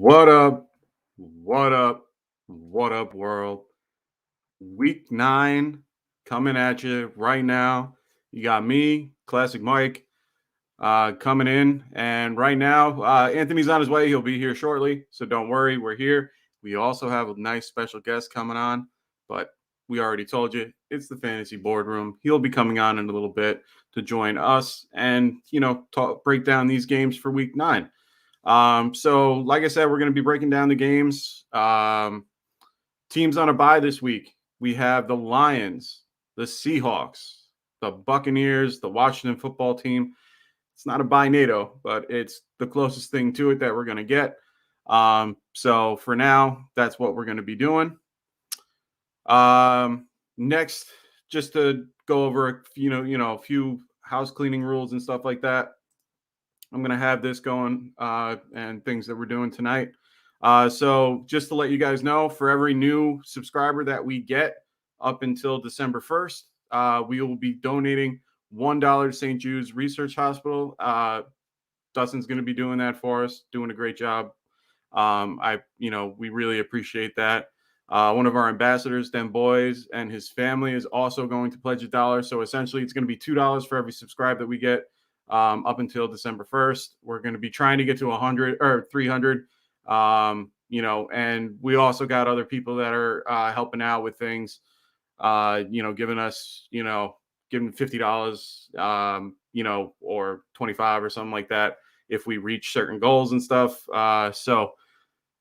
What up? What up? What up, world? Week 9 coming at you right now. You got me, Classic Mike, coming in. And right now, Anthony's on his way. He'll be here shortly. So don't worry, we're here. We also have a nice special guest coming on, but we already told you it's the fantasy boardroom. He'll be coming on in a little bit to join us and, break down these games for week 9. So like I said, we're going to be breaking down the games. Teams on a bye this week. We have the Lions, the Seahawks, the Buccaneers, the Washington football team. It's not a bye NATO, but it's the closest thing to it that we're going to get. So for now, that's what we're going to be doing. Next, just to go over, a few house cleaning rules and stuff like that. I'm going to have this going and things that we're doing tonight. So just to let you guys know, for every new subscriber that we get up until December 1st, we will be donating $1 to St. Jude's Research Hospital. Dustin's going to be doing that for us, doing a great job. We really appreciate that. One of our ambassadors, Den Boys, and his family is also going to pledge $1. So essentially, it's going to be $2 for every subscribe that we get. Up until December 1st. We're going to be trying to get to 100 or 300, and we also got other people that are helping out with things, giving us, giving $50, or 25 or something like that if we reach certain goals and stuff. So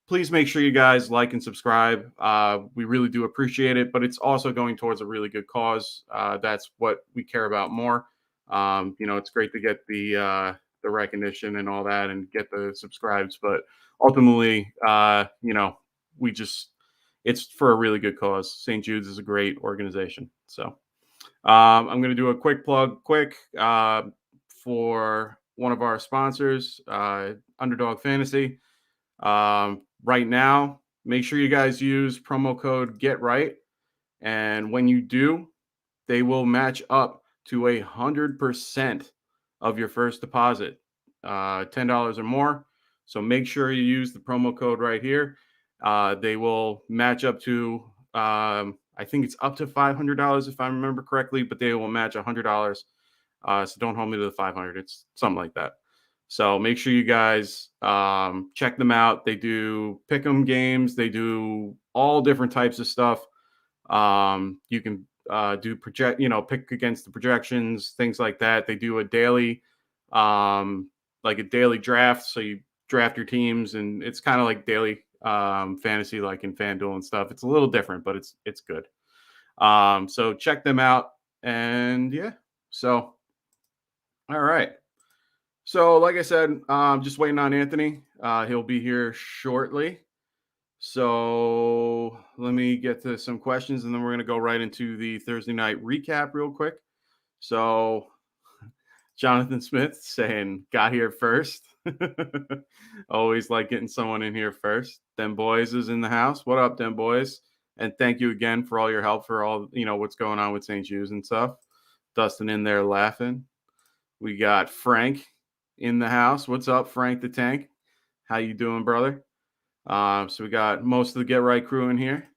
please make sure you guys like and subscribe. We really do appreciate it, but it's also going towards a really good cause. That's what we care about more. It's great to get the recognition and all that and get the subscribes, but ultimately, it's for a really good cause. St. Jude's is a great organization. So I'm going to do a quick plug for one of our sponsors, Underdog Fantasy. Right now, make sure you guys use promo code GETRIGHT. And when you do, they will match up to 100% of your first deposit, $10 or more. So make sure you use the promo code right here. They will match up to, I think it's up to $500 if I remember correctly, but they will match $100. So don't hold me to the 500. It's something like that. So make sure you guys check them out. They do pick'em games. They do all different types of stuff. You can do pick against the projections, things like that. They do a daily, like a daily draft. So you draft your teams, and it's kind of like daily fantasy, like in FanDuel and stuff. It's a little different, but it's good. So check them out, and yeah. So, all right. So, like I said, just waiting on Anthony. He'll be here shortly. So let me get to some questions, and then we're going to go right into the Thursday night recap real quick. So Jonathan Smith saying, got here first. Always like getting someone in here first. Den Boys is in the house. What up, Den Boys? And thank you again for all your help for all, what's going on with St. Jude's and stuff. Dustin in there laughing. We got Frank in the house. What's up, Frank the Tank? How you doing, brother? So we got most of the Get Right crew in here.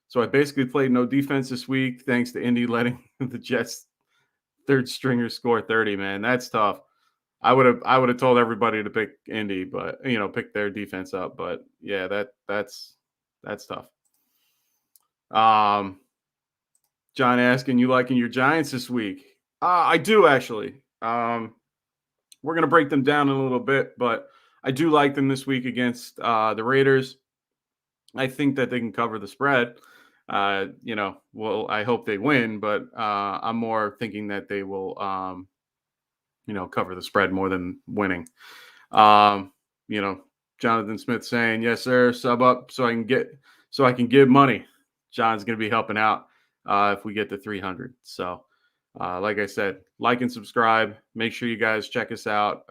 So I basically played no defense this week, thanks to Indy letting the Jets third stringer score 30. Man, that's tough. I would have told everybody to pick Indy, but pick their defense up. But yeah, that's tough. John asking, you liking your Giants this week? I do actually. We're gonna break them down in a little bit, but I do like them this week against the Raiders. I think that they can cover the spread. I hope they win, but I'm more thinking that they will, cover the spread more than winning. Jonathan Smith saying, yes, sir, sub up so I can give money. John's going to be helping out if we get to 300. So, like I said, like and subscribe. Make sure you guys check us out.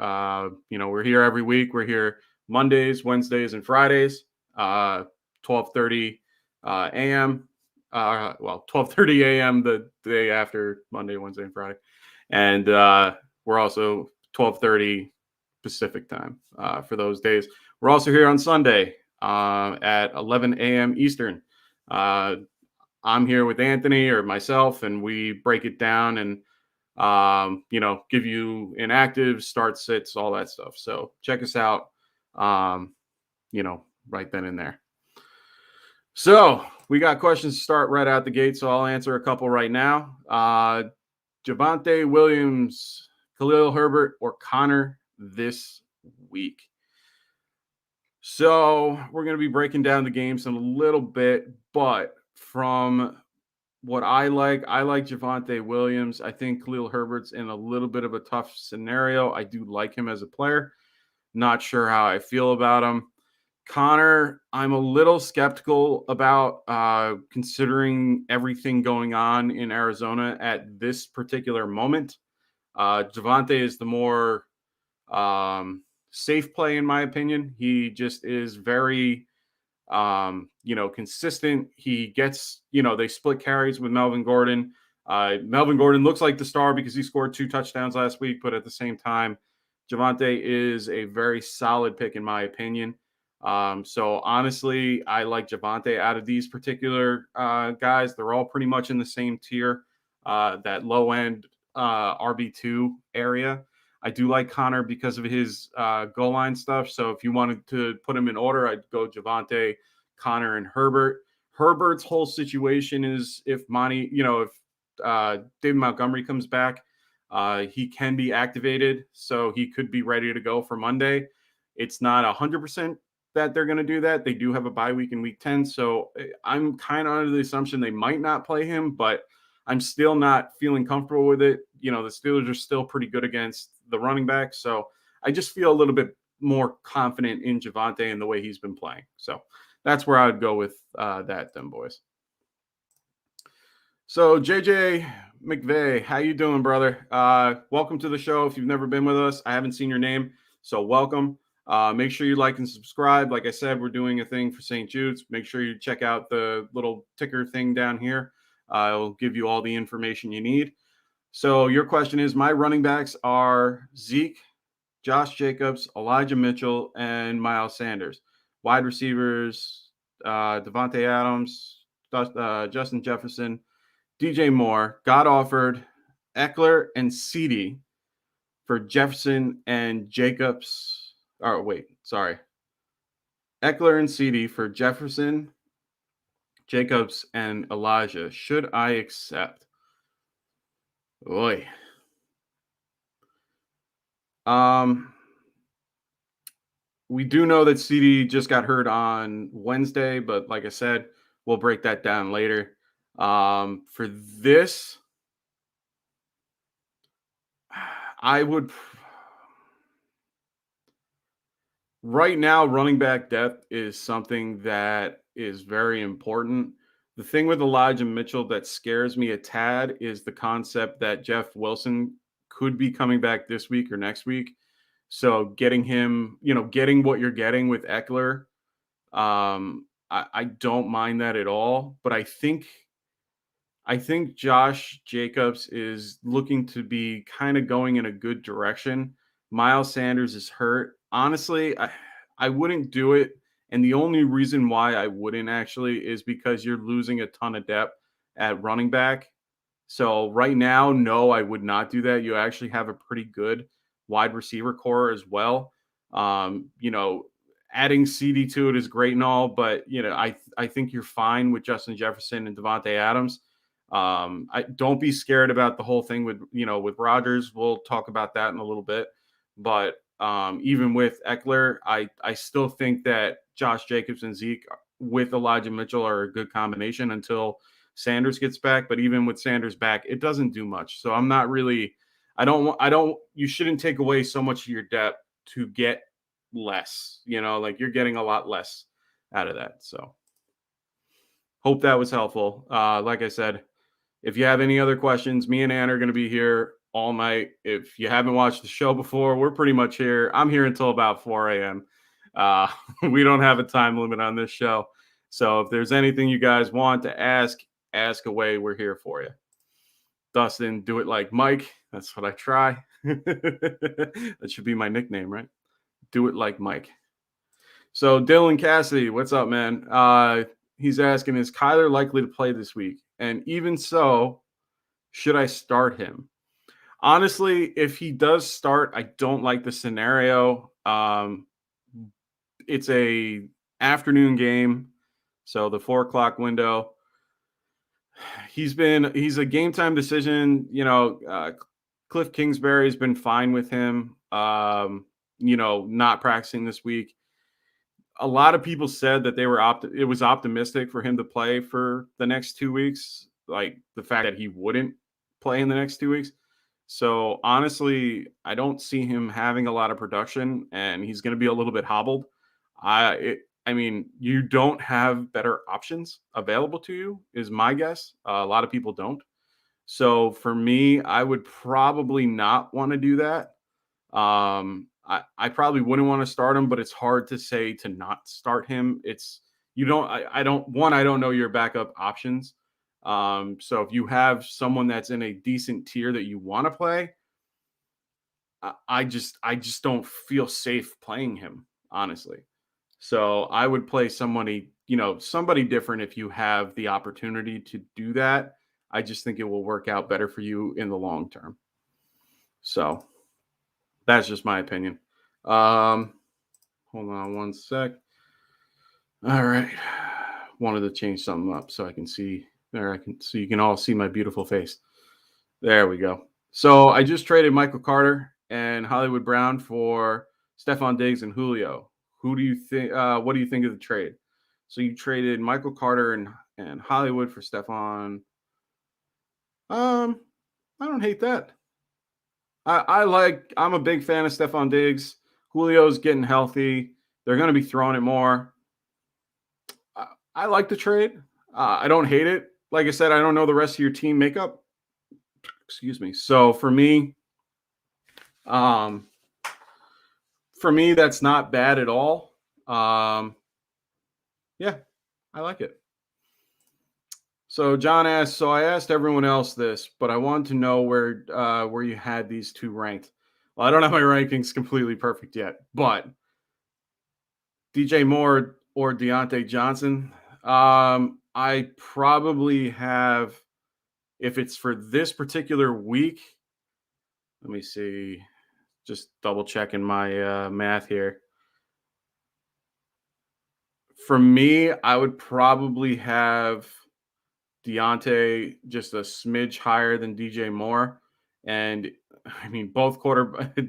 We're here every week. We're here Mondays, Wednesdays, and Fridays, 12:30 a.m. 12:30 a.m. the day after Monday, Wednesday, and Friday. And we're also 12:30 Pacific time for those days. We're also here on Sunday at 11 a.m. Eastern. Uh, I'm here with Anthony or myself, and we break it down and give you inactive, start sits, all that stuff. So check us out, um, right then and there. So we got questions to start right out the gate. So I'll answer a couple right now. Javonte Williams, Khalil Herbert, or Connor this week. So we're going to be breaking down the games in a little bit, but from what I like Javonte Williams. I think Khalil Herbert's in a little bit of a tough scenario. I do like him as a player. Not sure how I feel about him. Connor, I'm a little skeptical about considering everything going on in Arizona at this particular moment. Javonte is the more safe play, in my opinion. He just is very consistent. He gets, they split carries with Melvin Gordon. Melvin Gordon looks like the star because he scored 2 touchdowns last week, but at the same time, Javonte is a very solid pick in my opinion. So honestly, I like Javonte out of these particular guys. They're all pretty much in the same tier, that low end RB2 area. I do like Connor because of his goal line stuff. So if you wanted to put him in order, I'd go Javonte, Connor, and Herbert. Herbert's whole situation is if David Montgomery comes back, he can be activated. So he could be ready to go for Monday. It's not 100% that they're going to do that. They do have a bye week in week 10. So I'm kind of under the assumption they might not play him, but I'm still not feeling comfortable with it. The Steelers are still pretty good against the running back. So I just feel a little bit more confident in Javonte and the way he's been playing. So that's where I would go with that, then, boys. So JJ McVeigh, how you doing, brother? Welcome to the show. If you've never been with us, I haven't seen your name, so welcome. Make sure you like and subscribe. Like I said, we're doing a thing for St. Jude's. Make sure you check out the little ticker thing down here. It'll give you all the information you need. So your question is, my running backs are Zeke, Josh Jacobs, Elijah Mitchell, and Miles Sanders. Wide receivers, Devontae Adams, Justin Jefferson, DJ Moore, God offered, Eckler, and CD for Jefferson and Jacobs. Oh, wait, sorry. Eckler and CD for Jefferson, Jacobs, and Elijah. Should I accept? Boy. We do know that CD just got hurt on Wednesday, but like I said, we'll break that down later. For this, I would right now, running back depth is something that is very important. The thing with Elijah Mitchell that scares me a tad is the concept that Jeff Wilson could be coming back this week or next week. So getting him, getting what you're getting with Eckler, I don't mind that at all. But I think Josh Jacobs is looking to be kind of going in a good direction. Miles Sanders is hurt. Honestly, I wouldn't do it. And the only reason why I wouldn't actually is because you're losing a ton of depth at running back. So right now, no, I would not do that. You actually have a pretty good wide receiver core as well. Um, you know, Adding CD to it is great and all, but I think you're fine with Justin Jefferson and Devontae Adams. I don't be scared about the whole thing with Rodgers. We'll talk about that in a little bit. But even with Eckler, I still think that Josh Jacobs and Zeke with Elijah Mitchell are a good combination until Sanders gets back. But even with Sanders back, it doesn't do much. So I'm not really. You shouldn't take away so much of your depth to get less. Like you're getting a lot less out of that. So hope that was helpful. Like I said, if you have any other questions, me and Ann are going to be here all night. If you haven't watched the show before, we're pretty much here. I'm here until about 4 a.m. We don't have a time limit on this show. So if there's anything you guys want to ask away. We're here for you. Dustin, do it like Mike. That's what I try. That should be my nickname, right? Do it like Mike. So Dylan Cassidy, what's up, man? He's asking, is Kyler likely to play this week? And even so, should I start him? Honestly, if he does start, I don't like the scenario. It's a afternoon game, so the 4 o'clock window. He's a game time decision. Cliff Kingsbury's been fine with him. Not practicing this week. A lot of people said that it was optimistic for him to play for the next 2 weeks, like the fact that he wouldn't play in the next 2 weeks. So honestly, I don't see him having a lot of production, and he's going to be a little bit hobbled. I mean, you don't have better options available to you, is my guess. A lot of people don't. So for me, I would probably not want to do that. I probably wouldn't want to start him, but it's hard to say to not start him. It's you don't I don't one, I don't know your backup options. So if you have someone that's in a decent tier that you want to play, I just don't feel safe playing him, honestly. So I would play somebody different if you have the opportunity to do that. I just think it will work out better for you in the long term. So that's just my opinion. Hold on one sec. All right. Wanted to change something up so I can see so you can all see my beautiful face. There we go. So I just traded Michael Carter and Hollywood Brown for Stephon Diggs and Julio. Who do you think? What do you think of the trade? So you traded Michael Carter and Hollywood for Stephon. I don't hate that. I'm a big fan of Stephon Diggs. Julio's getting healthy. They're going to be throwing it more. I like the trade. I don't hate it. Like I said, I don't know the rest of your team makeup. Excuse me. So um, for me, that's not bad at all. Yeah, I like it. So John asked. So I asked everyone else this, but I wanted to know where you had these two ranked. Well, I don't have my rankings completely perfect yet, but DJ Moore or Deontay Johnson. I probably have, if it's for this particular week, let me see, just double checking my math here. For me, I would probably have Deontay just a smidge higher than DJ Moore. And I mean, both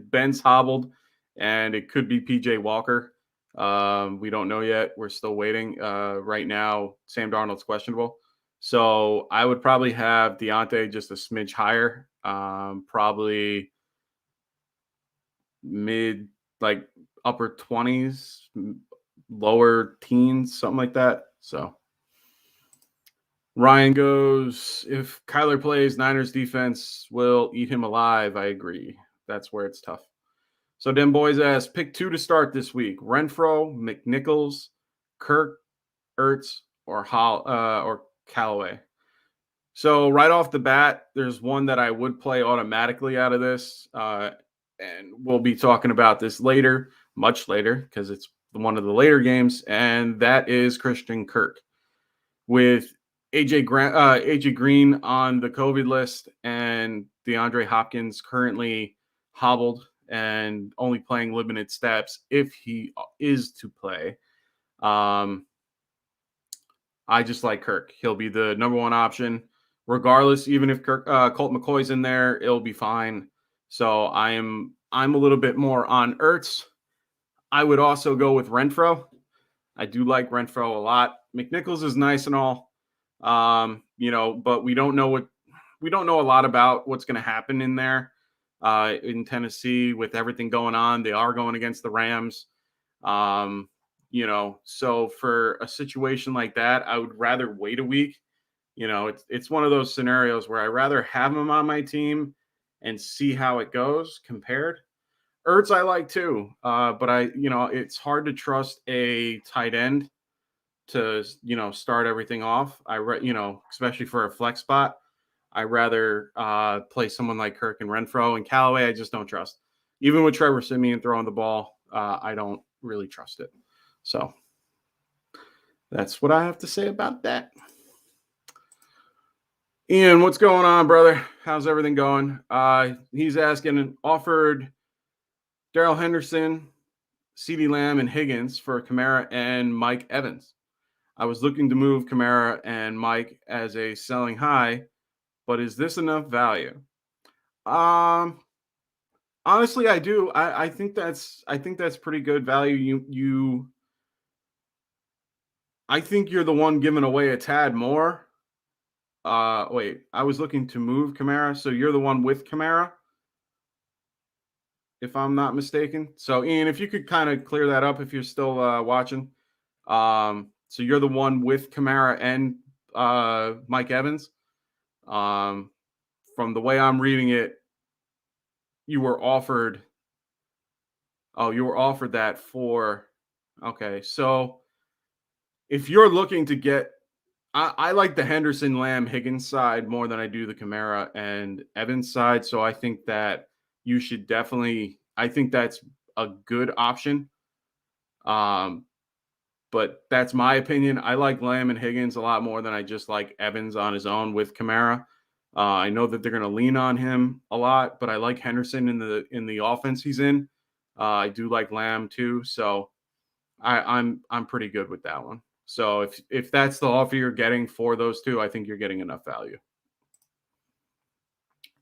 Ben's hobbled, and it could be PJ Walker. We don't know yet. We're still waiting. Right now, Sam Darnold's questionable. So I would probably have Deontay just a smidge higher, probably mid, like upper 20s, lower teens, something like that. So Ryan goes, if Kyler plays, Niners defense will eat him alive. I agree. That's where it's tough. So Den Boys ask, pick 2 to start this week: Renfro, McNichols, Kirk, Ertz, or Callaway. So right off the bat, there's one that I would play automatically out of this, and we'll be talking about this later, much later, because it's one of the later games, and that is Christian Kirk. With AJ Green on the COVID list and DeAndre Hopkins currently hobbled and only playing limited steps if he is to play. I just like Kirk. He'll be the number one option regardless. Even if Colt McCoy's in there, it'll be fine. So I'm a little bit more on Ertz. I would also go with Renfro. I do like Renfro a lot. McNichols is nice and all, but we don't know a lot about what's going to happen in there in Tennessee with everything going on. They are going against the Rams. So for a situation like that, I would rather wait a week. It's one of those scenarios where I rather have him on my team and see how it goes compared. Ertz I like too, but it's hard to trust a tight end to start everything off. Especially for a flex spot, I rather play someone like Kirk and Renfro and Callaway. I just don't trust. Even with Trevor Siemian throwing the ball, I don't really trust it. So that's what I have to say about that. Ian, what's going on, brother? How's everything going? He's asking, offered Daryl Henderson, CeeDee Lamb, and Higgins for Kamara and Mike Evans. I was looking to move Kamara and Mike as a selling high, but is this enough value? Um, Honestly, I do. I think that's pretty good value. I think you're the one giving away a tad more. Wait, I was looking to move Kamara, so you're the one with Kamara, if I'm not mistaken. So, Ian, if you could kind of clear that up if you're still watching. So you're the one with Kamara and Mike Evans. Um, from the way I'm reading it, you were offered. Oh, you were offered that for. Okay, so if you're looking to get, I like the Henderson, Lamb, Higgins side more than I do the Kamara and Evans side. So I think that you should definitely. I think that's a good option. Um, but that's my opinion. I like Lamb and Higgins a lot more than I just like Evans on his own with Kamara. I know that they're going to lean on him a lot, but I like Henderson in the offense he's in. I do like Lamb too, so I'm pretty good with that one. So if that's the offer you're getting for those two, I think you're getting enough value.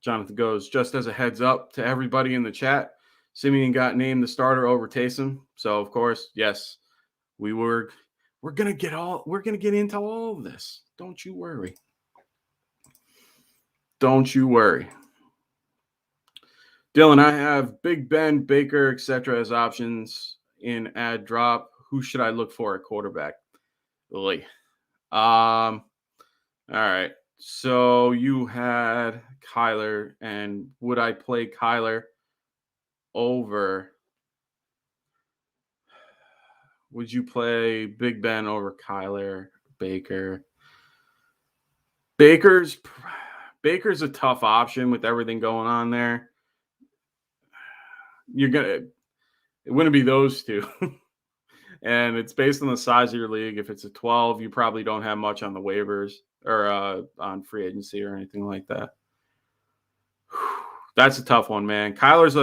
Jonathan goes, just as a heads up to everybody in the chat, Simeon got named the starter over Taysom. So of course, yes, we're gonna get into all of this. Don't you worry. Don't you worry. Dylan, I have Big Ben, Baker, etc. as options in ad drop. Who should I look for at quarterback? Lily. All right. So you had Kyler, and would I play Kyler over? Would you play Big Ben over Kyler, Baker? Baker's Baker's a tough option with everything going on there. It wouldn't be those two. And it's based on the size of your league. If it's a 12, you probably don't have much on the waivers or on free agency or anything like that. That's a tough one, man. Kyler's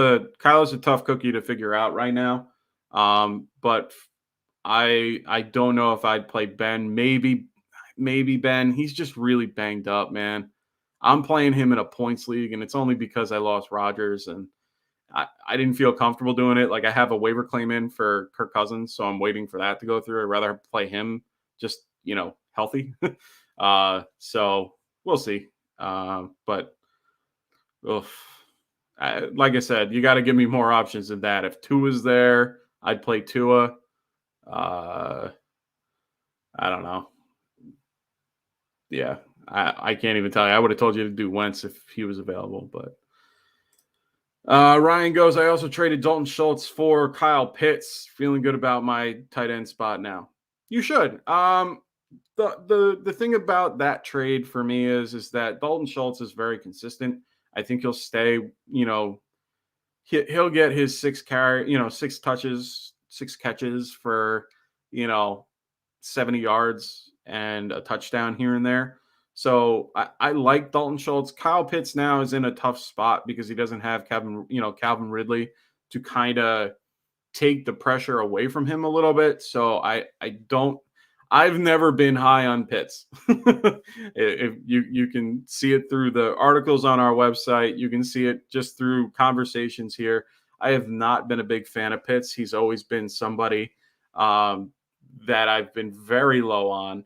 a tough cookie to figure out right now. But I don't know if I'd play Ben. Maybe Ben. He's just really banged up, man. I'm playing him in a points league, and it's only because I lost Rodgers and I didn't feel comfortable doing it. Like I have a waiver claim in for Kirk Cousins, so I'm waiting for that to go through. I'd rather play him just, healthy. So we'll see. But oof. Like I said, you got to give me more options than that. If Tua's there, I'd play Tua. I don't know. Yeah, I can't even tell you. I would have told you to do Wentz if he was available, but Ryan goes, I also traded Dalton Schultz for Kyle Pitts. Feeling good about my tight end spot now. You should. The thing about that trade for me is that Dalton Schultz is very consistent. I think he'll stay, he'll get his 6 touches, 6 catches for, 70 yards and a touchdown here and there. So I like Dalton Schultz. Kyle Pitts now is in a tough spot because he doesn't have Calvin Ridley to kind of take the pressure away from him a little bit. So I've never been high on Pitts. If you can see it through the articles on our website, you can see it just through conversations here. I have not been a big fan of Pitts. He's always been somebody that I've been very low on.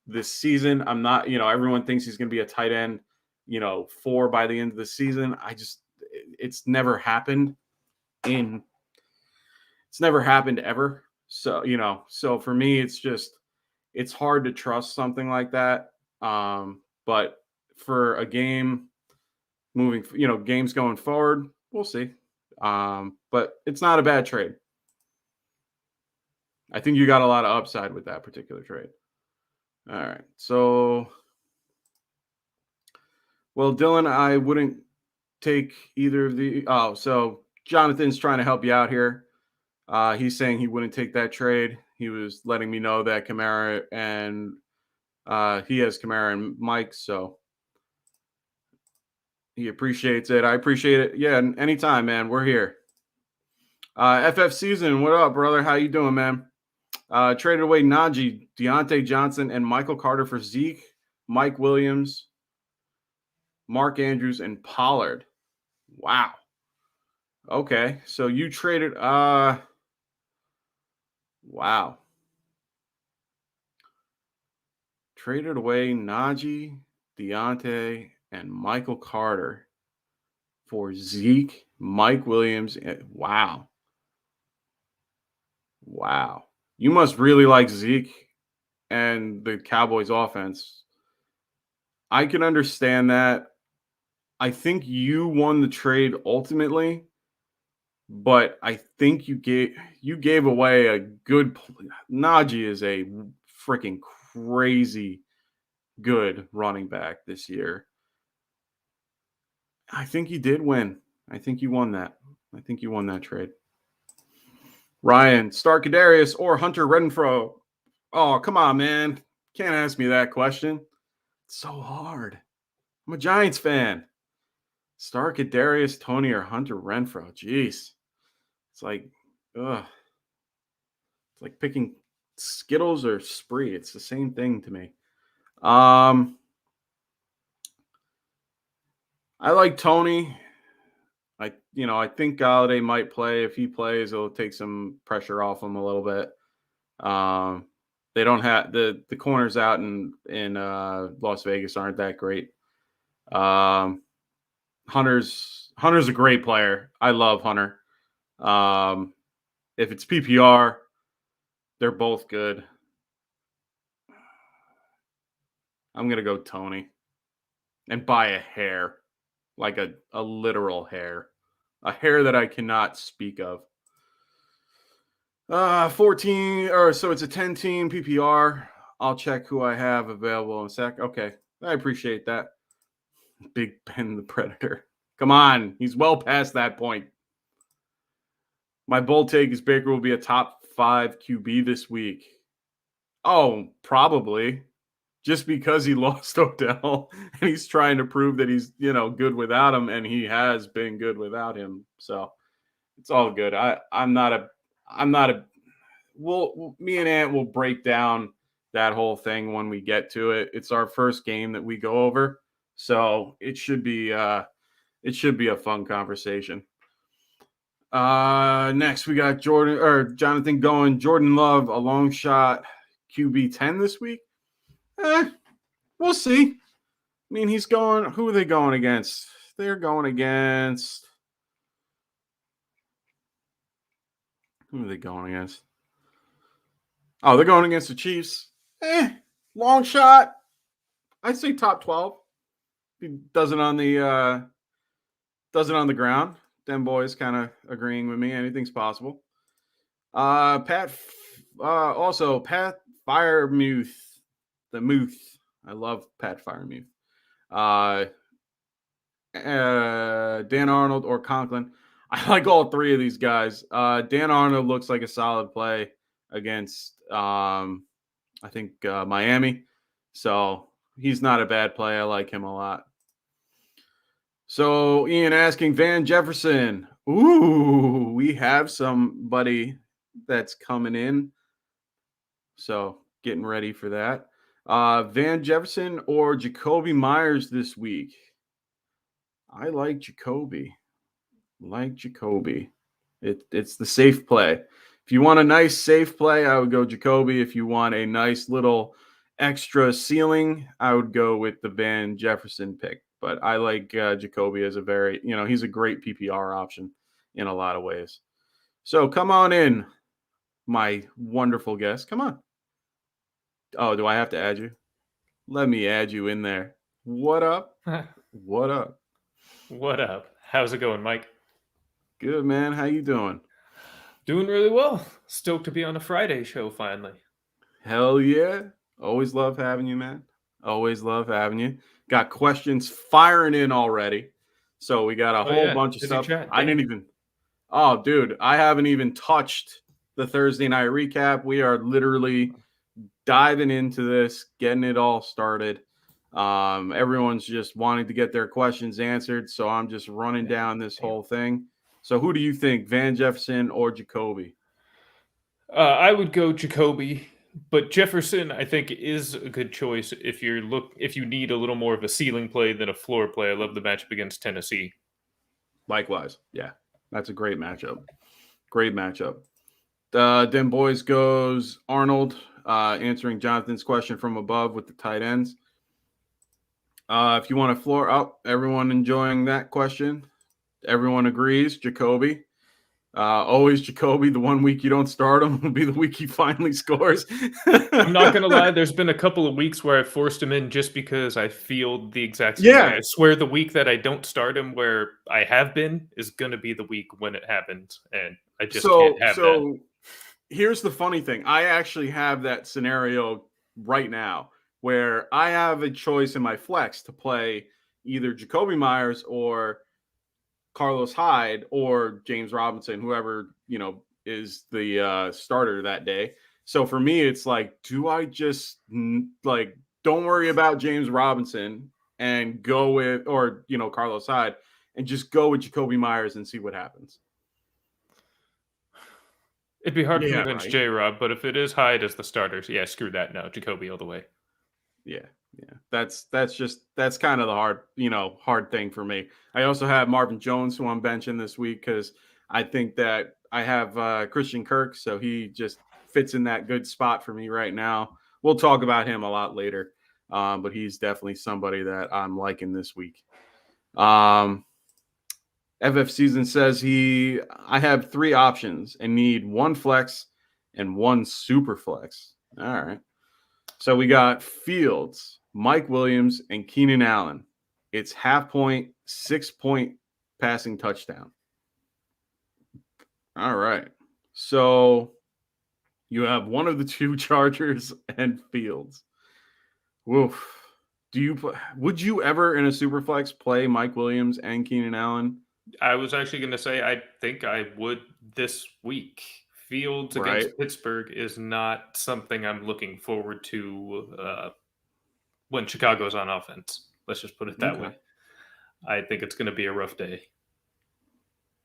This season, I'm not, everyone thinks he's going to be a tight end, 4 by the end of the season. It's never happened it's never happened ever. So, so for me, it's hard to trust something like that. But for a game games going forward, we'll see. But it's not a bad trade. I think you got a lot of upside with that particular trade. All right. So, well, Dylan, I wouldn't take either of the. Oh, so Jonathan's trying to help you out here. He's saying he wouldn't take that trade. He was letting me know that Kamara and he has Kamara and Mike, so he appreciates it. I appreciate it. Yeah, anytime, man. We're here. FF Season, what up, brother? How you doing, man? Traded away Najee, Deontay Johnson, and Michael Carter for Zeke, Mike Williams, Mark Andrews, and Pollard. Wow. Okay, so you traded. Wow. Traded away Najee, Deontay, and Michael Carter for Zeke, Mike Williams. Wow. Wow. You must really like Zeke and the Cowboys offense. I can understand that. I think you won the trade ultimately, but I think you gave away a good. Najee is a freaking crazy good running back this year. I think you did win. I think you won that. I think you won that trade. Ryan, Starkadarius, or Hunter Renfro? Oh, come on, man. Can't ask me that question. It's so hard. I'm a Giants fan. Starkadarius, Tony, or Hunter Renfro? Jeez. It's like, ugh. It's like picking Skittles or Spree. It's the same thing to me. I like Tony. I think Galladay might play. If he plays, it'll take some pressure off him a little bit. They don't have the corners out in Las Vegas aren't that great. Hunter's a great player. I love Hunter. If it's PPR, they're both good. I'm gonna go Tony and buy a hair, like a literal hair, a hair that I cannot speak of. 14 or so it's a 10 team PPR. I'll check who I have available in a sec. Okay, I appreciate that. Big Ben the Predator. Come on, he's well past that point. My bold take is Baker will be a top 5 QB this week. Oh, probably. Just because he lost Odell and he's trying to prove that he's, good without him, and he has been good without him. So it's all good. I'm not a me and Ant will break down that whole thing when we get to it. It's our first game that we go over. So it should be a fun conversation. Next we got Jonathan going. Jordan Love, a long shot QB 10 this week. We'll see. I mean, he's going. Who are they going against? They're going against. Who are they going against? Oh, they're going against the Chiefs. Long shot. I'd say top 12. He does it on the ground. Them boys kind of agreeing with me. Anything's possible. Pat Firemuth, the Muth. I love Pat Firemuth. Dan Arnold or Conklin. I like all three of these guys. Dan Arnold looks like a solid play against, I think, Miami. So he's not a bad play. I like him a lot. So Ian asking Van Jefferson. Ooh, we have somebody that's coming in. So getting ready for that. Van Jefferson or Jacoby Myers this week? I like Jacoby. It's the safe play. If you want a nice safe play, I would go Jacoby. If you want a nice little extra ceiling, I would go with the Van Jefferson pick. But I like Jacoby as he's a great PPR option in a lot of ways. So come on in, my wonderful guest. Come on. Oh, do I have to add you? Let me add you in there. What up? What up? What up? How's it going, Mike? Good, man. How you doing? Doing really well. Stoked to be on a Friday show finally. Hell yeah. Always love having you, man. Always love having you. Got questions firing in already. So we got a whole bunch of stuff. Oh, dude, I haven't even touched the Thursday night recap. We are literally diving into this, getting it all started. Everyone's just wanting to get their questions answered, so I'm just running down this whole thing. So, who do you think, Van Jefferson or Jacoby? I would go Jacoby, but Jefferson I think is a good choice if if you need a little more of a ceiling play than a floor play. I love the matchup against Tennessee. Likewise, yeah, that's a great matchup. Great matchup. Then boys goes Arnold, answering Jonathan's question from above with the tight ends. If you want to floor up, everyone enjoying that question. Everyone agrees. Jacoby. Always Jacoby. The 1 week you don't start him will be the week he finally scores. I'm not gonna lie, there's been a couple of weeks where I forced him in just because I feel the exact same way. Yeah. I swear the week that I don't start him where I have been is gonna be the week when it happens, and I just can't have that. So here's the funny thing. I actually have that scenario right now where I have a choice in my flex to play either Jacoby Myers or Carlos Hyde or James Robinson, whoever, is the starter that day. So for me, it's like, do I just like, don't worry about James Robinson and go with, or, Carlos Hyde and just go with Jacoby Myers and see what happens? It'd be hard to Yeah, convince right. J-Rob, but if it is Hyde as the starters, yeah, screw that. No, Jacoby all the way. Yeah, yeah. That's kind of the hard thing for me. I also have Marvin Jones who I'm benching this week because I think that I have Christian Kirk, so he just fits in that good spot for me right now. We'll talk about him a lot later, but he's definitely somebody that I'm liking this week. FF Season says I have 3 options and need 1 flex and 1 super flex. All right. So we got Fields, Mike Williams, and Keenan Allen. It's 0.5 point, 6-point passing touchdown. All right. So you have one of the 2 Chargers and Fields. Woof. Would you ever in a superflex play Mike Williams and Keenan Allen? I was actually going to say I think I would this week. Fields Right. against Pittsburgh is not something I'm looking forward to when Chicago's on offense. Let's just put it that Okay. way. I think it's going to be a rough day.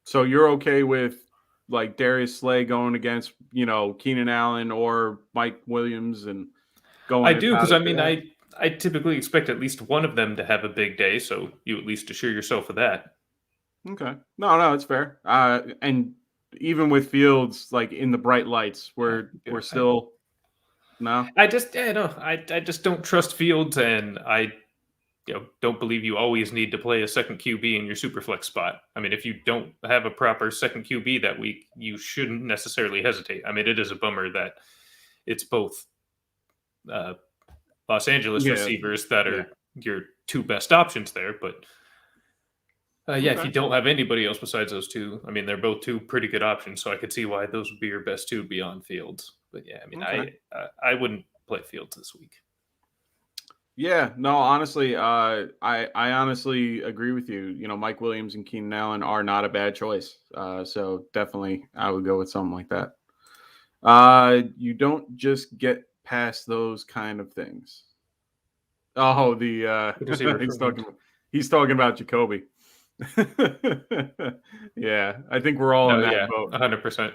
So you're okay with like Darius Slay going against, Keenan Allen or Mike Williams and I going do about because it I for mean that? I typically expect at least one of them to have a big day, so you at least assure yourself of that. Okay. No, it's fair. And even with Fields like in the bright lights, we're still no. I just no, I just don't trust Fields, and I don't believe you always need to play a second QB in your super flex spot. I mean, if you don't have a proper second QB that week, you shouldn't necessarily hesitate. I mean, it is a bummer that it's both uh, Los Angeles Yeah. receivers that Yeah. are your 2 best options there, but yeah, if Okay. you don't have anybody else besides those 2, I mean, they're both 2 pretty good options, so I could see why those would be your best 2 beyond Fields. But yeah, I mean, Okay. I wouldn't play Fields this week. Yeah, no, honestly, I honestly agree with you. Mike Williams and Keenan Allen are not a bad choice. So definitely I would go with something like that. You don't just get past those kind of things. Oh, the What is he he's referring talking to? he's talking about Jacoby. Yeah, I think we're all in No, that yeah, boat. 100%.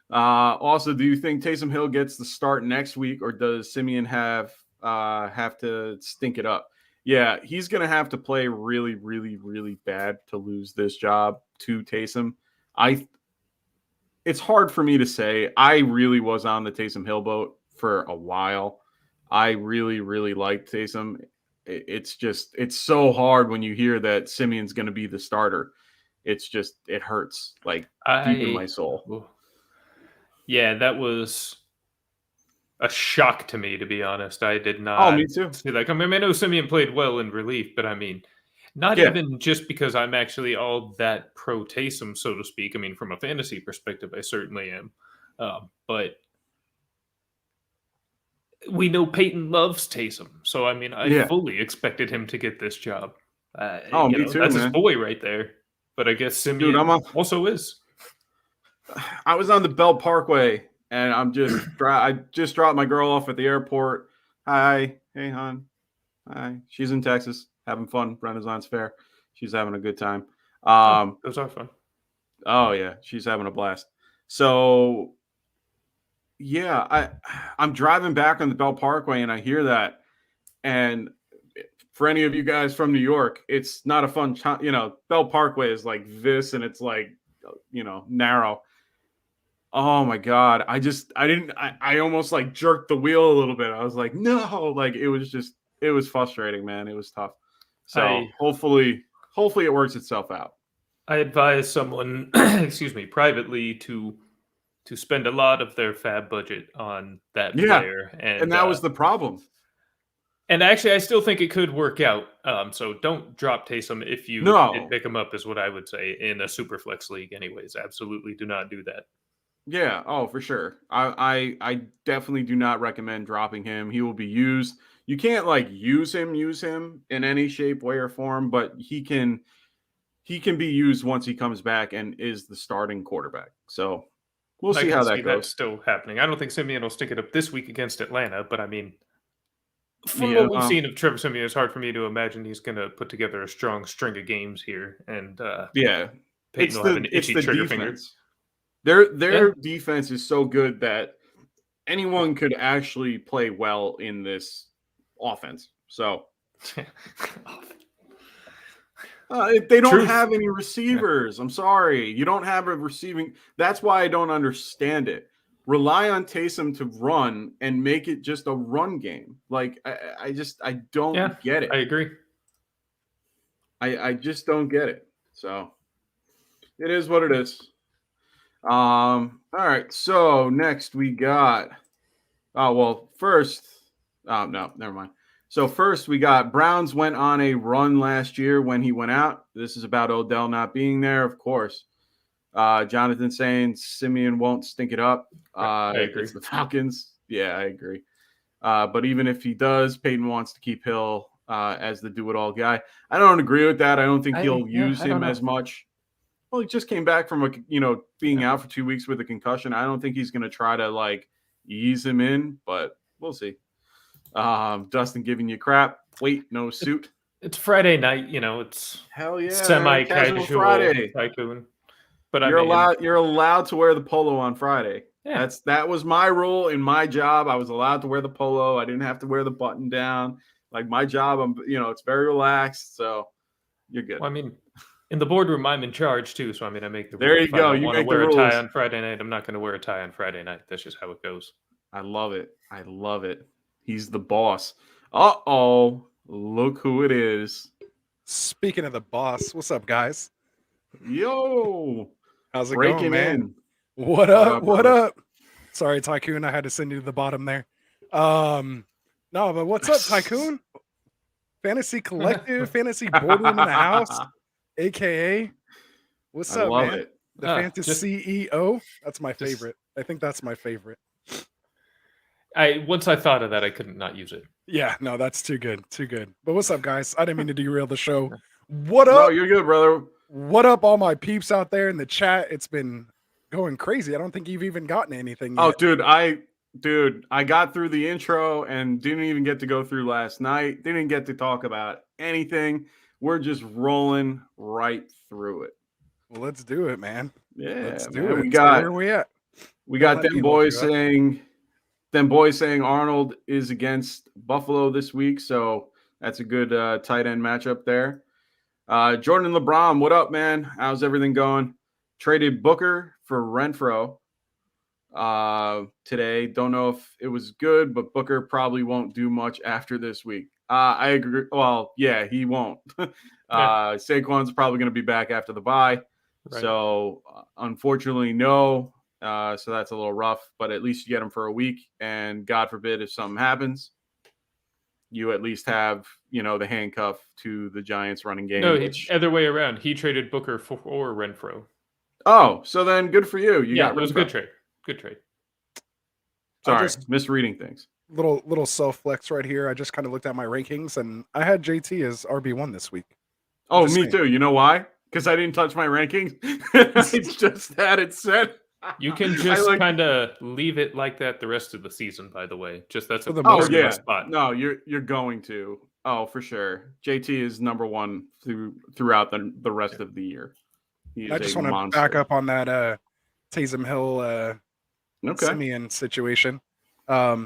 Also, do you think Taysom Hill gets the start next week, or does Simeon have to stink it up? Yeah, he's gonna have to play really, really, really bad to lose this job to Taysom. I It's hard for me to say. I really was on the Taysom Hill boat for a while. I really, really liked Taysom. It's so hard when you hear that Simeon's going to be the starter. It hurts like deep in my I soul. Yeah, that was a shock to me, to be honest. I did Oh, not me too. see that coming. I know Simeon played well in relief, but I mean, not Yeah, even just because I'm actually all that pro Taysom, so to speak. I mean, from a fantasy perspective, I certainly am. But we know Peyton loves Taysom, so I mean, I yeah. fully expected him to get this job. Oh, me too, That's his man. boy right there. but I guess Dude, Simeon also is. I was on the Bell Parkway, and I just dropped my girl off at the airport. Hi, hey, hon. Hi. She's in Texas, having fun. Renaissance Fair. She's having a good time. Those are fun. Oh yeah, she's having a blast. So yeah, I'm driving back on the Bell Parkway, and I hear that. And for any of you guys from New York, it's not a fun. Bell Parkway is like this, and it's like narrow. Oh my God. I almost like jerked the wheel a little bit. I was like, no, like it was frustrating, man. It was tough. So hopefully it works itself out. I advise someone, excuse me, privately to spend a lot of their fab budget on that player. And that was the problem. And actually, I still think it could work out. So don't drop Taysom if you did pick him up, is what I would say in a super flex league. Anyways, absolutely do not do that. Yeah. Oh, for sure. I definitely do not recommend dropping him. He will be used. You can't like use him in any shape, way, or form, but he can be used once he comes back and is the starting quarterback. So we'll see how that goes. That's still happening. I don't think Simeon will stick it up this week against Atlanta, but I mean, from what we've seen of Trevor Simeon, it's hard for me to imagine he's going to put together a strong string of games here. And Peyton will have an itchy trigger finger. Their defense is so good that anyone could actually play well in this offense. So they don't have any receivers. I'm sorry. You don't have a receiving. That's why I don't understand it. Rely on Taysom to run and make it just a run game. Like I don't get it. I agree. I just don't get it. So it is what it is. All right. So next we got no, never mind. So first we got Browns went on a run last year when he went out. This is about Odell not being there, of course. Jonathan saying Simeon won't stink it up. I agree. It's the Falcons. Yeah, I agree. But even if he does, Peyton wants to keep Hill as the do-it-all guy. I don't agree with that. I don't think he'll use him as much. Well, he just came back from being out for 2 weeks with a concussion. I don't think he's going to try to like ease him in, but we'll see. Dustin giving you crap. Wait, no suit. It's Friday night. It's hell yeah, semi-casual Friday. Tycoon. But you're allowed to wear the polo on Friday. Yeah. That was my rule in my job. I was allowed to wear the polo. I didn't have to wear the button down. Like my job, it's very relaxed. So you're good. Well, I mean, in the boardroom, I'm in charge too. So I make the. There you go. You want to wear a tie on Friday night. I'm not going to wear a tie on Friday night. That's just how it goes. I love it. He's the boss. Uh-oh. Look who it is. Speaking of the boss, what's up, guys? Yo. How's it Breaking going, man? in. What up? Sorry, Tycoon. I had to send you to the bottom there. No, but what's up, Tycoon? Fantasy Collective, Fantasy Boardroom in the House, a.k.a. What's up, man? It. The Fantasy CEO. That's my favorite. I think that's my favorite. Once I thought of that, I couldn't not use it. Yeah, no, that's too good. But what's up, guys? I didn't mean to derail the show. What up? No, you're good, brother. What up, all my peeps out there in the chat? It's been going crazy. I don't think you've even gotten anything yet. Oh, dude, I got through the intro and didn't even get to go through last night. Didn't get to talk about anything. We're just rolling right through it. Well, let's do it, man. Yeah, let's do it. Where are we at? We got them boys saying Arnold is against Buffalo this week, so that's a good tight end matchup there. Jordan LeBron, what up, man? How's everything going? Traded Booker for Renfro today. Don't know if it was good, but Booker probably won't do much after this week. I agree. Well, yeah, he won't. Saquon's probably going to be back after the bye. Right. So unfortunately, no. So that's a little rough, but at least you get him for a week. And God forbid if something happens, you at least have, the handcuff to the Giants running game. No, other way around. He traded Booker for Renfro. Oh, so then good for you. It was a good trade. Good trade. Sorry, misreading things. Little self flex right here. I just kind of looked at my rankings and I had JT as RB1 this week. Oh, me too. You know why? because I didn't touch my rankings. I just had it set. You can just kind of leave it like that the rest of the season, by the way. Just that's a yeah. spot. No, you're going to. Oh, for sure. JT is number one throughout the rest of the year. I just want to back up on that Taysom Hill Simeon situation. I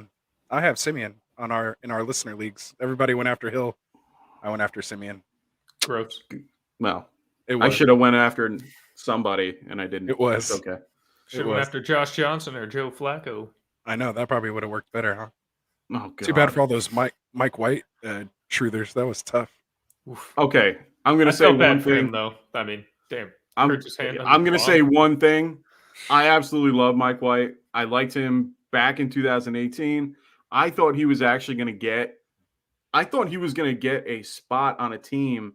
have Simeon in our listener leagues. Everybody went after Hill. I went after Simeon. Gross. Well, I should have went after somebody, and I didn't. It was it's okay. Should have went after Josh Johnson or Joe Flacco. I know that probably would have worked better, huh? Oh, God. Too bad for all those Mike White truthers. That was tough. Oof. Okay, I'm gonna say one thing though. I mean, damn. I'm gonna say one thing. I absolutely love Mike White. I liked him back in 2018. I thought he was actually going to get a spot on a team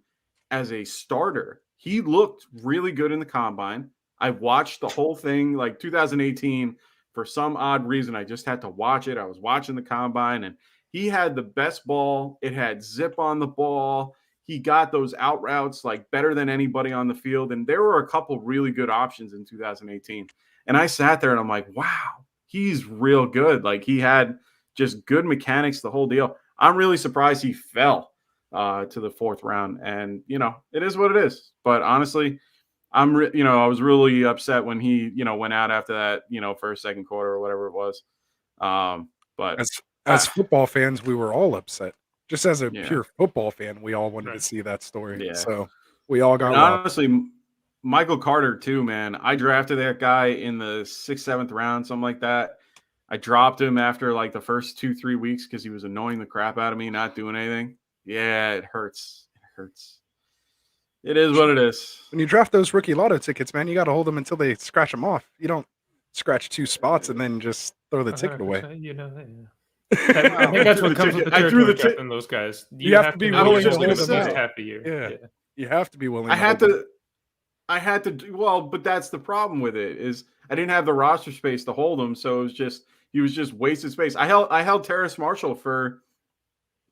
as a starter. He looked really good in the combine. I watched the whole thing, like 2018. For some odd reason, I just had to watch it. I was watching the combine, and he had the best ball. It had zip on the ball. He got those out routes like better than anybody on the field. And there were a couple really good options in 2018. And I sat there and I'm like, wow, he's real good. Like he had just good mechanics, the whole deal. I'm really surprised he fell to the fourth round. And, it is what it is. But honestly, I was really upset when he, went out after that, first, second quarter or whatever it was. But as football fans, we were all upset. Just as a pure football fan, we all wanted to see that story. Yeah. So we all got honestly, Michael Carter too, man. I drafted that guy in the 6th, 7th round, something like that. I dropped him after like the first 2-3 weeks because he was annoying the crap out of me, not doing anything. Yeah, it hurts. It hurts. It is what it is. When you draft those rookie lotto tickets, man, you got to hold them until they scratch them off. You don't scratch 2 spots and then just throw the ticket away. I think that's what comes with the territory in those guys. You have to be willing to hold them out. Half a year. Yeah. You have to be willing. I had to. Well, but that's the problem with it is I didn't have the roster space to hold him, so he was just wasted space. I held Terrace Marshall for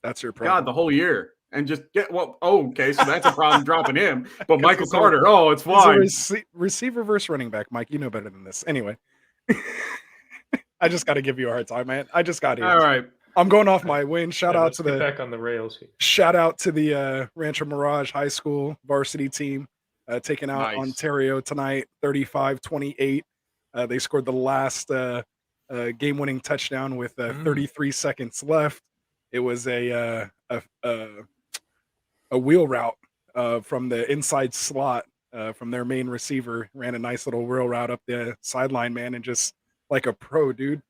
that's your problem. God the whole year. And just okay, so that's a problem dropping him. But Michael Carter, it's fine. Receiver versus running back, Mike. You know better than this. Anyway, I just got to give you a hard time, man. I just got here. All right. I'm going off my win. Shout out to back on the rails here. Shout out to the Rancho Mirage High School varsity team taking out Ontario tonight, 35-28. They scored the last game-winning touchdown with 33 seconds left. It was a wheel route from the inside slot from their main receiver. Ran a nice little wheel route up the sideline, man, and just like a pro, dude.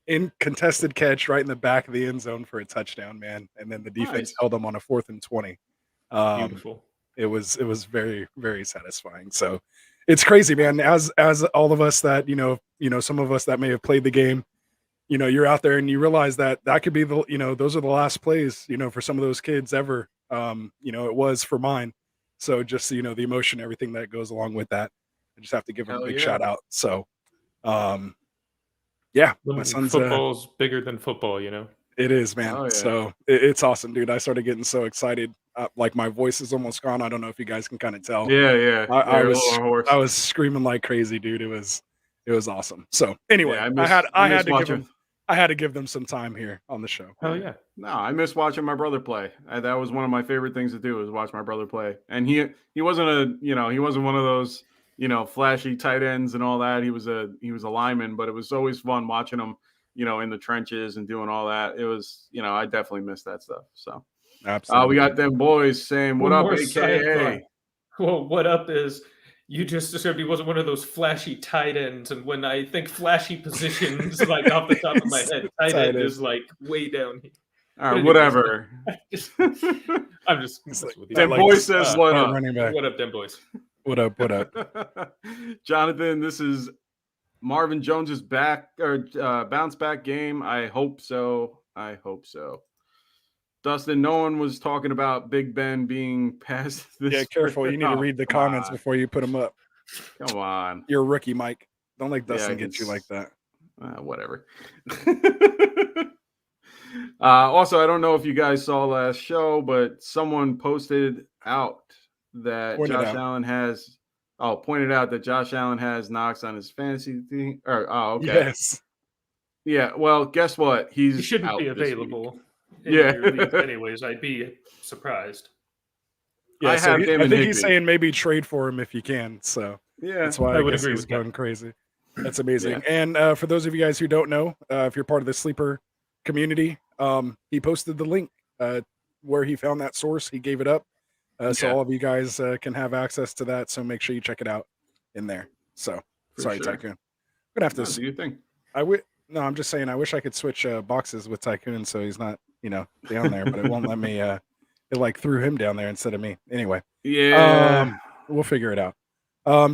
In contested catch right in the back of the end zone for a touchdown, man. And then the defense held them on a 4th and 20. Beautiful. It was very, very satisfying. So it's crazy, man. As all of us that, some of us that may have played the game, you're out there and you realize that could be those are the last plays, for some of those kids ever. It was for mine. So just, the emotion, everything that goes along with that. I just have to give them a big shout out. So, my son's football's bigger than football, It is, man. Oh, yeah. So it's awesome, dude. I started getting so excited. Like my voice is almost gone. I don't know if you guys can kind of tell. Yeah. I was screaming like crazy, dude. It was awesome. So anyway, I had to give them some time here on the show. Oh yeah. No, I miss watching my brother play. That was one of my favorite things to do was watch my brother play. And he wasn't he wasn't one of those, flashy tight ends and all that. He was a lineman, but it was always fun watching him, in the trenches and doing all that. It was, I definitely miss that stuff. So absolutely. We got them boys saying, what up, AKA? Well, what up is you just described he wasn't one of those flashy tight ends. And when I think flashy positions, like off the top of my head, tight end is like way down here. All right, whatever. I'm just Dem boys says what up? What up, Dem boys? What up? Jonathan, this is Marvin Jones's bounce back game. I hope so. Dustin, no one was talking about Big Ben being past this. Yeah, careful. You need to read the comments before you put them up. Come on. You're a rookie, Mike. Don't let Dustin get you like that. Whatever. Also, I don't know if you guys saw last show, but someone posted out that Pointed Josh out. Allen has. Oh, pointed out that Josh Allen has Knox on his fantasy team. Okay. Yes. Yeah. Well, guess what? He He's shouldn't out be this week. available in Yeah. your leagues anyways. I'd be surprised. Yeah, I so have him I and think he's Higbee. saying maybe trade for him if you can. So Yeah. that's why I I would guess agree he's with that. going crazy. That's amazing. Yeah. And for those of you guys who don't know, if you're part of the sleeper community, he posted the link where he found that source. He gave it up. So Yeah. all of you guys can have access to that. So make sure you check it out in there. So For sorry, sure. Tycoon. I'm gonna have to. No, do your thing. No, I'm just saying. I wish I could switch boxes with Tycoon, so he's not, down there. But it won't let me. It like threw him down there instead of me. Anyway, Yeah. we'll figure it out.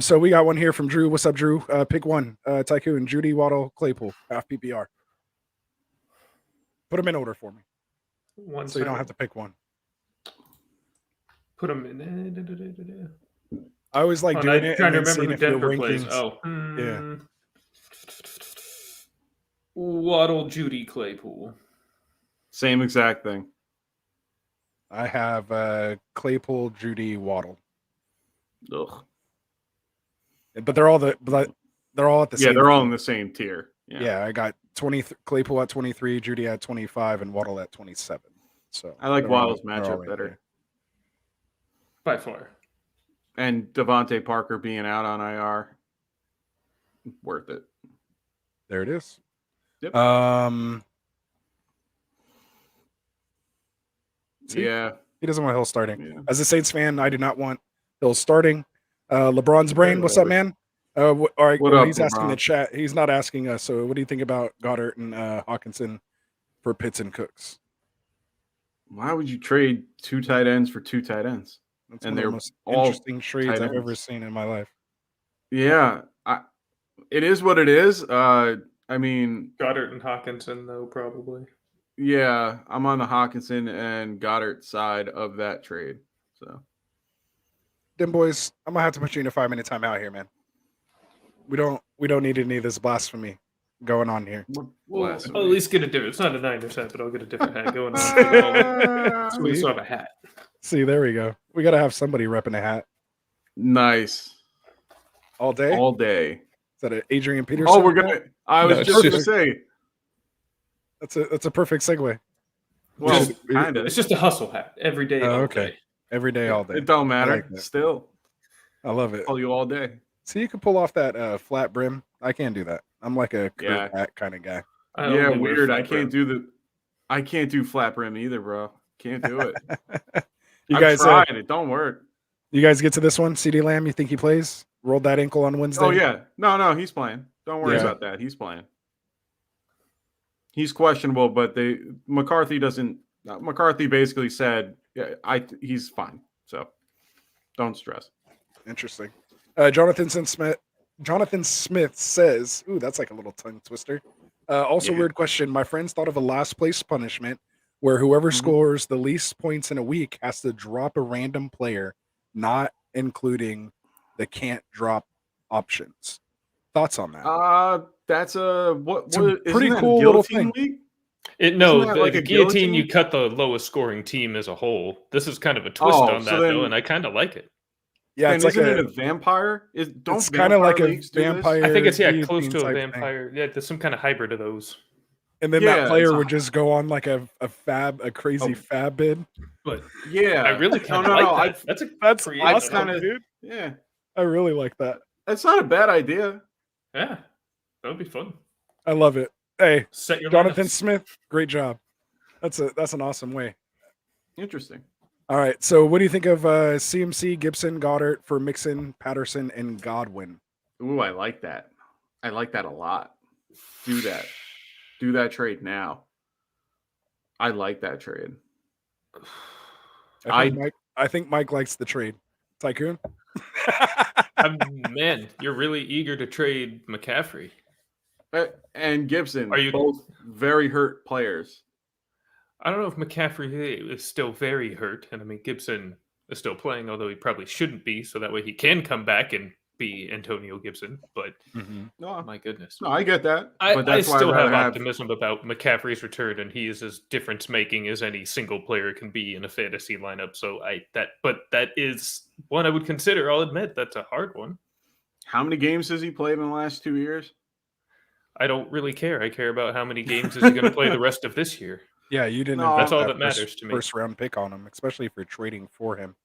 So we got one here from Drew. What's up, Drew? Pick one. Tycoon, Judy, Waddle, Claypool, half PPR. Put them in order for me, so you don't have to pick one. Put them in. I always like doing it. Trying and to then remember seeing who if the Denver plays. rankings- Oh, Yeah. Waddle, Judy, Claypool. Same exact thing. I have Claypool, Judy, Waddle, Ugh. but they're all at the Yeah, same. they're all tier. in the same tier. Yeah, I got 20 Claypool at 23, Judy at 25, and Waddle at 27. So I like they're all- Waddle's they're all matchup right better. there. By far. And Devontae Parker being out on IR. Worth it. There it is. Yep. See? Yeah. He doesn't want Hill starting. Yeah. As a Saints fan, I do not want Hill starting. LeBron's brain, what's up, man? All right, What up, he's asking LeBron? the chat. He's not asking us. So, what do you think about Goddard and Hawkinson for Pitts and Cooks? Why would you trade 2 tight ends for 2 tight ends? That's And one of they're the most all interesting trades tight I've ever ends. seen in my life. Yeah. It is what it is. I mean, Goddard and Hawkinson, though, probably. yeah, I'm on the Hawkinson and Goddard side of that trade. So Then, boys, I'm gonna have to put you in a 5-minute timeout here, man. We don't need any of this blasphemy going on here. Well, Blasphemy. I'll at least get a different. It's not a 9 set, but I'll get a different hat going on. For the moment. So we still have a hat. See, there we go. We gotta have somebody repping a hat Nice. all day. All day. Is that an Adrian Peterson? Oh, we're hat? gonna. I was No, just it's gonna say. That's a perfect segue. Well, Just- kind of. It's just a hustle hat every day. Oh, all okay. day. Every day, all day. It don't matter. like that. Still, I love it. call you all day. So you can pull off that flat brim. I can't do that. I'm like a curved Yeah. hat kind of guy. I Yeah, only wear weird. flat I can't brim. I can't do flat brim either, bro. Can't do it. You I've guys, tried. It don't work. you guys get to this one. CD Lamb, you think he plays? Rolled that ankle on Wednesday. Oh yeah. No, he's playing. Don't worry Yeah. about that. He's playing. He's questionable, but McCarthy basically said, yeah, he's fine. So don't stress. Interesting. Jonathan Smith says, "Ooh, that's like a little tongue twister." Also, Yeah. weird question. My friends thought of a last place punishment where whoever Mhm. scores the least points in a week has to drop a random player, not including the can't drop options. Thoughts on that? That's a what? It's a What pretty isn't that a cool little guillotine thing. league? No, Isn't that the like a guillotine, you guillotine? cut the lowest scoring team as a whole. This is kind of a twist Oh, on so that, then- though, and I kind of like it. Yeah, And it's like isn't it a vampire? Don't it's kind of like a leagues do this? vampire. I think it's close guillotine to a type thing. vampire. Yeah, there's some kind of hybrid of those. And then Yeah, that player it's would just go on like a crazy Oh. fab bid. But Yeah, I really kind of like that. That's a That's creative I've awesome, kinda- dude. yeah. I really like that. That's not a bad idea. yeah, that would be fun. I love it. Hey, Set your Jonathan lineups. Smith, great job. That's an awesome way. Interesting. All right. So what do you think of CMC, Gibson, Goddard for Mixon, Patterson, and Godwin? Ooh, I like that. I like that a lot. Do that. Do that trade now. I like that trade. I think Mike likes the trade. Tycoon. Man, you're really eager to trade McCaffrey. And Gibson, Are you- both very hurt players. I don't know if McCaffrey is still very hurt, and I mean Gibson is still playing, although he probably shouldn't be, so that way he can come back and be Antonio Gibson, but No, my goodness. no, I get that. I But that's why still I'd rather have have. optimism about McCaffrey's return, and he is as difference making as any single player can be in a fantasy lineup. So that is one I would consider. I'll admit that's a hard one. How many games has he played in the last 2 years? I don't really care. I care about how many games is he going to play the rest of this year. Yeah, you didn't. No, That's invest all that matters to me. First round pick on him, especially if you're trading for him.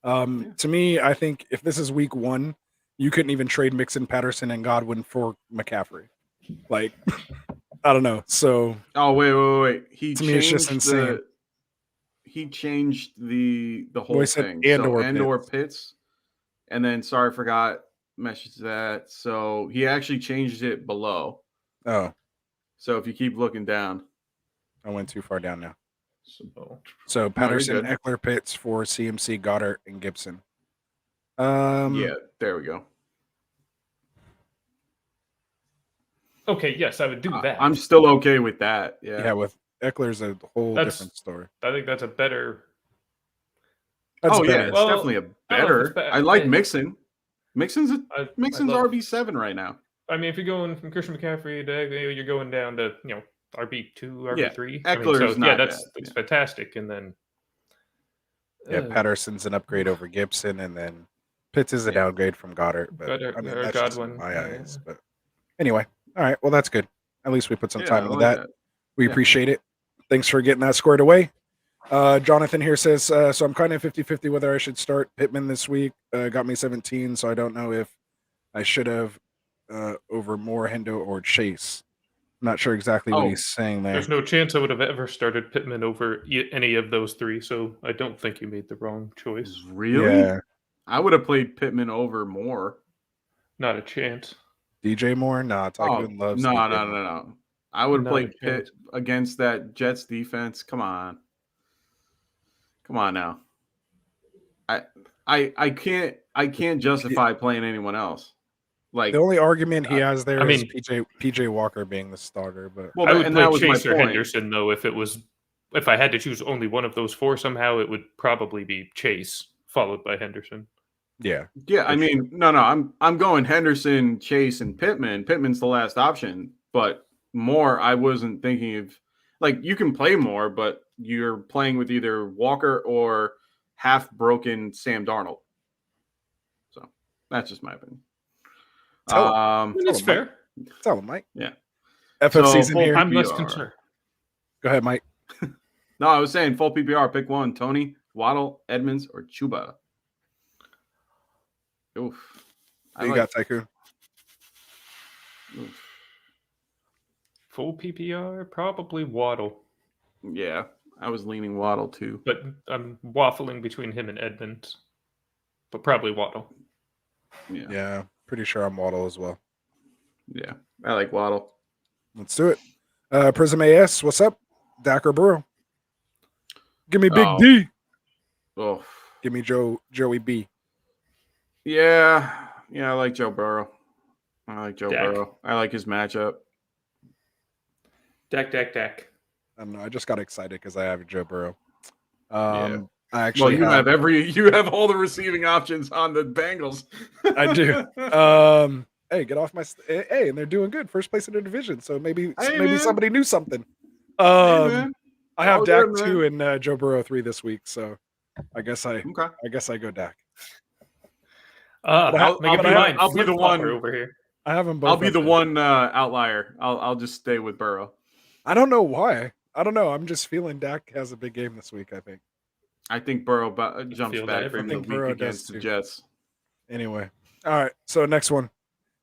Yeah. To me, I think if this is week 1, you couldn't even trade Mixon, Patterson, and Godwin for McCaffrey. Like, I don't know. So, Oh wait. He To me, it's just changed insane. he changed the whole Well, he said thing. and/or Pitts, and then sorry, forgot message that. So he actually changed it below. oh, So if you keep looking down, I went too far down now. So So Patterson, good. Eckler, Pitts for CMC, Goddard, and Gibson. yeah, there we go. okay, yes, I would do that. I'm still okay with that. Yeah, with Eckler's a whole different story. I think that's a better. That's yeah, better. it's Well, definitely a I don't know if better. it's better. I like Mixon. Mixon's I love- RB7 right now. I mean, if you're going from Christian McCaffrey to you're going down to RB2, RB3. Eckler's not that's bad. fantastic. And then Yeah, Patterson's an upgrade over Gibson, and then Pitts is a downgrade from Goddard. But Goddard, I mean, or that's just in Godwin, my yeah. eyes. But anyway, all right. Well, that's good. At least we put some time I into like that. We appreciate it. Thanks for getting that squared away. Jonathan here says, so I'm kind of 50-50 whether I should start Pittman this week. Got me 17, so I don't know if I should have over Moore, Hendo, or Chase. I'm not sure exactly what he's saying there. There's no chance I would have ever started Pittman over any of those three, so I don't think you made the wrong choice. Really? Yeah. I would have played Pittman over Moore. Not a chance. DJ Moore? Nah, Tycoon loves no. DJ Moore. No. I would Not play a Pitt chance. against that Jets defense. Come on now. I can't justify playing anyone else. Like The only argument he has there I is mean- PJ Walker being the starter, but I would play that was Chase my or point. Henderson though. If I had to choose only one of those four, somehow it would probably be Chase followed by Henderson. yeah. Yeah, I mean, no, I'm going Henderson, Chase, and Pittman. Pittman's the last option, but Moore, I wasn't thinking of. Like, you can play Moore, but you're playing with either Walker or half broken Sam Darnold. So that's just my opinion. That's fair. Tell him, Mike. Yeah. FFC's in full here. I'm less PPR. concerned. Go ahead, Mike. No, I was saying full PPR. Pick one: Tony, Waddle, Edmonds, or Chuba. Oof. Who you got, Tycoon? Oof. Full PPR, probably Waddle, Yeah, I was leaning Waddle too. but I'm waffling between him and Edmonds, but probably Waddle. Yeah, pretty sure I'm Waddle as well. Yeah, I like Waddle. Let's do it. Prism AS, what's up? Dak or Burrow? Give me Big D. Oh, Give me Joey B. yeah, I like Joe Burrow. I like Joe Dak. Burrow. I like his matchup. Dak. I don't know. I just got excited because I have Joe Burrow. Yeah. I actually you have all the receiving options on the Bengals. I do. Hey, get off my. Hey, and they're doing good. First place in their division. So maybe man. somebody knew something. Man. I have All Dak good, man. 2 and Joe Burrow 3 this week. So I guess I go Dak. I'll be the one over here. I have them both. I'll be the one outlier. I'll just stay with Burrow. I don't know why. I don't know. I'm just feeling Dak has a big game this week, I think. I think Burrow jumps feel back that from the think week Burrow against does the too. Jets. Anyway. All right. So next one.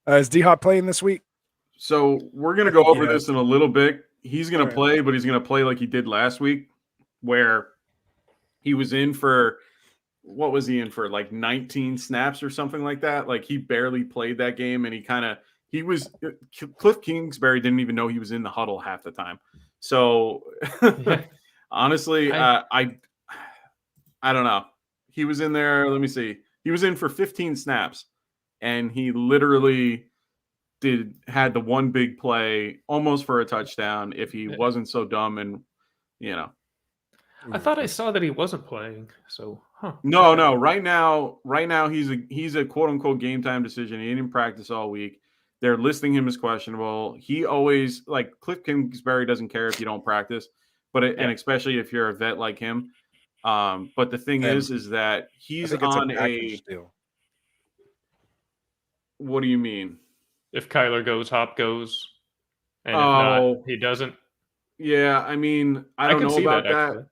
Is D-Hop playing this week? So we're going to go over Yeah. this in a little bit. He's going All to right. play, but he's going to play like he did last week, where he was in for, what was he in for, like 19 snaps or something like that? Like, he barely played that game, and Cliff Kingsbury didn't even know he was in the huddle half the time. So, honestly, I don't know. He was in there, let me see. He was in for 15 snaps, and he literally had the one big play almost for a touchdown if he wasn't so dumb and, I thought I saw that he wasn't playing. So, No. Right now, he's a quote unquote game time decision. He didn't practice all week. They're listing him as questionable. He always Cliff Kingsbury doesn't care if you don't practice, and especially if you're a vet like him. But the thing is that I he's think it's on a package deal. What do you mean? If Kyler goes, Hop goes, and if not, he doesn't. Yeah, I mean, I don't know about that.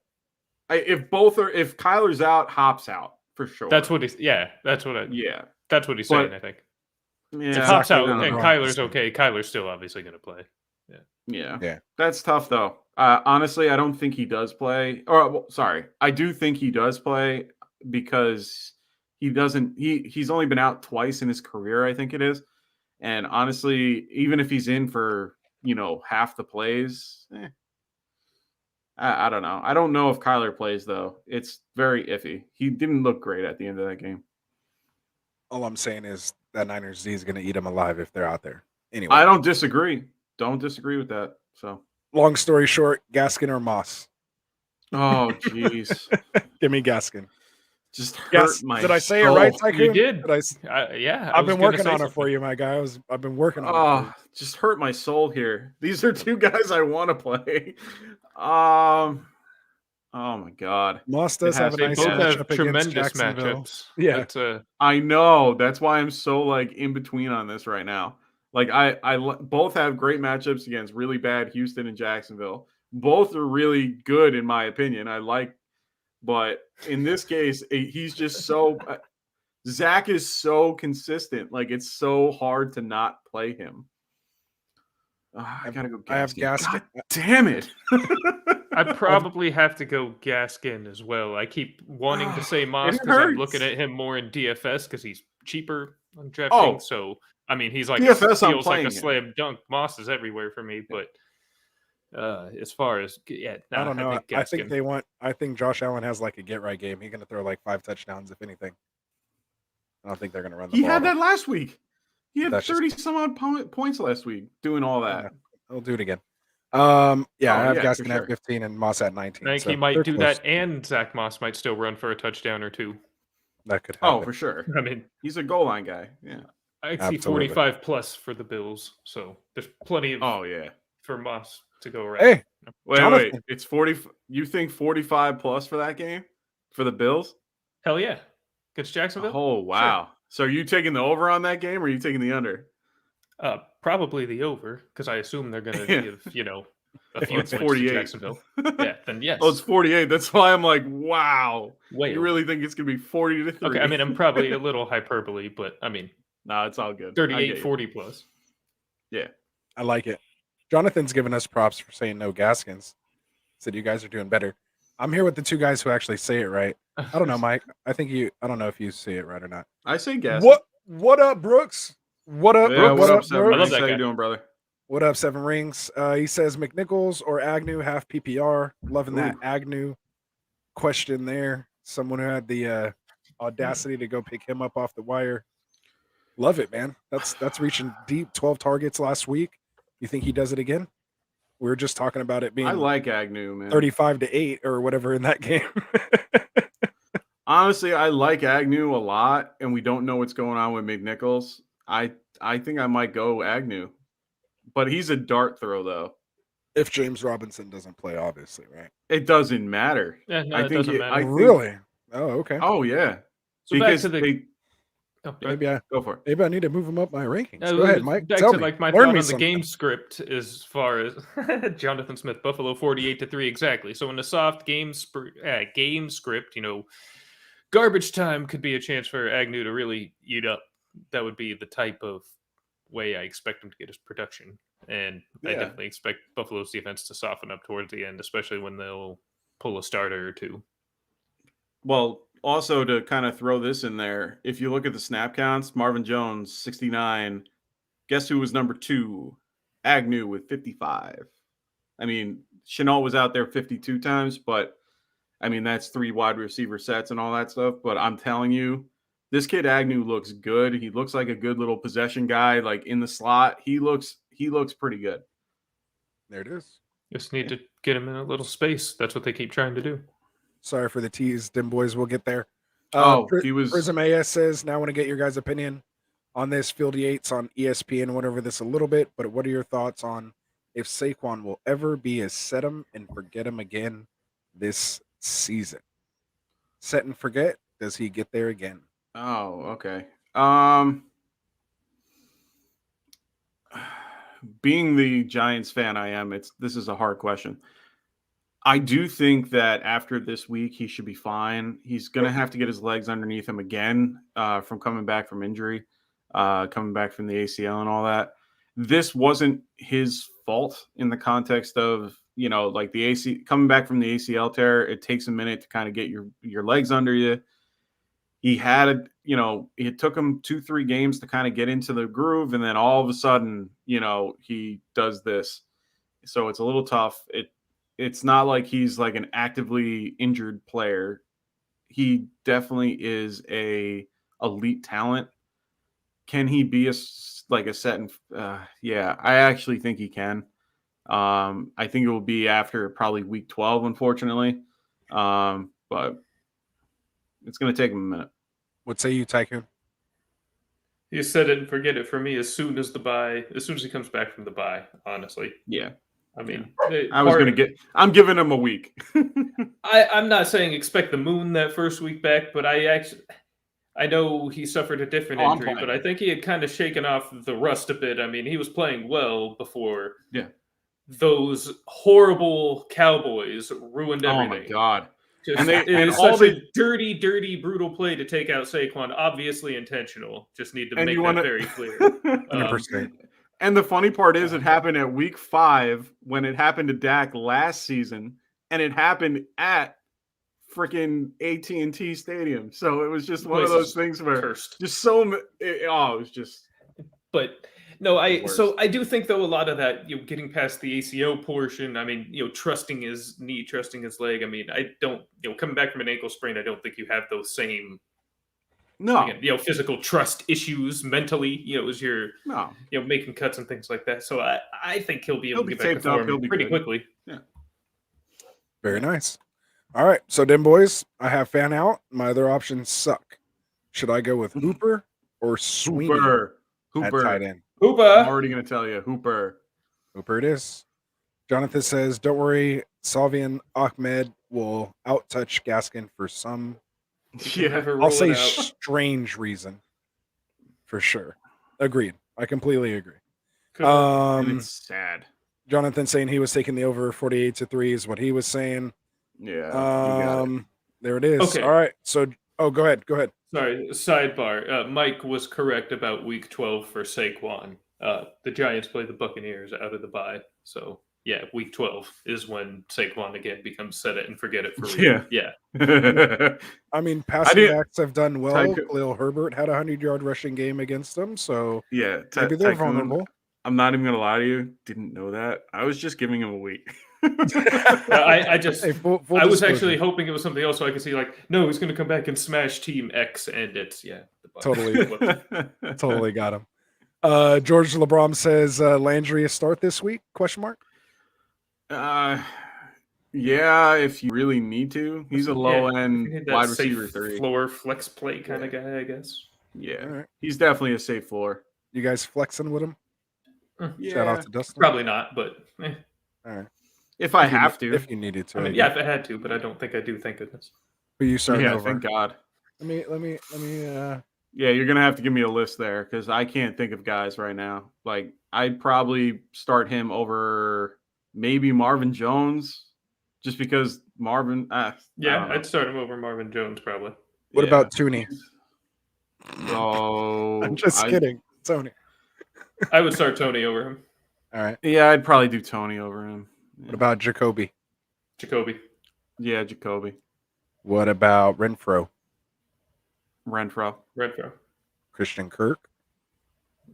If Kyler's out, Hop's out for sure. That's what he's. Yeah, that's what he's saying. I think. Yeah, if Hop's out and Kyler's okay, Kyler's still obviously going to play. Yeah. That's tough though. Honestly, I don't think he does play. I do think he does play because he doesn't. He's only been out twice in his career, I think it is. And honestly, even if he's in for half the plays, I don't know. I don't know if Kyler plays though. It's very iffy. He didn't look great at the end of that game. All I'm saying is that Niners D is going to eat him alive if they're out there. Anyway, I don't disagree. Don't disagree with that. So, long story short, Gaskin or Moss? Oh, jeez. Give me Gaskin. Just hurt my Did I say soul. it right, Tycoon? You did. Yeah. I've been working on it for you, my guy. I've been working on it. Just hurt my soul here. These are two guys I want to play. Oh my God. Moss does have a nice both matchup have tremendous against Jacksonville. matchups. Yeah. I know. That's why I'm so in between on this right now. I both have great matchups against really bad Houston and Jacksonville. Both are really good in my opinion. But in this case, he's just so Zach is so consistent. It's so hard to not play him. I gotta go. Gaskin. I have Gaskin. God damn it! I probably have to go Gaskin as well. I keep wanting to say Moss because I'm looking at him more in DFS because he's cheaper on DraftKings. So I mean, he's DFS. Feels like a slam dunk. Moss is everywhere for me, but as far as I don't know. I think Josh Allen has a get right game. He's gonna throw 5 touchdowns if anything. I don't think they're gonna run the ball. He had that last week. He had 30 some odd points last week doing all that. Yeah, he'll do it again. I have Gaskin sure. at 15 and Moss at 19. I think he might do that, and Zach Moss might still run for a touchdown or two. That could happen. Oh, for sure. I mean, he's a goal line guy. Yeah, I see 45 plus for the Bills, so there's plenty of for Moss to go around. Hey, wait, it's 40. You think 45 plus for that game for the Bills? Hell yeah, against Jacksonville. Oh wow. Sure. So are you taking the over on that game, or are you taking the under? Probably the over, because I assume they're going to give a few points to Jacksonville. Yeah, then yes. Oh, it's 48. That's why I'm wow. You really think it's going to be 40-3? Okay, I mean, I'm probably a little hyperbole, but I mean, no, it's all good. 38, 40 plus. Yeah, I like it. Jonathan's given us props for saying no Gaskins. Said you guys are doing better. I'm here with the two guys who actually say it right. I don't know, Mike. I don't know if you say it right or not. I say Gaskin. What up, Brooks? What up, Brooks? What up, Seven? I love that How guy. you doing, brother? What up, Seven Rings? He says McNichols or Agnew half PPR. Loving that Agnew question there. Someone who had the audacity to go pick him up off the wire. Love it, man. That's reaching deep. 12 targets last week. You think he does it again? We were just talking about it being. I like Agnew, man. 35-8 or whatever in that game. Honestly, I like Agnew a lot, and we don't know what's going on with McNichols. I think I might go Agnew, but he's a dart throw though. If James Robinson doesn't play, obviously, right? It doesn't matter. Yeah, no, it doesn't matter. Really? Oh, okay. Oh yeah. So because back to the. Go for it. Maybe I need to move him up my rankings. Go ahead, Mike. Back Tell to me. my thought on the game script as far as Jonathan Smith, Buffalo 48-3 exactly. So in the soft game script, garbage time could be a chance for Agnew to really eat up. That would be the type of way I expect him to get his production, and I definitely expect Buffalo's defense to soften up towards the end, especially when they'll pull a starter or two. Well, also to kind of throw this in there, if you look at the snap counts, Marvin Jones, 69. Guess who was number 2? Agnew with 55. I mean, Chenault was out there 52 times, but I mean, that's 3 wide receiver sets and all that stuff. But I'm telling you, this kid Agnew looks good. He looks like a good little possession guy, in the slot. He looks pretty good. There it is. Just need to get him in a little space. That's what they keep trying to do. Sorry for the tease. Them boys will get there. He was. Prism AS says, now I want to get your guys' opinion on this. Field Yates on ESPN went over this a little bit, but what are your thoughts on if Saquon will ever be a set him and forget him again this season? Set and forget? Does he get there again? Oh, okay. Being the Giants fan I am, this is a hard question. I do think that after this week, he should be fine. He's going to have to get his legs underneath him again from coming back from injury, coming back from the ACL and all that. This wasn't his fault in the context of, like the coming back from the ACL tear. It takes a minute to kind of get your legs under you. He had, it took him 2-3 games to kind of get into the groove. And then all of a sudden, he does this. So it's a little tough. It's not like he's like an actively injured player. He definitely is a elite talent. Can he be a set? Yeah, I actually think he can. I think it will be after probably week 12, unfortunately. But it's going to take him a minute. What say you, Tycoon? You said it and forget it for me as soon as he comes back from the bye, honestly. Yeah. I mean, I'm giving him a week. I'm not saying expect the moon that first week back, but I know he suffered a different injury, but I think he had kind of shaken off the rust a bit. I mean, he was playing well before. Yeah. Those horrible Cowboys ruined everything. Oh my God. It's such a dirty, dirty, brutal play to take out Saquon. Obviously intentional. Just need to make that very clear. 100%. And the funny part is, it happened at week 5 when it happened to Dak last season, and it happened at freaking AT&T Stadium. So it was just one of those things where cursed. It was just. But no, I do think though a lot of that, getting past the ACO portion. I mean, trusting his knee, trusting his leg. I mean, I don't, coming back from an ankle sprain, I don't think you have those same. No, physical trust issues mentally, as you're, making cuts and things like that. So I think he'll be able to get back to form pretty quickly. Yeah. Very nice. All right. So then, boys, I have fan out. My other options suck. Should I go with Hooper or Sweeney at tight end? Hooper. I'm already going to tell you. Hooper it is. Jonathan says, don't worry. Salvian Ahmed will outtouch Gaskin for some. I'll say strange reason. For sure. Agreed. I completely agree. It's sad. Jonathan saying he was taking the over 48-3 is what he was saying. Yeah. There it is. Okay. All right. So, go ahead. Sorry. Sidebar. Mike was correct about week 12 for Saquon. The Giants play the Buccaneers out of the bye. So, yeah, week 12 is when Saquon again becomes set it and forget it for real. Yeah. I mean, passing backs have done well. Khalil Herbert had a 100-yard rushing game against them. So, maybe they're vulnerable. I'm not even going to lie to you. Didn't know that. I was just giving him a week. I was actually hoping it was something else so I could see no, he's going to come back and smash Team X, and it's totally got him. George LeBron says Landry a start this week? ? Yeah, if you really need to. He's a low end wide receiver 3, floor flex play kind of guy, I guess. Yeah, right. He's definitely a safe floor. You guys flexing with him? Yeah. Shout out to Dustin. Probably not, but all right. If I have to, if you needed to, if I had to, but I don't think I do. Thank goodness. But you started over. Thank God. Let me. Yeah, you're gonna have to give me a list there because I can't think of guys right now. I'd probably start him over maybe Marvin Jones, just because Marvin. I'd start him over Marvin Jones probably. What about Tooney? Oh, I'm just kidding, Tony. I would start Tony over him. All right. Yeah, I'd probably do Tony over him. Yeah. What about Jacoby? Yeah, Jacoby. What about Renfro? Christian Kirk?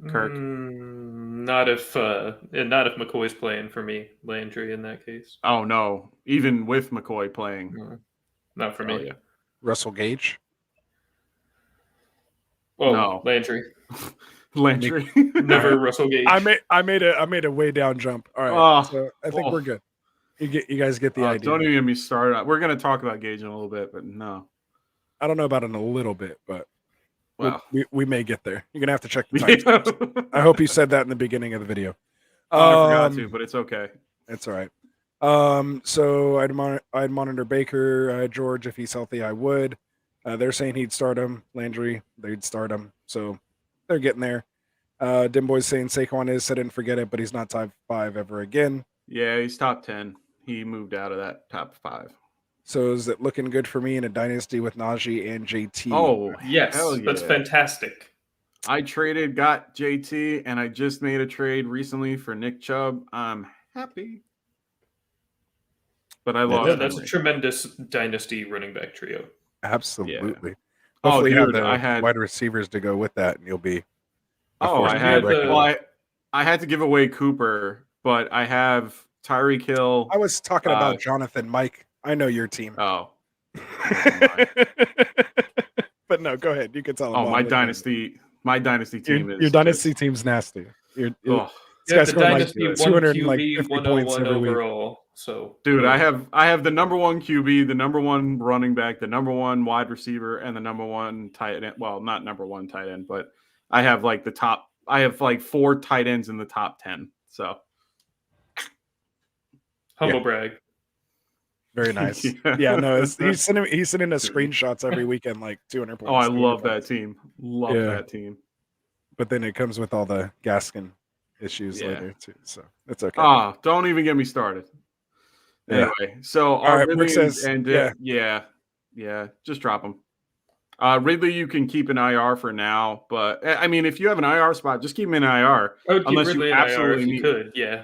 Not if McCoy's playing for me, Landry in that case. Oh no, even with McCoy playing, not for me. Yeah. Russell Gage? Oh no, Landry. Landry. Never Russell Gage. I made a way down jump. All right, so I think we're good. You guys get the idea. Don't even get me started. We're gonna talk about Gage in a little bit, but no. I don't know about in a little bit, but Well, we may get there. You're gonna have to check the time. I hope you said that in the beginning of the video. I forgot to, but it's okay. It's all right. So I'd monitor Baker, George if he's healthy. I would. They're saying he'd start him. Landry, they'd start him. So they're getting there. Dim Boy's saying Saquon is, so I didn't forget it, but he's not top 5 ever again. Yeah, he's top 10. He moved out of that top 5. So is it looking good for me in a dynasty with Najee and JT? Oh, yes, that's fantastic. I got JT, and I just made a trade recently for Nick Chubb. I'm happy. But I lost. That's a tremendous dynasty running back trio. Absolutely. Yeah. Hopefully, dude, I had wide receivers to go with that, and you'll be. I had to give away Cooper, but I have Tyreek Hill. I was talking about Jonathan, Mike. I know your team. Oh. But no, go ahead. You can tell them. Oh, my dynasty team is your dynasty team's nasty. The dynasty like 250 points every overall. Week. So, dude, I have the number 1 QB, the number 1 running back, the number 1 wide receiver, and the number 1 tight end. Well, not number 1 tight end, but I have like the top. I have like 4 tight ends in the top 10. So, humble brag. Very nice. No, he's sending us screenshots every weekend, like 200 points. Oh, I love that team. Love that team. But then it comes with all the Gaskin issues later too, so it's okay. Don't even get me started. Anyway, so all right, Rick says, just drop them. Ridley, you can keep an IR for now, but I mean, if you have an IR spot, just keep him in IR. I would keep Ridley in IR if you could. Yeah.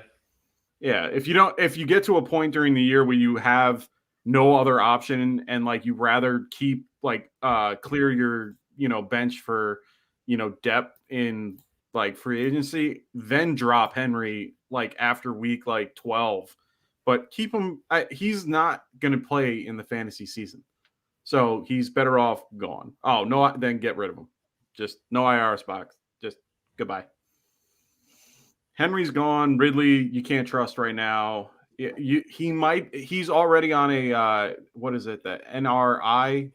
If you get to a point during the year where you have no other option and like you rather keep like clear your bench for depth in like free agency, then drop Henry like after week like 12, but keep him. He's not going to play in the fantasy season, so he's better off gone. Oh no, then get rid of him. Just no IR spots. Just goodbye. Henry's gone. Ridley, you can't trust right now. He's already on a the NRI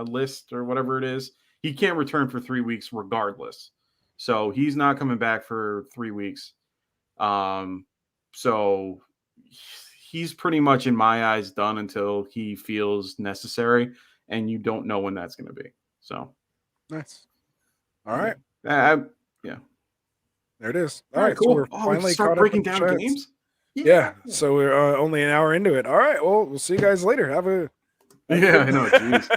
list or whatever it is. He can't return for 3 weeks regardless. So he's not coming back for 3 weeks. So he's pretty much in my eyes done until he feels necessary, and you don't know when that's going to be. So nice. All right. Yeah. There it is. All right, cool. So we're finally start breaking down games. Yeah. So we're only an hour into it. All right. Well, we'll see you guys later. Have a I know. Jeez.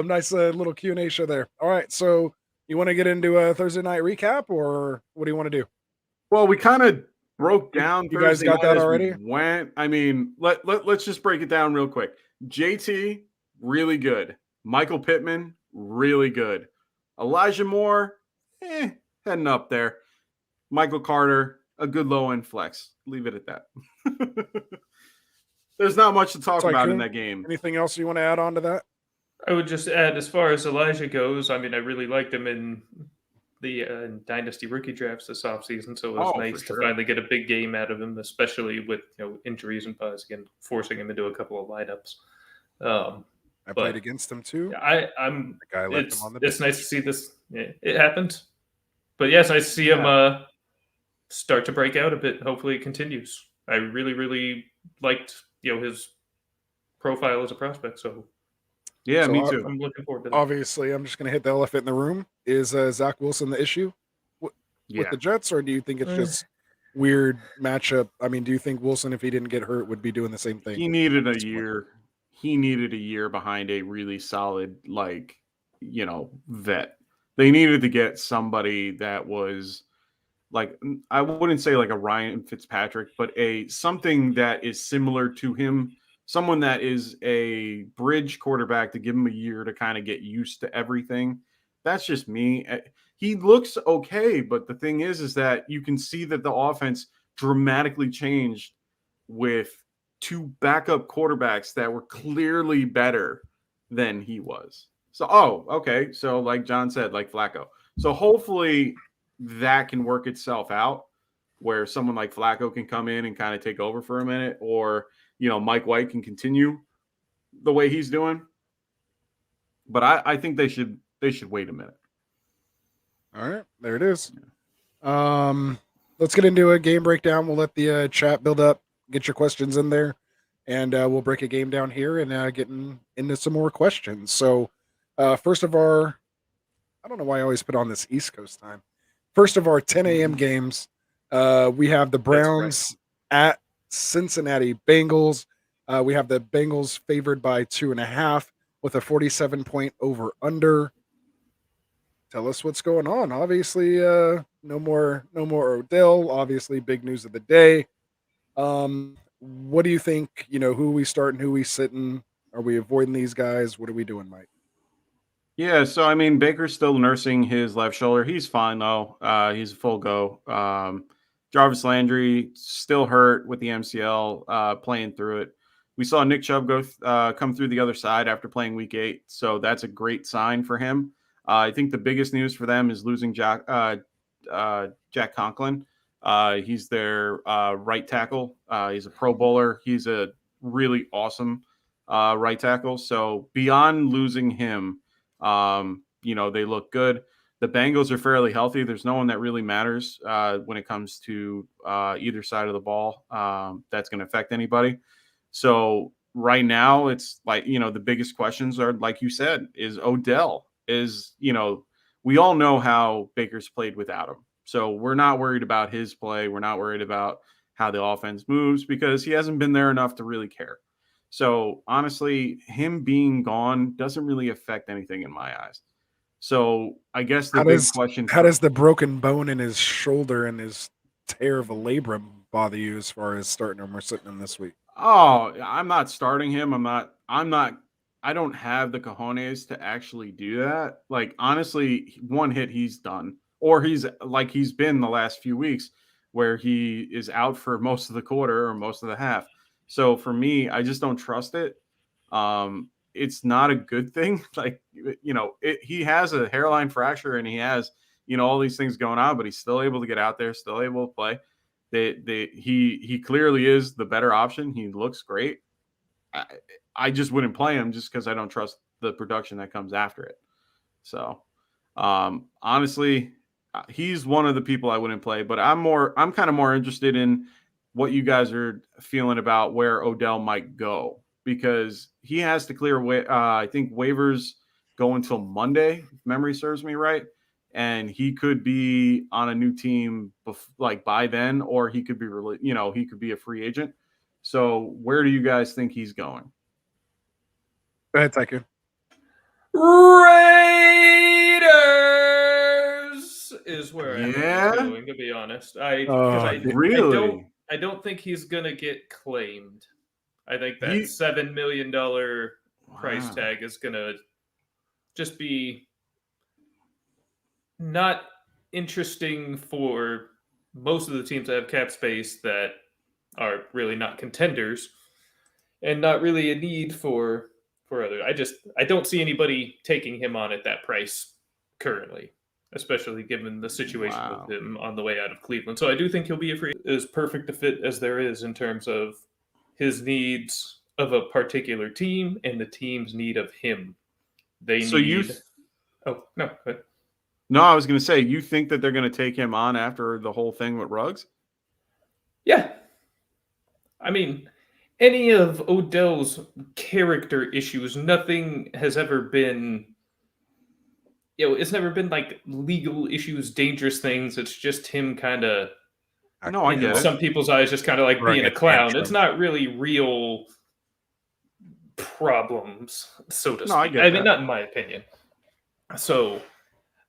Nice little Q&A show there. All right. So you want to get into a Thursday night recap, or what do you want to do? Well, we kind of broke down. You guys got that already? I mean, let's just break it down real quick. JT, really good. Michael Pittman, really good. Elijah Moore, heading up there. Michael Carter, a good low-end flex. Leave it at that. There's not much to talk about in that game. Anything else you want to add on to that? I would just add, as far as Elijah goes, I mean, I really liked him in the Dynasty rookie drafts this offseason, so it was nice to finally get a big game out of him, especially with injuries and buys, again, forcing him into a couple of lineups. I played against him too. I'm. The guy left him on the bench. It's nice to see this. It happened, but it's nice to see him start to break out a bit. Hopefully, it continues. I really, really liked his profile as a prospect. So me too. I'm looking forward to that. Obviously, I'm just going to hit the elephant in the room. Is Zach Wilson the issue with the Jets, or do you think it's just weird matchup? I mean, do you think Wilson, if he didn't get hurt, would be doing the same thing? He needed a year. He needed a year behind a really solid, vet. They needed to get somebody that was I wouldn't say like a Ryan Fitzpatrick, but something that is similar to him. Someone that is a bridge quarterback to give him a year to kind of get used to everything. That's just me. He looks okay, but the thing is that you can see that the offense dramatically changed with 2 backup quarterbacks that were clearly better than he was. So, okay. So like John said, like Flacco. So hopefully that can work itself out where someone like Flacco can come in and kind of take over for a minute, or, Mike White can continue the way he's doing. But I think they should wait a minute. All right, there it is. Let's get into a game breakdown. We'll let the chat build up, get your questions in there, and we'll break a game down here and get into some more questions. So, first of our, I don't know why I always put on this East Coast time. First of our 10 a.m. games, we have the Browns at Cincinnati Bengals. We have the Bengals favored by 2.5 with a 47-point over under. Tell us what's going on. Obviously, no more Odell. Obviously, big news of the day. What do you think? Who we starting, who we sitting? Are we avoiding these guys? What are we doing, Mike? Yeah, so I mean, Baker's still nursing his left shoulder. He's fine though. He's a full go. Jarvis Landry still hurt with the MCL, playing through it. We saw Nick Chubb come through the other side after playing Week 8, so that's a great sign for him. I think the biggest news for them is losing Jack Conklin. He's their right tackle. He's a Pro Bowler. He's a really awesome right tackle. So beyond losing him, they look good. The Bengals are fairly healthy. There's no one that really matters when it comes to either side of the ball that's going to affect anybody. So right now, it's like, the biggest questions are, like you said, is Odell. We all know how Baker's played without him. So we're not worried about his play. We're not worried about how the offense moves because he hasn't been there enough to really care. So honestly, him being gone doesn't really affect anything in my eyes. So I guess the big question: how does the broken bone in his shoulder and his tear of a labrum bother you as far as starting him or sitting him this week? Oh, I'm not starting him. I don't have the cojones to actually do that. Like, honestly, one hit, he's done. Or he's been the last few weeks where he is out for most of the quarter or most of the half. So for me, I just don't trust it. It's not a good thing. Like, he has a hairline fracture and he has, all these things going on, but he's still able to get out there, still able to play. He clearly is the better option. He looks great. I just wouldn't play him just because I don't trust the production that comes after it. So honestly, he's one of the people I wouldn't play, but I'm kind of more interested in what you guys are feeling about where Odell might go, because he has to clear I think waivers go until Monday, if memory serves me right. And he could be on a new team by then, or he could be he could be a free agent. So where do you guys think he's going? Go ahead, Tycoon. Raiders is where I think he's going, to be honest. I don't think he's gonna get claimed. I think that $7 million price tag is gonna just be not interesting for most of the teams that have cap space that are really not contenders, and not really a need for other. I don't see anybody taking him on at that price currently, especially given the situation with him on the way out of Cleveland. So I do think he'll be as perfect a fit as there is in terms of his needs of a particular team and the team's need of him. Oh, no. No, I was going to say, you think that they're going to take him on after the whole thing with Ruggs? Yeah. I mean, any of Odell's character issues, nothing has ever been, it's never been like legal issues, dangerous things. It's just him kind of, in some people's eyes, just kind of like being a clown. It's not really real problems, so to speak. I mean, not in my opinion. So,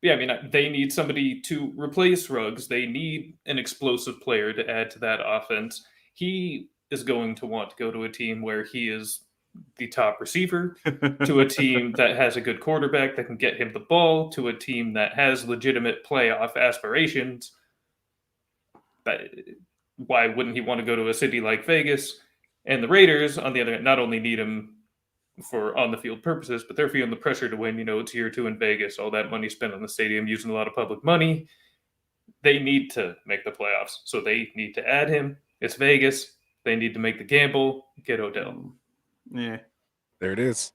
yeah, I mean, they need somebody to replace Ruggs. They need an explosive player to add to that offense. He is going to want to go to a team where he is the top receiver, to a team that has a good quarterback that can get him the ball, to a team that has legitimate playoff aspirations. But why wouldn't he want to go to a city like Vegas? And the Raiders, on the other hand, not only need him for on-the-field purposes, but they're feeling the pressure to win. It's year 2 in Vegas, all that money spent on the stadium, using a lot of public money. They need to make the playoffs, so they need to add him. It's Vegas. They need to make the gamble, get Odell. Yeah. There it is.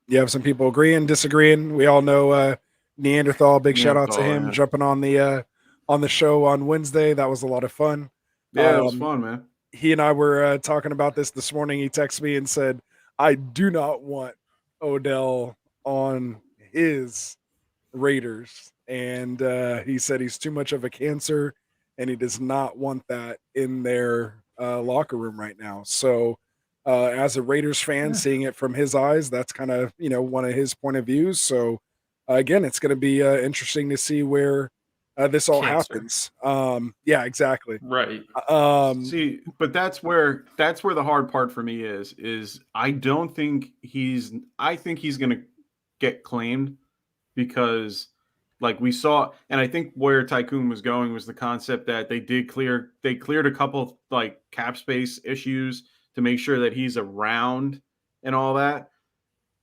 You have some people agreeing, disagreeing. We all know Neanderthal. Big shout out to Neanderthal, him yeah. jumping on the show on Wednesday. That was a lot of fun. Yeah, it was fun, man. He and I were talking about this morning. He texted me and said, "I do not want Odell on his Raiders," and he said he's too much of a cancer, and he does not want that in their locker room right now. So, as a Raiders fan, seeing it from his eyes, that's kind of one of his point of views. So, again, it's going to be interesting to see where this all Cancer. happens. Yeah, exactly. Right. See, but that's where the hard part for me is I don't think I think he's going to get claimed because like we saw, and I think where Tycoon was going was the concept that they cleared a couple like cap space issues to make sure that he's around and all that.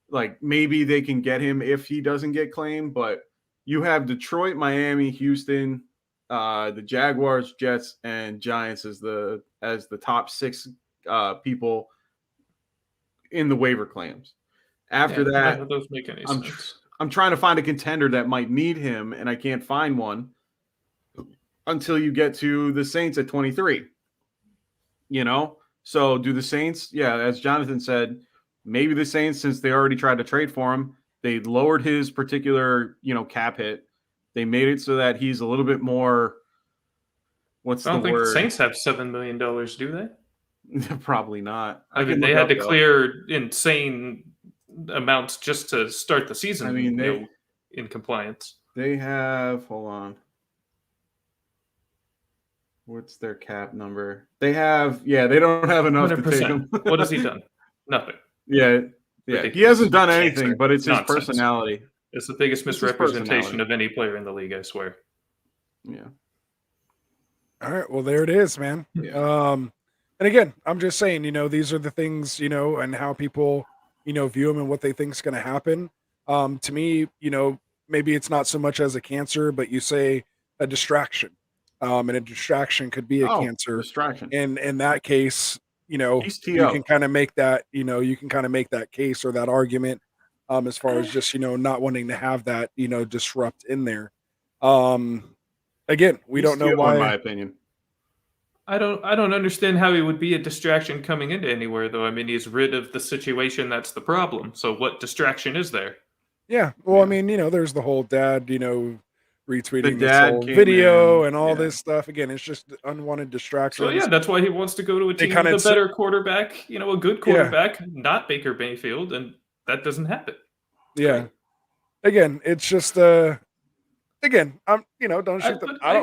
Like maybe they can get him if he doesn't get claimed, but you have Detroit, Miami, Houston, the Jaguars, Jets, and Giants as the top 6 people in the waiver claims. After that, none of those make any sense. I'm trying to find a contender that might need him, and I can't find one until you get to the Saints at 23. So do the Saints? Yeah, as Jonathan said, maybe the Saints, since they already tried to trade for him, they lowered his particular cap hit. They made it so that he's a little bit more. What's the word? I don't think the Saints have $7 million, do they? Probably not. I mean, they had to clear insane amounts just to start the season. I mean, in compliance. They have. Hold on. What's their cap number? They have. Yeah, they don't have enough 100%. to take him. What has he done? Nothing. Yeah. He hasn't done anything, Cancer. but it's his Nonsense. personality. It's the biggest misrepresentation of any player in the league, I swear. Yeah. All right. Well, there it is, man. Yeah. And again, I'm just saying, these are the things, and how people, view them and what they think is going to happen. To me, maybe it's not so much as a cancer, but you say a distraction. And a distraction could be a cancer. Distraction. And in that case, you can kind of make that, case or that argument as far as just, not wanting to have that, disrupt in there. Again, we don't know why. In my opinion. I don't understand how he would be a distraction coming into anywhere, though. I mean, he's rid of the situation that's the problem. So what distraction is there? Yeah. Well, I mean, there's the whole dad, retweeting this dad whole came video in, and all this stuff. Again, it's just unwanted distractions. So yeah, that's why he wants to go to a team with a better quarterback, a good quarterback, not Baker Mayfield, and that doesn't happen. Yeah. Right. Again, it's just I'm don't shoot them. I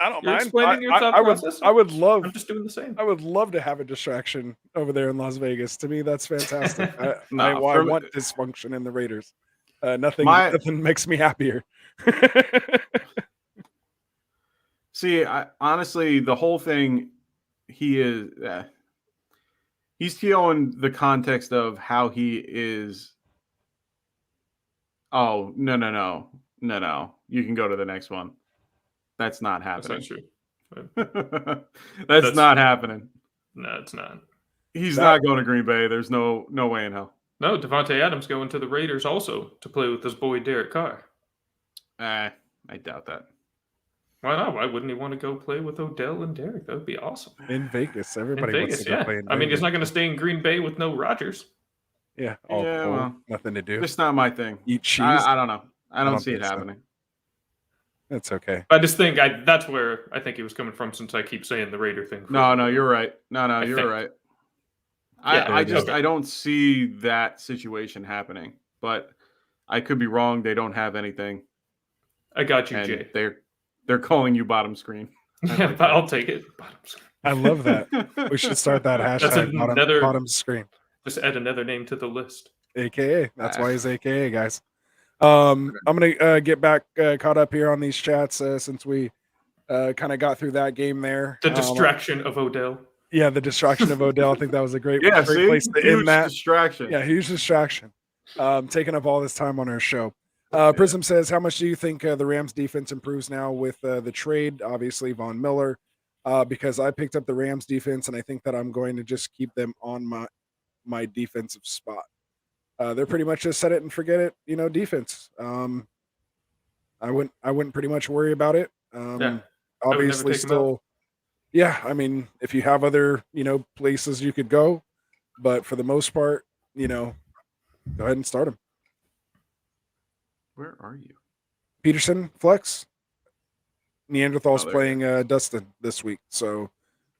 don't You're mind. Explaining your thought process. I would love. I'm just doing the same. I would love to have a distraction over there in Las Vegas. To me, that's fantastic. I want dysfunction in the Raiders. Nothing makes me happier. See, honestly, the whole thing, he's feeling the context of how he is. Oh, no. You can go to the next one. That's not happening. That's not true. That's not happening. No, it's not. He's not going to Green Bay. There's no way in hell. No, Devontae Adams going to the Raiders also to play with his boy Derek Carr. I doubt that. Why not? Why wouldn't he want to go play with Odell and Derek? That would be awesome. In Vegas, everybody wants to go play in Vegas. I mean, he's not going to stay in Green Bay with no Rodgers. Yeah. Well, nothing to do. It's not my thing. Eat cheese. I don't know. I don't see it happening. That's okay. I just think that's where I think he was coming from, since I keep saying the Raider thing. No, you're right. No, you're right. I don't see that situation happening, but I could be wrong. They don't have anything. I got you, and Jay. They're calling you bottom screen. Yeah, but I'll take it. Bottom screen. I love that. We should start that hashtag bottom screen. Just add another name to the list. AKA. That's why he's AKA, guys. I'm gonna get back caught up here on these chats since we kind of got through that game there. The distraction of Odell. Yeah, the distraction of Odell. I think that was a great place to end that. Distraction. Yeah, huge distraction. Taking up all this time on our show. Prism says, how much do you think the Rams defense improves now with the trade? Obviously, Von Miller, because I picked up the Rams defense, and I think that I'm going to just keep them on my defensive spot. they're pretty much just set it and forget it, defense. I wouldn't pretty much worry about it. Obviously still, yeah, I mean, if you have other, places you could go, but for the most part, go ahead and start him. Where are you? Peterson, flex. Neanderthal's playing Dustin this week. So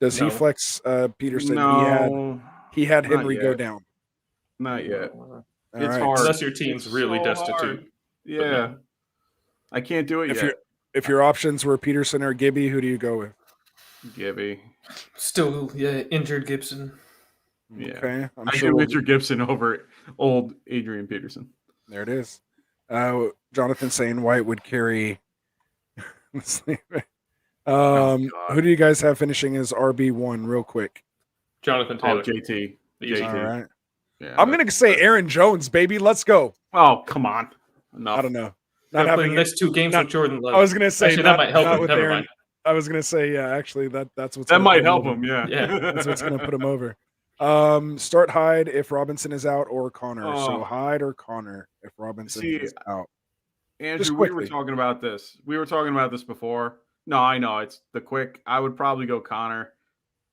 does he flex Peterson? No. He had Henry go down. Not yet. It's hard. Unless your team's really so destitute. Hard. Yeah. I can't do it yet. If your options were Peterson or Gibby, who do you go with? Gibby. Still, injured Gibson. Yeah. Okay. I do Richard Gibson over old Adrian Peterson. There it is. Jonathan saying White would carry. Who do you guys have finishing as RB1 real quick? Jonathan Taylor. JT. All right. Yeah, I'm going to say Aaron Jones, baby. Let's go. Oh, come on. Enough. I don't know. Not having the next 2 games with Jordan Love. I was going to say actually, that might help him. Never mind. I was going to say, yeah, actually, that's what's that might help him. Yeah. That's what's going to put him over. Start Hyde if Robinson is out or Connor. So Hyde or Connor if Robinson is out. Andrew, we were talking about this. We were talking about this before. No, I know it's the quick. I would probably go Connor,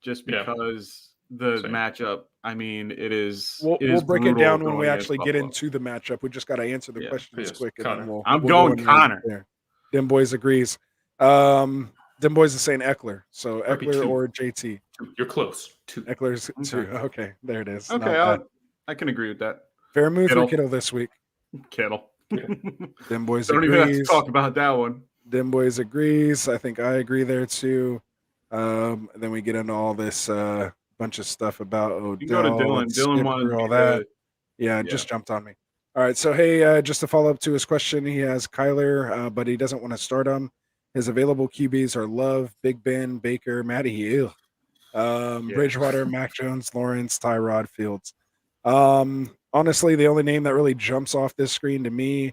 just because the matchup. I mean, it is. We'll break it down when we actually get into the matchup. We just got to answer the questions quick. And then I'm going Connor. Dim Boys agrees. Dim Boys is saying Eckler. So Eckler or JT. You're close. 2. Eckler's 2. Okay, there it is. Okay, I can agree with that. Fair move for Kittle this week. Kittle. Dim Boys don't agrees. even have to talk about that one. Dim Boys agrees. I think I agree there too. Then we get into all this bunch of stuff about Odell. You go to Dylan. Dylan wanted all that. Yeah, just jumped on me. All right, so hey, just to follow up to his question, he has Kyler, but he doesn't want to start him. His available QBs are Love, Big Ben, Baker, Matty Hill, Bridgewater, Mac Jones, Lawrence, Tyrod, Fields. Honestly, the only name that really jumps off this screen to me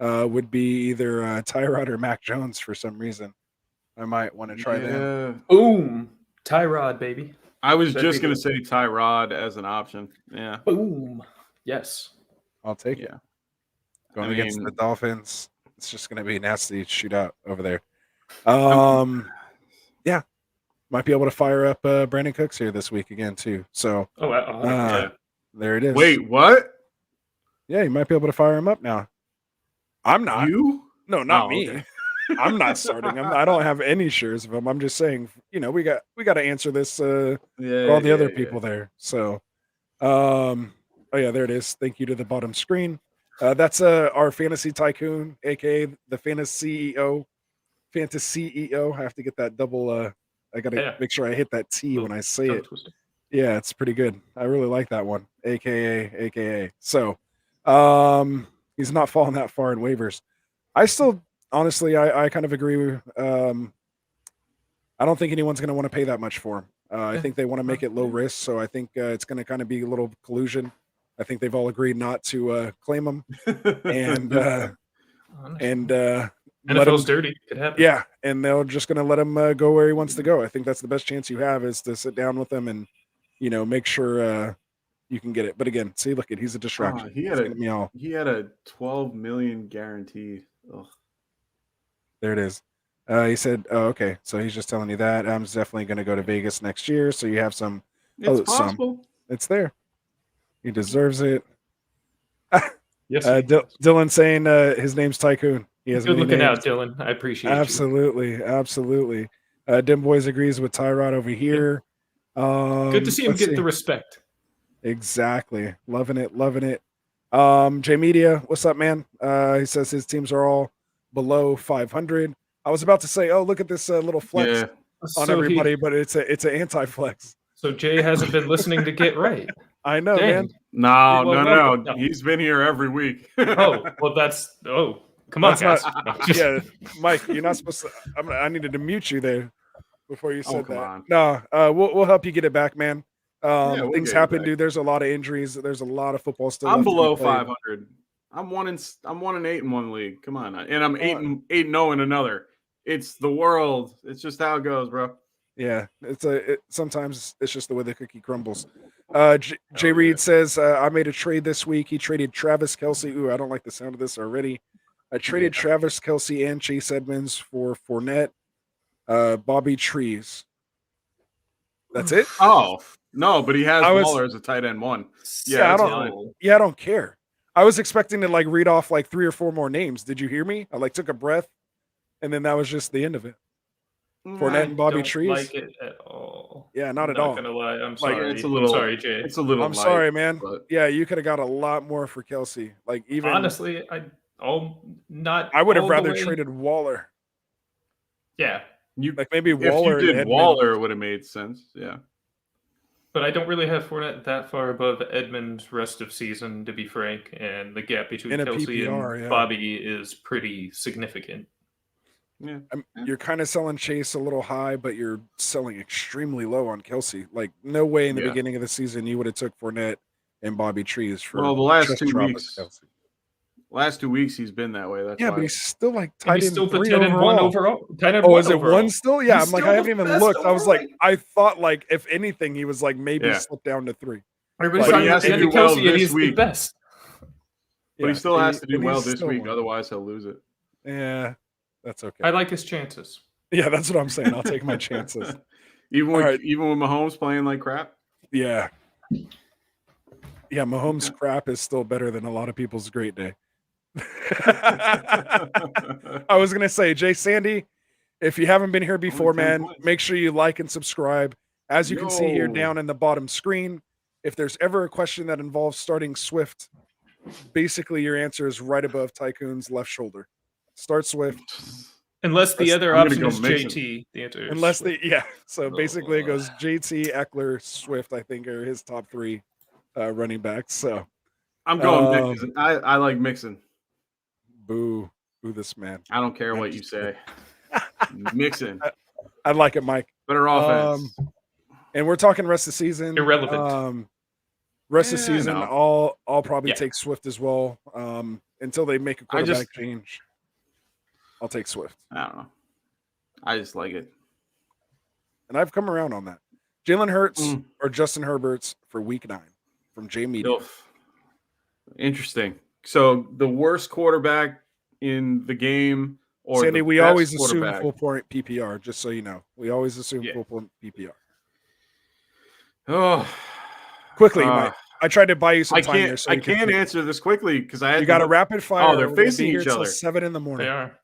would be either Tyrod or Mac Jones for some reason. I might want to try that. Boom. Tyrod, baby. I was just going to say Tyrod as an option. Yeah. Boom. Yes. I'll take it. Going against the Dolphins, it's just going to be a nasty shootout over there. Yeah. Might be able to fire up Brandon Cooks here this week again, too. So, there it is. Wait, what? Yeah, you might be able to fire him up now. I'm not. You? No, not me. Okay. I'm not starting him. I don't have any shares of him. I'm just saying, we got to answer this for all the other people there. So, there it is. Thank you to the bottom screen. That's our fantasy tycoon, aka the fantasy CEO. I have to get that double. I got to make sure I hit that T when I say it. Yeah, it's pretty good. I really like that one, aka. So, he's not falling that far in waivers. I still, honestly, I kind of agree with. I don't think anyone's going to want to pay that much for him. I think they want to make it low risk, so I think it's going to kind of be a little collusion. I think they've all agreed not to claim him, and NFL's dirty. It happens. Yeah, and they're just going to let him go where he wants to go. I think that's the best chance you have is to sit down with him and make sure you can get it. But again, see, look, he's a distraction. He had a 12 million guaranteed. Ugh. There it is. He said, "Oh, okay." So he's just telling you that I'm definitely going to go to Vegas next year. So you have some. It's possible. It's there. He deserves it. Yes. Dylan saying his name's Tycoon. He has good looking out, Dylan. I appreciate it. Absolutely. Dim Boys agrees with Tyrod over here. Good to see him get the respect. Exactly. Loving it. J Media, what's up, man? He says his teams are all below 500. I was about to say, oh, look at this little flex on everybody, but it's an anti-flex. So Jay hasn't been listening to Get Right. I know, man. No. He's been here every week. Come on, guys. Yeah, Mike, you're not supposed to. I needed to mute you there before you said that. On. No, we'll help you get it back, man. Things happen, dude. There's a lot of injuries. There's a lot of football still. I'm below 500. I'm 1-8 in one league. Come on, and I'm 8-0 in another. It's the world. It's just how it goes, bro. Yeah, sometimes it's just the way the cookie crumbles. Jay Reed says, I made a trade this week. He traded Travis Kelce. Ooh, I don't like the sound of this already. I traded Travis Kelce and Chase Edmonds for Fournette, Bobby Trees. That's it? Oh, no, but he has I was- Waller as a tight end 1. Yeah, I that's don't- fine. Yeah, I don't care. I was expecting to like read off like 3 or 4 more names. Did you hear me? I like took a breath, and then that was just the end of it. Fournette and Bobby don't Trees. like it at all. Yeah, not at I'm all. Not gonna lie, I'm Like, sorry. it's a little- sorry, Jay. It's a little. I'm light, sorry, man. but- Yeah, you could have got a lot more for Kelce. Like even Honestly, I would have all the rather way- traded Waller. Yeah, Like maybe If Waller. you and did Edmonds. Waller, it would have made sense. Yeah. but I don't really have Fournette that far above Edmonds' rest of season, to be frank, and the gap between In a Kelsey PPR, and yeah. Bobby is pretty significant. Yeah. You're kind of selling Chase a little high, but you're selling extremely low on Kelce. Like no way in the Yeah. beginning of the season you would have took Fournette and Bobby Trees for Well, the last just 2 Travis weeks, Kelce. last 2 weeks he's been that way. That's Yeah, why. but he's still like And tight he's end still the 3 10 and 1 overall. overall. 10 and Oh, 1 is it overall. 1 still? Yeah, He's I'm like still I the haven't even best looked. I was like, overall. I thought like if anything, he was like maybe Yeah. slipped down to 3. Everybody's But talking he has about to Andy do well Kelsey, and this he's the week. best. But he still has to do and well he's this still week, one. otherwise he'll lose it. Yeah, that's okay. I like his chances. Yeah, that's what I'm saying. I'll take my chances. even All with right. even with Mahomes playing like crap. Yeah. Yeah, Mahomes' crap is still better than a lot of people's great day. I was gonna say, Jay Sandy, if you haven't been here before, 10 man, points. make sure you like and subscribe. As you can see here Yo. down in the bottom screen, if there's ever a question that involves starting Swift, basically your answer is right above Tycoon's left shoulder. Start Swift. Unless the Let's- other I'm gonna option go is Mixon. JT. The answer is Unless Swift. they, yeah. So Oh, basically, it boy. goes JT, Eckler, Swift. I think are his top 3 running backs. So, I'm going Mixon. I like Mixon. boo this man. I don't care I'm what you just say. Mixon. I like it, Mike. Better offense. And we're talking rest of the season. Irrelevant. Rest of Yeah, the I season, know. I'll probably Yeah. take Swift as well. Until they make a I quarterback just- change, I'll take Swift. I don't know. I just like it. And I've come around on that. Jalen Hurts Mm. or Justin Herbert's for week 9 from Jay Media. Oof. Interesting. So the worst quarterback in the game, or Sandy, the we best always assume quarterback? full point PPR, just so you know. We always assume Yeah. full point PPR. Oh, Quickly, uh, Mike. I tried to buy you some I time there. can't. So I you can can't think. answer this quickly because I had You to got a look- rapid fire. Oh, they're We're gonna facing be here each till other. 7 in the morning. They are.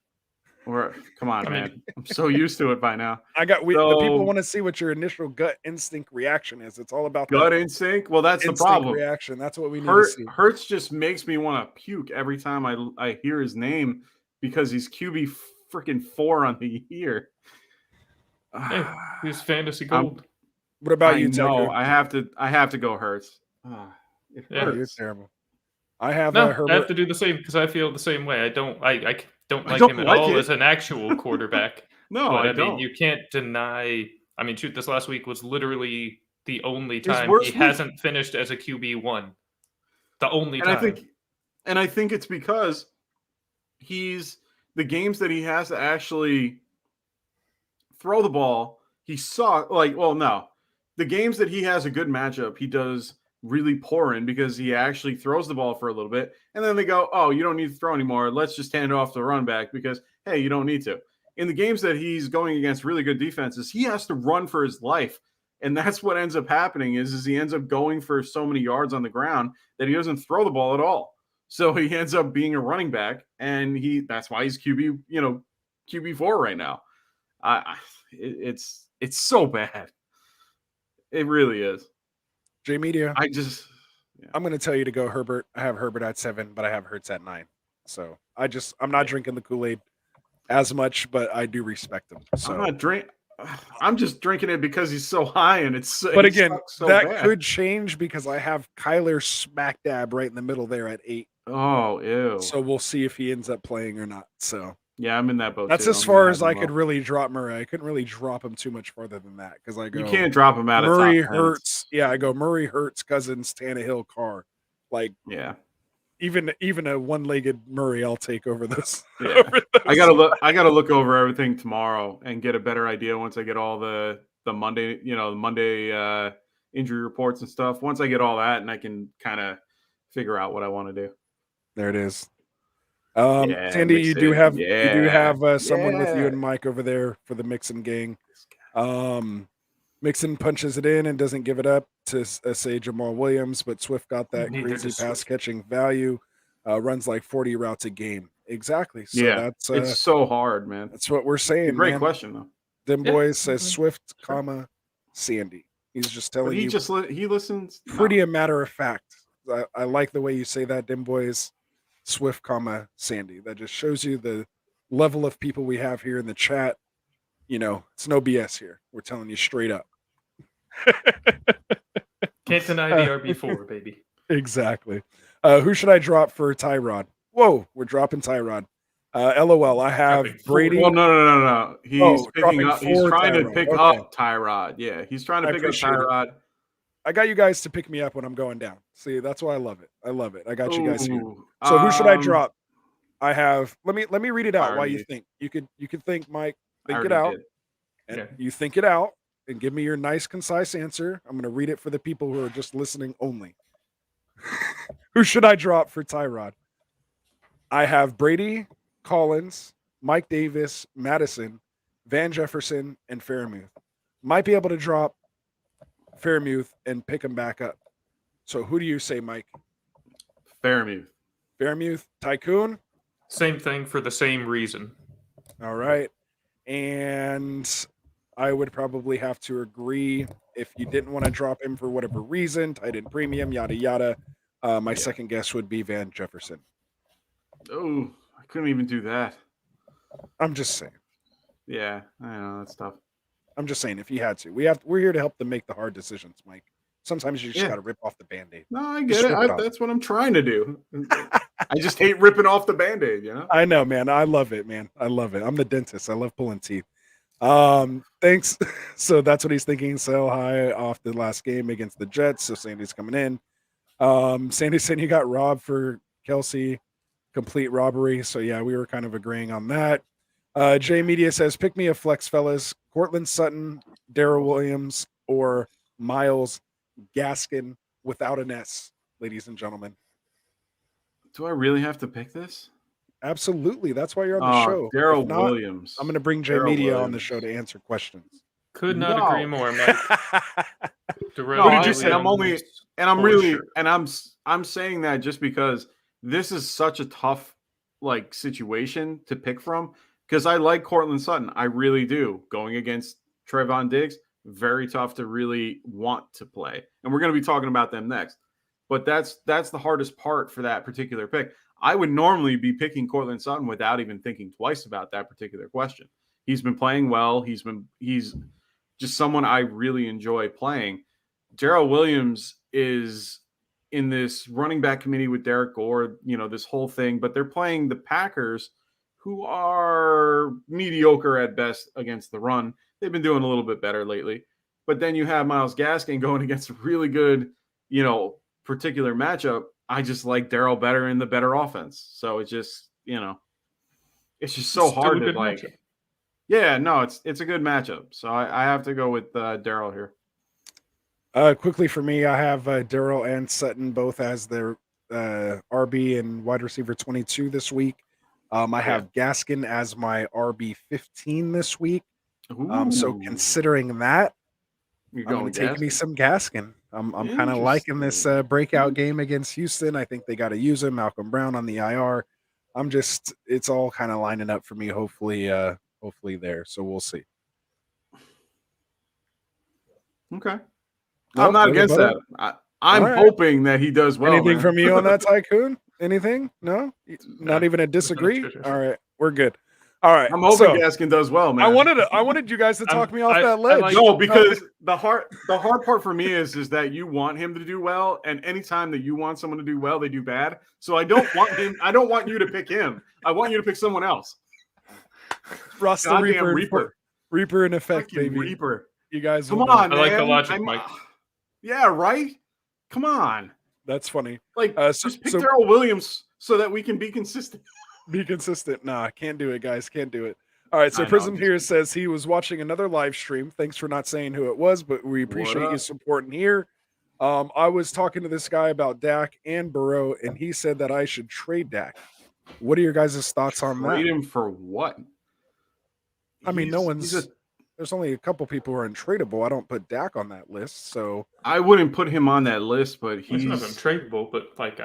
Come on, I mean- man. I'm so used to it by now. The people So- want to see what your initial gut instinct reaction is. It's all about that Gut instinct. Well, that's the instinct problem. reaction. That's what we need to see. Hertz just makes me want to puke every time I hear his name because he's QB freaking 4 on the year. Hey, he's fantasy I'm- gold. What about I you, know. Tycho? I have to go Hertz. It Yeah. Oh, you're hurts. terrible. I have No, I Herbert. have to do the same because I feel the same way. I don't like don't him at like all it. as an actual quarterback. No, But I I don't. mean, you can't deny. I mean, shoot, this last week was literally the only His time worst he week. hasn't finished as a QB1. The only and time. I think it's because the games that he has to actually throw the ball, he saw the games that he has a good matchup, he does really poor in because he actually throws the ball for a little bit, and then they go, "Oh, you don't need to throw anymore. Let's just hand it off to the run back because hey, you don't need to." In the games that he's going against really good defenses, he has to run for his life. And that's what ends up happening is he ends up going for so many yards on the ground that he doesn't throw the ball at all. So he ends up being a running back, and that's why he's QB4 right now. It's so bad. It really is. J Media. I'm going to tell you to go Herbert. I have Herbert at 7, but I have Hurts at 9. So I'm not drinking the Kool-Aid as much, but I do respect him. So I'm just drinking it because he's so high and it's. But it again, sucks so that bad. could change because I have Kyler smack dab right in the middle there at 8. Oh, ew. So we'll see if he ends up playing or not. So yeah, I'm in that boat. that's too. as I'm far gonna as have I him could up. really drop Murray. I couldn't really drop him too much farther than that because I go. You can't drop him out of Murray top 10. Hurts. Yeah, I go Murray Hurts, Cousins, Tannehill, Carr. Like Yeah. even a one-legged Murray, I'll take over this. Yeah. over those. I gotta look over everything tomorrow and get a better idea once I get all the Monday injury reports and stuff. Once I get all that, and I can kind of figure out what I want to do. There it is. Yeah, Sandy, you do Mixon. have someone with you and Mike over there for the Mixon gang. Mixon punches it in and doesn't give it up to say Jamal Williams, but Swift got that Neither crazy does pass Swift. catching value. Runs like 40 routes a game. Exactly. So Yeah, that's it's so hard, man. that's what we're saying. Great man. question though. Them Yeah, boys says mhm. Swift, comma Sandy. He's just But telling he you just he listens. pretty a matter of fact. I like the way you say that, Dim boys, Swift, comma Sandy. That just shows you the level of people we have here in the chat. You know, it's no BS here. We're telling you straight up. Can't deny the RB4, baby. Exactly. Who should I drop for Tyrod? Whoa, we're dropping Tyrod. LOL. I have Dropping Brady. Well, no. He's picking dropping up. He's for trying to Tyrod. pick Okay. up Tyrod. Yeah, he's trying to I pick up appreciate it. Tyrod. I got you guys to pick me up when I'm going down. See, that's why I love it. I love it. I got you guys here. Ooh, So who should I drop? I have. Let me read it out while you already- think. You could think, Mike. I Think it already out, did. and Yeah. you think it out, and give me your nice, concise answer. I'm going to read it for the people who are just listening only. Who should I drop for Tyrod? I have Brady, Collins, Mike Davis, Madison, Van Jefferson, and Fairmouth. Might be able to drop Fairmouth and pick him back up. So who do you say, Mike? Fairmouth. Fairmouth, Tycoon? Same thing for the same reason. All right. And I would probably have to agree if you didn't want to drop him for whatever reason, tight end premium, yada, yada. My second guess would be Van Jefferson. Oh, I couldn't even do that. I'm just saying. Yeah, I know that's tough. I'm just saying if you had to. We're here to help them make the hard decisions, Mike. Sometimes you just got to rip off the Band-Aid. No, I Just get rip it. it off. That's what I'm trying to do. I just hate ripping off the Band-Aid, you know? I know, man. I love it, man. I love it. I'm the dentist. I love pulling teeth. Thanks. So that's what he's thinking. Sell high off the last game against the Jets. So Sandy's coming in. Sandy said you got robbed for Kelsey. Complete robbery. So yeah, we were kind of agreeing on that. Jay Media says, pick me a flex, fellas. Cortland Sutton, Darrell Williams, or Miles Gaskin without an S, ladies and gentlemen. Do I really have to pick this? Absolutely. That's why you're on the show. Darrell If not, Williams. I'm going to bring Jay Darrell Media on the Williams. show to answer questions. Could not No. agree more, Mike. No, What did you say? I'm only, and I'm For really, sure. and I'm saying that just because this is such a tough like situation to pick from. Because I like Cortland Sutton, I really do. Going against Trevon Diggs, very tough to really want to play, and we're going to be talking about them next. But that's the hardest part for that particular pick. I would normally be picking Cortland Sutton without even thinking twice about that particular question. He's been playing well. He's just someone I really enjoy playing. Darrell Williams is in this running back committee with Derek Gore, you know, this whole thing, but they're playing the Packers, who are mediocre at best against the run. They've been doing a little bit better lately. But then you have Myles Gaskin going against a really good, you know, particular matchup. I just like Darrell better in the better offense. So it's just, you know, it's just so Still hard a to good like. matchup. Yeah, no, it's a good matchup. So I have to go with Darrell here. Quickly for me, I have Darrell and Sutton both as their RB and wide receiver 22 this week. I have Gaskin as my RB 15 this week. So Ooh. considering that, You're I'm going going to take me Gaskin. some Gaskin. I'm kind of liking this breakout game against Houston. I think they got to use him. Malcolm Brown on the IR. It's all kind of lining up for me. Hopefully there. So we'll see. Okay. Nope, I'm not another against butter. that. I'm All right. hoping that he does well. Anything man. from you on that, Tycoon? Anything? No? Not even a disagree? Sure. All right. We're good. All right. I'm hoping so, Gaskin does well, man. I wanted you guys to talk me off that ledge. like- No, because the hard part for me is that you want him to do well, and anytime that you want someone to do well, they do bad. So I don't want him. I don't want you to pick him. I want you to pick someone else. Ross the Goddamn Reaper. Reaper in effect, Fucking baby. Reaper. You guys Come will know. on, I like the man. logic, Mike. Yeah, right. Come on. That's funny. Like, So just pick Darrell Williams so that we can be consistent. be consistent. Nah, can't do it, guys. Can't do it. All right, so I know, Prism I'm just here kidding. says he was watching another live stream. Thanks for not saying who it was, but we What appreciate you up? supporting here. I was talking to this guy about Dak and Burrow, and he said that I should trade Dak. What are your guys' thoughts on that? Trade him for what? I mean, He's a. there's only a couple people who are untradeable. I don't put Dak on that list, so I wouldn't put him on that list, but He's not he's. untradeable, but like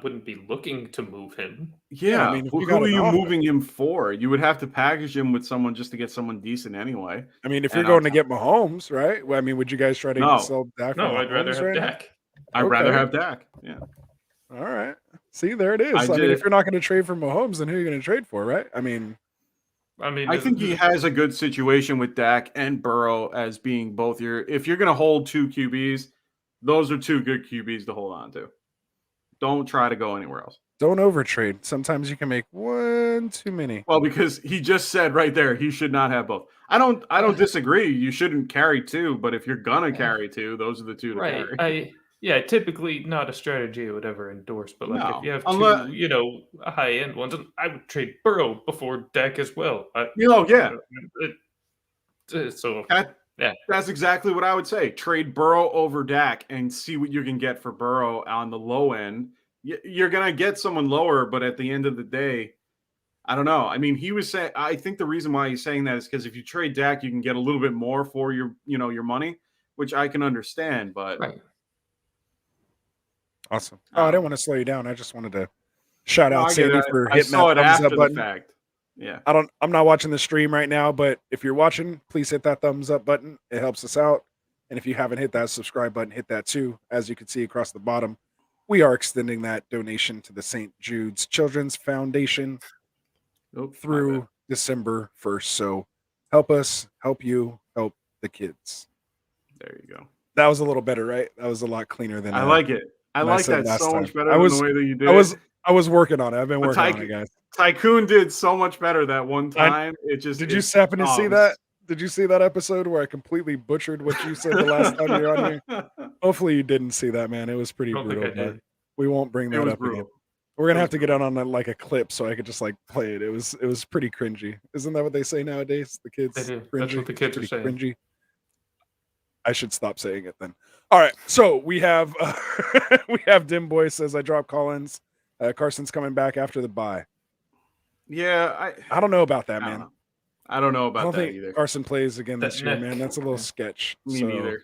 wouldn't be looking to move him. yeah, I Yeah, mean, if who you got are an you offer, moving him for? You would have to package him with someone just to get someone decent anyway. I mean, if you're And on going to top, get Mahomes, right? Well, I mean, would you guys try to no, sell Dak for No, I'd rather Mahomes have right now? Dak. I'd rather Okay. have Dak. Yeah, All right. See, there it is. I I mean, if did. you're not going to trade for Mahomes, then who are you going to trade for, right? I mean, I mean, I think he has a good situation with Dak and Burrow as being both your. If you're going to hold two QBs, those are two good QBs to hold on to. Don't try to go anywhere else. don't overtrade. Sometimes you can make one too many. Well, because he just said right there he should not have both. I don't disagree. You shouldn't carry two, but if you're gonna carry two, those are the two to right. carry. Typically not a strategy I would ever endorse, but like No, if you have unless two, high end ones, I would trade Burrow before Dak as well. yeah, So that that's exactly what I would say. Trade Burrow over Dak and see what you can get for Burrow on the low end. You're gonna get someone lower, but at the end of the day, I don't know. I mean, he was saying. I think the reason why he's saying that is because if you trade Dak, you can get a little bit more for your money, which I can understand. But right. Awesome. Oh, I didn't want to slow you down. I just wanted to shout out I get Sandy it. for I hitting saw that it thumbs up after the button. fact. Yeah. I'm not watching the stream right now, but if you're watching, please hit that thumbs up button. It helps us out. And if you haven't hit that subscribe button, hit that too. As you can see across the bottom, we are extending that donation to the St. Jude's Children's Foundation through December 1st. So help us, help you, help the kids. There you go. That was a little better, right? That was a lot cleaner than I like it. I like said that last so time. much better than the way that you did. I was working on it. I've been But working on it, guys. Tycoon did so much better that one time. Did you happen to see that? Did you see that episode where I completely butchered what you said the last time you were on here? Hopefully you didn't see that, man. It was pretty I don't think I brutal. But did. we won't bring It that was up again. brutal. We're gonna have to get on like a clip so I could just like play it. It was pretty cringy. Isn't that what they say nowadays? The kids They do. cringy. That's what the kids are Pretty saying. Cringy. I should stop saying it then. All right, so we have we have Dim Boy says I dropped Collins. Carson's coming back after the bye. Yeah, I don't know about that, I man. don't know. I don't know I about don't that think either. Carson plays again That this year, neck. man. That's a little sketch. Me So neither.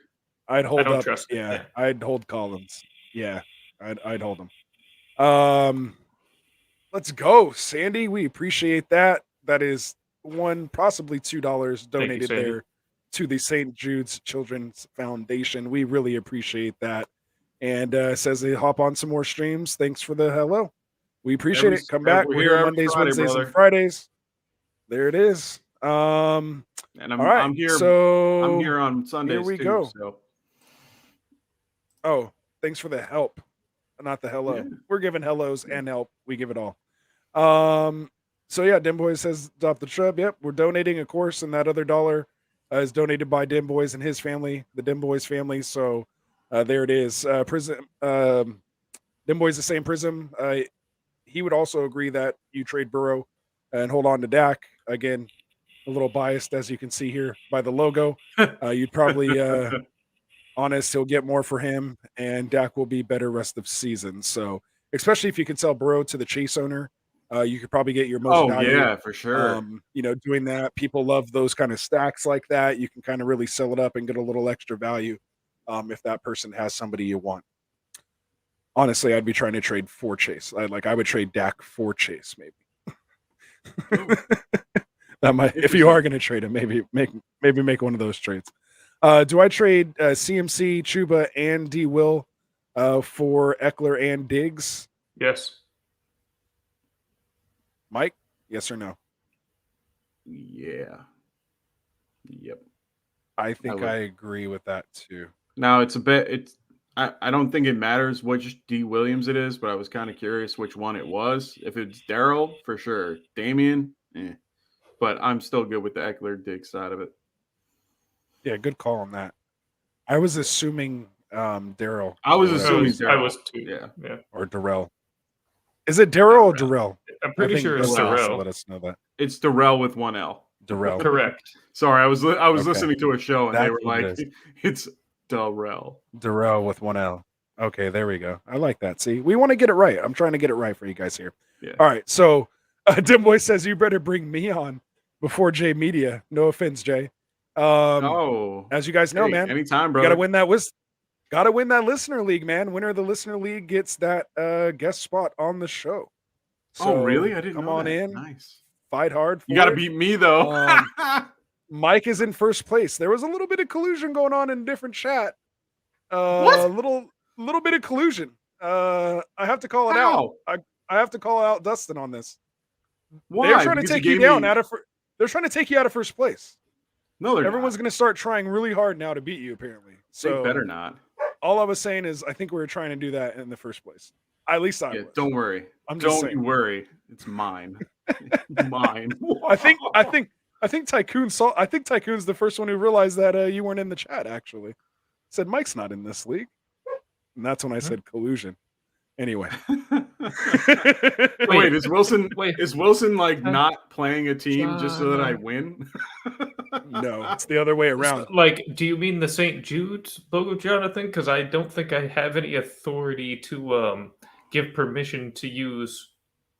I'd hold don't up. trust it, Yeah, yeah. I'd hold Collins. Yeah, I'd hold him. Let's go, Sandy. We appreciate that. That is possibly $2 donated Sandy. there to the St. Jude's Children's Foundation. We really appreciate that. And says they hop on some more streams. Thanks for the hello. We appreciate it. Come back. We're We're here here every Mondays, Friday, Wednesdays, brother. and Fridays. There it is. And all right. I'm here. So I'm here on Sundays we too. go. So oh, thanks for the help, not the hello. Yeah. We're giving hellos and help. We give it all. So yeah, Dim Boys says drop the trub. Yep, we're donating, of course, and that other dollar is donated by Dim Boys and his family, the Dim Boys family. So there it is. Prism. Dim Boys the same Prism. He would also agree that you trade Burrow and hold on to Dak. Again, a little biased, as you can see here by the logo. You'd probably honest, he'll get more for him, and Dak will be better rest of season. So, especially if you can sell Burrow to the Chase owner, you could probably get your most value. yeah, for sure. Doing that, people love those kind of stacks like that. You can kind of really sell it up and get a little extra value if that person has somebody you want. Honestly, I'd be trying to trade for Chase. I would trade Dak for Chase, maybe. That might, if you are going to trade him, maybe make one of those trades. Do I trade CMC, Chuba, and D. Will for Eckler and Diggs? Yes. Mike, yes or no? Yeah. Yep. I think I agree with that too. Now it's a bit. I don't think it matters which D. Williams it is, but I was kind of curious which one it was. If it's Daryl, for sure. Damian, but I'm still good with the Eckler Diggs side of it. Yeah, good call on that. I was assuming Daryl. I was assuming Daryl. I was too. Yeah. Or Darrell. Is it Daryl or Darrell? I'm pretty sure it's Darrell Darrell. let us know that. It's Darrell with one L. Darrell. Correct. Sorry, I was Okay. listening to a show and they That's were what it like, is. it's Darrell. Darrell with one L. Okay, there we go. I like that. See, we want to get it right. I'm trying to get it right for you guys here. Yeah. All right. So, Dim Boy says you better bring me on before Jay Media. No offense, Jay. As you guys know, hey, man, anytime, you bro. gotta win that gotta win that listener league, man. Winner of the listener league gets that guest spot on the show. So oh, really? I didn't come know on that. in. Nice. Fight hard. You got to it. beat me though. Mike is in first place. There was a little bit of collusion going on in a different chat. What? Little bit of collusion. I have to call it How? out. I have to call out Dustin on this. Why? They're trying to Because take you you gave down me- they're trying to take you out of first place. No, they're Everyone's not. going to start trying really hard now to beat you, apparently. So They better not. all I was saying is I think we were trying to do that in the first place. At least I was. Don't worry. I'm just Don't saying. you worry. It's mine. Mine. I think Tycoon saw. I think Tycoon's the first one who realized that you weren't in the chat. Actually, said Mike's not in this league, and that's when I said collusion. Anyway, Wait, is Wilson? Wait. Is Wilson like not playing a team just so that I John. win? no, it's the other way around. Like, do you mean the St. Jude's logo, Jonathan? Because I don't think I have any authority to give permission to use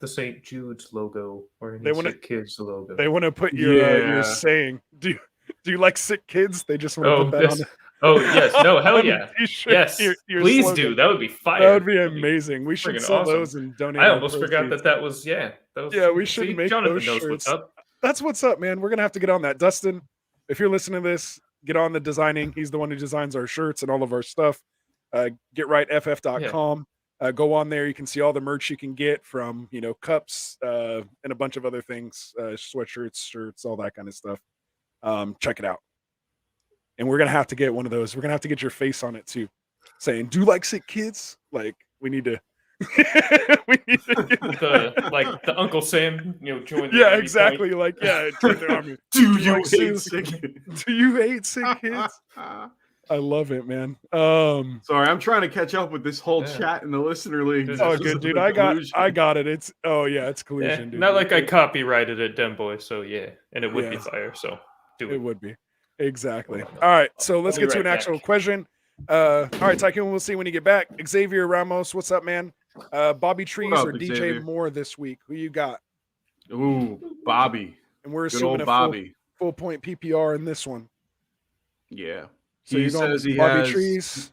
the St. Jude's logo or any sick kids logo. They want to put your saying. Do you like sick kids? They just want to put that on. Oh yes, no, hell yeah, yes, your please slogan. do. That would be fire. That would be amazing. We should friggin' sell awesome. those and donate. I our almost forgot proceeds. that was yeah. That was, Yeah, we should make Jonathan those knows shirts. what's up. That's what's up, man. We're gonna have to get on that. Dustin, if you're listening to this, get on the designing. He's the one who designs our shirts and all of our stuff. GetRightFF.com. Go on there. You can see all the merch you can get from cups and a bunch of other things, sweatshirts, shirts, all that kind of stuff. Check it out. And we're gonna have to get one of those. We're gonna have to get your face on it too, saying, "Do you like sick kids?" Like we need to. we need to get the Uncle Sam, join. Yeah, exactly. Like join the army. Do you like hate sick kids? Do you hate sick kids? I love it, man. Sorry, I'm trying to catch up with this whole chat in the listener league. It's Oh, good, dude. I got it. It's it's collusion, dude. Not like I copyrighted it, Dem Boy. So yeah, and it would be fire. So do it. It would be. Exactly. All right, so let's get to an actual question. All right, Tycoon, we'll see when you get back. Xavier Ramos, what's up, man? Bobby Trees up, or DJ Xavier? Moore this week? Who you got? Ooh, Bobby. And we're Good assuming old a Bobby. full point PPR in this one. Yeah. So He you're going says he Bobby has Trees.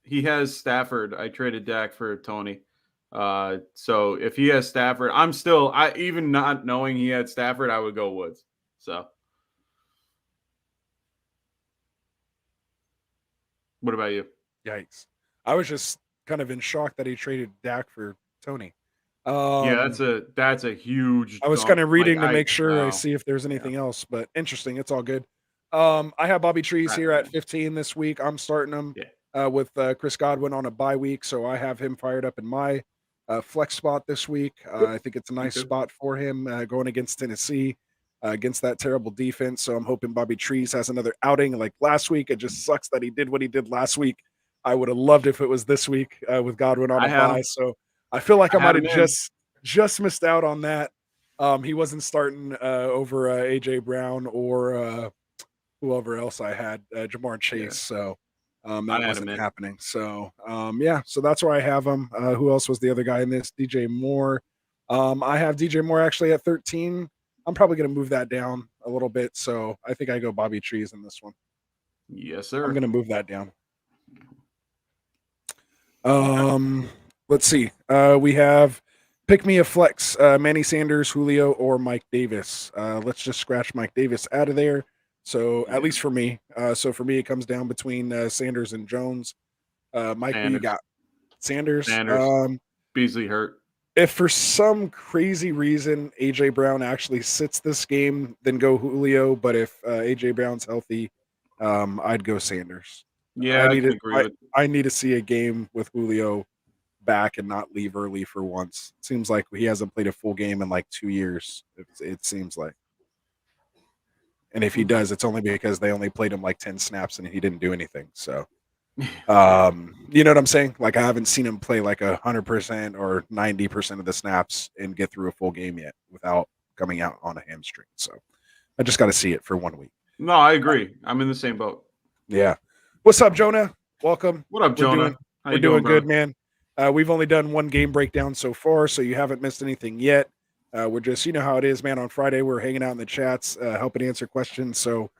he has Stafford. I traded Dak for Tony. So if he has Stafford, even not knowing he had Stafford, I would go Woods. So what about you? Yikes. I was just kind of in shock that he traded Dak for Tony. Yeah, that's a huge. I was dump. kind of reading Like, to make sure I wow. see if there's anything else, but interesting. It's all good. I have Bobby Trees here at 15 this week. I'm starting him with Chris Godwin on a bye week, so I have him fired up in my flex spot this week. I think it's a nice spot for him going against Tennessee, against that terrible defense. So I'm hoping Bobby Trees has another outing like last week. It just sucks that he did what he did last week. I would have loved if it was this week with Godwin on a bye. So I feel like I might have just missed out on that. He wasn't starting over AJ Brown or whoever else I had, Jamar Chase. So that wasn't happening. So so that's where I have him. Who else was the other guy in this? DJ Moore. I have DJ Moore actually at 13. I'm probably going to move that down a little bit. So I think I go Bobby Trees in this one. Yes, sir. I'm going to move that down. Let's see. We have pick me a flex, Manny Sanders, Julio, or Mike Davis. Let's just scratch Mike Davis out of there. So at least for me. So for me, it comes down between Sanders and Jones. Mike, who you got? Sanders. Beasley hurt. If for some crazy reason AJ Brown actually sits this game, then go Julio. But if AJ Brown's healthy, I'd go Sanders. Yeah, I need to see a game with Julio back and not leave early for once. It seems like he hasn't played a full game in like 2 years. It seems like. And if he does, it's only because they only played him like 10 snaps and he didn't do anything. So, you know what I'm saying? Like I haven't seen him play like 100% or 90% of the snaps and get through a full game yet without coming out on a hamstring. So I just got to see it for 1 week. No, I agree. I'm in the same boat. Yeah. What's up, Jonah? Welcome. What up, Jonah? How you We're doing brother? good, man. We've only done one game breakdown so far, so you haven't missed anything yet. We're just, you know how it is, man. On Friday, we're hanging out in the chats, helping answer questions. So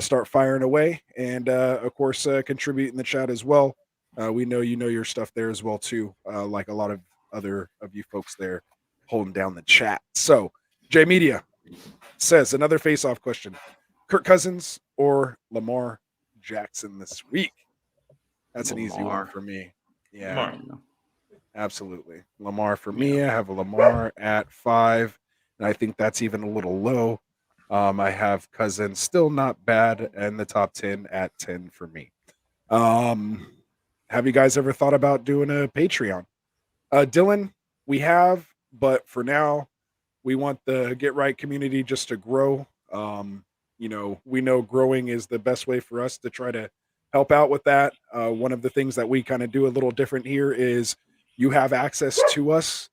start firing away, and of course, contribute in the chat as well. We know you know your stuff there as well too, like a lot of other of you folks there holding down the chat. So J Media says another face-off question: Kirk Cousins or Lamar Jackson this week? That's an easy one Lamar. for me. Yeah, Lamar. absolutely. Lamar for me. I have a Lamar at 5, and I think that's even a little low. I have Cousins still not bad, and the top 10 at 10 for me. Have you guys ever thought about doing a Patreon? Dylan, we have, but for now, we want the Get Right community just to grow. You know, we know growing is the best way for us to try to help out with that. One of the things that we kind of do a little different here is you have access to us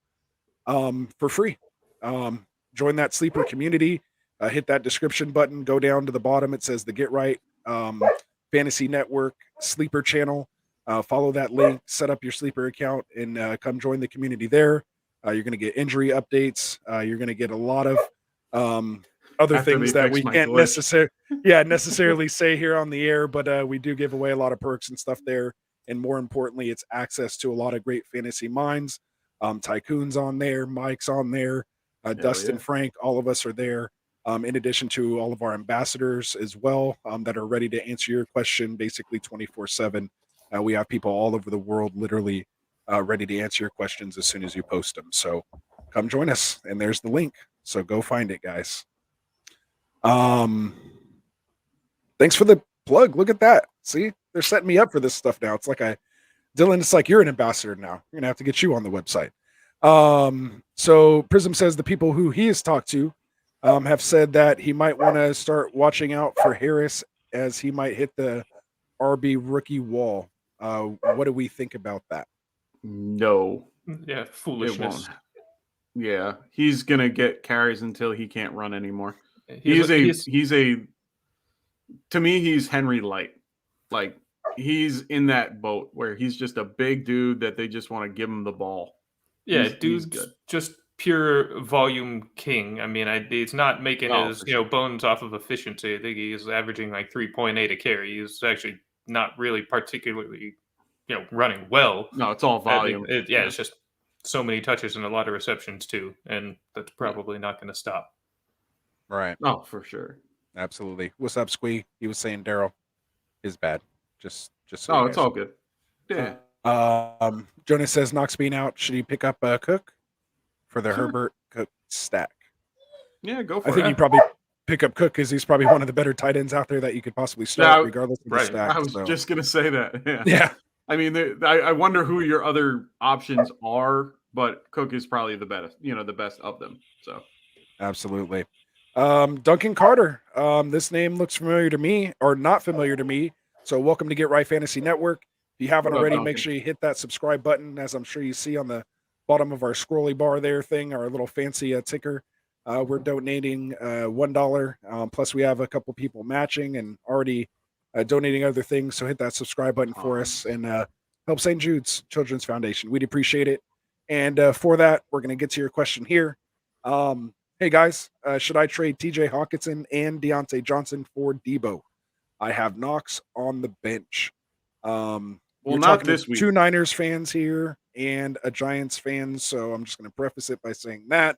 for free. Join that sleeper community. Hit that description button. Go down to the bottom. It says the Get Right Fantasy Network Sleeper channel. Follow that link. Set up your sleeper account and come join the community there. You're going to get injury updates. You're going to get a lot of other After things they that fix we my can't glitch. necessarily say here on the air, but we do give away a lot of perks and stuff there. And more importantly, it's access to a lot of great fantasy minds. Tycoon's on there, Mike's on there, Dustin, yeah. Frank, all of us are there. In addition to all of our ambassadors as well that are ready to answer your question basically 24/7. We have people all over the world literally ready to answer your questions as soon as you post them. So come join us. And there's the link. So go find it, guys. Thanks for the plug. Look at that. See, they're setting me up for this stuff now. It's like Dylan, it's like you're an ambassador now. We're gonna have to get you on the website. So Prism says the people who he has talked to have said that he might want to start watching out for Harris as he might hit the RB rookie wall. What do we think about that? No, Yeah, it foolishness. won't. Yeah, he's gonna get carries until he can't run anymore. He's He's a to me, he's Henry Light. Like he's in that boat where he's just a big dude that they just want to give him the ball. yeah, He's dude's good. just pure volume king. I mean, he's not making Oh, his for sure. bones off of efficiency. I think he's averaging like 3.8 a carry. He's actually not really particularly running well. No, it's all volume. It's just so many touches and a lot of receptions too, and that's probably not going to stop. Right. Oh, for sure. Absolutely. What's up, Squee? He was saying Daryl is bad. Just so Oh, you it's guys all good. Yeah. Jonas says Knox being out. Should he pick up Cook for the Sure. Herbert Cook stack? Yeah, go for I it. think you probably pick up Cook because he's probably one of the better tight ends out there that you could possibly start, regardless of the right. stack. I was just gonna say that. Yeah. Yeah. I mean, I wonder who your other options are, but Cook is probably the best. The best of them. So Absolutely. Duncan Carter. This name looks familiar to me, or not familiar to me. So welcome to Get Right Fantasy Network. If you haven't What up, already, Duncan? make sure you hit that subscribe button, as I'm sure you see on the bottom of our scrolly bar there thing, our little fancy ticker. We're donating $1. Plus, we have a couple people matching and already donating other things. So hit that subscribe button for us and help St. Jude's Children's Foundation. We'd appreciate it. And for that, we're going to get to your question here. Hey guys, should I trade TJ Hawkinson and Deontay Johnson for Debo? I have Knox on the bench. You're not talking this to week. 2 Niners fans here and a Giants fan, so I'm just going to preface it by saying that.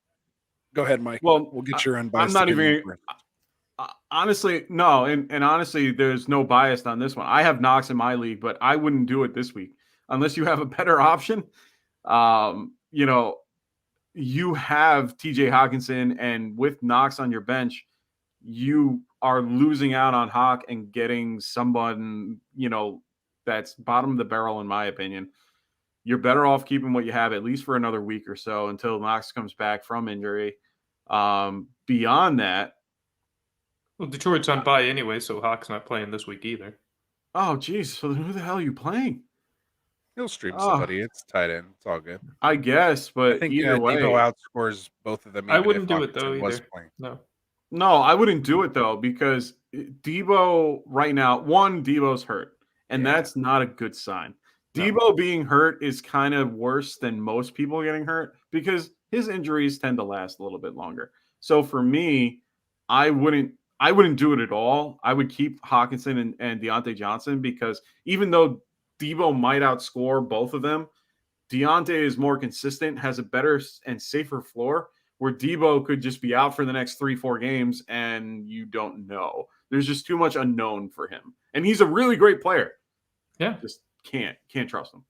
Go ahead, Mike. Well, we'll get your unbiased. I'm not opinion even first. honestly no, and honestly, there's no bias on this one. I have Knox in my league, but I wouldn't do it this week unless you have a better option. You have TJ Hawkinson, and with Knox on your bench, you are losing out on Hawk and getting someone, that's bottom of the barrel, in my opinion. You're better off keeping what you have at least for another week or so until Knox comes back from injury. Beyond that, well, Detroit's on bye anyway, so Hawk's not playing this week either. Oh, geez. So who the hell are you playing? He'll stream somebody. It's tight end. It's all good. I guess, but I think either way, Debo outscores both of them. I wouldn't do it though either. No. No, I wouldn't do it though, because Debo right now, Debo's hurt, and Yeah. that's not a good sign. No. Debo being hurt is kind of worse than most people getting hurt because his injuries tend to last a little bit longer. So for me, I wouldn't I wouldn't do it at all. I would keep Hawkinson and Deontay Johnson, because even though Debo might outscore both of them, Deontay is more consistent, has a better and safer floor, where Debo could just be out for the next 3-4 games and you don't know. There's just too much unknown for him. And he's a really great player. Yeah. Just can't trust him.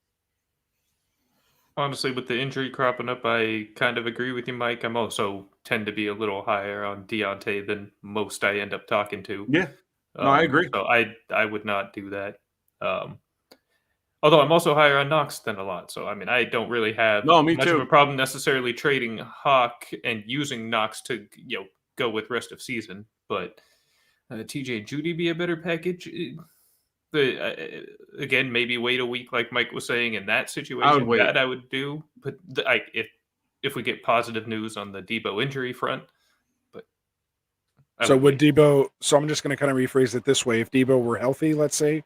Honestly, with the injury cropping up, I kind of agree with you, Mike. I'm also tend to be a little higher on Deontay than most I end up talking to. Yeah. No, I agree. So I would not do that. Although I'm also higher on Knox than a lot. So, I mean, I don't really have No, me much too. of a problem necessarily trading Hawk and using Knox to, go with rest of season. But TJ Judy be a better package? Again, maybe wait a week, like Mike was saying, in that situation. wait. That I would do. But if we get positive news on the Debo injury front. But So would Debo? So I'm just going to kind of rephrase it this way: if Debo were healthy, let's say,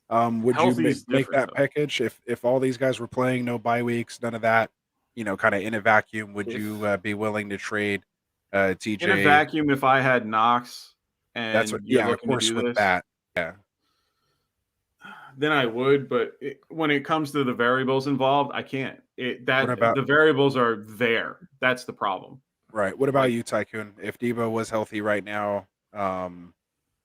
would you Healthy's make that different, though. package if all these guys were playing, no bye weeks, none of that, kind of in a vacuum? Would you be willing to trade TJ In a vacuum, if I had Knox and That's what. you're Yeah, of looking to course. do With this, that, yeah. then I would. But when it comes to the variables involved, I can't. What about The variables are there. That's the problem. right? What about Like, you, Tycoon? If Debo was healthy right now,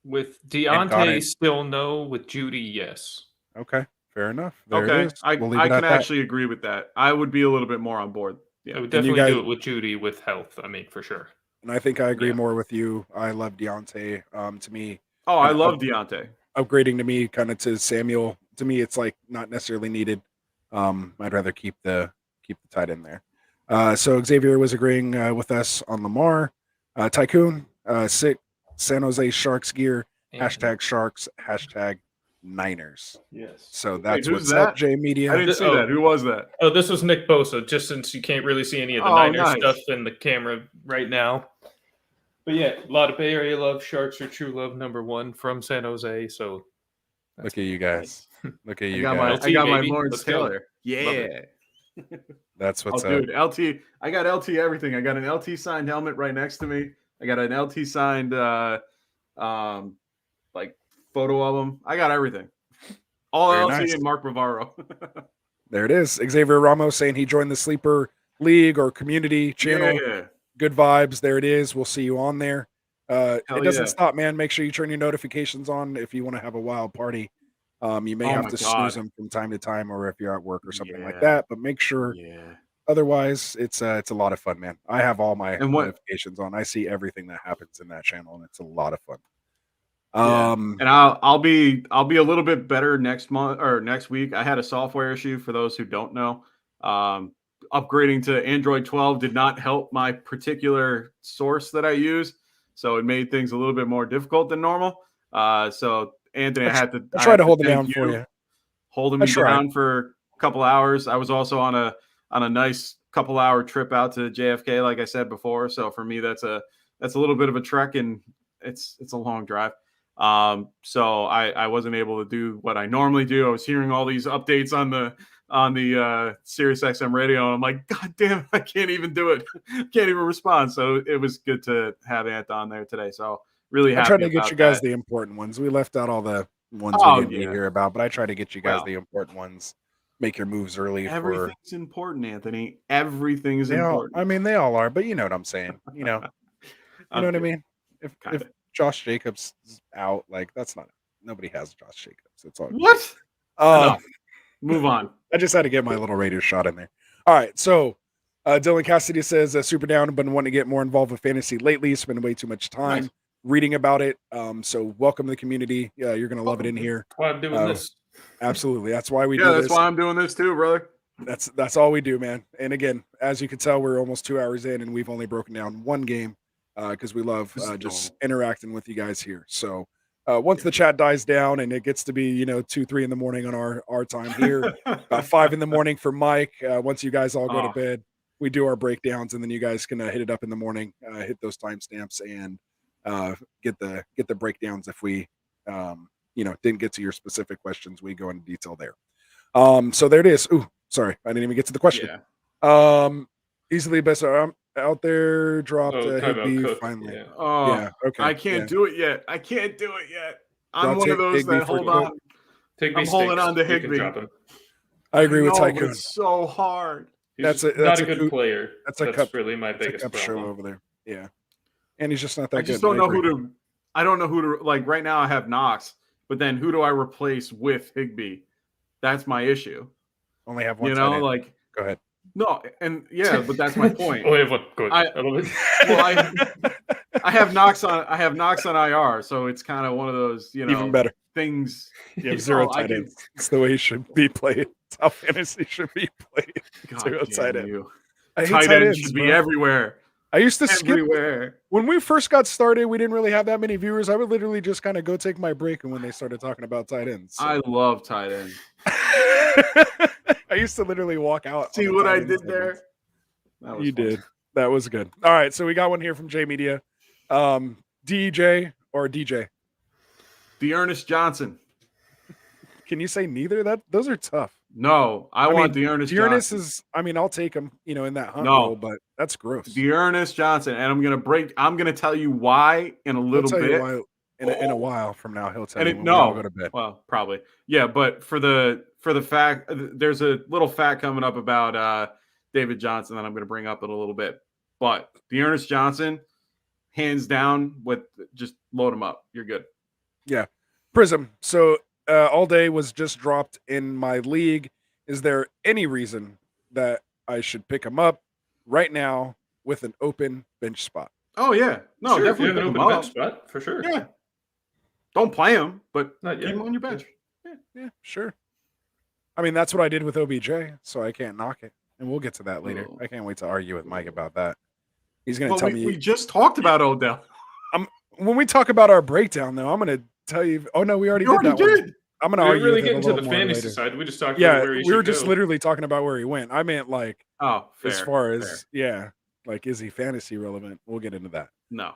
with and got Deontay, it. still no. With Judy, yes. Okay, fair enough. There it okay, is. We'll leave I it can at that. actually agree with that. I would be a little bit more on board. I Yeah. would And you definitely guys, do it with Judy with health. I mean, for sure. and I think I agree Yeah. more with you. I love Deontay. To me, Oh, I kind of love Deontay. upgrading to me, kind of to Samuel. To me, it's like not necessarily needed. I'd rather keep the tight end there. So Xavier was agreeing with us on Lamar. Tycoon, sick San Jose Sharks gear. Hashtag Sharks. Hashtag Niners. Yes. So Wait, that's who's what's up, that? J I Media. didn't see that. Who was that? Oh, this was Nick Bosa, just since you can't really see any of the Oh, Niners nice. stuff in the camera right now. But yeah, a lot of Bay Area love. Sharks are true love #1 from San Jose. So Look at you guys. Look at I you got my guys. LT, I got my baby. Lawrence Let's go. Taylor. Yeah. That's Oh, what's up. dude, LT. I got LT everything. I got an LT signed helmet right next to me. I got an LT signed like photo of him. I got everything. All Very LT nice. and Mark Bavaro. There it is. Xavier Ramos saying he joined the Sleeper League or community channel. Yeah. Good vibes. There it is. We'll see you on there. It Hell doesn't yeah. stop, man. Make sure you turn your notifications on if you want to have a wild party. You may Oh have my to God. snooze them from time to time, or if you're at work or something like Yeah. that. But make sure. Yeah. Otherwise, it's a lot of fun, man. I have all my And what- notifications on. I see everything that happens in that channel, and it's a lot of fun. Yeah. And I'll be a little bit better next month or next week. I had a software issue, for those who don't know. Upgrading to Android 12 did not help my particular source that I use, so it made things a little bit more difficult than normal. So Anthony, I try to hold it thank down for you. holding I me tried. down for a couple hours. I was also on a nice couple hour trip out to JFK, like I said before. So for me, that's a little bit of a trek, and it's a long drive. So I wasn't able to do what I normally do. I was hearing all these updates on the Sirius XM radio, and I'm like, God damn, I can't even do it. Can't even respond. So it was good to have Ant on there today. So really happy. I tried to get about you guys that. the important ones. We left out all the ones Oh, we didn't need yeah. to hear about, but I try to get you guys Well, the important ones. Make your moves early for. Everything's important, Anthony. Everything is They all, important. I mean, they all are, but you know what I'm saying. You know what I mean. If Kinda. Josh Jacobs is out, like that's not. Nobody has Josh Jacobs. It's all good. What? Enough. Move on. I just had to get my little Raiders shot in there. All right, so Dylan Cassidy says super down, been wanting to get more involved with fantasy lately. Spending way too much time Nice. reading about it. So welcome to the community. Yeah, you're gonna love it in here. That's why I'm doing this. Absolutely, that's why we do Yeah, this. that's why I'm doing this too, brother. That's all we do, man. And again, as you can tell, we're almost 2 hours in, and we've only broken down one game because we love just interacting with you guys here. So once the chat dies down and it gets to be 2-3 in the morning on our time here, about 5 in the morning for Mike. Once you guys all go to bed, we do our breakdowns, and then you guys can hit it up in the morning, hit those timestamps, and get the breakdowns if we didn't get to your specific questions. We go into detail there. So there it is. Ooh, sorry, I didn't even get to the question. Yeah. Easily best out there. Dropped Oh, talking about Higby Cook. finally. Yeah. Oh, Yeah. Okay. I can't do it yet. I can't do it yet. I'm Dropped one of those Higby that for hold Cook. on. Higby I'm holding stinks. on to You can Higby. drop him. I agree with know, but Tycoon. it's so hard. He's That's not a a good coup- player. That's a That's cup. really my It's a biggest cup show problem. over there. Yeah, and he's just not that I just good. don't know agree. who to. I don't know who to like. Right now, I have Knox, but then who do I replace with Higby? That's my issue. Only have one. You know, tight end. like Go ahead. no, and yeah, but that's my point. Oh, yeah, what? Good. I love it. well, I have Knox on IR, so it's kind of one of those Even better. things. You have zero I tight can- ends. It's the way it should be played. It's how fantasy should be played. God Zero damn tight end. you. I hate Tight tight end ends, should bro. be everywhere. I used to skip Everywhere. when we first got started. We didn't really have that many viewers. I would literally just kind of go take my break, and when they started talking about tight ends, so. I love tight end. I used to literally walk out. See on the what tight I end did segments. there? That was You fun. did. That was good. All right, so we got one here from J Media. DJ or DJ? Dearness Johnson. Can you say neither? Those are tough. No, I want Dearness Dearness Johnson. is. I mean, I'll take him. In that hunt No. role, but that's gross. Dearness Johnson, and I'm gonna tell you why in a He'll little tell bit. you why in a while from now. He'll tell And you it, when we all go no, to bed. well, probably, yeah. But for the fact, there's a little fact coming up about David Johnson that I'm going to bring up in a little bit. But Dearness Johnson, hands down, with just load him up. You're good. Yeah, Prism. So all day was just dropped in my league. Is there any reason that I should pick him up right now with an open bench spot? Oh yeah, no, Sure, if you definitely have an pick him open up. bench spot for sure. Yeah, don't play him, but Not keep yet. him on your bench. Yeah, sure. I mean, that's what I did with OBJ, so I can't knock it. And we'll get to that later. Oh. I can't wait to argue with Mike about that. He's going to Well, tell we me. just talked about Odell. When we talk about our breakdown, though, I'm going to tell you. Oh, no, we already You did that already one. did. I'm going We to didn't argue really with it get a into little the more fantasy later. side. We just talked Yeah, about where he we were should just go. literally talking about where he went. I meant like Oh, fair, as far as fair. yeah, like is he fantasy relevant? We'll get into that. No.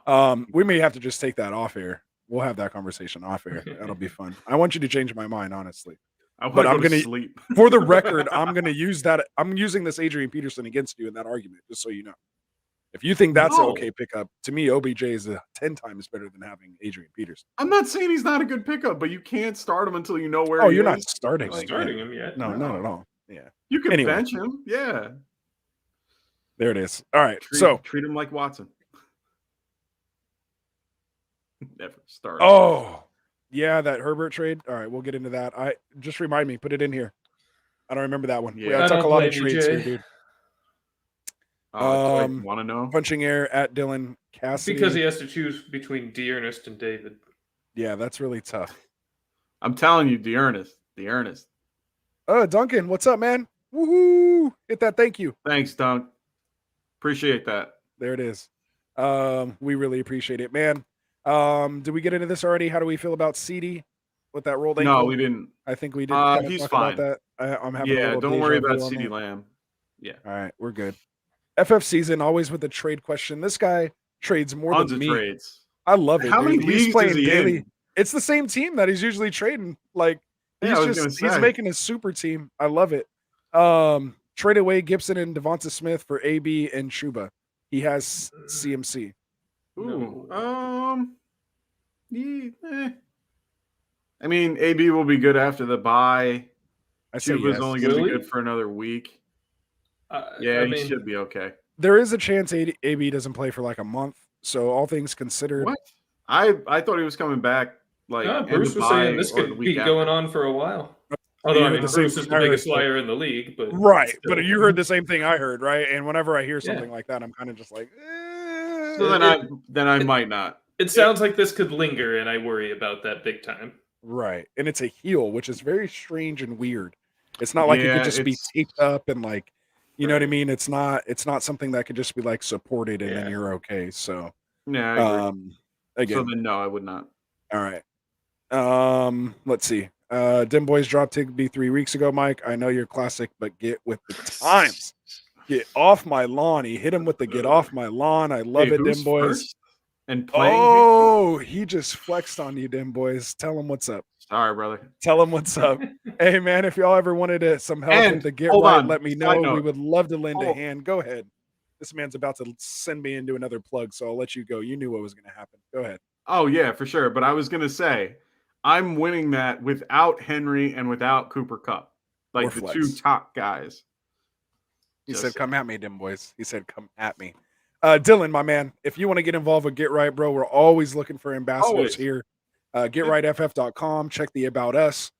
We may have to just take that off air. We'll have that conversation off air. That'll be fun. I want you to change my mind, honestly. I want but to I'm go to gonna- sleep. For the record, I'm going to use that. I'm using this Adrian Peterson against you in that argument, just so you know. If you think that's an No. okay pickup, to me, OBJ is 10 times better than having Adrian Peterson. I'm not saying he's not a good pickup, but you can't start him until you know where. Oh, he you're is. not starting Not him. starting him yet. No, not at all. Yeah, You can Anyway. bench him. Yeah. there it is. All right, Treat him like Watson. Never start. Oh, yeah, that Herbert trade. All right, we'll get into that. I just remind me, put it in here. I don't remember that one. Yeah. I I took don't a lot of blame you, trades here, Jay. dude. Want to know? Punching air at Dylan Cassidy. Because he has to choose between Dearness and David. Yeah, that's really tough. I'm telling you, Dearness. Duncan, what's up, man? Woohoo! Hit that thank you. Thanks, Dunk. Appreciate that. There it is. We really appreciate it, man. Did we get into this already? How do we feel about CD with that rolled ankle? No, we didn't. I think we did. Kind of he's talk fine. about that. I'm having a Yeah, little don't deja worry vu about on CD that. Lamb. Yeah, All right, we're good. FF season always with the trade question. This guy trades more tons than of me. trades. I love it. How dude. many He's leagues playing is he daily. in? It's the same team that he's usually trading. Like Yeah, I was gonna he's say. making a super team. I love it. Trade away Gibson and Devonta Smith for AB and Chuba. He has CMC. Ooh, No. I mean, AB will be good after the bye. I say Chuba's yes. only going to be Really? good for another week. I He mean, should be okay. There is a chance AB doesn't play for like a month. So all things considered, What? I thought he was coming back. Like yeah, end Bruce of was saying bye this or the could week be after. going on for a while. Although, I heard mean, the same Bruce is thing the I heard, biggest but- liar in the league. But right? still. But you heard the same thing I heard, right? And whenever I hear Yeah. something like that, I'm kind of just like, So then I might not. It sounds like this could linger, and I worry about that big time. right. And it's a heel, which is very strange and weird. It's not like it Yeah, could just be it's- taped up and like, you know what I Right. mean? It's not something that could just be like supported and then Yeah. you're okay. So, Yeah, I agree. again, So then no, I would not. all right. Let's see. Dim Boys dropped Higby 3 weeks ago, Mike. I know you're classic, but get with the times. Get off my lawn. He hit him with the get off my lawn. I love Hey, it, who's Dim Boys. first? and playing. Oh, he just flexed on you, them boys. Tell him what's up. Sorry, brother. Tell him what's up. Hey, man, if y'all ever wanted some help And with the get hold right, on, let me side know. We note. would love to lend a Oh. hand. Go ahead. This man's about to send me into another plug, so I'll let you go. You knew what was going to happen. Go ahead. Oh yeah, for sure. But I was gonna say, I'm winning that without Henry and without Cooper Cup, like Or the flex. two top guys. He Just said, saying. come at me, dim boys. He said, come at me. Dylan, my man, if you want to get involved with Get Right, bro, we're always looking for ambassadors Always. here. GetRightFF.com. Check the About Us.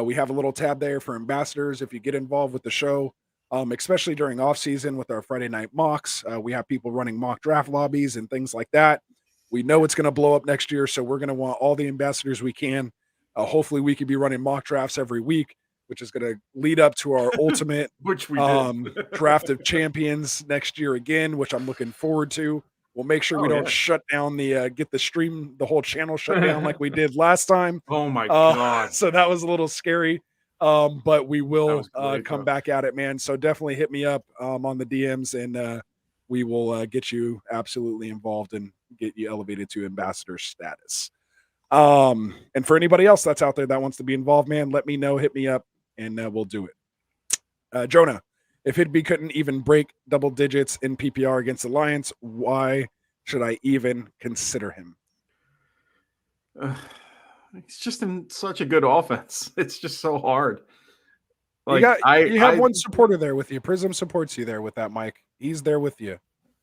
We have a little tab there for ambassadors. If you get involved with the show, especially during off season with our Friday night mocks, we have people running mock draft lobbies and things like that. We know it's going to blow up next year, so we're going to want all the ambassadors we can. Hopefully, we could be running mock drafts every week, which is going to lead up to our ultimate Which we did. draft of champions next year again, which I'm looking forward to. We'll make sure we don't shut down get the whole channel shut down like we did last time. Oh my god! So that was a little scary, but we will great, come though. back at it, man. So definitely hit me up on the DMs, and we will get you absolutely involved and get you elevated to ambassador status. And for anybody else that's out there that wants to be involved, man, let me know. Hit me up, and we'll do it. Jonah, if Hidby couldn't even break double digits in PPR against the Lions, why should I even consider him? He's just in such a good offense. It's just so hard. Like you have one supporter there with you. Prism supports you there with that, Mike. He's there with you.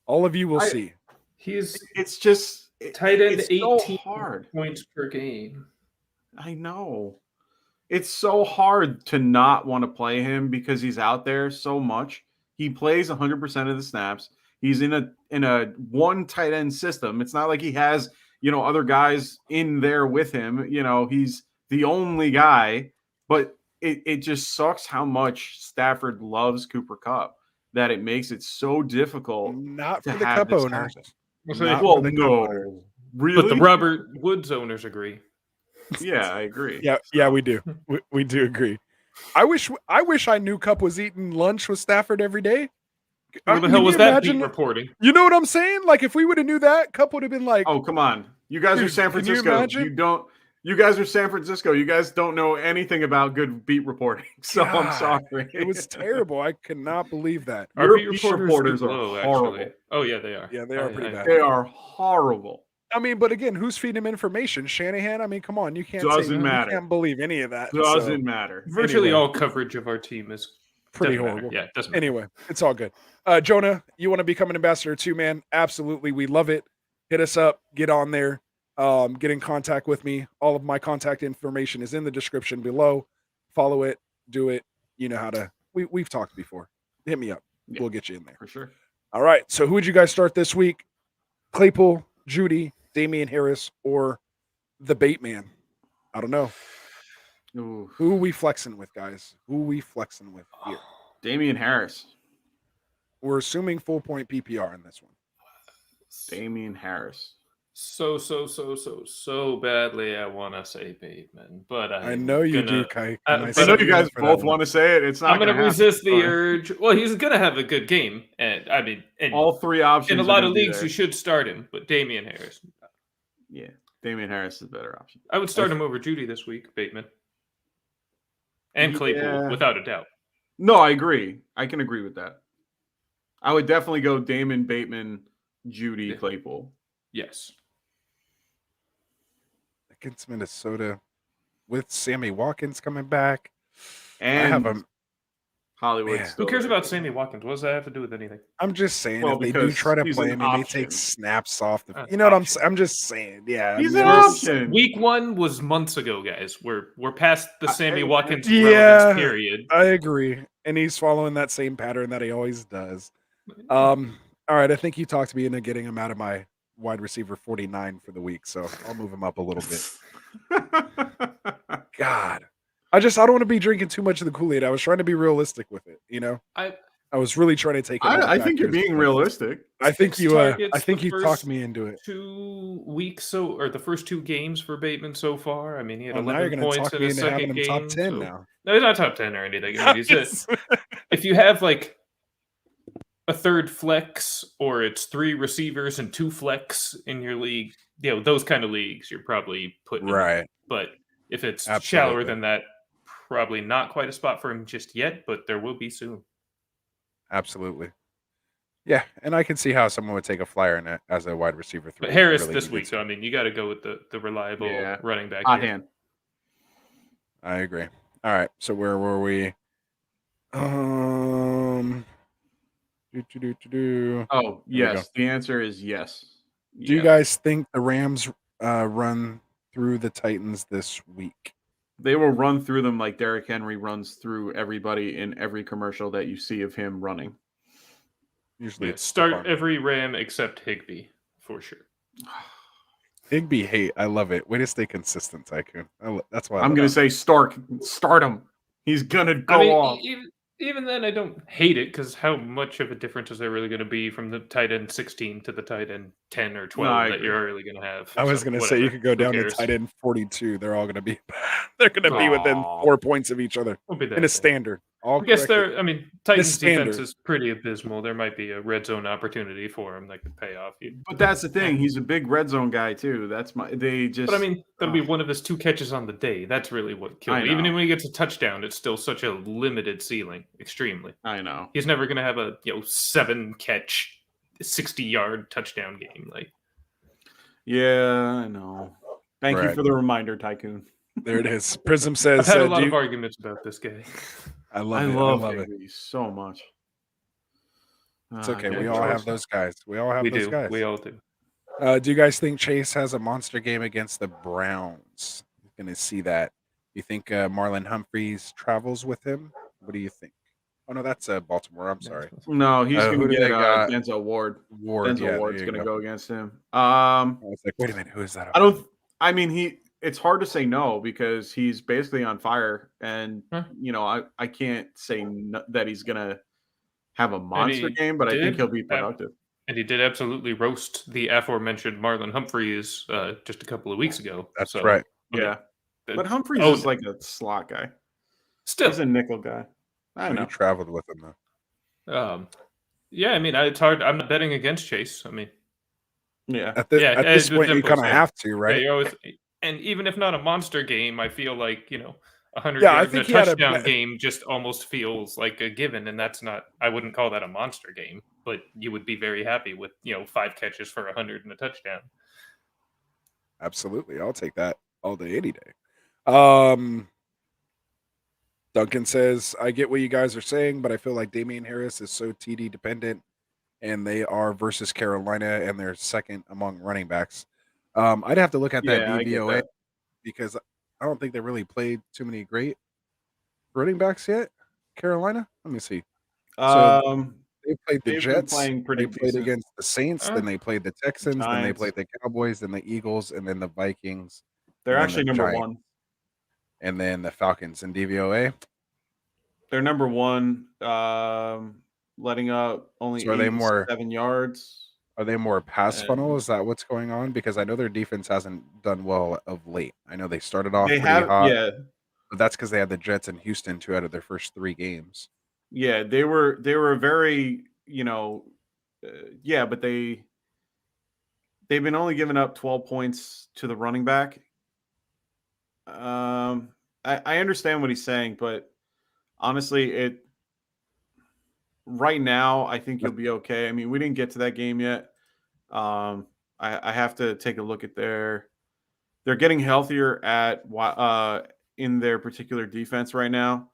All of you will see. It's just tight end, it's 18 so hard. points per game. I know. It's so hard to not want to play him because he's out there so much. He plays 100% of the snaps. He's in a one tight end system. It's not like he has, other guys in there with him. He's the only guy, but it just sucks how much Stafford loves Cooper Kupp that it makes it so difficult. Not for the Cup owners. Well, no. Really? But the Robert Woods owners agree. Yeah, I agree. Yeah, we do. We do agree. I wish I knew Cup was eating lunch with Stafford every day. What the hell was that beat reporting? You know what I'm saying? Like, if we would have knew that, Cup would have been like, "Oh, come on, you guys are San Francisco. You guys are San Francisco. You guys don't know anything about good beat reporting." So I'm sorry. It was terrible. I cannot believe that. Our beat reporters are horrible. Actually. Oh yeah, they are. Yeah, they are pretty bad. They are horrible. I mean, but again, who's feeding him information? Shanahan? I mean, come on, you can't matter. You can't believe any of that. Doesn't matter. Virtually all coverage of our team is pretty horrible. Matter. Yeah, it doesn't anyway, it's all good. Jonah, you want to become an ambassador too, man? Absolutely. We love it. Hit us up, get on there, get in contact with me. All of my contact information is in the description below. Follow it, do it. You know how to, we've talked before. Hit me up. Yeah, we'll get you in there. For sure. All right. So who would you guys start this week? Claypool, Judy, Damian Harris, or the bait man? I don't know. Ooh. Who are we flexing with, guys? Who are we flexing with here? Damian Harris. We're assuming full point PPR in this one. Damian Harris. So badly I want to say Bateman, but I know you do, Kai. I know you guys both want to say it. It's not. I'm going to resist the urge. Well, he's going to have a good game, and I mean, all three options. In a lot of leagues, you should start him, but Damian Harris. Yeah, Damian Harris is a better option. I would start him over Judy this week, Bateman, and Claypool, without a doubt. No, I agree. I can agree with that. I would definitely go Damon, Bateman, Judy, Claypool. Yes. Against Minnesota with Sammy Watkins coming back. And I have a Hollywood. Who cares about Sammy Watkins? What does that have to do with anything? I'm just saying, if they do try to play him, and they take snaps off the. You know what I'm saying? I'm just saying, yeah. He's an option. Week 1 was months ago, guys. We're past the Sammy Watkins relevance period. I agree, and he's following that same pattern that he always does. All right, I think you talked me into getting him out of my wide receiver 49 for the week, so I'll move him up a little bit. God, I don't want to be drinking too much of the Kool-Aid. I was trying to be realistic with it, I was really trying to take it. I think you're being realistic. I think you talked me into it. 2 weeks or the first 2 games for Bateman so far. I mean, he had 11 points in the second game. Top 10 now. No, he's not top 10 or anything. I mean, if you have a third flex, or it's 3 receivers and 2 flex in your league, those kind of leagues, you're probably putting him in. Right. But if it's shallower Absolutely. than that, probably not quite a spot for him just yet, but there will be soon. Absolutely. Yeah, and I can see how someone would take a flyer in it as a wide receiver 3. But if you Harris really this needed week, to. so I mean, you got to go with the reliable Yeah. running back Hot here. hand. I agree. All right, so where were we? Oh, Here we go. yes. The answer is yes. Do you Yes. guys think the Rams run through the Titans this week? They will run through them like Derrick Henry runs through everybody in every commercial that you see of him running. Usually it's Start Stephon. every Ram except Higbee, for sure. Higbee hate. I love it. Way to stay consistent, Tycoon. That's why I'm going to say start him. He's going to go off. Even then, I don't hate it, because how much of a difference is there really going to be from the tight end 16 to the tight end 10 or 12 that you're really going to have? I was going to say you could go down to tight end 42. They're all going to be they're going to be within 4 points of each other in a standard. I guess Titans defense is pretty abysmal. There might be a red zone opportunity for him that could pay off. But that's the thing. He's a big red zone guy too. But I mean, that'll be one of his 2 catches on the day. That's really what killed him. Even when he gets a touchdown, it's still such a limited ceiling. Extremely. I know. He's never going to have a 7 catch, 60-yard touchdown game. Yeah, I know. Thank you for the reminder, Tycoon. There it is. Prism says I've had a lot of arguments about this guy. I love it so much. It's okay. We all have those guys. We all have those guys. We all do. Do you guys think Chase has a monster game against the Browns? Going to see that. You think Marlon Humphreys travels with him? What do you think? Oh no, that's Baltimore. I'm sorry. No, he's going to get Denzel Ward. Denzel Ward's going to go against him. I was like, wait a minute, who is that? It's hard to say no, because he's basically on fire, and I can't say that he's gonna have a monster game, but I think he'll be productive. And he did absolutely roast the aforementioned Marlon Humphreys just a couple of weeks ago. That's right. Yeah, but Humphreys is like a slot guy. Still, he's a nickel guy. I don't know. You traveled with him though. Yeah, I mean, it's hard. I'm not betting against Chase. I mean, at this point, you kind of have to, right? Yeah, and even if not a monster game, I feel like 100 yards in a touchdown game just almost feels like a given, and that's not. I wouldn't call that a monster game, but you would be very happy with 5 catches for 100 and a touchdown. Absolutely, I'll take that all day, any day. Duncan says, "I get what you guys are saying, but I feel like Damian Harris is so TD dependent, and they are versus Carolina, and they're second among running backs." I'd have to look at that DVOA because I don't think they really played too many great running backs yet. Carolina, let me see. So they played the Jets. They played against the Saints. Then they played the Texans. Then they played the Cowboys. Then the Eagles. And then the Vikings. They're actually number 1. And then the Falcons in DVOA. They're number 1, letting up only 7 yards. Are they more pass funnel? Is that what's going on? Because I know their defense hasn't done well of late. I know they started off pretty hot. Yeah. But that's because they had the Jets and Houston 2 out of their first 3 games. Yeah, they were very, but they've been only giving up 12 points to the running back. I understand what he's saying, but honestly, right now, I think you'll be okay. I mean, we didn't get to that game yet. I have to take a look at they're getting healthier in their particular defense right now.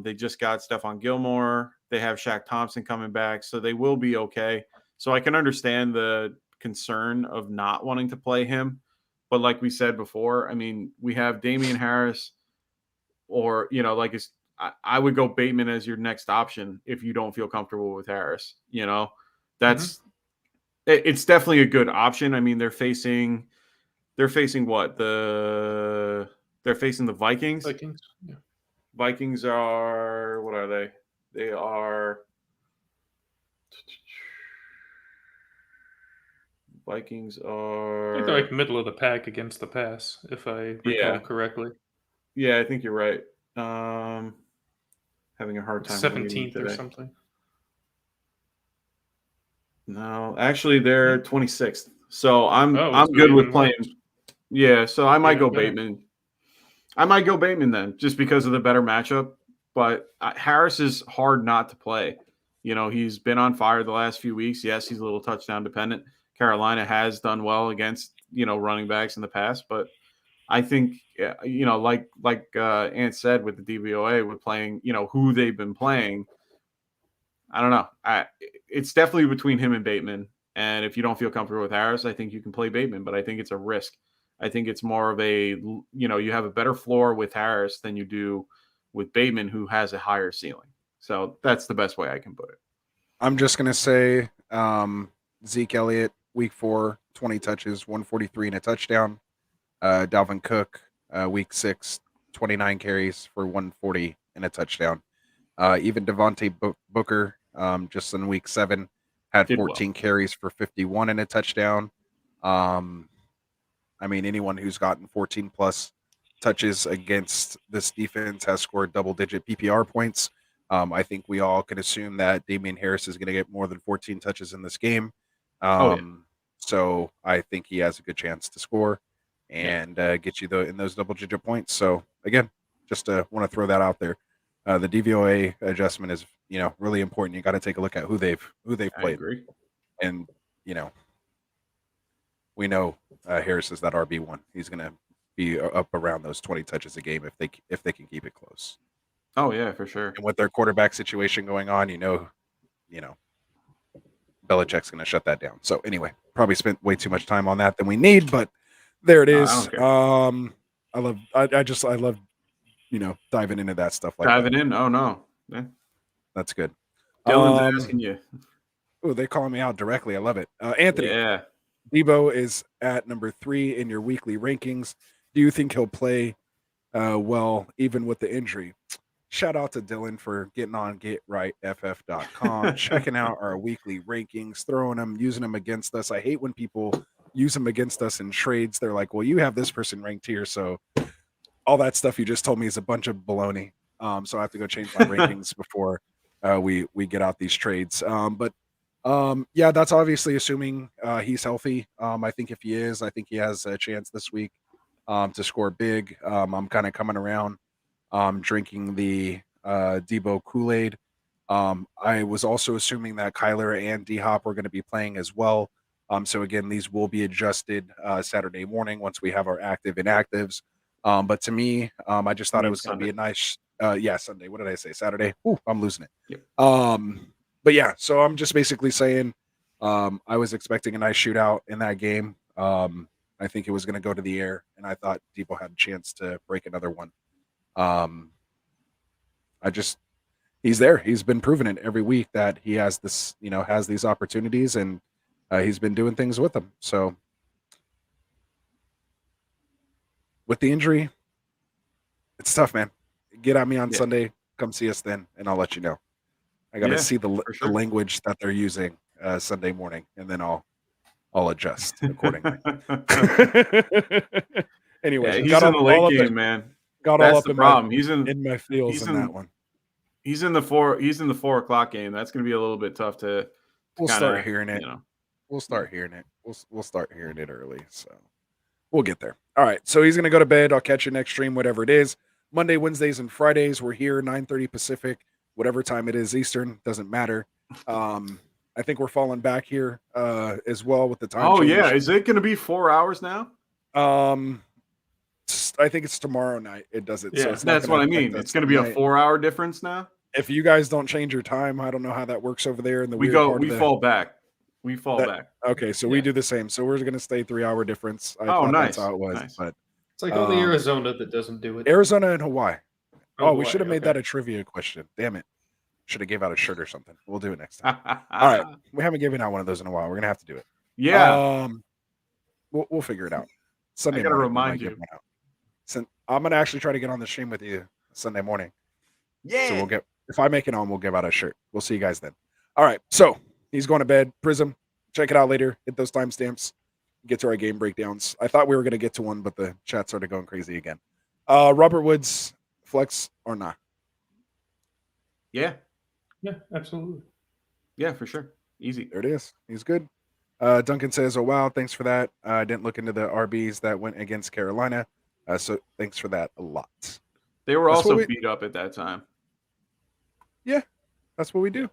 They just got Stephon Gilmore. They have Shaq Thompson coming back, so they will be okay. So I can understand the concern of not wanting to play him. But like we said before, I mean, we have Damian Harris, or, I would go Bateman as your next option if you don't feel comfortable with Harris. It's definitely a good option. I mean, they're facing what? They're facing the Vikings. Yeah. Vikings are, what are they? They are Vikings are. I think they're like middle of the pack against the pass, if I recall correctly. Yeah, I think you're right. Having a hard time. 17th or something. No, actually, they're 26th. So I'm so good with even playing. worse. Yeah, so I might Even go better. Bateman. I might go Bateman then, just because of the better matchup. But Harris is hard not to play. You know, he's been on fire the last few weeks. Yes, he's a little touchdown dependent. Carolina has done well against, running backs in the past, but I think, like Ant said with the DVOA, with playing, who they've been playing. I don't know. It's definitely between him and Bateman. And if you don't feel comfortable with Harris, I think you can play Bateman, but I think it's a risk. I think it's more of you have a better floor with Harris than you do with Bateman, who has a higher ceiling. So that's the best way I can put it. I'm just gonna say Zeke Elliott, week 4, 20 touches, 143 and a touchdown. Dalvin Cook, week 6, 29 carries for 140 and a touchdown. Even Devontae Booker, just in week 7, had Did 14 carries for 51 and a touchdown. I mean, anyone who's gotten 14 plus touches against this defense has scored double-digit PPR points. I think we all can assume that Damian Harris is going to get more than 14 touches in this game. Oh, yeah. So I think he has a good chance to score Yeah. and get you in those double-digit points. So again, just want to throw that out there. The DVOA adjustment is really important. You got to take a look at who they've I played, agree. and we know Harris is that RB1. He's going to be up around those 20 touches a game if they can keep it close. Oh, yeah, for sure. And with their quarterback situation going on, Belichick's going to shut that down. So anyway, probably spent way too much time on that than we need, but there it is. I don't care. I love diving into that stuff like Diving that. in? Oh, no. Yeah. That's good. Dylan's asking you. Oh, they calling me out directly. I love it. Anthony. Yeah. Debo is at number 3 in your weekly rankings. Do you think he'll play well even with the injury? Shout out to Dylan for getting on GetRightFF.com, checking out our weekly rankings, throwing them, using them against us. I hate when people use them against us in trades. They're like, well, you have this person ranked here, so all that stuff you just told me is a bunch of baloney. So I have to go change my rankings before we get out these trades. Yeah, that's obviously assuming he's healthy. I think if he is, I think he has a chance this week to score big. I'm kind of coming around, drinking the Debo Kool-Aid. I was also assuming that Kyler and D-Hop were going to be playing as well. So again, these will be adjusted Saturday morning once we have our active inactives. But to me, I just thought it was going to be a nice, Sunday. What did I say? Saturday? Ooh, I'm losing it. Yep. But yeah, so I'm just basically saying I was expecting a nice shootout in that game. I think it was going to go to the air, and I thought Debo had a chance to break another one. He's there. He's been proving it every week that he has this, has these opportunities, and he's been doing things with them. So with the injury, it's tough, man. Get at me on Sunday. Come see us then, and I'll let you know. I got to see the language that they're using Sunday morning, and then I'll adjust accordingly. Anyways, he's in the late game, man. Got That's all up the in problem. in my feels in that one. He's in the 4 o'clock game. That's going to be a little bit tough to we'll start hearing it. We'll start hearing it. We'll start hearing it early. So we'll get there. All right. So he's going to go to bed. I'll catch you next stream, whatever it is. Monday, Wednesdays, and Fridays. We're here 9:30 Pacific, whatever time it is Eastern. Doesn't matter. I think we're falling back here as well with the time. Oh, change. Yeah. Is it going to be 4 hours now? I think it's tomorrow night. It does it. Yeah, so it's that's what I mean. It's going to be a 4-hour difference now. If you guys don't change your time, I don't know how that works over there. We fall back. We fall back. Okay, so we do the same. So we're going to stay 3-hour difference. I thought nice. That's how it was. Nice. But it's like only Arizona that doesn't do it. Arizona and Hawaii. Oh, we should have made that a trivia question. Damn it. Should have gave out a shirt or something. We'll do it next time. All right. We haven't given out one of those in a while. We're going to have to do it. Yeah. We'll figure it out. Sunday I got to morning, remind you. I'm going to actually try to get on the stream with you Sunday morning. Yeah. So if I make it on, we'll give out a shirt. We'll see you guys then. All right. So he's going to bed. Prism. Check it out later. Hit those timestamps. Get to our game breakdowns. I thought we were going to get to one, but the chat started going crazy again. Robert Woods, flex or not? Yeah. Yeah, absolutely. Yeah, for sure. Easy. There it is. He's good. Duncan says, "Oh wow, thanks for that. I didn't look into the RBs that went against Carolina, so thanks for that a lot." They were That's what also we- beat up at that time. Yeah, that's what we do.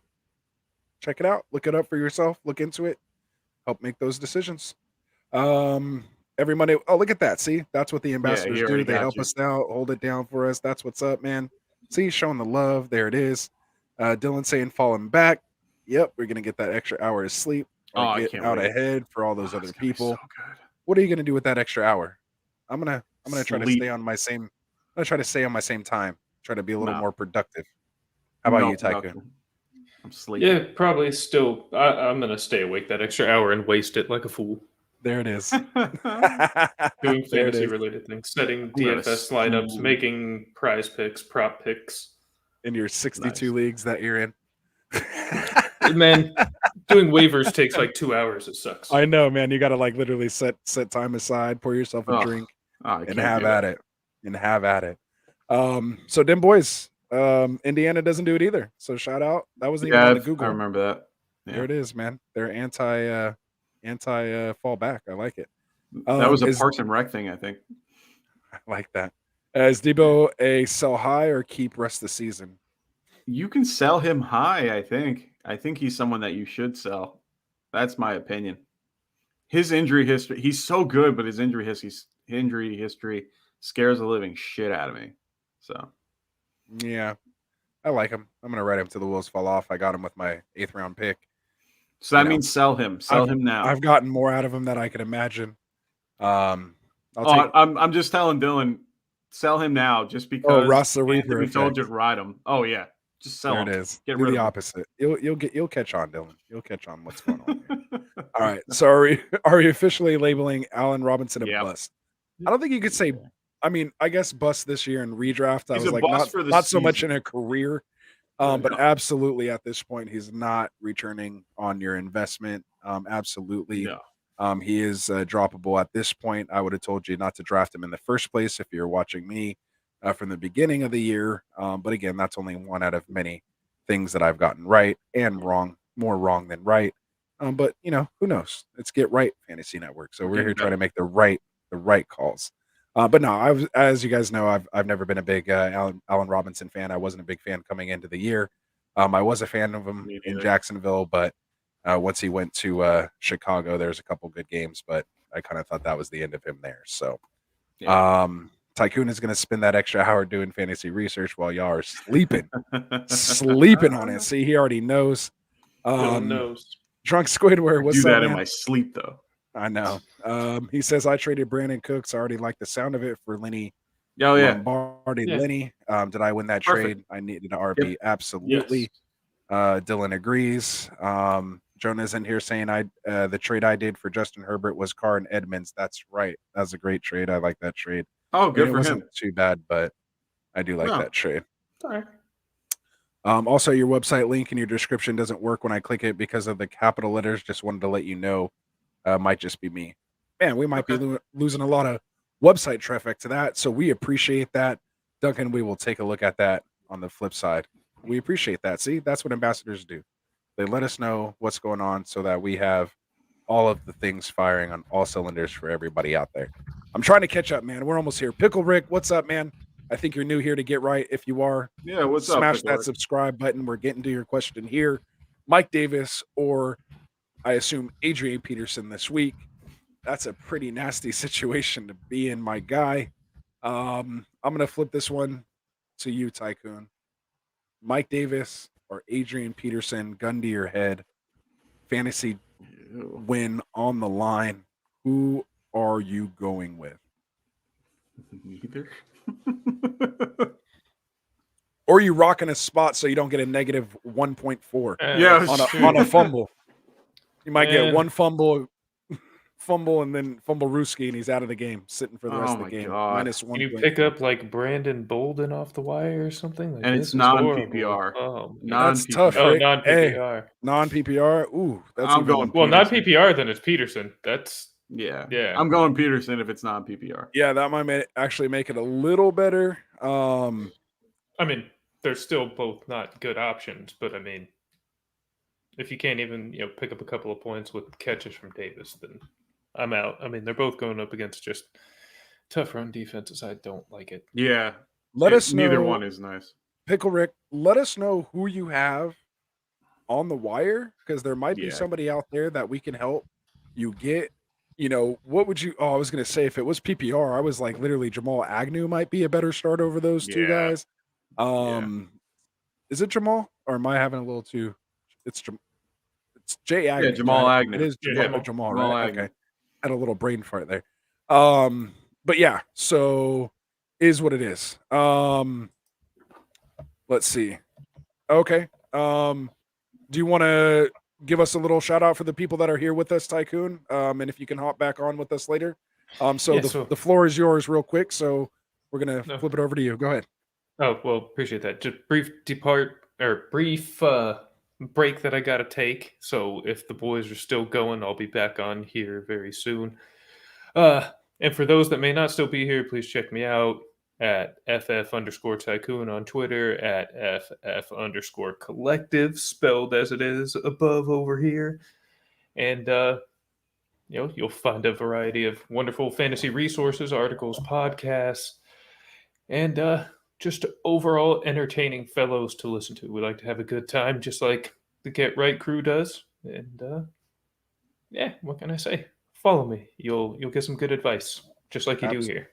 Check it out. Look it up for yourself. Look into it. Help make those decisions. Every Monday. Oh, look at that. See, that's what the ambassadors he do. already They got help you. us out, hold it down for us. That's what's up, man. See, showing the love. There it is. Dylan saying falling back. Yep, we're gonna get that extra hour of sleep or I get can't out wait. ahead for all those Oh, other it's gonna be people. so good. What are you gonna do with that extra hour? I'm gonna try to Sleep. stay on my same. I'm gonna try to stay on my same time. Try to be a little No. more productive. How about No you, Tycoon? production. I'm sleeping. Yeah, probably still. I'm gonna stay awake that extra hour and waste it like a fool There it is. doing There it fantasy is. related things, setting gonna DFS lineups, sleep. making prize picks, prop picks. In your 62 Nice. leagues that you're in. Man, doing waivers takes like 2 hours. It sucks. I know, man. You got to like literally set time aside, pour yourself a Ugh. drink, I and can't have do at it. And have at it. So them boys, Indiana doesn't do it either. So shout out. That wasn't even on the Google. I remember that. Yeah. There it is, man. They're anti fall back. I like it. That was a is- Parks and Rec thing, I think. I like that. Is Debo a sell high or keep rest of the season? You can sell him high, I think. I think he's someone that you should sell. That's my opinion. His injury history, he's so good, but his injury history scares the living shit out of me. So Yeah, I like him. I'm gonna ride him till the wheels fall off. I got him with my 8th round pick. that means sell him. Sell him now. I've gotten more out of him than I could imagine. I'm just telling Dylan, sell him now just because. Oh, Ross the Reaper we told you effect. to ride him. Oh yeah, just sell There him. it is. Get Do rid the of him. opposite. You'll catch on, Dylan. You'll catch on what's going on here. All right. So are we officially labeling Allen Robinson a Yeah. bust? I don't think you could say. I mean, I guess bust this year in redraft. I He's was a like bust for the not so much season. in a career, Yeah. but absolutely at this point he's not returning on your investment. Absolutely. No. He is droppable at this point. I would have told you not to draft him in the first place if you're watching me from the beginning of the year. But again, that's only one out of many things that I've gotten right and wrong, more wrong than right. But who knows? It's Get Right Fantasy Network, so we're here trying to make the right calls. But no, as you guys know, I've never been a big Allen Robinson fan. I wasn't a big fan coming into the year. I was a fan of him in Jacksonville, but once he went to Chicago, there's a couple good games, but I kind of thought that was the end of him there. So, Tycoon is going to spend that extra hour doing fantasy research while y'all are sleeping on it. See, he already knows. Dylan knows. Drunk Squidward, what's do up, that man? in my sleep though. I know. He says I traded Brandon Cooks. I already like the sound of it for Lenny. Oh yeah. Lombardi. Yeah. Lenny. Did I win that Perfect. trade? I needed an RB. Yep. Absolutely. Yes. Dylan agrees. Jonah's in here saying the trade I did for Justin Herbert was Carr and Edmonds. That's right. That was a great trade. I like that trade. Oh, good it for wasn't him. too bad, but I do like No. that trade. Sorry. Also, your website link in your description doesn't work when I click it because of the capital letters. Just wanted to let you know. Might just be me. Man, we might be losing a lot of website traffic to that. So we appreciate that. Duncan, we will take a look at that on the flip side. We appreciate that. See, that's what ambassadors do. They let us know what's going on so that we have all of the things firing on all cylinders for everybody out there. I'm trying to catch up, man. We're almost here. Pickle Rick, what's up, man? I think you're new here to Get Right. If you are, Yeah, what's up? smash Pickle that Rick? subscribe button. We're getting to your question here. Mike Davis, or I assume Adrian Peterson this week. That's a pretty nasty situation to be in, my guy. I'm going to flip this one to you, Tycoon. Mike Davis or Adrian Peterson, gun to your head. Fantasy Ew. win on the line. Who are you going with? Neither. Or are you rocking a spot so you don't get a negative 1.4 Yeah, on a fumble? You might get Man. one fumble, and then fumble Ruski, and he's out of the game, sitting for the rest of the game. God. Minus Can 1. you pick up like Brandon Bolden off the wire or something? Like, And this it's is non-PPR. horrible. Oh, That's tough, oh, Rick. non-PPR. Non-PPR. Ooh, that's I'm even going Well, worse. non-PPR, then it's Peterson. That's Yeah. Yeah. I'm going Peterson if it's non-PPR. Yeah, that might actually make it a little better. I mean, they're still both not good options, but I mean, if you can't even pick up a couple of points with catches from Davis, then I'm out. I mean, they're both going up against just tough run defenses. I don't like it. Yeah. Let us Neither know, one is nice. Pickle Rick. Let us know who you have on the wire, because there might be Yeah. somebody out there that we can help you get. What would you? Oh, I was gonna say if it was PPR, I was like literally Jamal Agnew might be a better start over those two Yeah. guys. Is it Jamal or am I having a little too? It's it's Jay Agnew. Yeah, Jamal Right? Agnew. It is Yeah, Jamal, Jamal. right? Agnew. Okay, had a little brain fart there. But yeah, so is what it is. Let's see. Okay. Do you want to give us a little shout out for the people that are here with us, Tycoon? And if you can hop back on with us later. So Yeah, the floor is yours real quick. So we're gonna No. flip it over to you. Go ahead. Oh, well, appreciate that. Just brief break that I got to take. So if the boys are still going, I'll be back on here very soon. And for those that may not still be here, please check me out at FF_Tycoon on Twitter, at FF_Collective, spelled as it is above over here. And, you'll find a variety of wonderful fantasy resources, articles, podcasts, and just overall entertaining fellows to listen to. We like to have a good time, just like the Get Right crew does. And yeah, what can I say? Follow me. You'll get some good advice, just like you do here.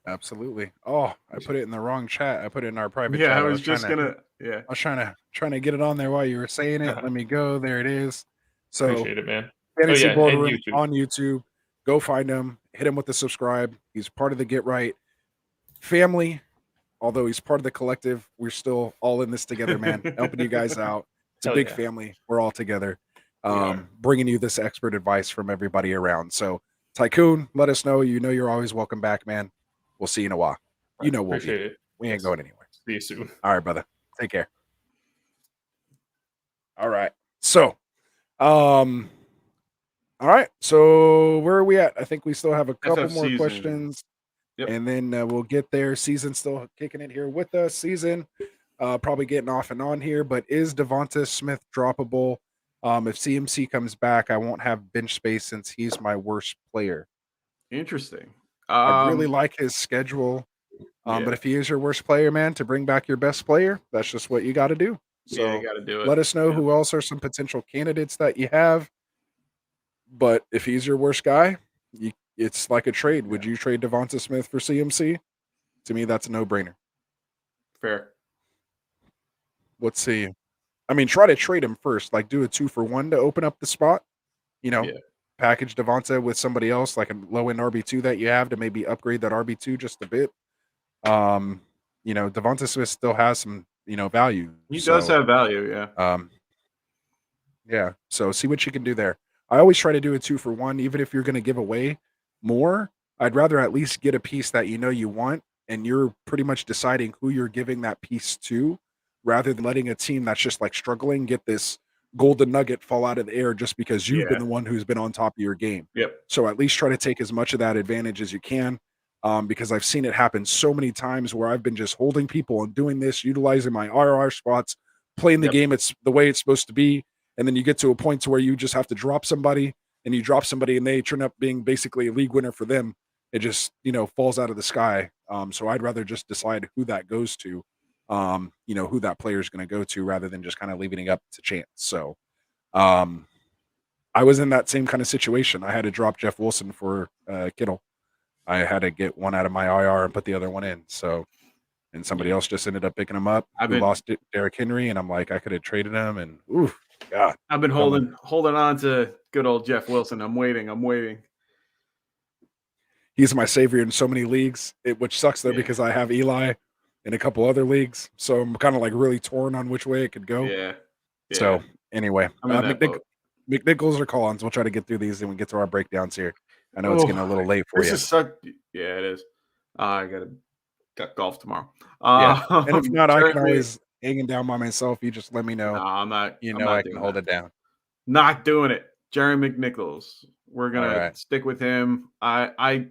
Absolutely. Oh, I put it in the wrong chat. I put it in our private Yeah, chat. I was just gonna. Yeah, I was trying to get it on there while you were saying it. Let me go. There it is. So Appreciate it, man. Fantasy and Boardroom YouTube. on YouTube. Go find him. Hit him with the subscribe. He's part of the Get Right family. Although he's part of the collective, we're still all in this together, man. Helping you guys out. It's a Hell big yeah. family. We're all together. are. Bringing you this expert advice from everybody around. So Tycoon, let us know. You're always welcome back, man. We'll see you in a while. We'll Appreciate be. it. We ain't Yes. going anywhere. See you soon. All right, brother. Take care. All right. So, all right. So where are we at? I think we still have a couple FF more season. questions. Yep. And then we'll get there. Season still kicking it here with us. Season probably getting off and on here. But is Devonta Smith droppable? If CMC comes back, I won't have bench space since he's my worst player. Interesting. I really like his schedule. Yeah. But if he is your worst player, man, to bring back your best player, that's just what you got to do. So Yeah, you got to do it. let us know Yeah. who else are some potential candidates that you have. But if he's your worst guy, it's like a trade. Would you trade Devonta Smith for CMC? To me, that's a no-brainer. Fair. Let's see. I mean, try to trade him first. Like, do a 2-for-1 to open up the spot. Yeah. Package Devonta with somebody else, like a low-end RB2 that you have, to maybe upgrade that RB2 just a bit. Devonta Smith still has some, value. He does have value, yeah. Yeah. So see what you can do there. I always try to do a 2-for-1, even if you're going to give away more. I'd rather at least get a piece that you want, and you're pretty much deciding who you're giving that piece to, rather than letting a team that's just like struggling get this golden nugget fall out of the air just because you've been the one who's been on top of your game. Yep. So at least try to take as much of that advantage as you can. Because I've seen it happen so many times where I've been just holding people and doing this, utilizing my RR spots, playing the game it's the way it's supposed to be, and then you get to a point to where you just have to drop somebody, and you drop somebody, and they turn up being basically a league winner for them. It just falls out of the sky. So I'd rather just decide who that goes to, who that player is going to go to, rather than just kind of leaving it up to chance. So I was in that same kind of situation. I had to drop Jeff Wilson for Kittle. I had to get one out of my IR and put the other one in. So, and somebody else just ended up picking him up. We lost Derrick Henry, and I'm like, I could have traded him. And God, I've been holding on to good old Jeff Wilson. I'm waiting. He's my savior in so many leagues, which sucks though because I have Eli in a couple other leagues. So I'm kind of like really torn on which way it could go. Yeah. So anyway, McNichols or Collins. We'll try to get through these and we get to our breakdowns here. I know it's getting a little late for you. Yeah, it is. I got golf tomorrow. And if not, I can always hanging down by myself. You just let me know. No, I'm not. I can hold it down. Not doing it. Jerry McNichols. We're gonna stick with him. I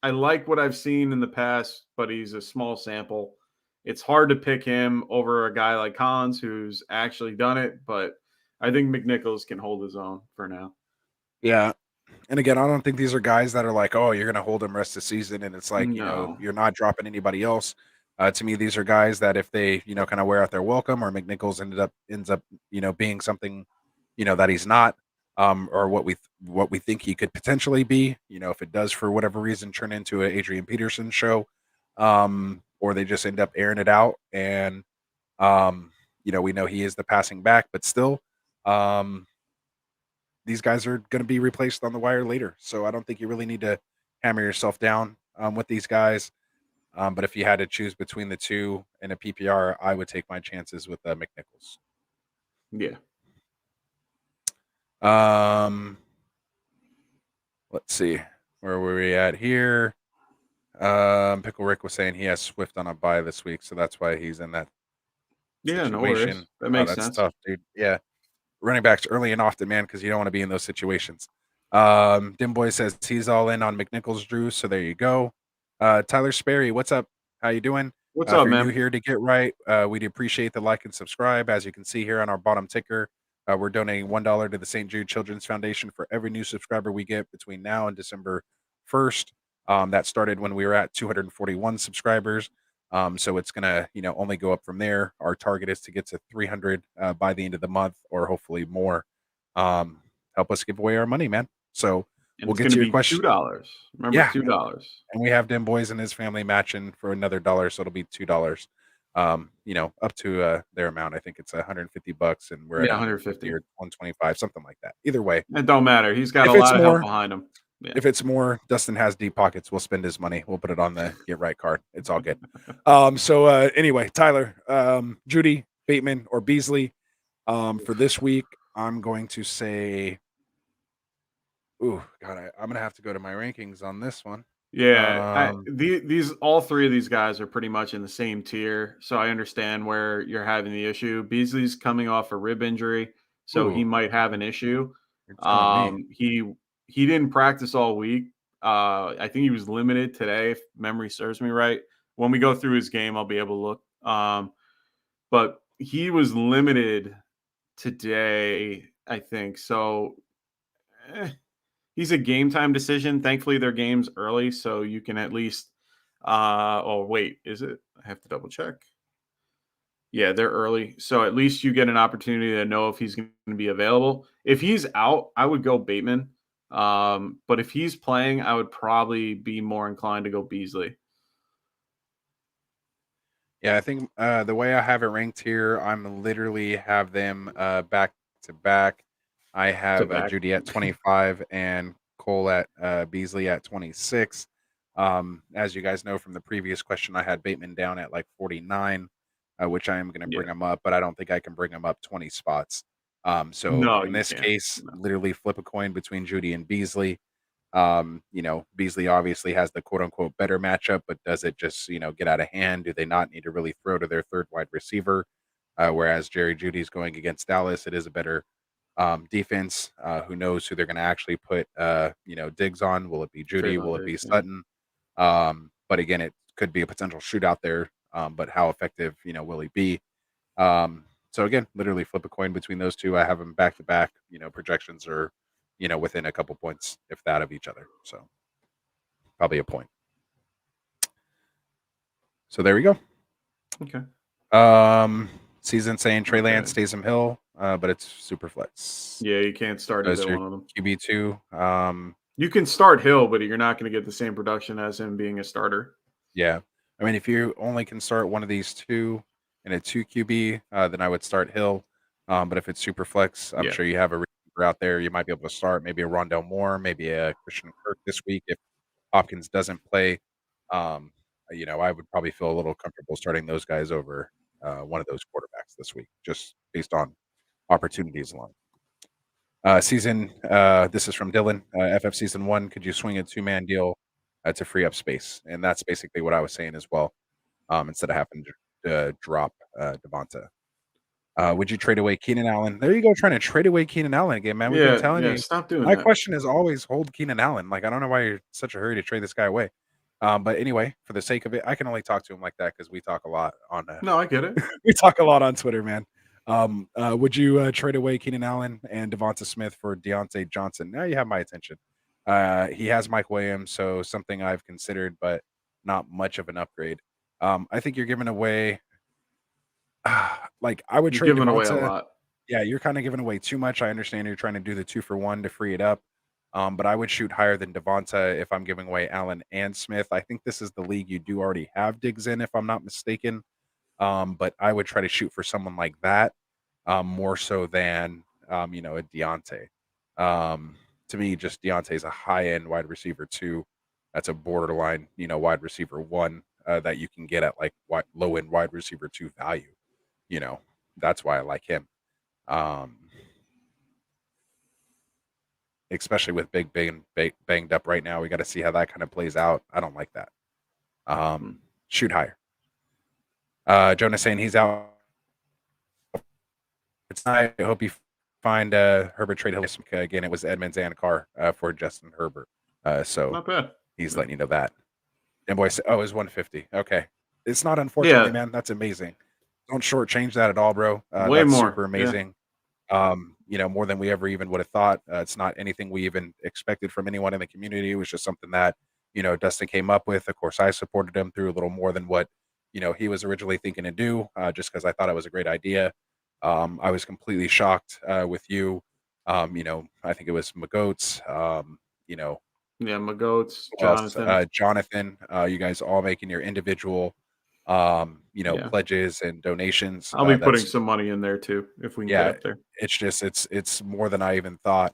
like what I've seen in the past, but he's a small sample. It's hard to pick him over a guy like Collins who's actually done it, but I think McNichols can hold his own for now. Yeah. And again, I don't think these are guys that are like, oh, you're going to hold him rest of the season. And it's like, No. you're not dropping anybody else. To me, these are guys that if they, kind of wear out their welcome, or McNichols ends up, being something, that he's not, or what we think he could potentially be, if it does for whatever reason turn into an Adrian Peterson show, or they just end up airing it out. And, we know he is the passing back, but still, these guys are going to be replaced on the wire later. So I don't think you really need to hammer yourself down with these guys. But if you had to choose between the two in a PPR, I would take my chances with McNichols. Yeah. Let's see. Where were we at here? Pickle Rick was saying he has Swift on a bye this week, so that's why he's in that Yeah, no situation. worries. That makes that's sense. tough, dude. Yeah. Running backs early and often, man, because you don't want to be in those situations. Dim Boy says he's all in on McNichols, Drew. So there you go. Tyler Sperry, what's up? How you doing? What's If up, you're man? new here to Get Right, we'd appreciate the like and subscribe. As you can see here on our bottom ticker, we're donating $1 to the St. Jude Children's Foundation for every new subscriber we get between now and December 1st. That started when we were at 241 subscribers. So it's gonna, only go up from there. Our target is to get to 300 by the end of the month, or hopefully more. Help us give away our money, man. So And we'll it's get going to to your be question. $2. Remember, Yeah. $2. And we have Dim Boys and his family matching for another $1, so it'll be $2. Up to their amount. I think it's $150, and we're at 150 or 125, something like that. Either way, it don't matter. He's got if a it's lot of more, help behind him. Yeah. If it's more, Dustin has deep pockets. We'll spend his money. We'll put it on the Get Right card. It's all good. So anyway, Tyler, Judy, Bateman, or Beasley. For this week, I'm going to say, ooh, God, I'm gonna have to go to my rankings on this one. Yeah, these all three of these guys are pretty much in the same tier, so I understand where you're having the issue. Beasley's coming off a rib injury, so he might have an issue. You're telling me. He didn't practice all week. I think he was limited today, if memory serves me right. When we go through his game, I'll be able to look. But he was limited today, I think. So he's a game time decision. Thankfully, their game's early, so you can at least. Oh wait, is it? I have to double check. Yeah, they're early, so at least you get an opportunity to know if he's going to be available. If he's out, I would go Bateman. But if he's playing, I would probably be more inclined to go Beasley. Yeah, I think the way I have it ranked here, I'm literally have them back to back. I have Judy at 25 and Cole at Beasley at 26. As you guys know from the previous question, I had Bateman down at like 49, which I am going to bring him up, but I don't think I can bring him up 20 spots. So in this case, literally flip a coin between Judy and Beasley. Beasley obviously has the quote unquote better matchup, but does it just, get out of hand? Do they not need to really throw to their third wide receiver? Whereas Jerry Judy's going against Dallas, it is a better defense. Who knows who they're going to actually put, Diggs on? Will it be Judy? Will it be Sutton? But again, it could be a potential shootout there. But how effective, will he be? So again, literally flip a coin between those two. I have them back to back. Projections are, within a couple points, if that, of each other. So probably a point. So there we go. Okay. Season saying Trey Lance, Taysom Hill, but it's super flex. Yeah, you can't start either one of them. QB2. You can start Hill, but you're not going to get the same production as him being a starter. Yeah. I mean, if you only can start one of these two in a 2 QB, then I would start Hill. But if it's super flex, I'm sure you have a receiver out there. You might be able to start maybe a Rondell Moore, maybe a Christian Kirk this week if Hopkins doesn't play. I would probably feel a little comfortable starting those guys over one of those quarterbacks this week, just based on opportunities alone. This is from Dylan. FF season 1, could you swing a 2-man deal to free up space? And that's basically what I was saying as well. Instead of having to drop Devonta. Would you trade away Keenan Allen? There you go, trying to trade away Keenan Allen again, man. We've been telling you. Stop doing My that. question is always hold Keenan Allen. Like, I don't know why you're in such a hurry to trade this guy away. But anyway, for the sake of it, I can only talk to him like that because we talk a lot on. No, I get it. We talk a lot on Twitter, man. Would you trade away Keenan Allen and Devonta Smith for Deontay Johnson? Now you have my attention. He has Mike Williams, so something I've considered, but not much of an upgrade. I think you're giving away. Like I would You're trade giving away a Devonta. lot. Yeah, you're kind of giving away too much. I understand you're trying to do the 2-for-1 to free it up. But I would shoot higher than Devonta if I'm giving away Allen and Smith. I think this is the league you do already have Diggs in, if I'm not mistaken. But I would try to shoot for someone like that, more so than a Deontay. To me, just Deontay's a high-end wide receiver too. That's a borderline, wide receiver one that you can get at like low-end wide receiver two value. That's why I like him. Especially with Big banged up right now. We got to see how that kind of plays out. I don't like that. Shoot higher. Jonah saying he's out. I hope you find Herbert trade Hill. Again, it was Edmonds and Carr for Justin Herbert. So Not bad. he's letting you know that. And boy, it was 150. Okay. It's not unfortunately, man. That's amazing. Don't shortchange that at all, bro. Way that's more. super amazing. More than we ever even would have thought. It's not anything we even expected from anyone in the community. It was just something that, Dustin came up with. Of course, I supported him through a little more than what, he was originally thinking to do, just because I thought it was a great idea. I was completely shocked with you. I think it was McGoats, Yeah, McGoats, Jonathan. Jonathan, you guys all making your individual, pledges and donations. I'll be putting some money in there too if we can get up there. It's just it's more than I even thought.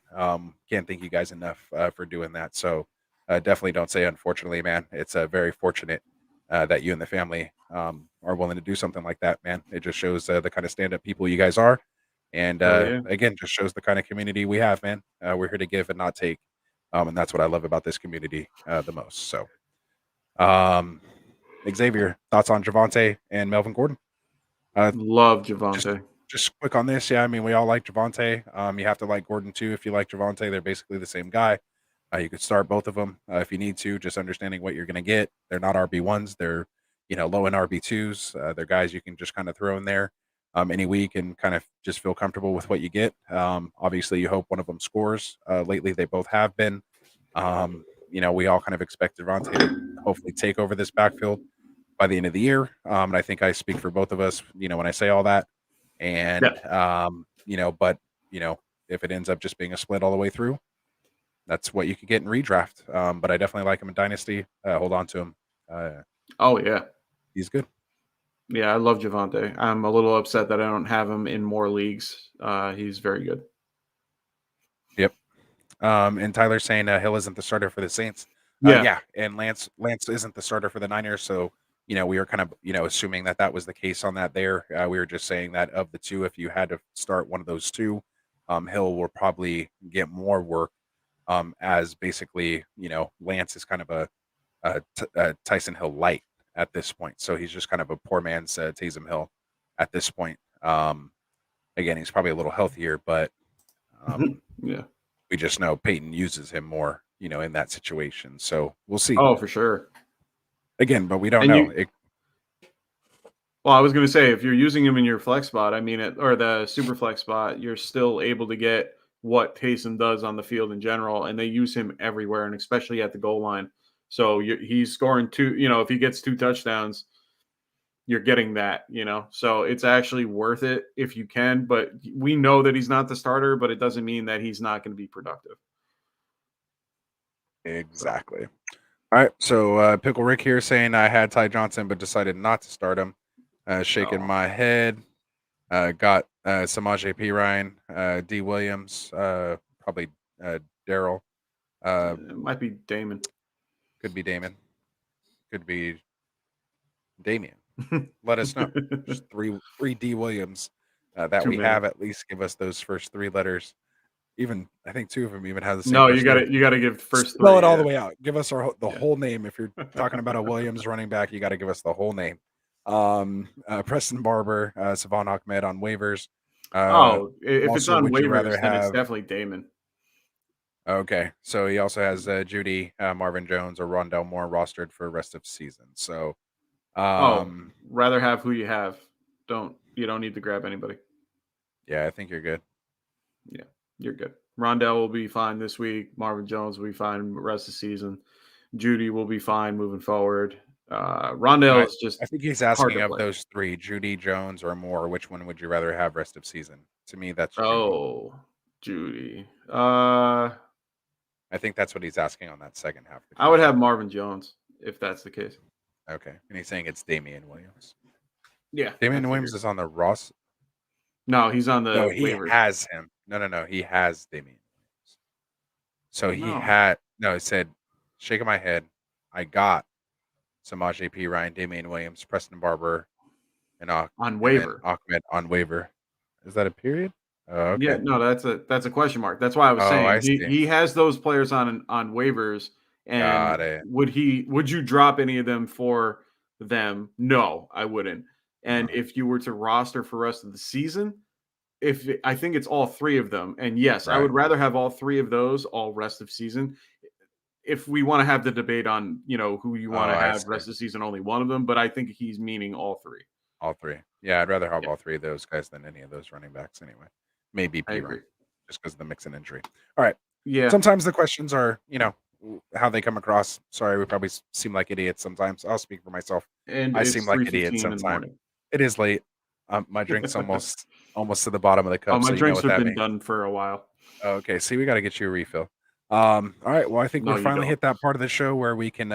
Can't thank you guys enough for doing that. So definitely don't say unfortunately, man. It's very fortunate that you and the family are willing to do something like that, man. It just shows the kind of stand-up people you guys are, and again, just shows the kind of community we have, man. We're here to give and not take, and that's what I love about this community the most. So, Xavier, thoughts on Javonte and Melvin Gordon? Love Javonte. Just quick on this, yeah. I mean, we all like Javonte. You have to like Gordon too if you like Javonte. They're basically the same guy. You could start both of them if you need to. Just understanding what you're going to get. They're not RB1s. They're low end RB2s. They're guys you can just kind of throw in there any week and kind of just feel comfortable with what you get. Obviously, you hope one of them scores. Lately, they both have been. We all kind of expect Javonte to hopefully take over this backfield by the end of the year. And I think I speak for both of us, when I say all that. And, if it ends up just being a split all the way through, that's what you could get in redraft. But I definitely like him in Dynasty. Hold on to him. Oh, yeah. He's good. Yeah, I love Javonte. I'm a little upset that I don't have him in more leagues. He's very good. Yep. And Tyler's saying Hill isn't the starter for the Saints. Yeah. And Lance isn't the starter for the Niners. So, we were kind of, assuming that was the case on that there. We were just saying that of the two, if you had to start one of those two, Hill will probably get more work as basically, Lance is kind of a Tyson Hill light at this point. So he's just kind of a poor man's Taysom Hill at this point. Again, he's probably a little healthier, but yeah, we just know Peyton uses him more, in that situation. So we'll see. Oh, for sure. Again, but we don't know. Well, I was going to say, if you're using him in your flex spot, or the super flex spot, you're still able to get what Taysom does on the field in general, and they use him everywhere, and especially at the goal line. So he's scoring two, if he gets 2 touchdowns, you're getting that, So it's actually worth it if you can, but we know that he's not the starter, but it doesn't mean that he's not going to be productive. Exactly. All right, so Pickle Rick here saying I had Ty Johnson but decided not to start him. Shaking my head. Got Samaje Perine, D. Williams, probably Daryl. It might be Damon. Could be Damon. Could be Damian. Let us know. Just three D. Williams that we have at least give us those first 3 letters. Even I think 2 of them even have the same. No, you got to give first 3. Spell it all the way out. Give us the whole name. If you're talking about a Williams running back, you got to give us the whole name. Preston Barber, Savon Ahmed on waivers. If it's on waivers, then it's definitely Damon. Okay, so he also has Judy, Marvin Jones, or Rondell Moore rostered for the rest of the season. So, rather have who you have. You don't need to grab anybody. Yeah, I think you're good. Yeah, you're good. Rondell will be fine this week. Marvin Jones will be fine the rest of the season. Judy will be fine moving forward. Rondell is just I think he's hard asking to of play. those three, Judy, Jones, or Moore, which one would you rather have rest of season? To me, that's Judy. Oh, Judy. I think that's what he's asking on that second half. Of the I would question. have Marvin Jones if that's the case. Okay, and he's saying it's Damian Williams. Yeah, Damian I Williams figured. is on the Ross. No, he's on No, the he waivers. has him. No, he has Damian Williams. So he No. had no. He said, shaking my head, I got Samaj P, Ryan, Damian Williams, Preston Barber, and On and then waiver. Ahmed on waiver. Is that a period? Oh, Yeah, okay. no, that's a question mark. That's why I was Oh, I saying see. he has those players on waivers. And Got it. would you drop any of them for them? No, I wouldn't. And No. if you were to roster for rest of the season, I think it's all three of them. And yes, I Right. would rather have all three of those all rest of season. If we want to have the debate on, who you want to I have see. rest of the season, only one of them, but I think he's meaning all three. All three. Yeah, I'd rather have Yeah. all three of those guys than any of those running backs anyway. Maybe I P agree. just because of the mix and injury. All right. Yeah. Sometimes the questions are, how they come across. Sorry, we probably seem like idiots sometimes. I'll speak for myself. And I it's seem like 3:15 idiots in the sometimes. morning. It is late. My drink's almost to the bottom of the cup. Oh, my so you know drinks what have that been means. done for a while. Okay, see, we got to get you a refill. All right, well, I think No, we you finally don't. hit that part of the show where we can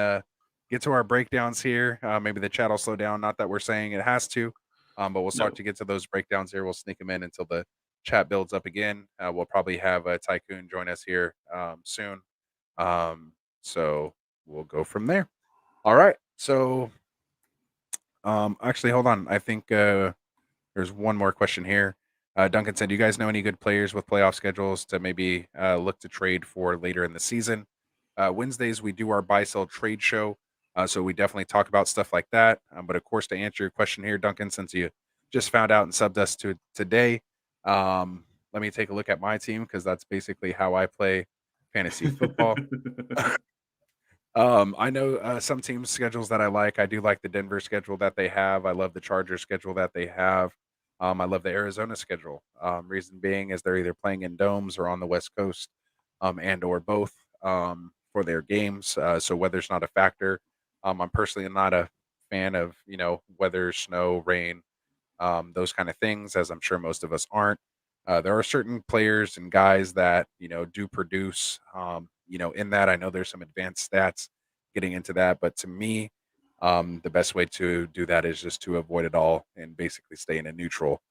get to our breakdowns here. Maybe the chat will slow down. Not that we're saying it has to, but we'll start No. to get to those breakdowns here. We'll sneak them in until the chat builds up again. We'll probably have Tycoon join us here soon. So we'll go from there. All right. So, actually, hold on. I think there's one more question here. Duncan said, "Do you guys know any good players with playoff schedules to maybe look to trade for later in the season?" Wednesdays we do our buy sell trade show, so we definitely talk about stuff like that. But of course, to answer your question here, Duncan, since you just found out and subbed us to today, let me take a look at my team because that's basically how I play fantasy football. I know some teams' schedules that I like. I do like the Denver schedule that they have. I love the Chargers schedule that they have. I love the Arizona schedule. Reason being is they're either playing in domes or on the West Coast, and or both for their games. So weather's not a factor. I'm personally not a fan of weather, snow, rain, those kind of things, as I'm sure most of us aren't. There are certain players and guys that do produce. In that I know there's some advanced stats getting into that, but to me, the best way to do that is just to avoid it all and basically stay in a neutral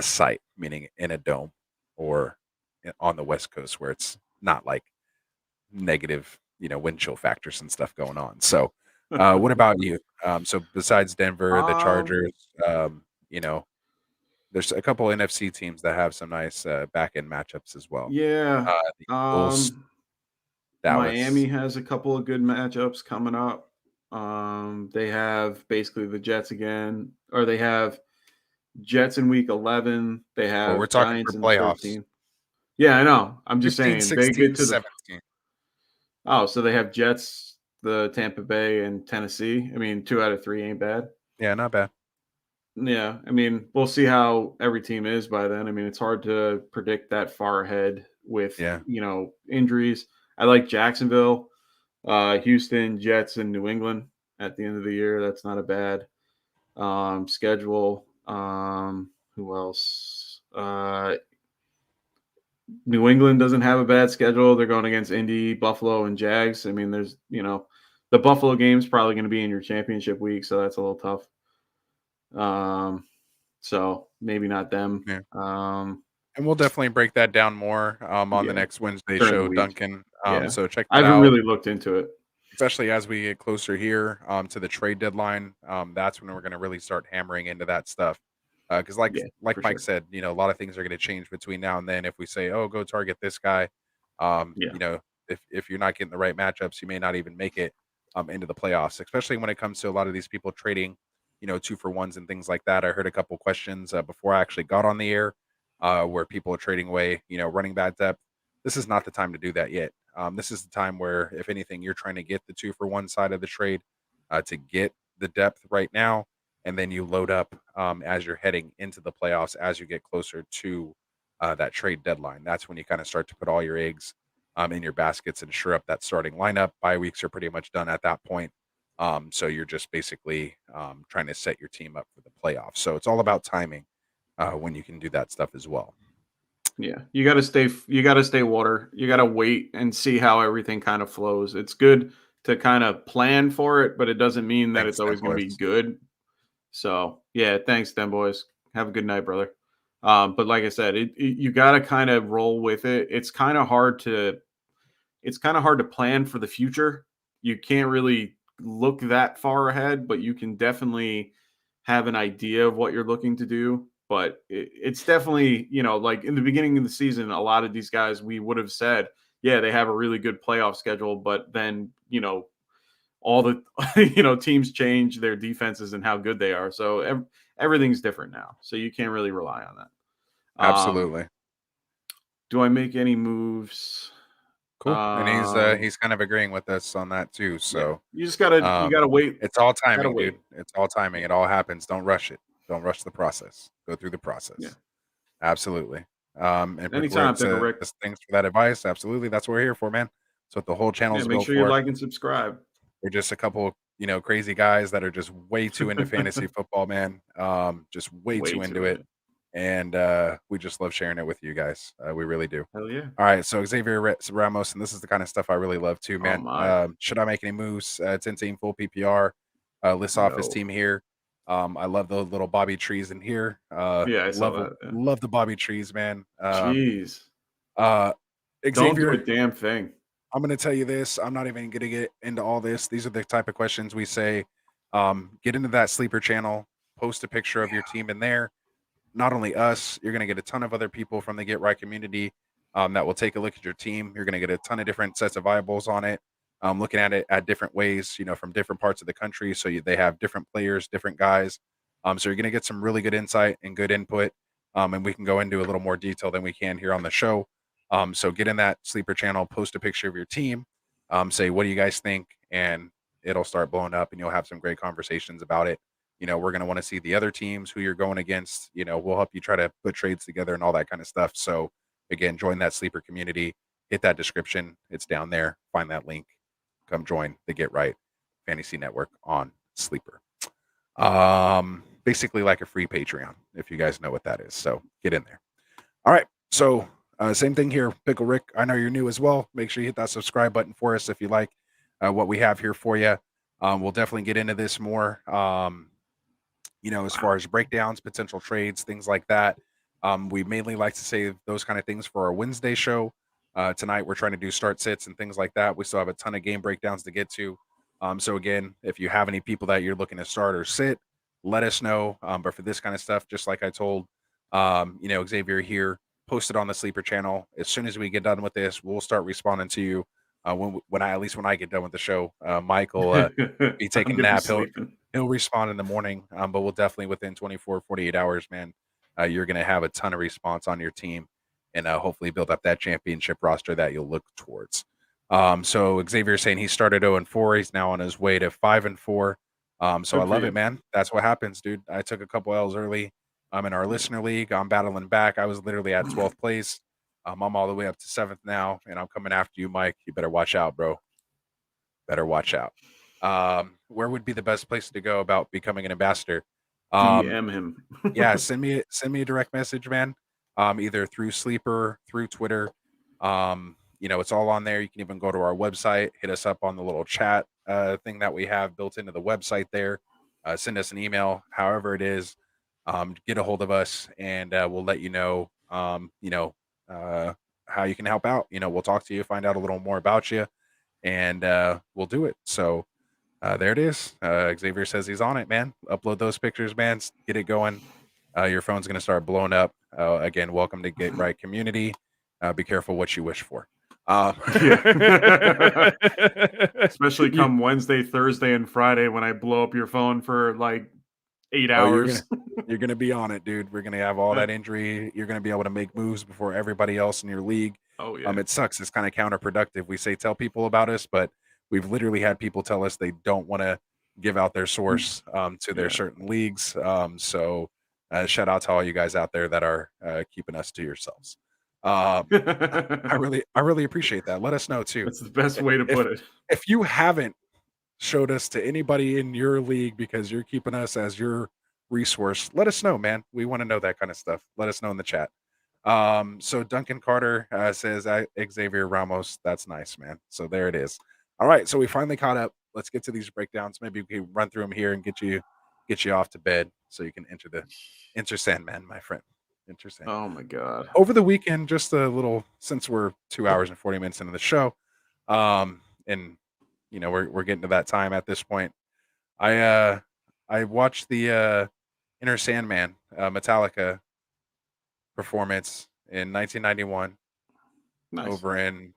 site, meaning in a dome or on the West Coast where it's not like negative, wind chill factors and stuff going on. So, what about you? So besides Denver, the Chargers, there's a couple NFC teams that have some nice back end matchups as well. Yeah. The Eagles, Dallas. Miami has a couple of good matchups coming up. They have basically the Jets again, or they have Jets in week 11. They have Well, we're talking Giants for in playoffs. 13. Yeah, I know. I'm just 15, saying they 16, get to the 17. Oh, so they have Jets, the Tampa Bay, and Tennessee. I mean, 2 out of 3 ain't bad. Yeah, not bad. Yeah, I mean, we'll see how every team is by then. I mean, it's hard to predict that far ahead with injuries. I like Jacksonville, Houston, Jets, and New England at the end of the year. That's not a bad schedule. Who else? New England doesn't have a bad schedule. They're going against Indy, Buffalo, and Jags. I mean, there's the Buffalo game's probably going to be in your championship week, so that's a little tough. So maybe not them. Yeah. And we'll definitely break that down more on the next Wednesday during the show, week. Duncan. So check I that haven't out. really looked into it. Especially as we get closer here to the trade deadline. That's when we're going to really start hammering into that stuff. Because like Mike said, a lot of things are going to change between now and then. If we say, oh, go target this guy, if you're not getting the right matchups, you may not even make it into the playoffs, especially when it comes to a lot of these people trading, 2-for-1s and things like that. I heard a couple questions before I actually got on the air where people are trading away, running back depth. This is not the time to do that yet. This is the time where, if anything, you're trying to get the 2-for-1 side of the trade to get the depth right now. and then you load up as you're heading into the playoffs as you get closer to that trade deadline. That's when you kind of start to put all your eggs in your baskets and shore up that starting lineup. Bye weeks are pretty much done at that point. So you're just basically trying to set your team up for the playoffs. So it's all about timing when you can do that stuff as well. Yeah, you got to stay water. You got to wait and see how everything kind of flows. It's good to kind of plan for it, but it doesn't mean that Thanks, it's always Den going to be Boys. good. So yeah, thanks, Den Boys. Have a good night, brother. But like I said, you got to kind of roll with it. It's kind of hard to plan for the future. You can't really look that far ahead, but you can definitely have an idea of what you're looking to do. But it's definitely, like in the beginning of the season, a lot of these guys, we would have said, yeah, they have a really good playoff schedule, but then, all the, teams change their defenses and how good they are. So everything's different now. So you can't really rely on that. Absolutely. Do I make any moves? Cool. And he's kind of agreeing with us on that too. Yeah. So You just gotta wait. it's all timing, wait. dude. It's all timing. It all happens. Don't rush it. Don't rush the process. Go through the process. Yeah. Absolutely. And Anytime, Rick says, Rick. thanks for that advice. Absolutely. That's what we're here for, man. That's what the whole channel is Make built sure for. you like and subscribe. We're just a couple, crazy guys that are just way too into fantasy football, man. Just way too into it. And we just love sharing it with you guys. We really do. Hell yeah. All right. So Xavier Ramos, and this is the kind of stuff I really love too, man. Should I make any moves? It's in team full PPR. Lists off his team here. I love the little Bobby trees in here. Yeah, I saw that. Yeah. Love the Bobby trees, man. Jeez. Xavier, don't do a damn thing. I'm going to tell you this. I'm not even going to get into all this. These are the type of questions we say. Get into that sleeper channel. Post a picture of your team in there. Not only us, you're going to get a ton of other people from the Get Right community that will take a look at your team. You're going to get a ton of different sets of eyeballs on it, looking at it at different ways, from different parts of the country. So they have different players, different guys. So you're going to get some really good insight and good input. And we can go into a little more detail than we can here on the show. So get in that sleeper channel, post a picture of your team, say, what do you guys think? And it'll start blowing up and you'll have some great conversations about it. We're going to want to see the other teams, who you're going against. We'll help you try to put trades together and all that kind of stuff. So again, join that sleeper community, hit that description. It's down there. Find that link. Come join the Get Right Fantasy Network on Sleeper. Basically like a free Patreon, if you guys know what that is. So get in there. All right. So same thing here, Pickle Rick. I know you're new as well. Make sure you hit that subscribe button for us if you like what we have here for you. We'll definitely get into this more. As far as breakdowns, potential trades, things like that. We mainly like to save those kind of things for our Wednesday show. Tonight, we're trying to do start sits and things like that. We still have a ton of game breakdowns to get to. So again, if you have any people that you're looking to start or sit, let us know. But for this kind of stuff, just like I told, Xavier here, post it on the Sleeper channel. As soon as we get done with this, we'll start responding to you. When I get done with the show, Mike will be taking a nap. He'll respond in the morning, but we'll definitely within 24, 48 hours, man, you're going to have a ton of response on your team and hopefully build up that championship roster that you'll look towards. So Xavier saying he started 0-4. He's now on his way to 5-4. So I love it, man. That's what happens, dude. I took a couple L's early. I'm in our listener league. I'm battling back. I was literally at 12th place. I'm all the way up to 7th now, and I'm coming after you, Mike. You better watch out, bro. Better watch out. Where would be the best place to go about becoming an ambassador? DM him. Yeah, send me a direct message, man. Either through Sleeper, through Twitter. It's all on there. You can even go to our website, hit us up on the little chat thing that we have built into the website there. Send us an email, however it is. Get a hold of us, and we'll let you know. How you can help out. We'll talk to you, find out a little more about you, and we'll do it. So there it is. Xavier says he's on it, man. Upload those pictures, man. Get it going. Your phone's going to start blowing up. Again, welcome to Get Right community. Be careful what you wish for. Especially come Wednesday, Thursday, and Friday when I blow up your phone for like 8 hours. You're gonna be on it, dude. We're gonna have all that injury. You're gonna be able to make moves before everybody else in your league. Oh yeah. It sucks. It's kind of counterproductive. We say tell people about us, but we've literally had people tell us they don't want to give out their source to their Yeah. certain leagues. So shout out to all you guys out there that are keeping us to yourselves. I really appreciate that. Let us know too. That's the best way to If put it. if you haven't showed us to anybody in your league because you're keeping us as your resource, let us know, man. We want to know that kind of stuff. Let us know in the chat. So Duncan Carter says Xavier Ramos. That's nice, man. So there it is. All right, so we finally caught up. Let's get to these breakdowns. Maybe we can run through them here and get you off to bed so you can enter Sandman, my friend. Enter Sandman. Oh my god. Over the weekend, just a little, since we're 2 hours and 40 minutes into the show, and you know we're getting to that time at this point. I watched the Inner Sandman Metallica performance in 1991 Nice. over in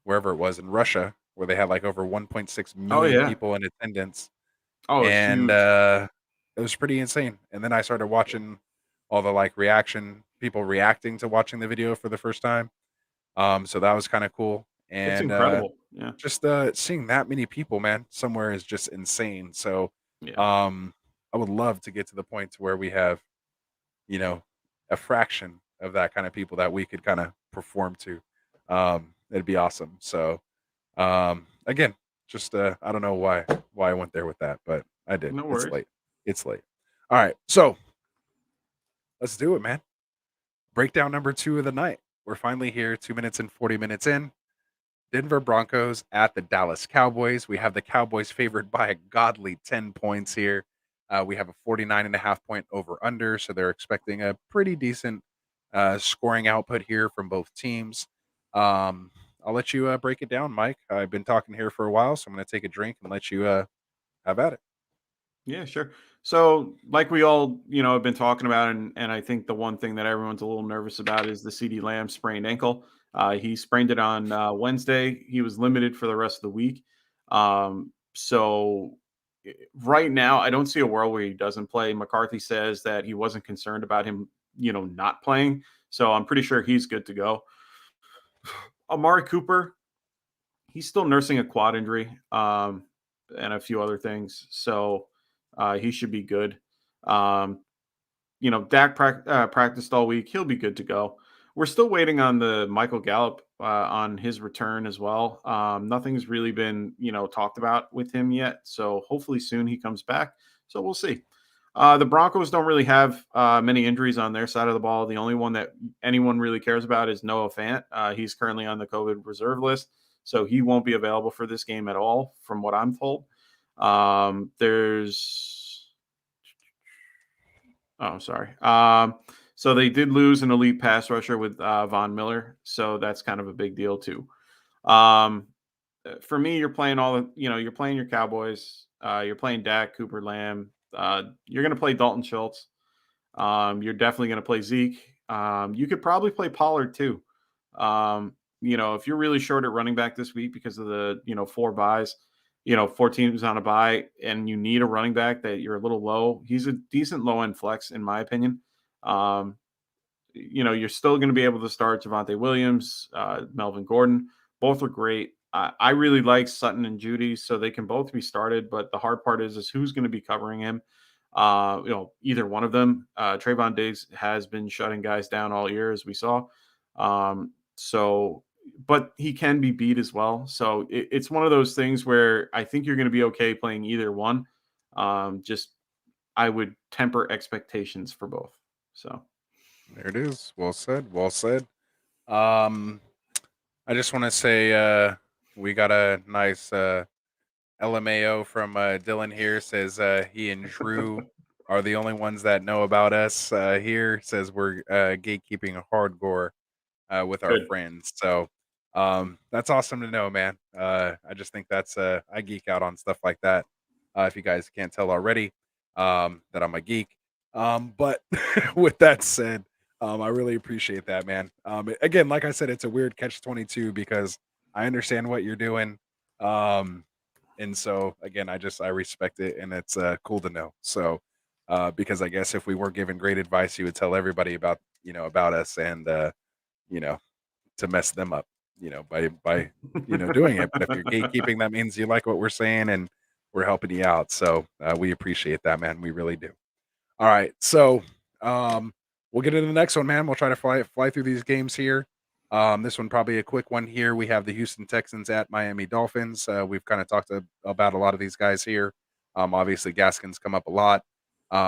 wherever it was in Russia, where they had like over 1.6 Oh million yeah. people in attendance, Oh, it's and huge. it was pretty insane. And then I started watching all the like people reacting to watching the video for the first time. So that was kind of cool. It's And incredible. Yeah. just seeing that many people, man, somewhere is just insane. So Yeah. I would love to get to the point to where we have, you know, a fraction of that kind of people that we could kind of perform to. It'd be awesome. So again, just I don't know why I went there with that, but I did. No It's worries. late. It's late. All right, so let's do it, man. Breakdown number 2 of the night. We're finally here, 2 minutes and 40 minutes in. Denver Broncos at the Dallas Cowboys. We have the Cowboys favored by a godly 10 points here. We have a 49.5 point over under, so they're expecting a pretty decent scoring output here from both teams. I'll let you break it down, Mike. I've been talking here for a while, so I'm going to take a drink and let you have at it. Yeah, sure. So, like we all, have been talking about, and I think the one thing that everyone's a little nervous about is the CeeDee Lamb sprained ankle. He sprained it on Wednesday. He was limited for the rest of the week. So, right now, I don't see a world where he doesn't play. McCarthy says that he wasn't concerned about him, not playing. So, I'm pretty sure he's good to go. Amari Cooper, he's still nursing a quad injury and a few other things. So, he should be good. Dak practiced all week. He'll be good to go. We're still waiting on the Michael Gallup on his return as well. Nothing's really been, talked about with him yet. So hopefully soon he comes back. So we'll see. The Broncos don't really have many injuries on their side of the ball. The only one that anyone really cares about is Noah Fant. He's currently on the COVID reserve list, so he won't be available for this game at all, from what I'm told. I'm sorry. So they did lose an elite pass rusher with Von Miller, so that's kind of a big deal too. For me, you're playing you're playing your Cowboys. You're playing Dak, Cooper, Lamb. You're going to play Dalton Schultz. You're definitely going to play Zeke. You could probably play Pollard too. If you're really short at running back this week because of the 4 buys, 4 teams on a bye, and you need a running back that you're a little low, he's a decent low end flex in my opinion. You're still going to be able to start Javonte Williams, Melvin Gordon. Both are great. I really like Sutton and Judy, so they can both be started. But the hard part is who's going to be covering him. Either one of them. Trayvon Diggs has been shutting guys down all year, as we saw. But he can be beat as well. So it's one of those things where I think you're going to be okay playing either one. Just I would temper expectations for both. So there it is. Well said. Well said. I just want to say we got a nice LMAO from Dylan here. Says he and Drew are the only ones that know about us here. Says we're gatekeeping hardcore with our Good. friends. So that's awesome to know, man. I just think that's I geek out on stuff like that. If you guys can't tell already that I'm a geek. But with that said, I really appreciate that, man. Again, like I said, it's a weird catch-22 because I understand what you're doing. And so again, I respect it, and it's cool to know. So because I guess if we were given great advice, you would tell everybody about us and to mess them up, by doing it. But if you're gatekeeping, that means you like what we're saying, and we're helping you out. So we appreciate that, man. We really do. All right, so we'll get into the next one, man. We'll try to fly through these games here. This one probably a quick one here. We have the Houston Texans at Miami Dolphins. We've kind of talked about a lot of these guys here. Obviously, Gaskin's come up a lot.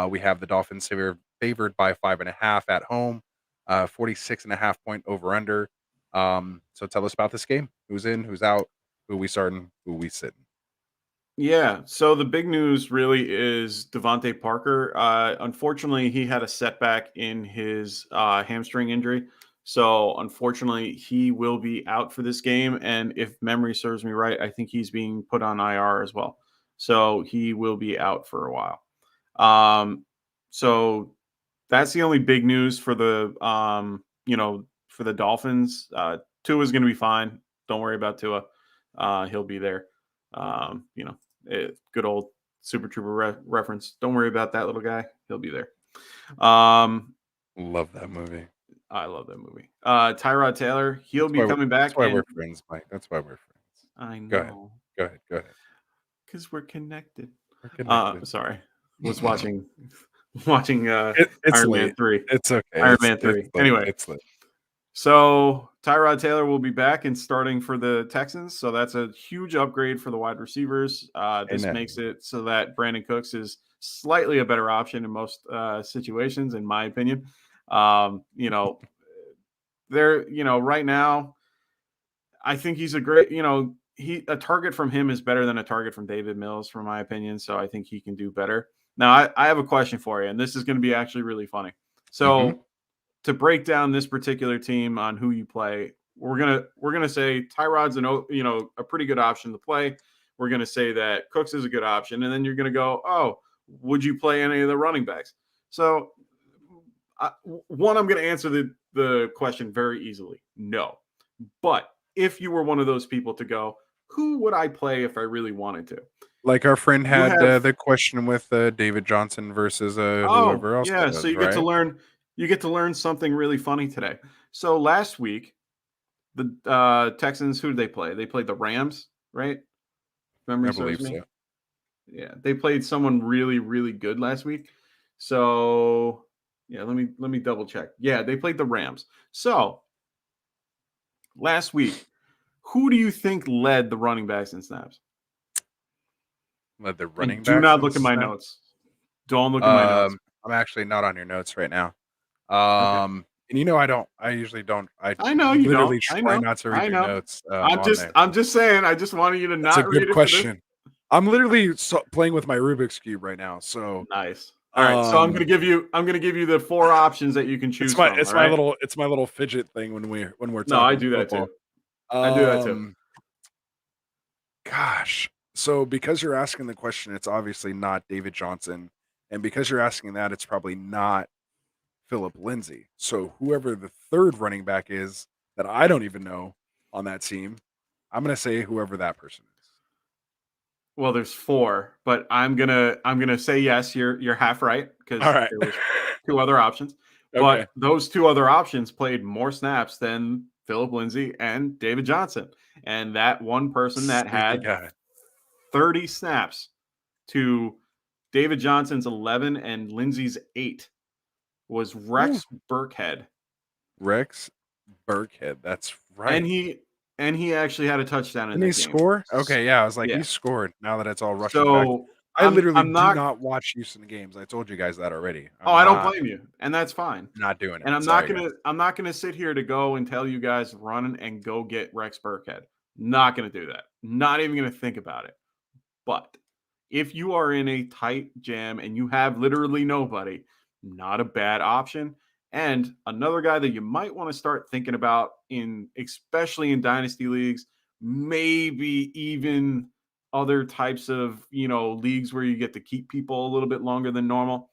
We have the Dolphins favored by 5.5 at home, 46.5 point over under. So tell us about this game. Who's in? Who's out? Who we starting? Who we sitting? Yeah. So the big news really is Devontae Parker. Unfortunately, he had a setback in his hamstring injury. So unfortunately, he will be out for this game. And if memory serves me right, I think he's being put on IR as well. So he will be out for a while. So that's the only big news for the for the Dolphins. Tua is going to be fine. Don't worry about Tua. He'll be there. Good old Super Trooper reference. Don't worry about that little guy. He'll be there. Love that movie. I love that movie. Tyrod Taylor, he'll be coming back. That's why we're friends, Mike. That's why we're friends. I know. Go ahead. Because we're connected. We're connected. Sorry. Was watching Iron Man 3. It's okay. Iron Man 3. Anyway. It's lit. So Tyrod Taylor will be back and starting for the Texans. So that's a huge upgrade for the wide receivers. This makes it so that Brandon Cooks is slightly a better option in most situations, in my opinion. Right now, I think he's a great, a target from him is better than a target from David Mills, from my opinion. So I think he can do better. Now, I have a question for you, and this is going to be actually really funny. So to break down this particular team on who you play, we're gonna say Tyrod's a pretty good option to play. We're gonna say that Cooks is a good option, and then you're gonna go, oh, would you play any of the running backs? So, one, I'm gonna answer the question very easily, no. But if you were one of those people to go, who would I play if I really wanted to? Like our friend had the question with David Johnson versus whoever else. Yeah, so you get to learn. You get to learn something really funny today. So last week, the Texans, who did they play? They played the Rams, right? Memory serves me. So. Yeah, they played someone really, really good last week. So yeah, let me double check. Yeah, they played the Rams. So last week, who do you think led the running backs in snaps? Led the running backs. Do not look at my notes. Don't look at my notes. I'm actually not on your notes right now. And I usually don't. I know you literally don't. try not to read your notes. I'm just saying. I just wanted you to not. That's a read good it question. I'm literally playing with my Rubik's cube right now. So nice. All right. So I'm gonna give you the 4 options that you can choose from. It's my little fidget thing when we're talking. No, I do that too. I do that too. Gosh. So because you're asking the question, it's obviously not David Johnson, and because you're asking that, it's probably not Philip Lindsay. So whoever the third running back is that I don't even know on that team, I'm gonna say whoever that person is. Well, there's 4, but I'm gonna say yes. You're half right because there was 2 other options. Okay. But those 2 other options played more snaps than Philip Lindsay and David Johnson, and that one person that had 30 snaps to David Johnson's 11 and Lindsay's 8 was Rex Burkhead. Rex Burkhead, that's right. And he actually had a touchdown in the game. Didn't he score? Okay, yeah. I was like, he scored now that it's all rushing back. I literally do not watch Houston games. I told you guys that already. I don't blame you. And that's fine. Not doing it. And I'm not gonna sit here to go and tell you guys run and go get Rex Burkhead. Not gonna do that. Not even gonna think about it. But if you are in a tight jam and you have literally nobody, not a bad option. And another guy that you might want to start thinking about especially in dynasty leagues, maybe even other types of, leagues where you get to keep people a little bit longer than normal.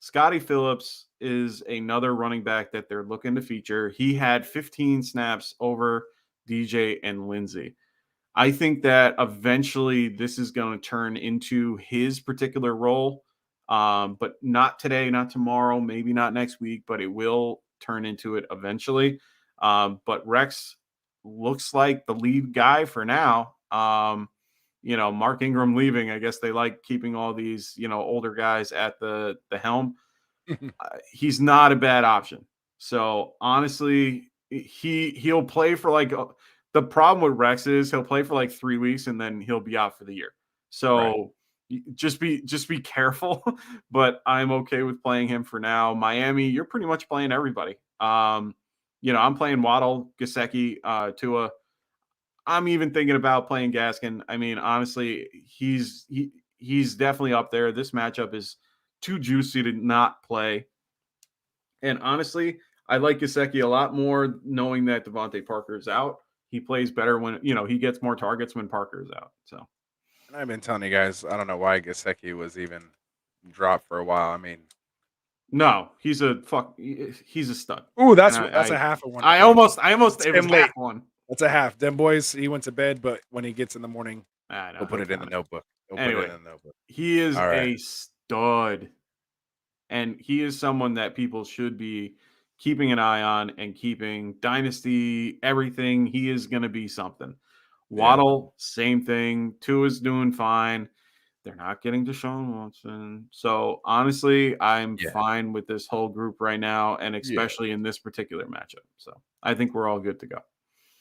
Scotty Phillips is another running back that they're looking to feature. He had 15 snaps over DJ and Lindsay. I think that eventually this is going to turn into his particular role, but not today, not tomorrow, maybe not next week, but it will turn into it eventually. But Rex looks like the lead guy for now. Mark Ingram leaving, I guess they like keeping all these, older guys at the helm. He's not a bad option. So honestly, he'll play for like the problem with Rex is he'll play for like 3 weeks and then he'll be out for the year. So just be careful. But I'm okay with playing him for now. Miami, you're pretty much playing everybody. I'm playing Waddle, Gesicki, Tua. I'm even thinking about playing Gaskin. I mean, honestly, he's definitely up there. This matchup is too juicy to not play. And honestly, I like Gesicki a lot more knowing that Devontae Parker is out. He plays better when he gets more targets when Parker is out. So, And I've been telling you guys, I don't know why Gesicki was even dropped for a while. I mean, no, he's a stud. Ooh, that's And that's a half of one. I for me. almost It's it was been late. half one. That's a half. Them boys, he went to bed, but when he gets in the morning, I know, we'll put it in the count notebook. Anyway, Put it in the notebook. He is All right. a stud, and he is someone that people should be keeping an eye on and keeping dynasty everything. He is going to be something. Waddle, same thing. Tua's doing fine. They're not getting Deshaun Watson. So honestly, I'm fine with this whole group right now, and especially in this particular matchup. So I think we're all good to go.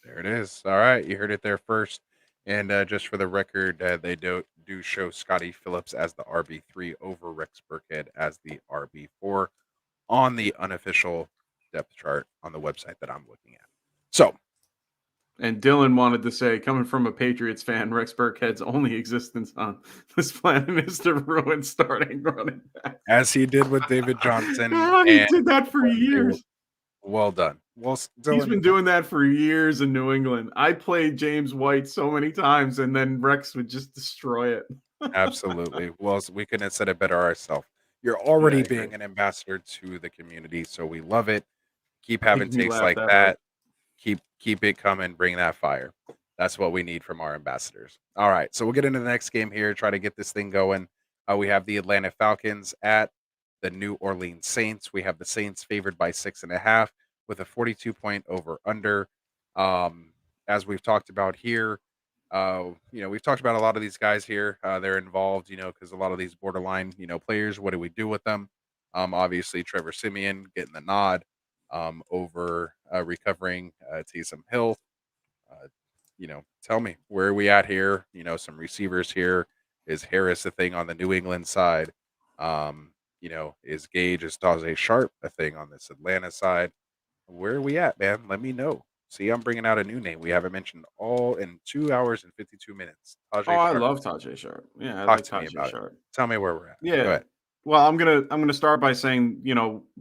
There it is. All right, you heard it there first. And just for the record, they do show Scotty Phillips as the RB3 over Rex Burkhead as the RB4 on the unofficial depth chart on the website that I'm looking at. So, and Dylan wanted to say, coming from a Patriots fan, Rex Burkhead's only existence on this planet is to ruin starting running back. As he did with David Johnson. He did that for years. Well done. Well, he's been doing that for years in New England. I played James White so many times, and then Rex would just destroy it. Absolutely. Well, we couldn't have said it better ourselves. You're already being an ambassador to the community, so we love it. Keep having takes like that. Keep it coming. Bring that fire. That's what we need from our ambassadors. All right, so we'll get into the next game here. Try to get this thing going. We have the Atlanta Falcons at the New Orleans Saints. We have the Saints favored by 6.5 with a 42-point over under. As we've talked about here, we've talked about a lot of these guys here. They're involved, because a lot of these borderline, players. What do we do with them? Obviously, Trevor Siemian getting the nod over recovering Taysom Hill. Tell me, where are we at here? Some receivers here. Is Harris a thing on the New England side? Is Tajay Sharp a thing on this Atlanta side? Where are we at, man? Let me know. See, I'm bringing out a new name we haven't mentioned all in 2 hours and 52 minutes. Tajay Sharp. I love Tajay Sharp. Yeah, I like Tajay Sharp. Tell me where we're at. Yeah. Go ahead. Well, I'm gonna start by saying,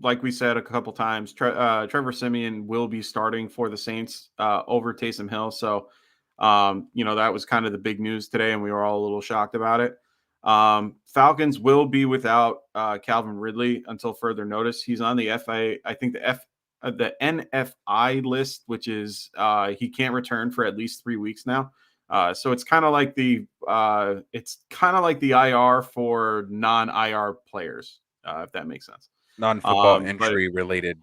like we said a couple times, Trevor Siemian will be starting for the Saints over Taysom Hill. So, that was kind of the big news today, and we were all a little shocked about it. Falcons will be without Calvin Ridley until further notice. He's on the the NFI list, which is he can't return for at least 3 weeks now. So it's kind of like the IR for non-IR players, if that makes sense. Non-football injury related.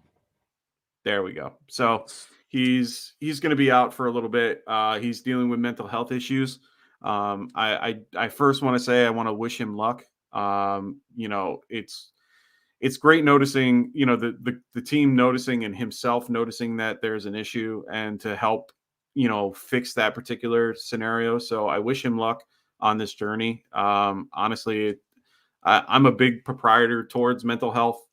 There we go. So he's going to be out for a little bit. He's dealing with mental health issues. I first want to say I want to wish him luck. It's great noticing, the team noticing and himself noticing that there's an issue and to help, fix that particular scenario. So I wish him luck on this journey. Honestly, I'm a big proprietor towards mental health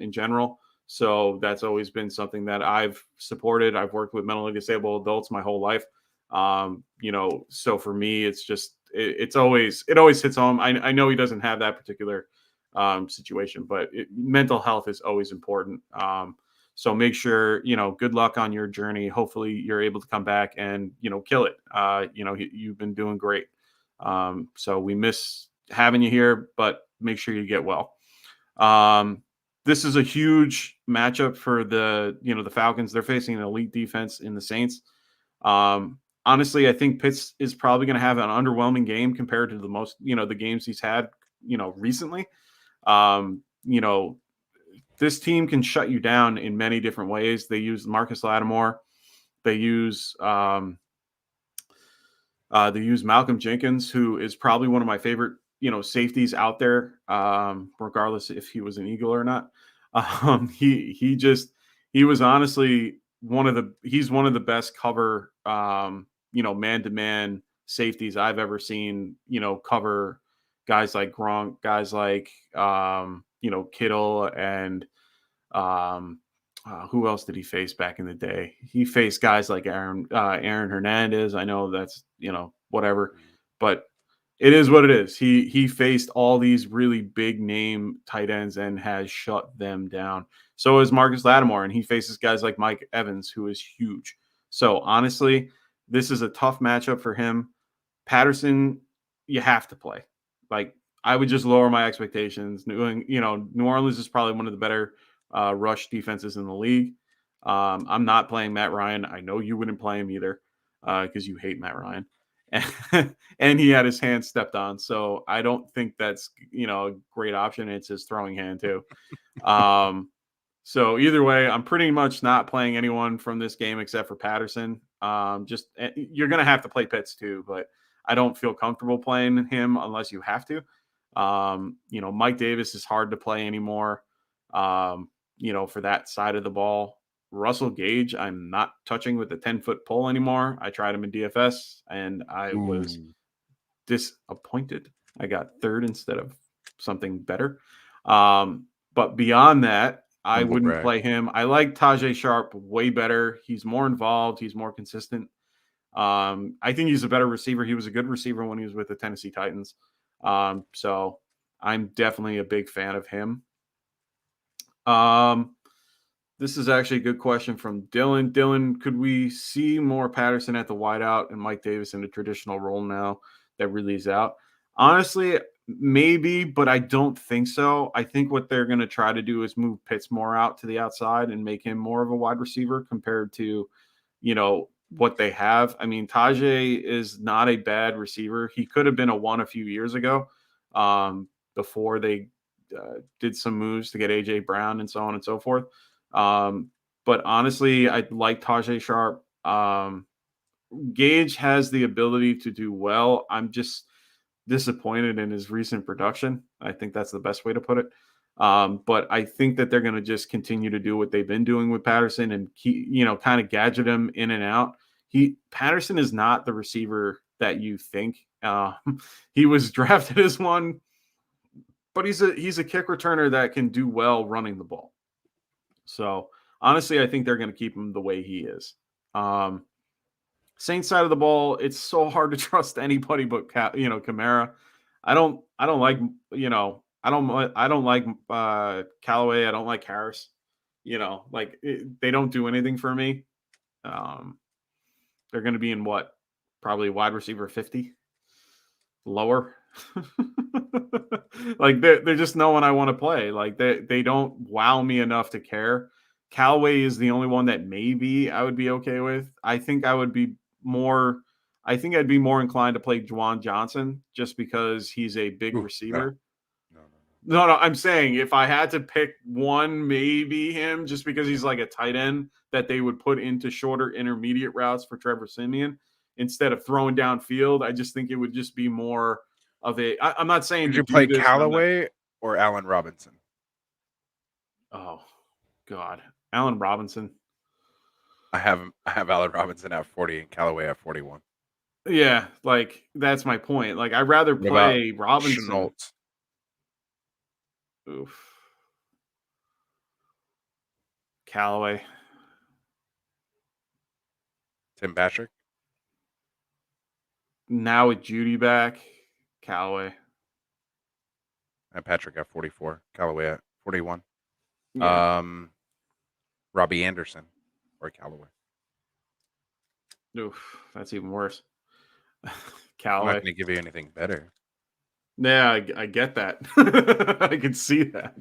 in general. So that's always been something that I've supported. I've worked with mentally disabled adults my whole life. So for me, it's just, it always hits home. I know he doesn't have that particular situation, but mental health is always important. So make sure, good luck on your journey. Hopefully you're able to come back and, kill it. You've been doing great. So we miss having you here, but make sure you get well. This is a huge matchup for the Falcons. They're facing an elite defense in the Saints. Honestly, I think Pitts is probably going to have an underwhelming game compared to the games he's had, recently. This team can shut you down in many different ways. They use Marcus Lattimore. They use They use Malcolm Jenkins, who is probably one of my favorite, safeties out there, regardless if he was an Eagle or not. He was honestly he's one of the best cover, man to man safeties I've ever seen. Cover guys like Gronk, guys like Kittle, and who else did he face back in the day? He faced guys like Aaron Hernandez. I know that's whatever, but it is what it is. He faced all these really big name tight ends and has shut them down. So is Marcus Lattimore, and he faces guys like Mike Evans, who is huge. So honestly, this is a tough matchup for him. Patterson, you have to play. Like, I would just lower my expectations. New Orleans is probably one of the better rush defenses in the league. I'm not playing Matt Ryan. I know you wouldn't play him either because you hate Matt Ryan. And he had his hand stepped on. So I don't think that's, a great option. It's his throwing hand too. So either way, I'm pretty much not playing anyone from this game except for Patterson. You're going to have to play Pitts too, but I don't feel comfortable playing him unless you have to. Mike Davis is hard to play anymore. For that side of the ball. Russell Gage, I'm not touching with the 10-foot pole anymore. I tried him in DFS and I was disappointed. I got third instead of something better. But beyond that, I wouldn't play him. I like Tajay Sharp way better. He's more involved. He's more consistent. I think he's a better receiver. He was a good receiver when he was with the Tennessee Titans. So I'm definitely a big fan of him. This is actually a good question from Dylan. Dylan, could we see more Patterson at the wideout and Mike Davis in a traditional role now that Ridley's out? Honestly, maybe, but I don't think so. I think what they're going to try to do is move Pitts more out to the outside and make him more of a wide receiver compared to, what they have. I mean, Tajay is not a bad receiver. He could have been a one a few years ago before they did some moves to get AJ Brown and so on and so forth. But honestly, I like Tajay Sharp. Gage has the ability to do well. I'm just disappointed in his recent production. I think that's the best way to put it. But I think that they're going to just continue to do what they've been doing with Patterson and keep, kind of gadget him in and out. Patterson is not the receiver that you think. He was drafted as one, but he's a kick returner that can do well running the ball. So honestly, I think they're going to keep him the way he is. Saints side of the ball, it's so hard to trust anybody but Kamara. I don't like I don't like Callaway. I don't like Harris. They don't do anything for me. They're going to be in what? Probably wide receiver 50, lower. They're just no one I want to play. They don't wow me enough to care. Callaway is the only one that maybe I would be okay with. I think I'd be more inclined to play Juwan Johnson just because he's a big receiver. No, I'm saying if I had to pick one, maybe him, just because he's like a tight end that they would put into shorter intermediate routes for Trevor Siemian instead of throwing downfield. I just think it would just be more of I'm not saying. Did you play Callaway or Allen Robinson? Oh, God. Allen Robinson. I have Allen Robinson at 40 and Callaway at 41. Yeah, that's my point. I'd rather play Robinson. Chenault? Oof. Callaway. Tim Patrick? Now with Judy back, Callaway. And Patrick at 44. Callaway at 41. Yeah. Robbie Anderson or Callaway. Oof, that's even worse. I'm not Callaway. going to give you anything better. Yeah, I get that. I can see that.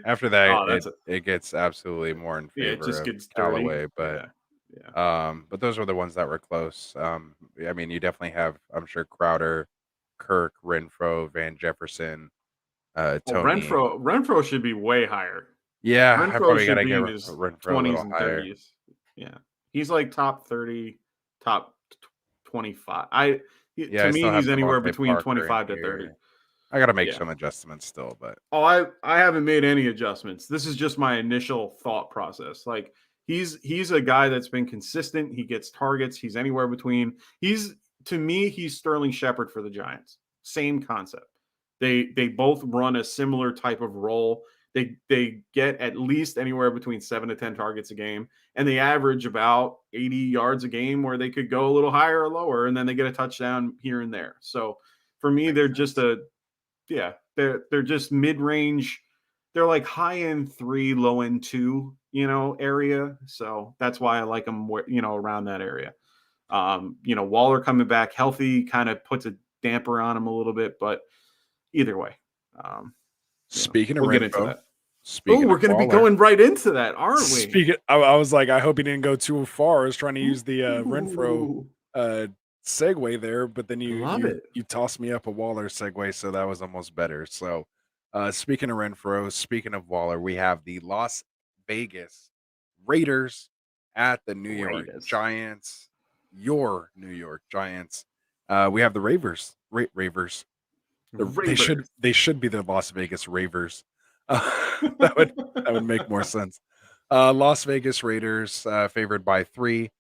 After that, it gets absolutely more in favor it just of gets Callaway, dirty. but yeah. But those were the ones that were close. I mean, you definitely have, I'm sure, Crowder, Kirk, Renfro, Van Jefferson, Tony. Renfro should be way higher. Yeah, Renfro I probably should got to be get in his Renfro 20s a little and higher. 30s. Yeah, he's like top 30, top 25. Yeah, To I still me, have he's anywhere Devontae between Parker in 25 to 30. here. I got to make Yeah. some adjustments still, but Oh, I haven't made any adjustments. This is just my initial thought process. Like he's a guy that's been consistent. He gets targets. He's anywhere between. He's to me, he's Sterling Shepard for the Giants. Same concept. They both run a similar type of role. They get at least anywhere between 7 to 10 targets a game, and they average about 80 yards a game, where they could go a little higher or lower, and then they get a touchdown here and there. So for me, makes they're sense. just they're just mid-range. They're like high end 3, low end 2, area. So that's why I like them, around that area. Waller coming back healthy kind of puts a damper on him a little bit, but either way, Speaking of we'll get into Renfro, that. Oh, speaking we're of going to be Waller, going right into that, aren't we? Speaking, I was like, I hope he didn't go too far. I was trying to use the Renfro Ooh, segue there, but then love it. you tossed me up a Waller segue, so that was almost better. So, speaking of Renfro, speaking of Waller, we have the Las Vegas Raiders at the New York Raiders. Giants. Your New York Giants. We have the Ravers. Ravers. They should be the Las Vegas Ravers. That would make more sense. Las Vegas Raiders favored by 3.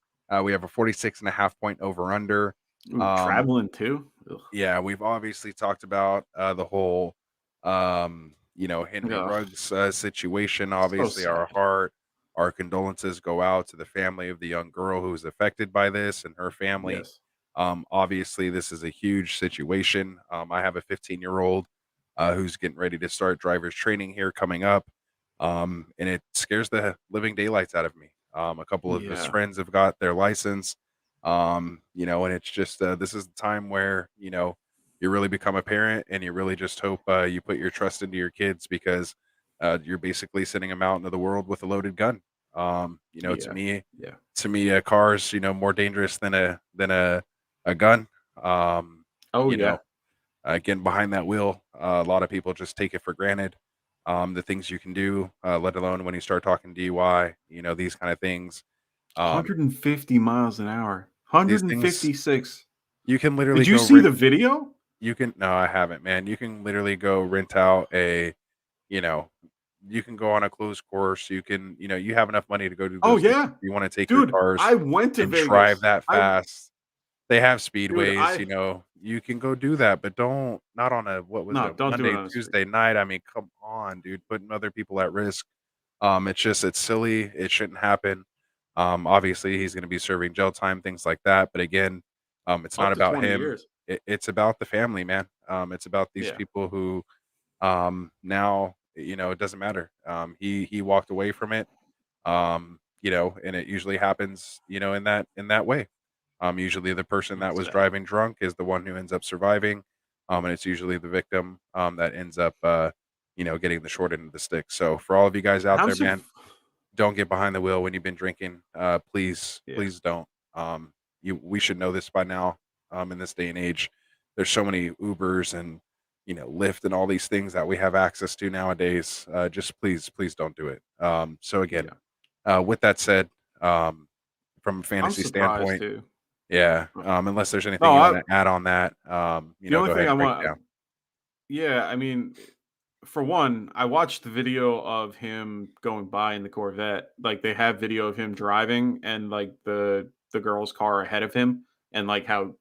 We have a 46.5-point over under. Ooh, traveling too. Ugh. Yeah, we've obviously talked about the whole Henry Ugh. Ruggs situation. Obviously, sad. our condolences go out to the family of the young girl who was affected by this and her family. Yes. Obviously, this is a huge situation. I have a 15-year-old who's getting ready to start driver's training here coming up. And it scares the living daylights out of me. A couple of his Yeah. friends have got their license. And it's just this is the time where you really become a parent, and you really just hope you put your trust into your kids, because you're basically sending them out into the world with a loaded gun. To me, a car's more dangerous than a gun. Getting behind that wheel, a lot of people just take it for granted. The things you can do, let alone when you start talking DUI, these kind of things. 150 miles an hour. These things 156. you can literally Did you go see rent. the video? No, I haven't, man. You can literally go rent out you can go on a closed course. You can, you have enough money to go do Oh, those things. yeah. You want to take Dude, your cars I went to and Vegas. drive that I- fast. They have Dude, speedways, you can go do that, but not on a don't do Monday, it on a Tuesday night. I mean, come on, dude, putting other people at risk. It's silly. It shouldn't happen. Obviously he's going to be serving jail time, things like that. But again, it's Up not to about 20 him. years. It's about the family, man. It's about these Yeah. people who, now, it doesn't matter. He walked away from it. And it usually happens, in that way. Usually the person that was Exactly. driving drunk is the one who ends up surviving. And it's usually the victim that ends up getting the short end of the stick. So for all of you guys out there, man, don't get behind the wheel when you've been drinking. Please don't. We should know this by now. In this day and age, there's so many Ubers and Lyft and all these things that we have access to nowadays. Just please don't do it. So again, with that said, from a fantasy standpoint, too. unless there's anything you want to add on that, The only go thing ahead and break it down. Yeah, I mean, for one, I watched the video of him going by in the Corvette. Like they have video of him driving and like the girl's car ahead of him, and like how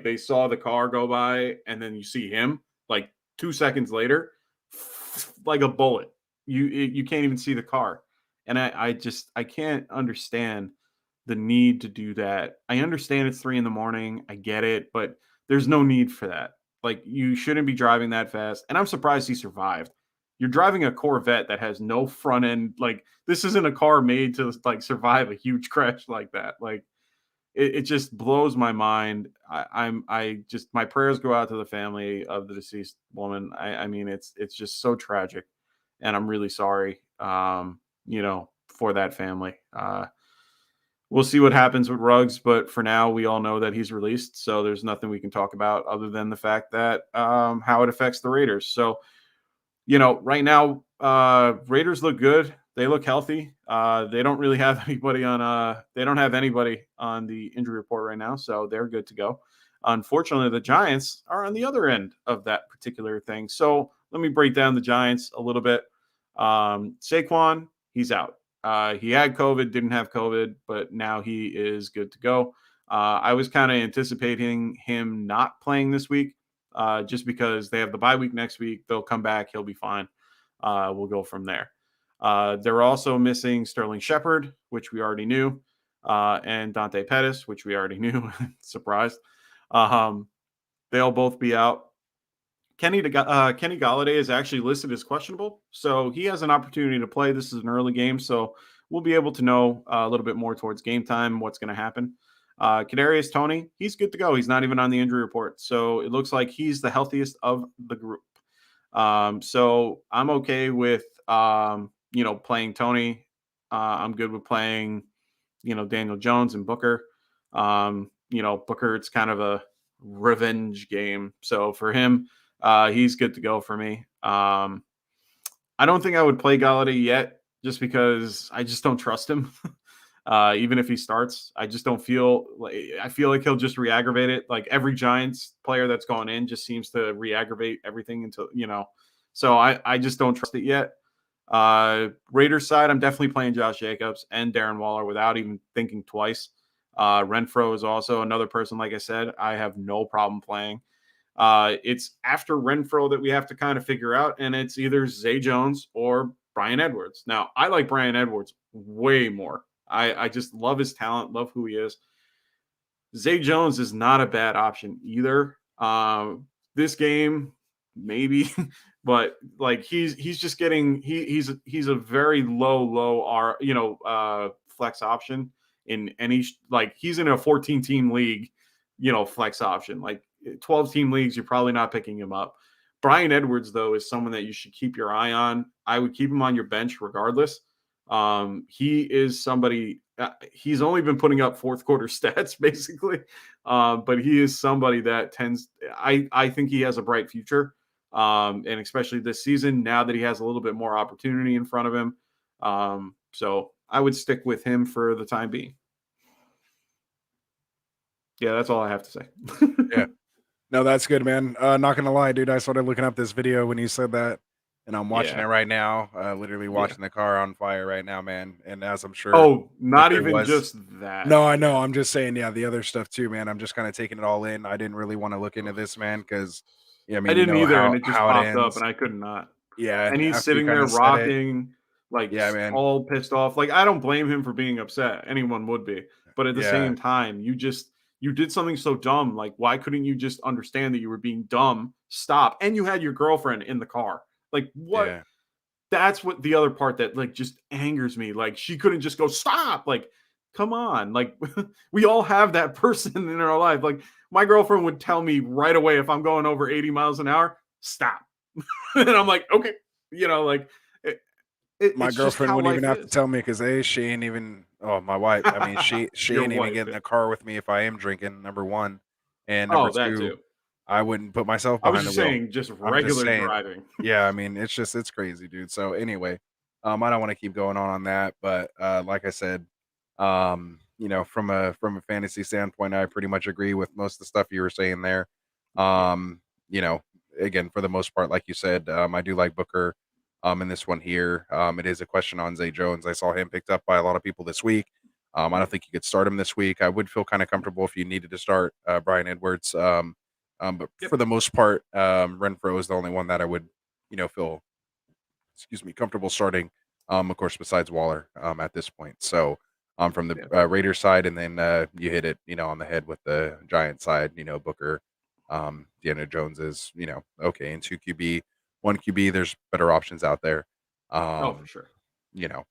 they saw the car go by, and then you see him like 2 seconds later, like a bullet. You can't even see the car, and I can't understand the need to do that. I understand it's 3 a.m. I get it, but there's no need for that. Like you shouldn't be driving that fast. And I'm surprised he survived. You're driving a Corvette that has no front end. Like this isn't a car made to like survive a huge crash like that. Like it just blows my mind. My prayers go out to the family of the deceased woman. I mean, it's just so tragic, and I'm really sorry. For that family. We'll see what happens with Ruggs, but for now, we all know that he's released. So there's nothing we can talk about other than the fact that how it affects the Raiders. So, right now, Raiders look good. They look healthy. They don't really have anybody on. They don't have anybody on the injury report right now, so they're good to go. Unfortunately, the Giants are on the other end of that particular thing. So let me break down the Giants a little bit. Saquon, he's out. He had COVID, didn't have COVID, but now he is good to go. I was kind of anticipating him not playing this week, just because they have the bye week next week. They'll come back. He'll be fine. We'll go from there. They're also missing Sterling Shepard, which we already knew, and Dante Pettis, which we already knew. Surprised. They'll both be out. Kenny Galladay is actually listed as questionable, so he has an opportunity to play. This is an early game, so we'll be able to know a little bit more towards game time what's going to happen. Kadarius Toney, he's good to go. He's not even on the injury report, so it looks like he's the healthiest of the group. So I'm okay with playing Toney. I'm good with playing Daniel Jones and Booker. Booker, it's kind of a revenge game, so for him, he's good to go for me. I don't think I would play Galladay yet, just because I just don't trust him. Even if he starts, I just don't feel like I feel like he'll just re-aggravate it. Like every Giants player that's gone in just seems to re-aggravate everything until So I just don't trust it yet. Raiders side, I'm definitely playing Josh Jacobs and Darren Waller without even thinking twice. Renfro is also another person, like I said, I have no problem playing. It's after Renfro that we have to kind of figure out, and it's either Zay Jones or Brian Edwards. Now, I like Brian Edwards way more. I just love his talent, love who he is. Zay Jones is not a bad option either. This game, maybe, but like he's just getting he's a very low flex option in any like he's in a 14 team league, flex option. Like 12 team leagues, you're probably not picking him up. Brian Edwards, though, is someone that you should keep your eye on. I would keep him on your bench regardless. He is somebody, he's only been putting up fourth quarter stats basically. But he is somebody that I think he has a bright future. And especially this season, now that he has a little bit more opportunity in front of him. So I would stick with him for the time being. Yeah, that's all I have to say. Yeah. No, that's good, man. Not gonna lie, dude. I started looking up this video when you said that, and I'm watching it right now. Literally watching the car on fire right now, man. And as I'm sure. Oh, not even just that. No, I know. I'm just saying, the other stuff too, man. I'm just kind of taking it all in. I didn't really want to look into this, man, because I didn't either, and it just popped up, and I could not. Yeah, and he's sitting there rocking, man, all pissed off. Like I don't blame him for being upset. Anyone would be, but at the same time, you did something so dumb. Like, why couldn't you just understand that you were being dumb? Stop. And you had your girlfriend in the car. Like, what? Yeah. That's what the other part that like just angers me. Like, she couldn't just go stop. Like, come on. Like, we all have that person in our life. Like, my girlfriend would tell me right away if I'm going over 80 miles an hour, stop. And I'm like, okay, my girlfriend wouldn't even have to tell me because she ain't even. Oh, my wife. I mean, she ain't even get in the car with me if I am drinking. Number one, and number two, I wouldn't put myself behind the wheel. Saying just regular driving. Yeah, I mean, it's crazy, dude. So anyway, I don't want to keep going on that, but like I said, from a fantasy standpoint, I pretty much agree with most of the stuff you were saying there. Again, for the most part, like you said, I do like Booker. In this one here, it is a question on Zay Jones. I saw him picked up by a lot of people this week. I don't think you could start him this week. I would feel kind of comfortable if you needed to start Brian Edwards. But for the most part, Renfro is the only one that I would, feel, comfortable starting. Of course, besides Waller at this point. So from the Raiders side, and then you hit it, on the head with the Giants side. Booker, Daniel Jones is, okay, and 2 QB. 1 QB, there's better options out there. For sure.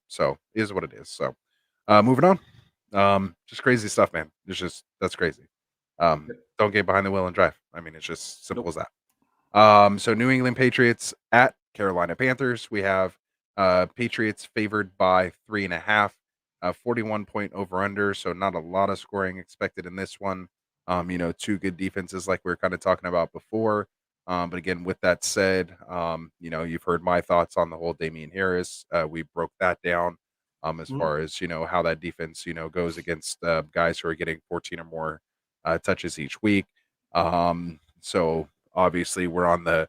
So it is what it is. So moving on. Just crazy stuff, man. That's crazy. Don't get behind the wheel and drive. I mean, it's just simple as that. So New England Patriots at Carolina Panthers. We have Patriots favored by 3.5, 41-point over under. So not a lot of scoring expected in this one. 2 good defenses like we were kind of talking about before. But again, with that said, you've heard my thoughts on the whole Damian Harris. We broke that down as Mhm. far as how that defense goes against guys who are getting 14 or more touches each week. So obviously we're on the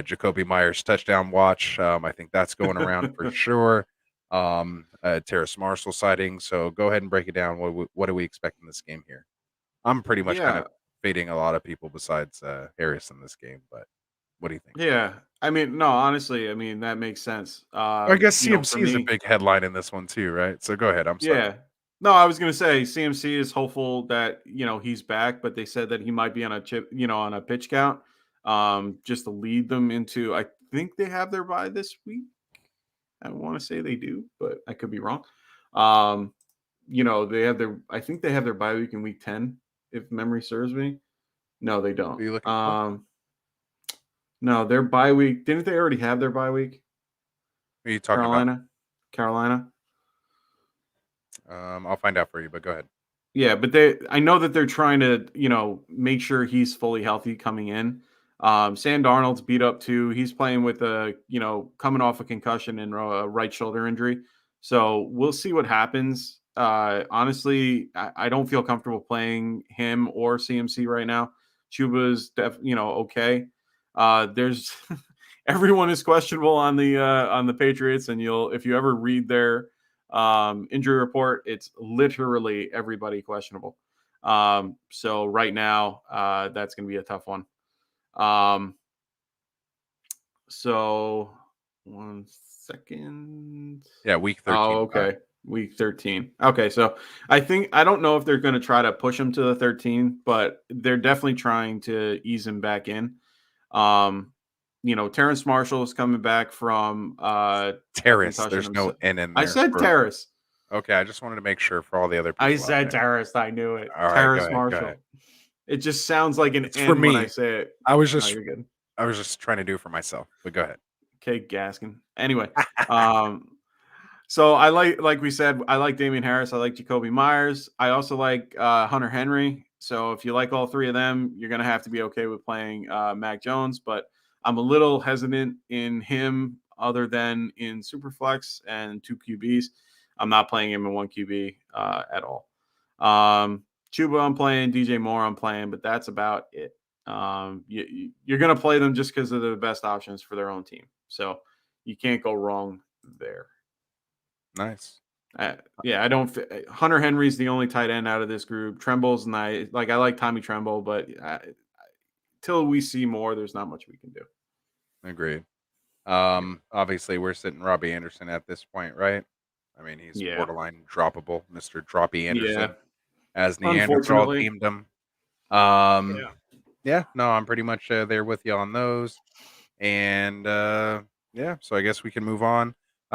Jacoby Myers touchdown watch. I think that's going around for sure. Terrace Marshall sighting. So go ahead and break it down. What do we expect in this game here? I'm pretty much kind Yeah, of fading a lot of people besides Harris in this game, but what do you think? yeah. I mean, no, honestly, I mean that makes sense. I guess For CMC is a me, big headline in this one too, right? So go ahead. I'm sorry. yeah. No, I was gonna say CMC is hopeful that he's back, but they said that he might be on a on a pitch count, just to lead them into. I think they have their bye this week. I want to say they do, but I could be wrong. Um, they have their. I think they have their bye week in week 10, if memory serves me. No, they What don't. are you looking for? No, their bye week. Didn't they already have their bye week? What are you talking about? Carolina. I'll find out for you, but go ahead. Yeah, but I know that they're trying to, make sure he's fully healthy coming in. Sam Darnold's beat up too. He's playing with coming off a concussion and a right shoulder injury. So we'll see what happens. Honestly, I don't feel comfortable playing him or CMC right now. Chuba's okay. There's everyone is questionable on the Patriots, and if you ever read their injury report, it's literally everybody questionable. So right now, that's going to be a tough one. So 1 second. Yeah, week 13. Oh, okay. Week 13. Okay, so I don't know if they're going to try to push him to the 13, but they're definitely trying to ease him back in. Terrence Marshall is coming back from Terrace. concussion There's no N in I there. said Terrace. Okay, I just wanted to make sure for all the other people. I out said there. Terrace. I knew it. All right, Terrace go ahead, Marshall. go ahead. It just sounds like an It's N for when I me. say it. I was No, just you're good. I was just trying to do it for myself, but go ahead. Okay, Gaskin. Anyway, so I like we said, I like Damian Harris. I like Jacoby Myers. I also like Hunter Henry. So if you like all three of them, you're gonna have to be okay with playing Mac Jones. But I'm a little hesitant in him, other than in Superflex and 2 QBs. I'm not playing him in 1 QB at all. Chuba I'm playing, DJ Moore I'm playing, but that's about it. You're going to play them just because they're the best options for their own team. So you can't go wrong there. Nice. I don't. Hunter Henry's the only tight end out of this group. Tremble's nice. I like Tommy Tremble, but till we see more, there's not much we can do. Agreed. Obviously we're sitting Robbie Anderson at this point, right? I mean, he's borderline droppable, Mr. Droppy Anderson, as Neanderthal Unfortunately. deemed him. No, I'm pretty much there with you on those. And so I guess we can move on.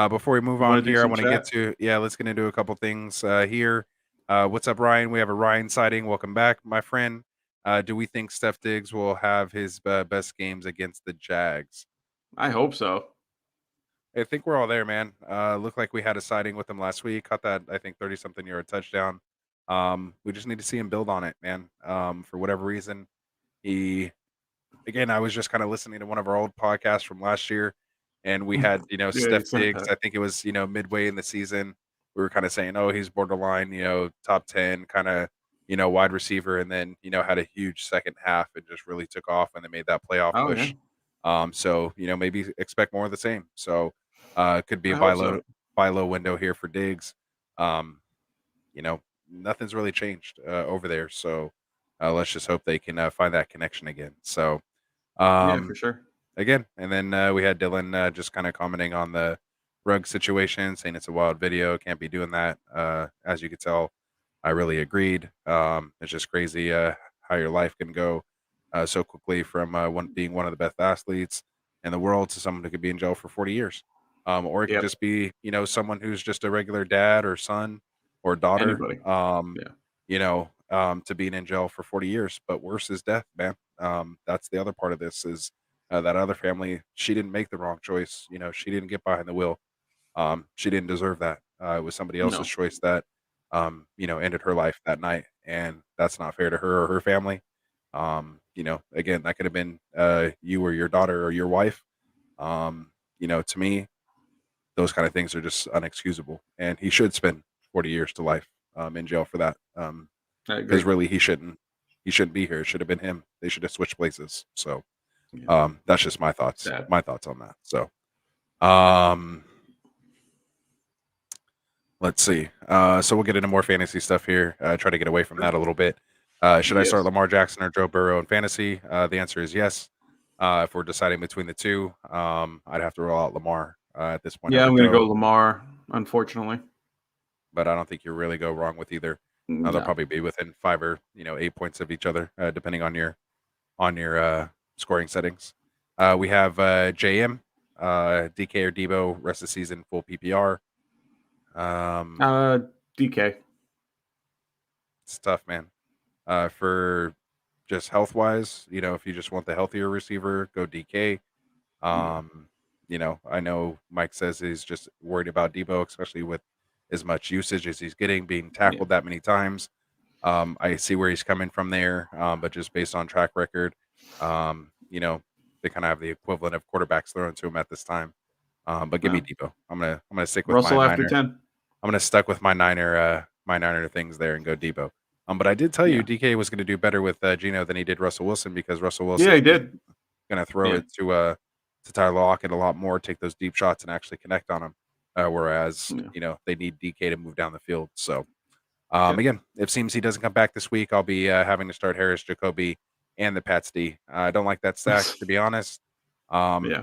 Before we move on here, I want to get to let's get into a couple things here. What's up, Ryan? We have a Ryan sighting. Welcome back, my friend. Do we think Steph Diggs will have his best games against the Jags? I hope so. I think we're all there, man. Looked like we had a sighting with him last week. Caught that, I think, 30-something yard touchdown. We just need to see him build on it, man. For whatever reason, I was just kind of listening to one of our old podcasts from last year, and we had, Steph Diggs. I think it was, midway in the season. We were kind of saying, oh, he's borderline, top 10 kind of, wide receiver, and then, had a huge second half and just really took off when they made that playoff push. Yeah. So, maybe expect more of the same. So, could be a buy low window here for Diggs. Nothing's really changed over there. So, let's just hope they can find that connection again. So, for sure. Again, and then we had Dylan just kind of commenting on the rug situation, saying it's a wild video. Can't be doing that. As you could tell, I really agreed. It's just crazy how your life can go so quickly from being one of the best athletes in the world to someone who could be in jail for 40 years. Or it could just be, someone who's just a regular dad or son or daughter. Anybody. To being in jail for 40 years. But worse is death, man. That's the other part of this is that other family, she didn't make the wrong choice. She didn't get behind the wheel. She didn't deserve that. It was somebody else's choice that, ended her life that night. And that's not fair to her or her family. again, that could have been you or your daughter or your wife. To me, those kind of things are just unexcusable, and he should spend 40 years to life in jail for that. I agree. Because really, he shouldn't be here. It should have been him. They should have switched places. So, Yeah. that's just my thoughts. Sad. My thoughts on that. So, let's see. So we'll get into more fantasy stuff here. Try to get away from that a little bit. Should I start Yes. Lamar Jackson or Joe Burrow in fantasy? The answer is yes. If we're deciding between the two, I'd have to roll out Lamar at this point. Yeah, over I'm going to Joe, go Lamar, unfortunately. but I don't think you really go wrong with either. They'll No. probably be within 5 or 8 points of each other, depending on your scoring settings. We have JM, DK or Debo, rest of the season, full PPR. DK. It's tough, man. For just health wise, if you just want the healthier receiver, go DK. I know Mike says he's just worried about Debo, especially with as much usage as he's getting, being tackled that many times. I see where he's coming from there, but just based on track record, they kind of have the equivalent of quarterbacks thrown to him at this time. But give me Debo. I'm gonna stick with Russell my after Niner. 10. I'm gonna stuck with my Niner things there and go Debo. But I did tell you DK was going to do better with Geno than he did Russell Wilson, because Russell Wilson he did. Going to throw it to Tyler Lockett a lot more, take those deep shots and actually connect on him. Whereas they need DK to move down the field. So again, if it seems he doesn't come back this week, I'll be having to start Harris, Jacoby, and the Pats D. I don't like that stack, to be honest. Dylan,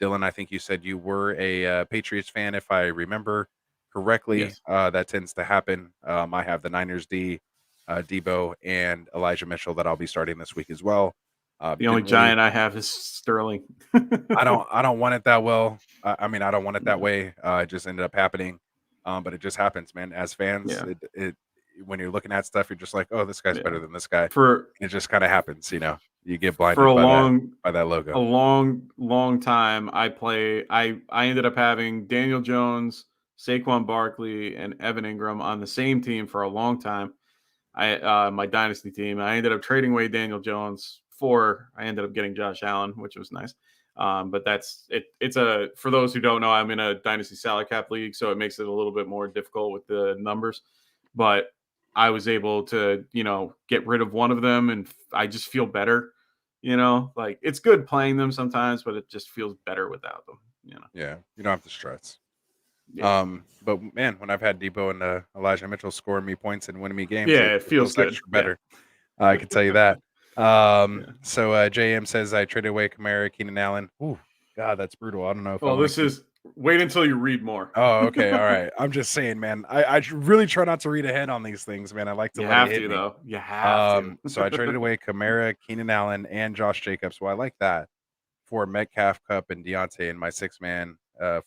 I think you said you were a Patriots fan, if I remember correctly. Yes. That tends to happen. I have the Niners D, Debo, and Elijah Mitchell that I'll be starting this week as well. The only giant I have is Sterling. I don't want it that well. I don't want it that way. It just ended up happening. But it just happens, man. As fans, it when you're looking at stuff, you're just like, oh, this guy's better than this guy. It just kind of happens, You get blinded by that logo. A long time. I ended up having Daniel Jones, Saquon Barkley, and Evan Ingram on the same team for a long time. My dynasty team. I ended up trading away Daniel Jones I ended up getting Josh Allen, which was nice. But that's it. For those who don't know, I'm in a dynasty salary cap league, so it makes it a little bit more difficult with the numbers. But I was able to, get rid of one of them, and I just feel better. Like it's good playing them sometimes, but it just feels better without them. Yeah, you don't have to stress. Yeah. But man, when I've had Debo and Elijah Mitchell scoring me points and winning me games, it feels good. Extra better. I can tell you that. So JM says I traded away Kamara, Keenan Allen. Ooh, God, that's brutal. I don't know if wait until you read more. Oh, okay, all right. I'm just saying, man. I really try not to read ahead on these things, man. I like to. You have to, though. You have to. So I traded away Kamara, Keenan Allen, and Josh Jacobs. Well, I like that for Metcalf, Cup, and Deontay in my 6-man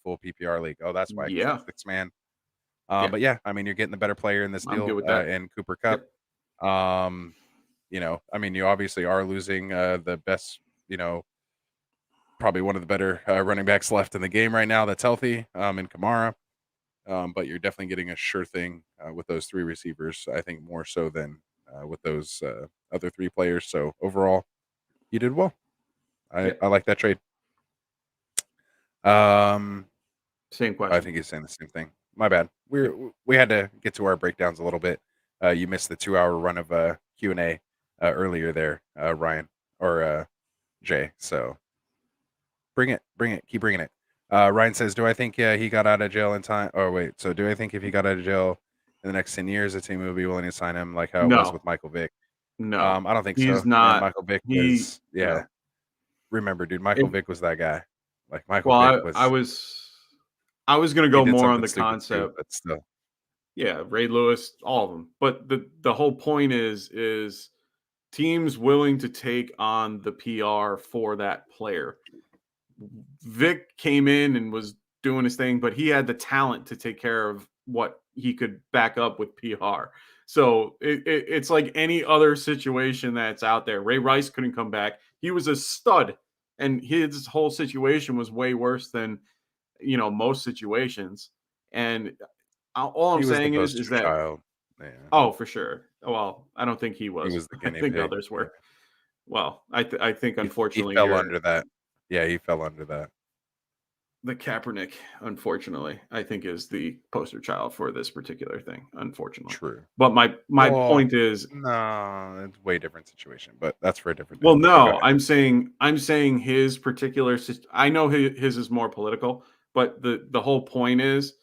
full PPR league. Oh, that's why I can 6-man. But yeah, you're getting the better player in this deal in Cooper Cup. Yep. You obviously are losing the best, probably one of the better running backs left in the game right now that's healthy in Kamara. But you're definitely getting a sure thing with those 3 receivers, I think more so than with those other 3 players. So overall, you did well. I like that trade. Same question. I think he's saying the same thing. My bad. We had to get to our breakdowns a little bit. You missed the 2-hour run of Q&A earlier there, Ryan or Jay. So bring it. Keep bringing it. Ryan says, do I think he got out of jail in time? Oh, wait. So do I think if he got out of jail in the next 10 years, the team would be willing to sign him like how it was with Michael Vick? No. I don't think he's so. not. Michael Vick was, Remember, dude, Michael Vick was that guy. Like Michael Vick was. I was going to go more on the concept. concept. But still. Yeah, Ray Lewis, all of them. But the whole point is teams willing to take on the PR for that player. Vic came in and was doing his thing, but he had the talent to take care of what he could back up with PR. So it's like any other situation that's out there. Ray Rice couldn't come back. He was a stud, and his whole situation was way worse than most situations. And all I'm saying is that yeah. Oh, for sure. Well, I don't think he was. He was the guinea I think pig. others were. Well, I think He unfortunately fell under that. Yeah, he fell under that. the Kaepernick, unfortunately, I think is the poster child for this particular thing, unfortunately. True. But my Well, point is, no, it's a way different situation, but that's for a different day. well, But go no, ahead. I'm saying his particular. I know his is more political, but the whole point is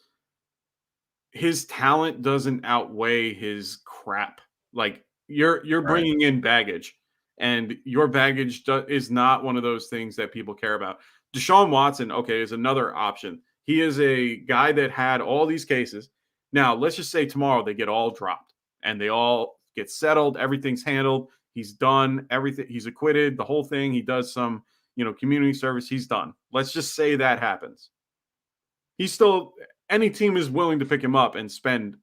his talent doesn't outweigh his crap. Like you're Right. bringing in baggage, and your baggage is not one of those things that people care about. Deshaun Watson, okay, is another option. He is a guy that had all these cases. Now, let's just say tomorrow they get all dropped and they all get settled. Everything's handled. He's done everything. He's acquitted. The whole thing. He does some, community service. He's done. Let's just say that happens. He's still any team is willing to pick him up and spend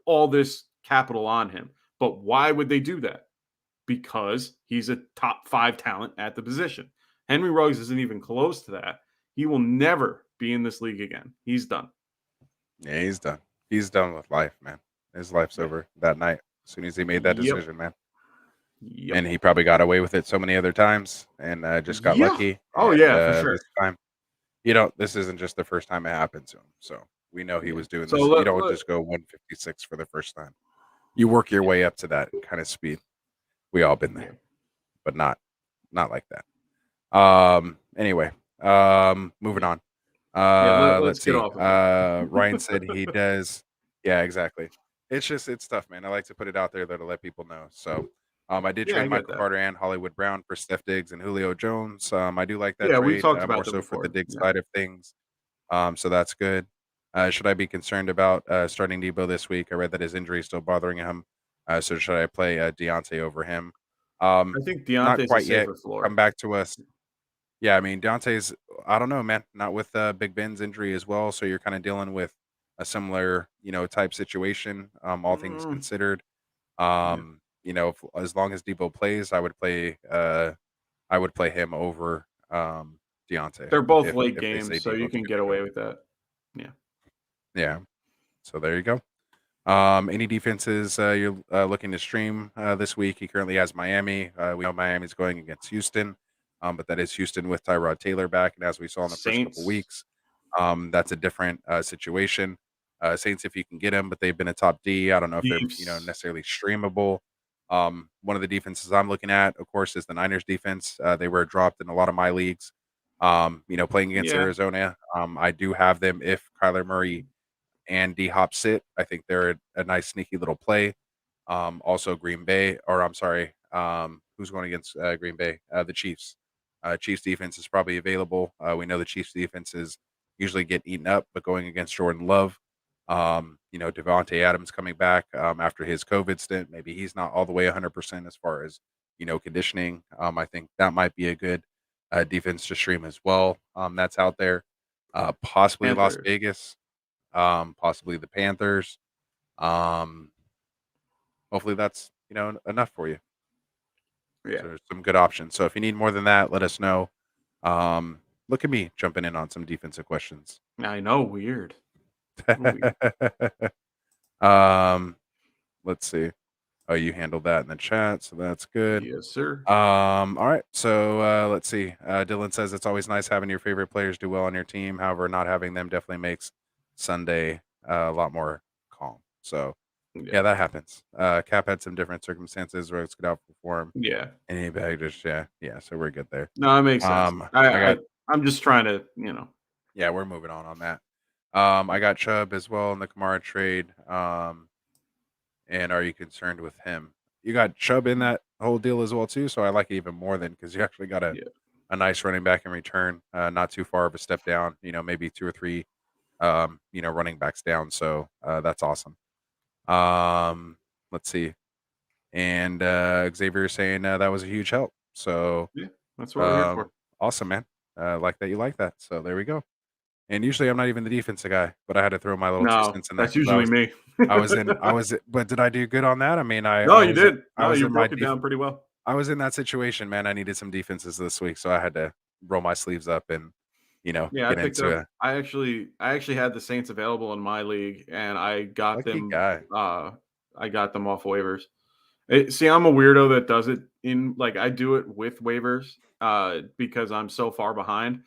all this capital on him. But why would they do that? Because he's a top 5 talent at the position. Henry Ruggs isn't even close to that. He will never be in this league again. He's done. Yeah, he's done. He's done with life, man. His life's over that night as soon as he made that Yep. decision, man. Yep. And he probably got away with it so many other times and just got Yeah. lucky. Oh, And, yeah, for sure. This time, this isn't just the first time it happened to him. So we know he was doing So this. look- You don't look- just go 156 for the first time. You work your way up to that kind of speed. We all been there, but not like that. Anyway, moving on. let's Let's get see. off of Ryan said he does. Yeah, exactly. It's tough, man. I like to put it out there to let people know. So, I did Yeah, I trade get Michael that. Carter and Hollywood Brown for Steph Diggs and Julio Jones. I do like that Yeah, trade. we've talked about more that so for the before. Diggs Yeah. side of things. So that's good. Should I be concerned about starting Debo this week? I read that his injury is still bothering him. So should I play Deontay over him? I think Not Deontay's a quite yet. safer floor. Come back to us. Yeah, I mean Deontay's. I don't know, man. Not with Big Ben's injury as well. So you're kind of dealing with a similar, type situation. All things considered. As long as Debo plays, I would play him over Deontay. They're both if late they say games, so Debo's you can good get to go. away with that. Yeah. Yeah. So there you go. Any defenses you're looking to stream this week? He currently has Miami. We know Miami's going against Houston, but that is Houston with Tyrod Taylor back. And as we saw in the first couple Saints. weeks, that's a different situation. Saints, if you can get him, but they've been a top D. I don't know if they're Chiefs. necessarily streamable. One of the defenses I'm looking at, of course, is the Niners defense. They were dropped in a lot of my leagues. Playing against Yeah. Arizona, I do have them if Kyler Murray and D Hop sit. I think they're a nice sneaky little play. Also Green Bay, or I'm sorry, who's going against Green Bay? The Chiefs. Chiefs defense is probably available. We know the Chiefs defenses usually get eaten up, but going against Jordan Love, Devontae Adams coming back after his COVID stint, maybe he's not all the way 100% as far as conditioning. I think that might be a good defense to stream as well. That's out there. Possibly Las Panthers. Vegas. Possibly the Panthers. Hopefully that's enough for you. Yeah. So there's some good options. So if you need more than that, let us know. Look at me jumping in on some defensive questions. I know, weird. Let's see. Oh, you handled that in the chat, so that's good. Yes, sir. All right. So let's see. Dylan says it's always nice having your favorite players do well on your team. However, not having them definitely makes Sunday a lot more calm. So yeah, that happens. Cap had some different circumstances where it's good out for him. Yeah. And he bagged yeah. So we're good there. No, it makes sense. I'm just trying to, Yeah, we're moving on that. I got Chubb as well in the Kamara trade. And are you concerned with him? You got Chubb in that whole deal as well too, so I like it even more than because you actually got a nice running back in return, not too far of a step down. Maybe 2 or 3, running backs down. So that's awesome. Let's see, and Xavier saying that was a huge help. So yeah, that's what we're here for. Awesome, man. Like that you like that. So there we go. And usually I'm not even the defensive guy, but I had to throw my little 2 cents in that. That's usually me. But did I do good on that? I mean, you did. You broke it down pretty well. I was in that situation, man. I needed some defenses this week, so I had to roll my sleeves up and, get into it. I actually had the Saints available in my league, and I got Lucky them. guy. I got them off waivers. See, I'm a weirdo that does it in like I do it with waivers because I'm so far behind.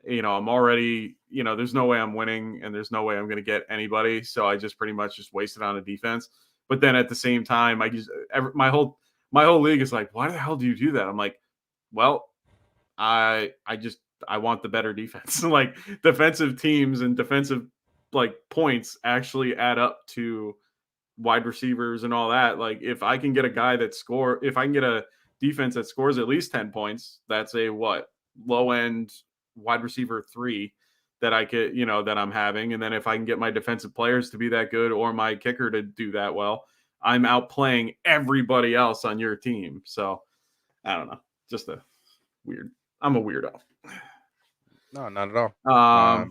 I'm already, there's no way I'm winning and there's no way I'm going to get anybody. So I just pretty much just wasted on a defense. But then at the same time, my whole league is like, why the hell do you do that? I'm like, well, I want the better defense. Like defensive teams and defensive like points actually add up to wide receivers and all that. Like if I can get a guy if I can get a defense that scores at least 10 points, that's a low end wide receiver 3 that I could, that I'm having. And then if I can get my defensive players to be that good or my kicker to do that well, I'm outplaying everybody else on your team. So I don't know. Just I'm a weirdo. No, not at all.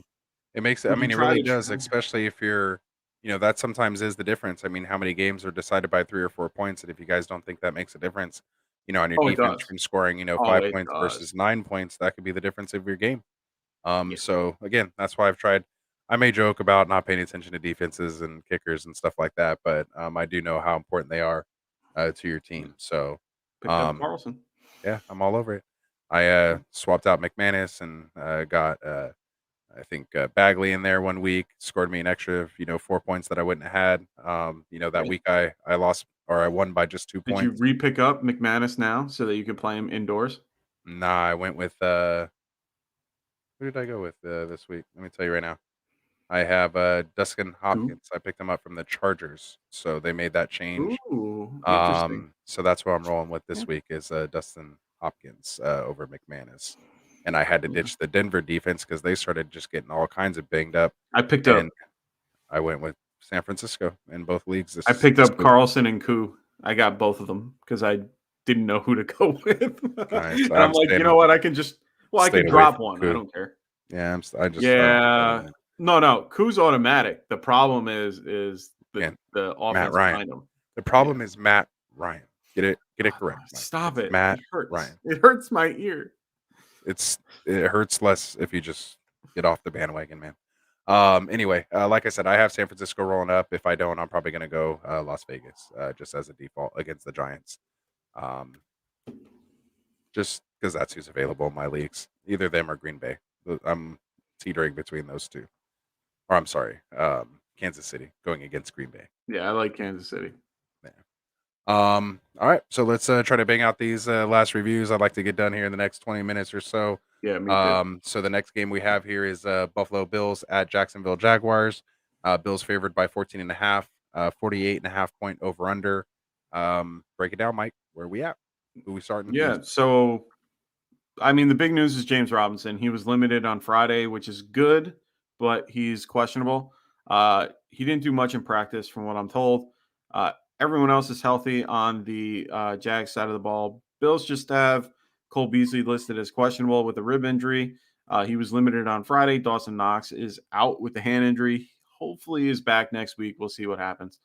It makes it. I would you mean, it try really to does, try- especially if you're, that sometimes is the difference. I mean, how many games are decided by 3 or 4 points, and if you guys don't think that makes a difference, on your Oh, it defense does. from scoring, Oh, 5 it points does. versus 9 points, that could be the difference of your game. Yeah. So again, that's why I've tried. I may joke about not paying attention to defenses and kickers and stuff like that, but I do know how important they are to your team. So Picked up um, Carlson. yeah, I'm all over it. I swapped out McManus and got I think Bagley in there one week, scored me an extra 4 points that I wouldn't have had. That Right. week I lost or I won by just 2 Did you points. re-pick up McManus now so that you can play him indoors? Nah, I went with who did I go with this week? Let me tell you right now. I have Dustin Hopkins. I picked him up from the Chargers, so they made that change. Ooh, interesting. So that's what I'm rolling with this Yeah. week is Dustin Hopkins over McManus. And I had to Yeah. ditch the Denver defense because they started just getting all kinds of banged up. I picked up And I went with San Francisco in both leagues. I picked this up week. Carlson and Koo. I got both of them because I didn't know who to go with. Nice. And I'm like, you know what? I can I can away drop from one. I Koo. don't care. Yeah, I don't Yeah. know. No. Koo's automatic. The problem is the offense Matt Ryan. behind him. The problem is Matt Ryan. Get it correct, Mike. Stop It's it. Matt It hurts. Ryan. It hurts my ear. It hurts less if you just get off the bandwagon, man. Anyway, like I said, I have San Francisco rolling up. If I don't, I'm probably gonna go Las Vegas, just as a default against the Giants. Just because that's who's available in my leagues. Either them or Green Bay. I'm teetering between those two. Or I'm sorry, Kansas City going against Green Bay. Yeah, I like Kansas City. All right, so let's try to bang out these last reviews. I'd like to get done here in the next 20 minutes or so. Yeah, me too. So the next game we have here is Buffalo Bills at Jacksonville Jaguars. Bills favored by 14.5, 48.5 point over under. Break it down, Mike. Where are we at? Who we starting? Yeah, so I mean the big news is James Robinson. He was limited on Friday, which is good, but he's questionable. He didn't do much in practice from what I'm told. Everyone else is healthy on the Jags side of the ball. Bills just have Cole Beasley listed as questionable with a rib injury. He was limited on Friday. Dawson Knox is out with the hand injury. Hopefully is back next week. We'll see what happens.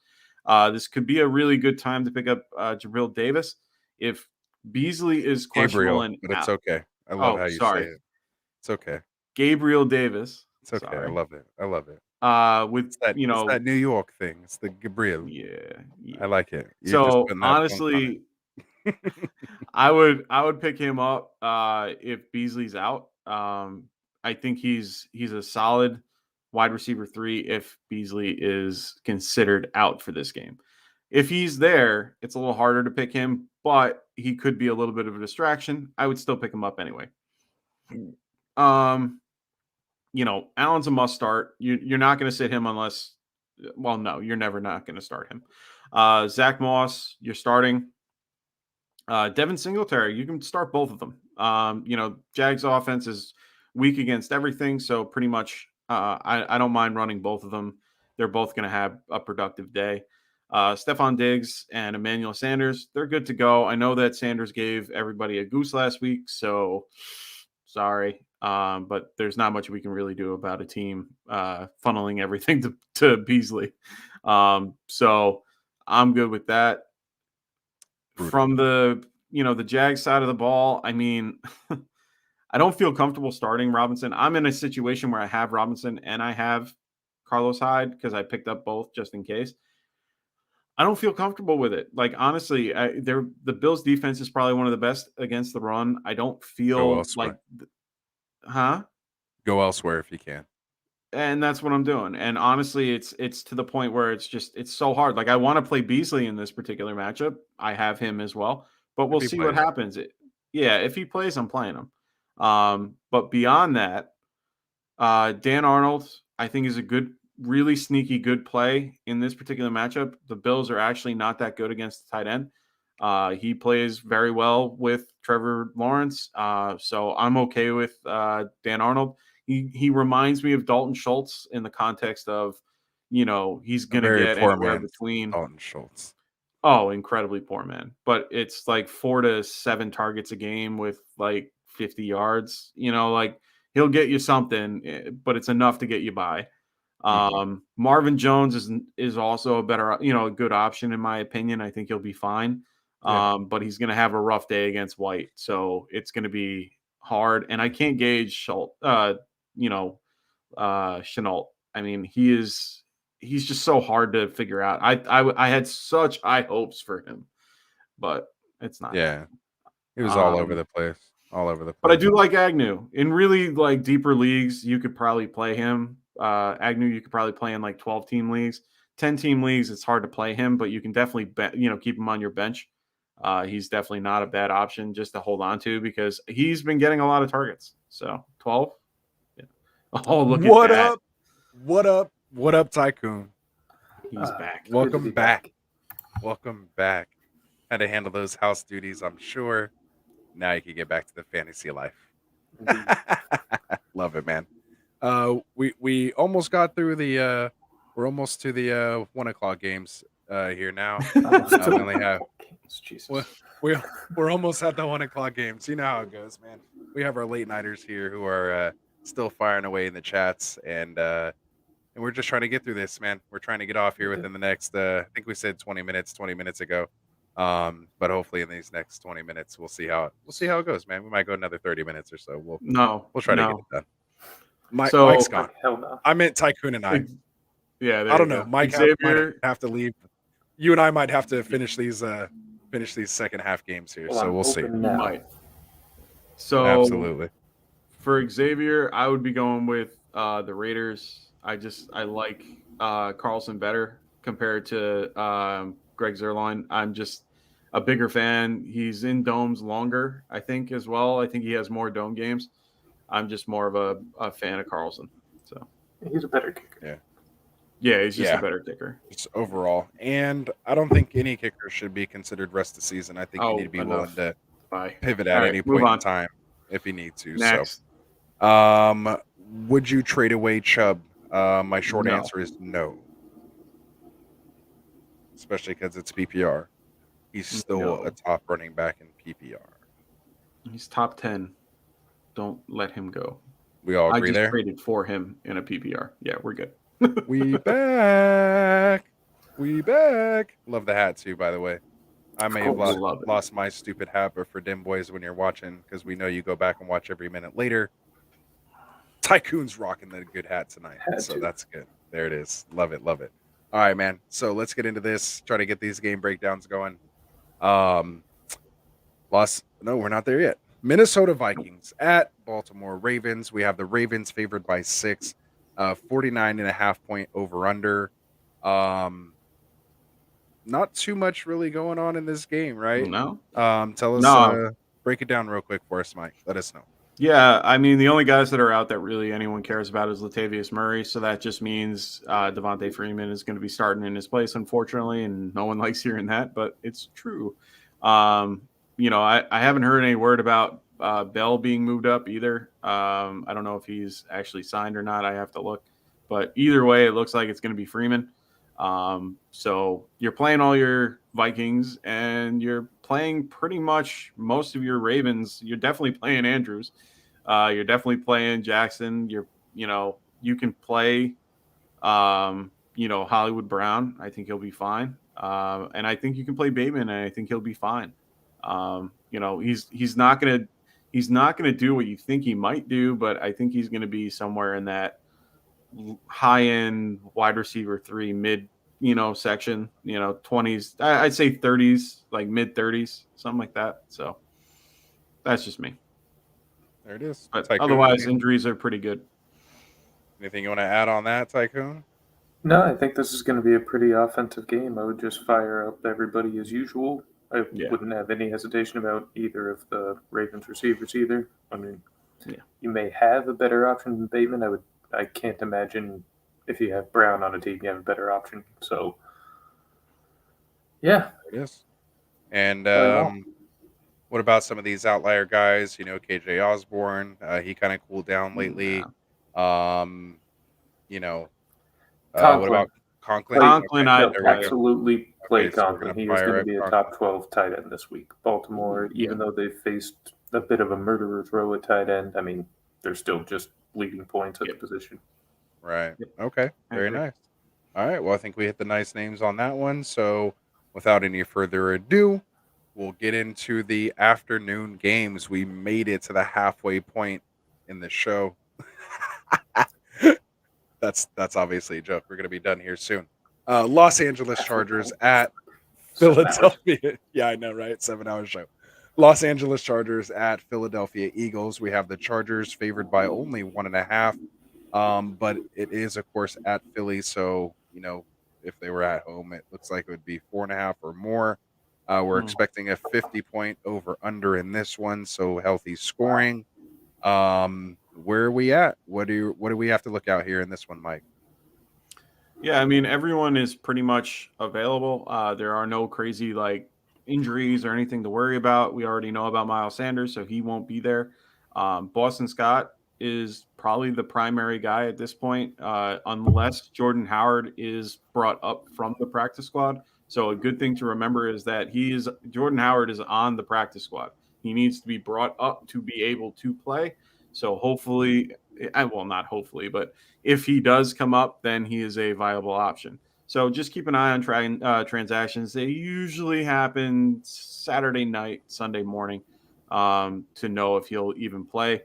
This could be a really good time to pick up Jabril Davis. If Beasley is questionable Gabriel, but it's out. okay. I love how you say it. It's okay. Gabriel Davis. It's okay. Sorry. I love it. With it's that New York thing. It's the Gabriel. Yeah. I like it. You're So honestly, I would pick him up if Beasley's out. I think he's a solid wide receiver 3 if Beasley is considered out for this game. If he's there, it's a little harder to pick him, but he could be a little bit of a distraction. I would still pick him up anyway. Allen's a must start. You're not going to sit him unless, well, no, you're never not going to start him. Zach Moss, you're starting. Devin Singletary, you can start both of them. Jags offense is weak against everything, so pretty much I don't mind running both of them. They're both going to have a productive day. Stephon Diggs and Emmanuel Sanders, they're good to go. I know that Sanders gave everybody a goose last week, so sorry. But there's not much we can really do about a team funneling everything to Beasley. So I'm good with that. From the Jags side of the ball, I mean, I don't feel comfortable starting Robinson. I'm in a situation where I have Robinson and I have Carlos Hyde because I picked up both just in case. I don't feel comfortable with it. Like, honestly, the Bills defense is probably one of the best against the run. I don't Go feel like, elsewhere. huh? Go elsewhere if you can. And that's what I'm doing. And honestly, it's to the point where it's so hard. Like, I want to play Beasley in this particular matchup. I have him as well, but If we'll he see what plays, happens. Yeah, if he plays, I'm playing him. But beyond that, Dan Arnold, I think, is a really sneaky good play in this particular matchup. The Bills are actually not that good against the tight end. He plays very well with Trevor Lawrence. So I'm okay with Dan Arnold. He reminds me of Dalton Schultz in the context of, he's a going to very get poor anywhere man, between, Dalton Schultz. oh, incredibly poor man. But it's like 4 to 7 targets a game with like 50 yards. Like, he'll get you something, but it's enough to get you by. Marvin Jones is also a better, a good option in my opinion. I think he'll be fine. Yeah. But he's going to have a rough day against White, so it's going to be hard. And I can't gauge Chenault. I mean, he's just so hard to figure out. I had such high hopes for him, but it's not Yeah. happening. He was all over the place. All over the But I place. do like Agnew. In really like deeper leagues, you could probably play him. Agnew, you could probably play in like 12-team leagues. 10-team leagues, it's hard to play him, but you can definitely keep him on your bench. He's definitely not a bad option just to hold on to because he's been getting a lot of targets. So 12. Yeah. Oh, look What at that. up? What up? What up, Tycoon? He's back. Welcome back. Welcome back. Had to handle those house duties, I'm sure. Now you can get back to the fantasy life. Love it, man. We almost got through the we're almost to the 1:00 games here now. We only have Jesus. We're almost at the 1:00 games. You know how it goes, man. We have our late nighters here who are still firing away in the chats, and we're just trying to get through this, man. We're trying to get off here within the next I think we said 20 minutes ago. But hopefully in these next 20 minutes we'll see how it goes, man. We might go another 30 minutes or so. We'll try to get it done. Mike's gone. Hell no. I meant Tycoon and I. Yeah, I don't know. Mike might Xavier, have to leave. You and I might have to finish these second half games here. Well, So I'm we'll see. hoping you now. might. So Absolutely. for Xavier, I would be going with the Raiders. I like Carlson better compared to Greg Zerline. I'm just a bigger fan. He's in domes longer, I think, as well. I think he has more dome games. I'm just more of a fan of Carlson. So He's a better kicker. yeah, he's just Yeah. a better kicker. Just overall. And I don't think any kicker should be considered rest of season. I think you Oh, need to be enough. willing to Bye. pivot All at right, any move point on. in time if you need to. Next. So would you trade away Chubb? My short No. answer is no. Especially because it's PPR. He's still No. a top running back in PPR. He's top 10. Don't let him go. We all I agree just there? traded for him in a PPR. Yeah, we're good. We back. We back. Love the hat too, by the way. I may have Cool. Love it. lost my stupid hat, but for Dim Boys, when you're watching, because we know you go back and watch every minute later, Tycoon's rocking the good hat tonight. So that's good. There it is. Love it. Love it. All right, man. So let's get into this. Try to get these game breakdowns going. No, we're not there yet. Minnesota Vikings at Baltimore Ravens. We have the Ravens favored by 6, 49.5 point over under. Not too much really going on in this game, right? No. Tell us, No. break it down real quick for us, Mike. Let us know. Yeah, I mean, the only guys that are out that really anyone cares about is Latavius Murray. So that just means Devontae Freeman is going to be starting in his place, unfortunately, and no one likes hearing that, but it's true. I haven't heard any word about Bell being moved up either. I don't know if he's actually signed or not. I have to look. But either way, it looks like it's going to be Freeman. So you're playing all your Vikings and you're playing pretty much most of your Ravens. You're definitely playing Andrews. You're definitely playing Jackson. You can play, Hollywood Brown. I think he'll be fine. And I think you can play Bateman, and I think he'll be fine. He's not gonna do what you think he might do, but I think he's gonna be somewhere in that high end wide receiver 3, mid section, 20s. I'd say 30s, like mid 30s, something like that. So that's just me. There it is. But Tycoon, otherwise, injuries are pretty good. anything you want to add on that, Tycoon? No, I think this is going to be a pretty offensive game. I would just fire up everybody as usual. I Yeah. wouldn't have any hesitation about either of the Ravens receivers either. I mean, Yeah. you may have a better option than Bateman. I can't imagine if you have Brown on a team, you have a better option. So, yeah. There it is. And Well. what about some of these outlier guys? KJ Osborne, he kind of cooled down lately. What about Conklin? Conklin, I'd play. Absolutely play Okay, so we're Conklin. gonna He was fire going to up be a Conklin. top 12 tight end this week. Baltimore, Yeah. even though they faced a bit of a murderer's row at tight end, I mean, they're still just leading points at the position. Right. Yep. Okay. I Very agree. nice. All right. Well, I think we hit the nice names on that one. So without any further ado, we'll get into the afternoon games. We made it to the halfway point in the show. That's obviously a joke. We're going to be done here soon. Los Angeles Chargers at Philadelphia. Yeah, I know, right? 7-hour show. Los Angeles Chargers at Philadelphia Eagles. We have the Chargers favored by only 1.5. But it is, of course, at Philly. So, if they were at home, it looks like it would be 4.5 or more. We're expecting a 50-point over under in this one. So healthy scoring. Where are we at? What do we have to look out here in this one, Mike? Yeah, I mean, everyone is pretty much available. There are no crazy injuries or anything to worry about. We already know about Miles Sanders, so he won't be there. Boston Scott is probably the primary guy at this point, unless Jordan Howard is brought up from the practice squad. So a good thing to remember is that Jordan Howard is on the practice squad. He needs to be brought up to be able to play. So hopefully, well, not hopefully, but if he does come up, then he is a viable option. So just keep an eye on transactions. They usually happen Saturday night, Sunday morning, to know if he'll even play.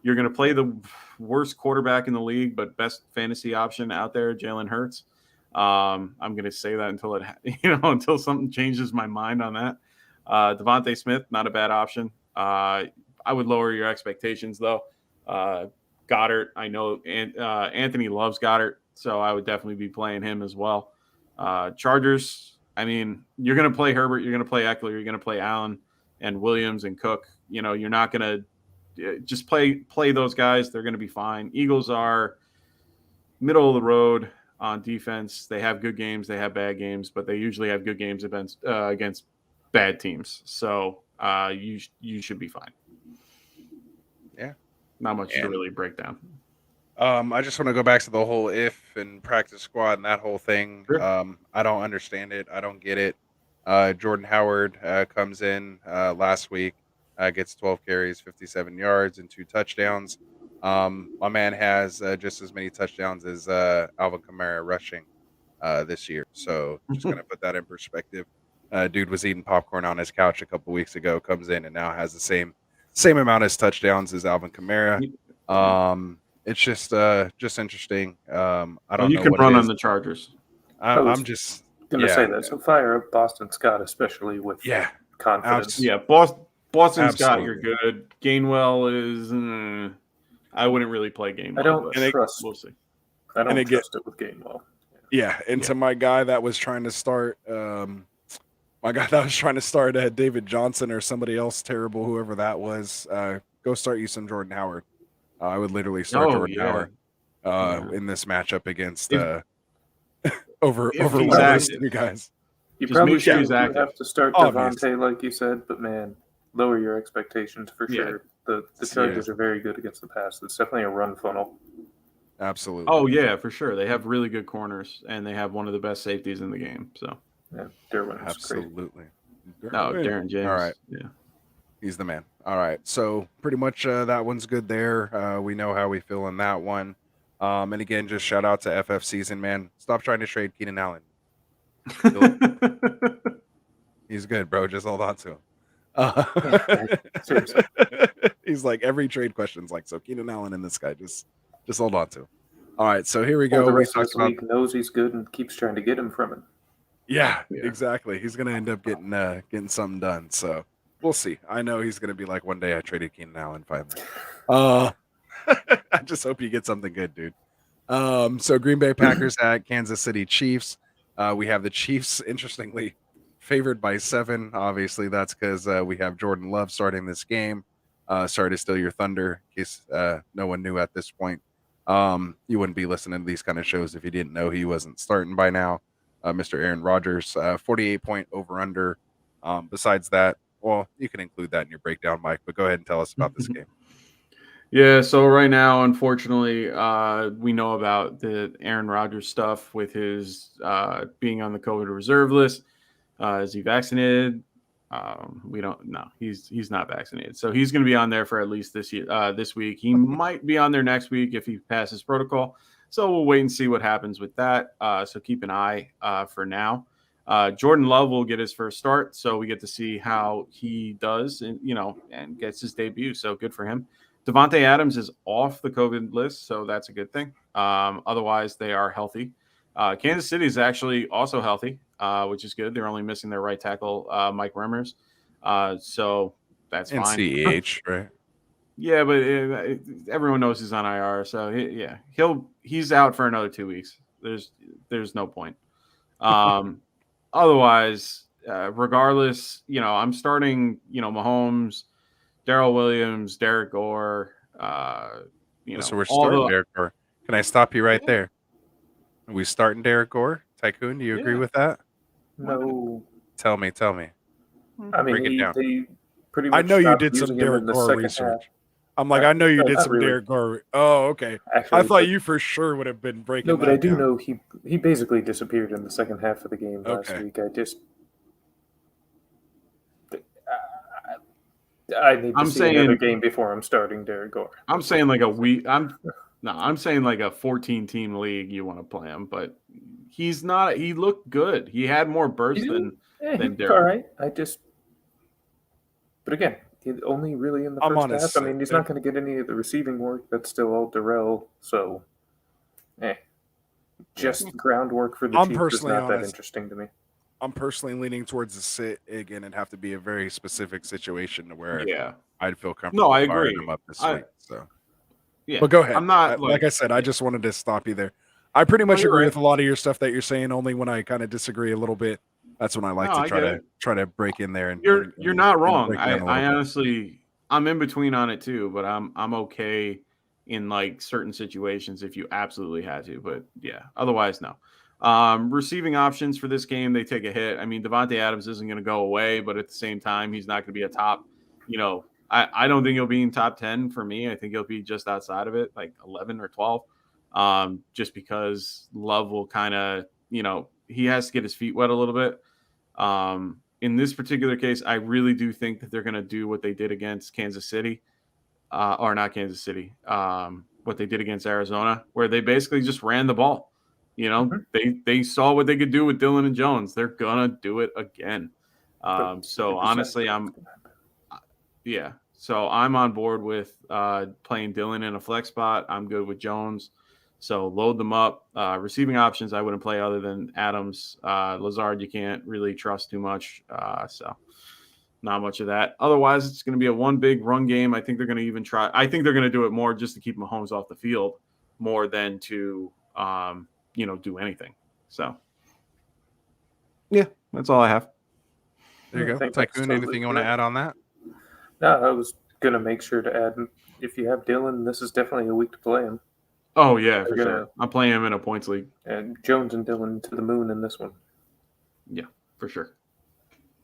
You're going to play the worst quarterback in the league, but best fantasy option out there, Jalen Hurts. I'm going to say that until until something changes my mind on that. Devontae Smith, not a bad option. I would lower your expectations though. Goddard, I know Anthony loves Goddard, so I would definitely be playing him as well. Chargers, I mean, you're going to play Herbert, you're going to play Eckler, you're going to play Allen and Williams and Cook. You're not going to just play those guys. They're going to be fine. Eagles are middle of the road on defense. They have good games, they have bad games, but they usually have good games against bad teams. So you should be fine. Yeah. Not much to really break down. I just want to go back to the whole if and practice squad and that whole thing. Sure. I don't understand it. I don't get it. Jordan Howard comes in last week, gets 12 carries, 57 yards, and 2 touchdowns. My man has just as many touchdowns as Alvin Kamara rushing this year. So just going to put that in perspective. Dude was eating popcorn on his couch a couple weeks ago, comes in and now has the same amount of touchdowns as Alvin Kamara. It's just interesting. I don't know. You can what run it on is. the Chargers. I'm just going to say that. So fire up Boston Scott, especially with confidence. Yeah, Boston Absolutely. Scott, you're good. Gainwell is. I wouldn't really play Gainwell. I don't trust. We'll see. I don't trust it with Gainwell. Yeah, and to my guy that was trying to start, David Johnson or somebody else terrible, whoever that was, go start you some Jordan Howard. I would literally start Jordan Howard in this matchup against over you guys. You probably have to start Devontae, like you said, but man, lower your expectations for sure. The Chargers are very good against the pass. It's definitely a run funnel. Absolutely. Oh yeah, for sure. They have really good corners, and they have one of the best safeties in the game. So yeah, Derwin is absolutely. No, Darren James. All right. Yeah. He's the man. All right. So pretty much that one's good there. We know how we feel in that one. And again, just shout out to FF Season, man. Stop trying to trade Keenan Allen. He's good, bro. Just hold on to him. Seriously. He's like every trade question's like, so Keenan Allen and this guy, just hold on to him. All right, so here we Or go. the We rest of talked this about league knows he's good and keeps trying to get him from him. yeah, Yeah. exactly. He's gonna end up getting something done. So we'll see. I know he's gonna be like, one day I traded Keenan Allen finally. I just hope you get something good, dude. So Green Bay Packers at Kansas City Chiefs. We have the Chiefs, interestingly, favored by 7. Obviously, that's because we have Jordan Love starting this game. Sorry to steal your thunder, in case no one knew at this point. You wouldn't be listening to these kind of shows if you didn't know he wasn't starting by now. Mr. Aaron Rodgers, 48-point over/under. Besides that, well, you can include that in your breakdown, Mike. But go ahead and tell us about this game. Yeah, so right now, unfortunately, we know about the Aaron Rodgers stuff with his being on the COVID reserve list. Is he vaccinated? We don't know. He's not vaccinated, so he's going to be on there for at least this week. He might be on there next week if he passes protocol. So we'll wait and see what happens with that. So keep an eye for now. Jordan Love will get his first start, so we get to see how he does, and gets his debut. So good for him. Devontae Adams is off the COVID list, so that's a good thing. Otherwise, they are healthy. Kansas City is actually also healthy, which is good. They're only missing their right tackle, Mike Remmers. So that's And fine. CEH, right? Yeah, but everyone knows he's on IR, so he's out for another 2 weeks. There's no point. Otherwise, regardless, I'm starting, Mahomes, Darrell Williams, Derek Gore. So we're starting Derek Gore. Can I stop you right there? Are we starting Derek Gore? Tycoon, do you agree with that? No. Tell me. I mean, Break it down. they pretty much I know you stopped did some using him Derek in the Gore second research. half. I'm like, I know you No, did not some really. Derek Gore. Oh, okay. Actually, I thought you for sure would have been breaking. No, but that I do down. know he basically disappeared in the second half of the game last Okay. week. I need to I'm see another saying- game before I'm starting Derek Gore. I'm saying like a week. I'm saying like a 14-team league. You want to play him, but he's not. He looked good. He had more burst than he's Derek. all right. But again, he's only really in the I'm first honest. half. I mean, he's not going to get any of the receiving work. That's still all Darrell. So, just groundwork for the I'm Chiefs is personally not that honest. interesting to me. I'm personally leaning towards the sit again. It'd have to be a very specific situation to where Yeah. I'd feel comfortable. No, I firing agree. him up this I- week. So, Yeah. but go ahead. I'm not like I said. I just wanted to stop you there. I pretty much you're agree right. with a lot of your stuff that you're saying. Only when I kind of disagree a little bit, that's when I like No, I to get try it. to break in there. And You're not wrong. break I down a little bit. honestly, I'm in between on it too, but I'm okay in like certain situations if you absolutely had to. But yeah, otherwise no. Receiving options for this game, they take a hit. I mean, Devontae Adams isn't going to go away, but at the same time, he's not going to be a top. I don't think he'll be in top 10 for me. I think he'll be just outside of it, like 11 or 12. Just because Love will kind of, he has to get his feet wet a little bit. In this particular case, I really do think that they're going to do what they did against Kansas City, or not Kansas City, what they did against Arizona, where they basically just ran the ball. They saw what they could do with Dillon and Jones. They're gonna do it again. So honestly, So I'm on board with playing Dillon in a flex spot. I'm good with Jones. So load them up. Receiving options, I wouldn't play other than Adams. Lazard, you can't really trust too much. So not much of that. Otherwise, it's going to be a one big run game. I think they're going to even try. I think they're going to do it more just to keep Mahomes off the field more than to, do anything. So, yeah, that's all I have. There you I go. think that's Tycoon, anything you want to correct. add on that? No, I was going to make sure to add, if you have Dillon, this is definitely a week to play him. Oh, yeah, for They're sure. gonna- I'm playing him in a points league. And Jones and Dillon to the moon in this one. Yeah, for sure.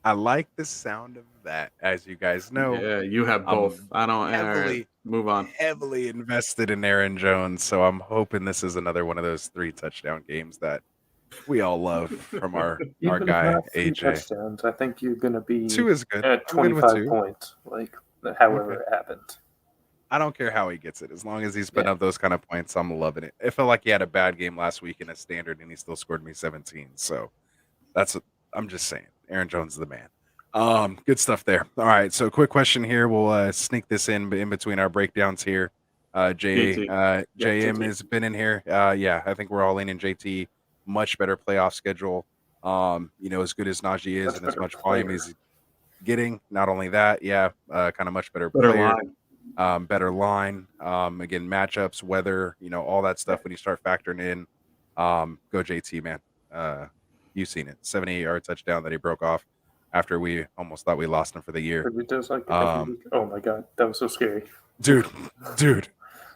I like the sound of that. As you guys know, Yeah, you have I'm both. I don't. heavily- Move on. heavily invested in Aaron Jones, so I'm hoping this is another one of those 3 touchdown games that we all love from our Even if guy not 3 AJ. touchdowns, I think you're going to be 2 is good. at I'm good with 25 2. points, like however it happened. I don't care how he gets it, as long as he's putting Yeah. up those kind of points. I'm loving it. It felt like he had a bad game last week in a standard, and he still scored me 17. So I'm just saying, Aaron Jones is the man. Good stuff there. All right, so quick question here. We'll sneak this in between our breakdowns here. JT. JM JT. has been in here. Yeah, I think we're all leaning JT. Much better playoff schedule. As good as Najee is Much and as better much volume player. he's getting. Not only that, kind of much better Better player. line. Better line. Again, matchups, weather, all that stuff. When you start factoring in, go JT, man. You've seen it. 78-yard touchdown that he broke off after we almost thought we lost him for the year. But he does like every week. Oh my god, that was so scary. Dude.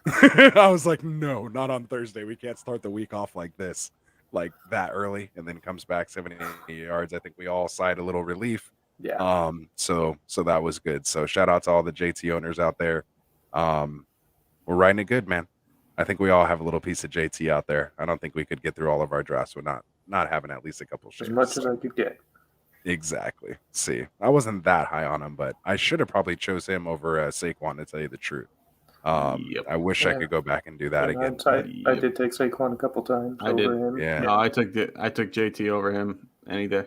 I was like, no, not on Thursday. We can't start the week off like this, like that early, and then comes back 78 yards. I think we all sighed a little relief. Yeah. So that was good. So shout out to all the JT owners out there. We're riding it good, man. I think we all have a little piece of JT out there. I don't think we could get through all of our drafts with not having at least a couple shares. As much as I could get. Exactly. See, I wasn't that high on him, but I should have probably chose him over Saquon, to tell you the truth. Yep. I wish I could go back and do that again. I did take Saquon a couple times I over did. him. Yeah. No, I took JT over him any day.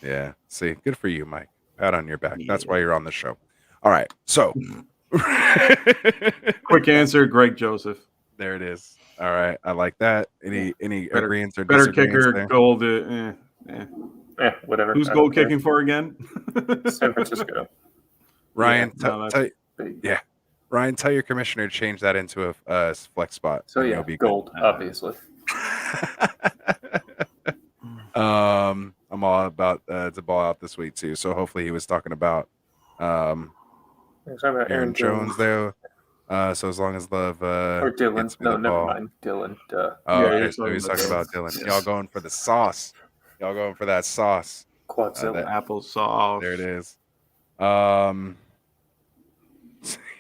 Yeah. See, good for you, Mike. Pat on your back. That's Yeah. why you're on the show. All right. So Quick answer: Greg Joseph. there it is. All right. I like that. Any Better- agreements or Better disagreements kicker, there? gold. Whatever. Who's I goal don't care. kicking for again? San Francisco. Ryan, Yeah, no, that's- Ryan, tell your commissioner to change that into a flex spot. So and yeah, it'll be good. gold, obviously. I'm all about to ball out this week too. So hopefully he was talking about We're talking about Aaron Jones though. So as long as Love or Dylan. gets me No, the never ball. mind. Dylan. Oh, Yeah, okay. you're So he's talking talking about about Dylan. Yes. Y'all going for the sauce. Y'all going for that sauce. Quadzilla. Applesauce. There it is.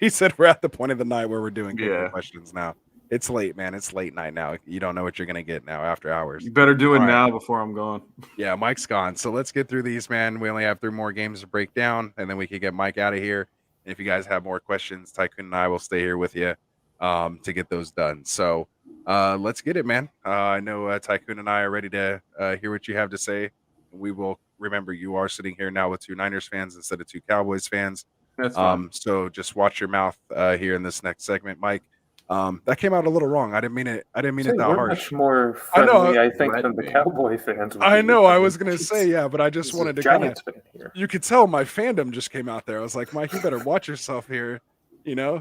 He said we're at the point of the night where we're doing kicker Yeah. questions now. It's late, man. It's late night now. You don't know what you're gonna get now after hours. You better do it All right. now before I'm gone. Yeah, Mike's gone. So let's get through these, man. We only have 3 more games to break down, and then we can get Mike out of here. And if you guys have more questions, Tycoon and I will stay here with you to get those done. So let's get it, man. I know Tycoon and I are ready to hear what you have to say. We will remember you are sitting here now with 2 Niners fans instead of 2 Cowboys fans. That's fine. So just watch your mouth here in this next segment, Mike. That came out a little wrong. I didn't mean it that We're harsh. much more I know, friendly, I think, than the Red Cowboy fans. would I be. know. I mean, was gonna Jesus, say yeah, but I this just is wanted a to kind of. Giants fan here. You could tell my fandom just came out there. I was like, Mike, you better watch yourself here.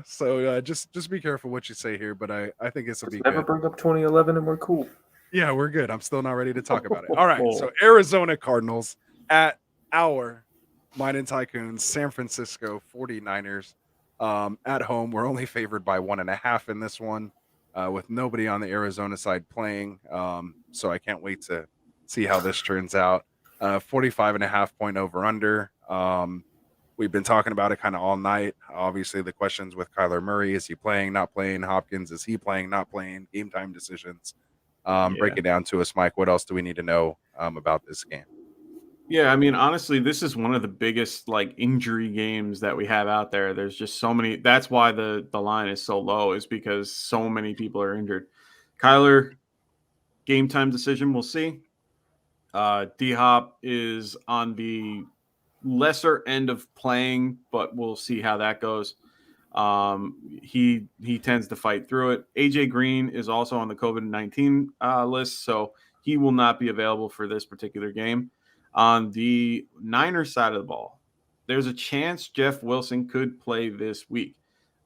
So just be careful what you say here. But I think this will be Never good. bring up 2011 and we're cool. Yeah, we're good. I'm still not ready to talk about it. All right. So Arizona Cardinals at mine and Tycoons, San Francisco 49ers at home. We're only favored by 1.5 in this one with nobody on the Arizona side playing. So I can't wait to see how this turns out. 45.5 point over under. We've been talking about it kind of all night. Obviously, the questions with Kyler Murray: is he playing, not playing? Hopkins: is he playing, not playing? Game time decisions. Break it down to us, Mike. What else do we need to know about this game? Yeah, I mean, honestly, this is one of the biggest injury games that we have out there. There's just so many. That's why the line is so low, is because so many people are injured. Kyler, game time decision, we'll see. D-Hop is on the lesser end of playing, but we'll see how that goes. He tends to fight through it. AJ Green is also on the COVID-19 list, so he will not be available for this particular game. On the Niners side of the ball, there's a chance Jeff Wilson could play this week.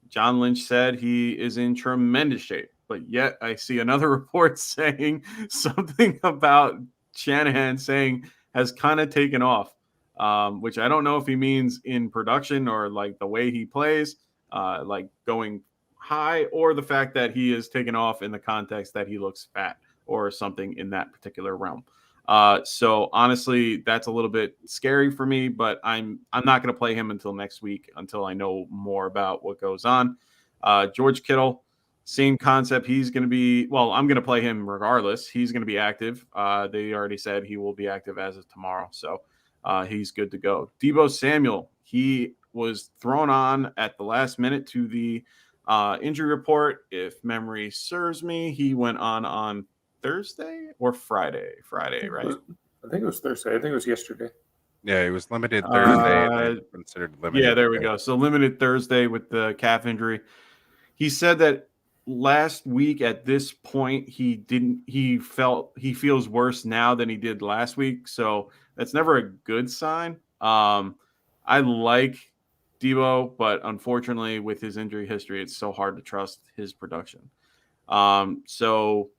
John Lynch said he is in tremendous shape, but yet I see another report saying something about Shanahan saying has kind of taken off, which I don't know if he means in production or the way he plays, going high, or the fact that he is taken off in the context that he looks fat or something in that particular realm. So honestly, that's a little bit scary for me, but I'm not going to play him until next week, until I know more about what goes on. George Kittle, same concept. He's going to be, I'm going to play him regardless. He's going to be active. They already said he will be active as of tomorrow. So he's good to go. Deebo Samuel, he was thrown on at the last minute to the injury report. If memory serves me, he went on Thursday or Friday, right? I think it was Thursday. I think it was yesterday. Yeah, it was limited Thursday and then considered limited. Yeah, there we today. go. So limited Thursday with the calf injury. He said that last week at this point he feels worse now than he did last week. So that's never a good sign. I like Debo, but unfortunately with his injury history, it's so hard to trust his production. So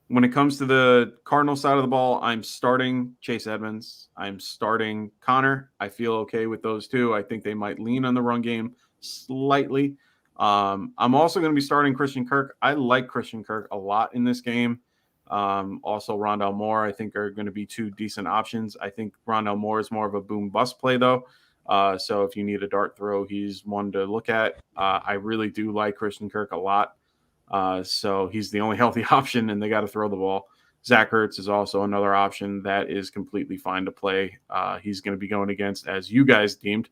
when it comes to the Cardinal side of the ball, I'm starting Chase Edmonds. I'm starting Connor. I feel okay with those two. I think they might lean on the run game slightly. I'm also going to be starting Christian Kirk. I like Christian Kirk a lot in this game. Also, Rondell Moore, I think, are going to be two decent options. I think Rondell Moore is more of a boom bust play, though. So if you need a dart throw, he's one to look at. I really do like Christian Kirk a lot. So he's the only healthy option, and they got to throw the ball. Zach Ertz is also another option that is completely fine to play. He's going to be going against, as you guys deemed,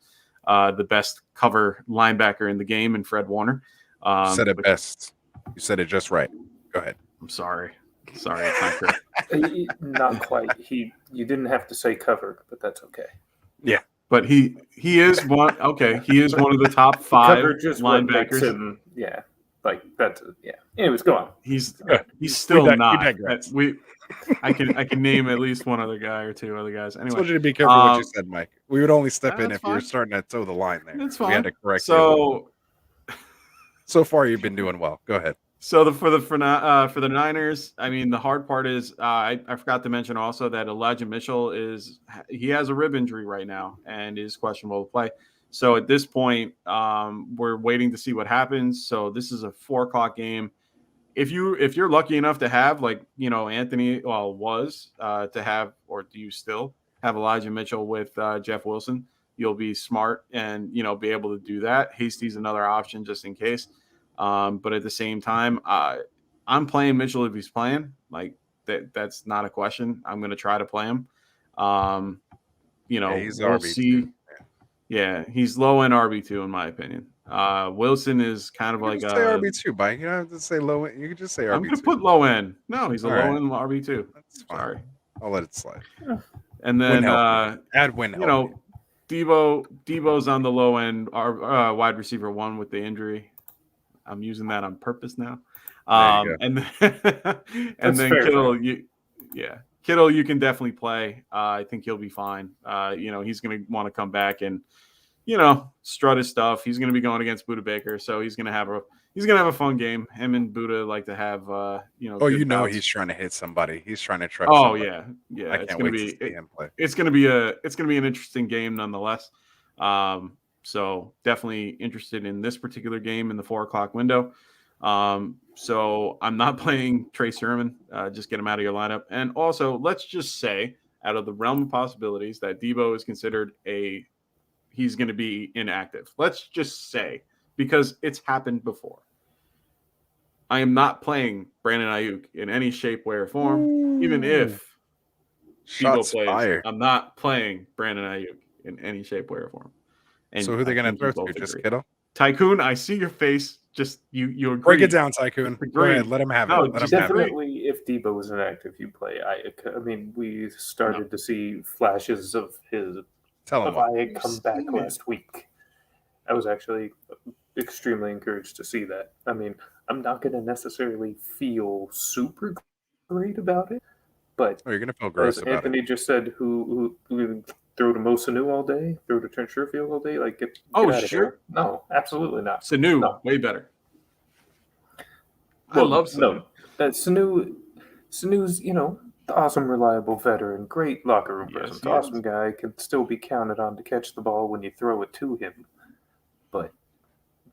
the best cover linebacker in the game in Fred Warner. You said it best. You said it just right. Go ahead. I'm sorry. It's not correct. Not quite. You didn't have to say covered, but that's okay. Yeah. But he is one. Okay, he is one of the top 5 Coverage is what makes linebackers. him, yeah. Like that's yeah. Anyways, go on. He's still not. digress. I can name at least one other guy or two other guys. I Anyway, told you to be careful what you said, Mike. We would only step in that's if you were fine. starting to toe the line there. That's We had fine. to correct you. So far, you've been doing well. Go ahead. So for the Niners, I mean, the hard part is I forgot to mention also that Elijah Mitchell he has a rib injury right now and is questionable to play. So at this point, we're waiting to see what happens. So this is a 4:00 game. If you're lucky enough to have, like, Anthony was to have, or do you still have Elijah Mitchell with Jeff Wilson, you'll be smart and be able to do that. Hasty's another option just in case. But at the same time, I'm playing Mitchell if he's playing. Like that's not a question. I'm going to try to play him. He's we'll RB2. see. Yeah, he's low end RB2 in my opinion. Wilson is kind of You like can say RB2, Mike. You don't have to say low end. You can just say RB2. I'm going to put low end. No, he's a All low right. end RB2. That's fine. Sorry. I'll let it slide. And then Add win. Debo's on the low end, wide receiver 1 with the injury. I'm using that on purpose now. And then Kittle, Kittle, you can definitely play. I think he'll be fine. He's going to want to come back and strut his stuff. He's going to be going against Budda Baker, so he's going to have a fun game. Him and Budda like to have bouts. He's trying to hit somebody. He's trying to truck. Oh somebody. yeah. I can't wait to see him play. It's going to be an interesting game nonetheless. So definitely interested in this particular game in the 4:00 window. So I'm not playing Trey Sermon. Just get him out of your lineup. And also, let's just say, out of the realm of possibilities, that Debo is considered he's going to be inactive. Let's just say, because it's happened before. I am not playing Brandon Ayuk in any shape, way, or form. Ooh. Even if Shots Debo plays, fired. I'm not playing Brandon Ayuk in any shape, way, or form. And so who are they going to throw to? Just Kittle? Tycoon, I see your face. Just you agree. Break it down, Tycoon. Go ahead. Let him have it. Let him definitely, if Debo was inactive, you play Ayuk. I mean, we started to see flashes of Ayuk come back last week. I was actually extremely encouraged to see that. I mean, I'm not going to necessarily feel super great about it, but you're going to feel gross as about Anthony it. just said, who throw to Mo Sanu all day, throw to Trent Sherfield all day, like get out of here. No, absolutely not. Sanu, way better. Well, I love Sanu. No, Sanu's, the awesome, reliable veteran, great locker room presence, awesome guy, can still be counted on to catch the ball when you throw it to him. But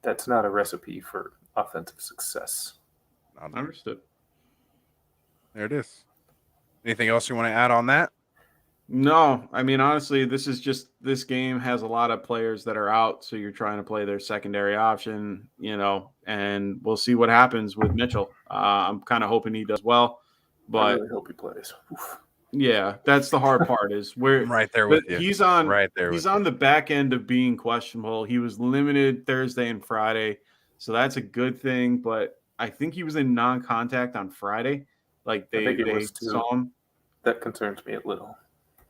that's not a recipe for offensive success. Understood. There it is. Anything else you want to add on that? No, I mean, honestly, this game has a lot of players that are out, so you're trying to play their secondary option, and we'll see what happens with Mitchell. I'm kind of hoping he does well, but I really hope he plays. Oof. Yeah, that's the hard part is where I'm right there with you. He's on the back end of being questionable. He was limited Thursday and Friday, so that's a good thing, but I think he was in non-contact on Friday. Like they saw him. That concerns me a little.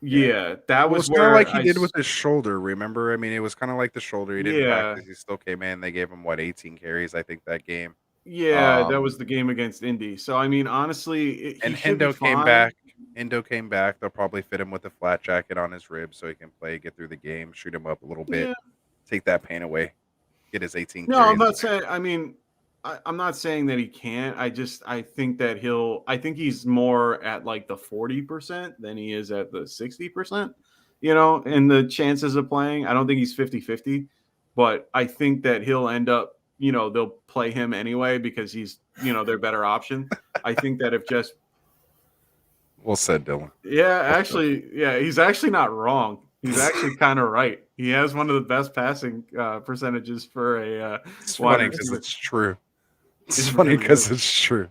Yeah, that Well, was it's kind of where like he did with his shoulder. Remember? I mean, it was kind of like the shoulder. He didn't Yeah. practice. He still came in. They gave him 18 carries, I think, that game. Yeah, that was the game against Indy. So I mean, honestly, he And should be Hendo came fine. back. Hendo came back. They'll probably fit him with a flat jacket on his ribs so he can play, get through the game, shoot him up a little bit, Yeah. take that pain away, get his 18 No, carries. I'm not saying. I mean, I'm not saying that he can't. I think that he'll. I think he's more at like the 40% than he is at the 60%. You know, in the chances of playing. I don't think he's 50-50, but I think that he'll end up. You know, they'll play him anyway because he's their better option. I think that if just Well said, Dylan. Yeah, actually, he's actually not wrong. He's actually kind of right. He has one of the best passing percentages for a It's wide funny because receiver. it's true. It's It funny really because is. it's true.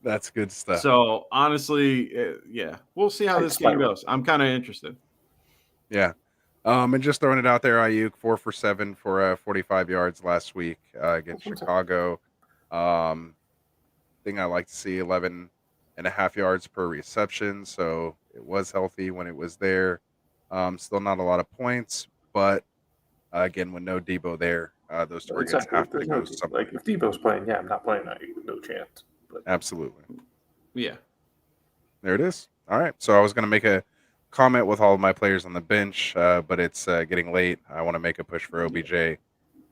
That's good stuff. So honestly, yeah, we'll see how this game goes. I'm kind of interested. Yeah. And just throwing it out there, Ayuk 4 for 7 for 45 yards last week against Chicago. Thing I like to see 11.5 yards per reception. So it was healthy when it was there. Still not a lot of points, but again, with no Debo there, those targets have to go somewhere. Like if Debo's playing, I'm not playing. No chance. But. Absolutely. Yeah. There it is. All right. So I was going to make a comment with all of my players on the bench, but it's getting late. I want to make a push for OBJ,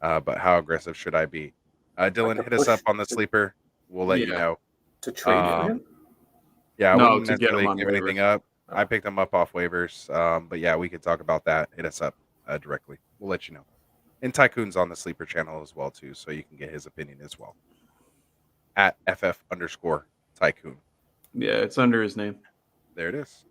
but how aggressive should I be? Dylan, hit us up on the sleeper. We'll let you know. To trade him? Yeah, I No, wouldn't to get him necessarily on give anything waivers. up. I picked them up off waivers, but yeah, we could talk about that. Hit us up directly. We'll let you know. And Tycoon's on the sleeper channel as well too, so you can get his opinion as well. At FF_Tycoon. Yeah, it's under his name. There it is.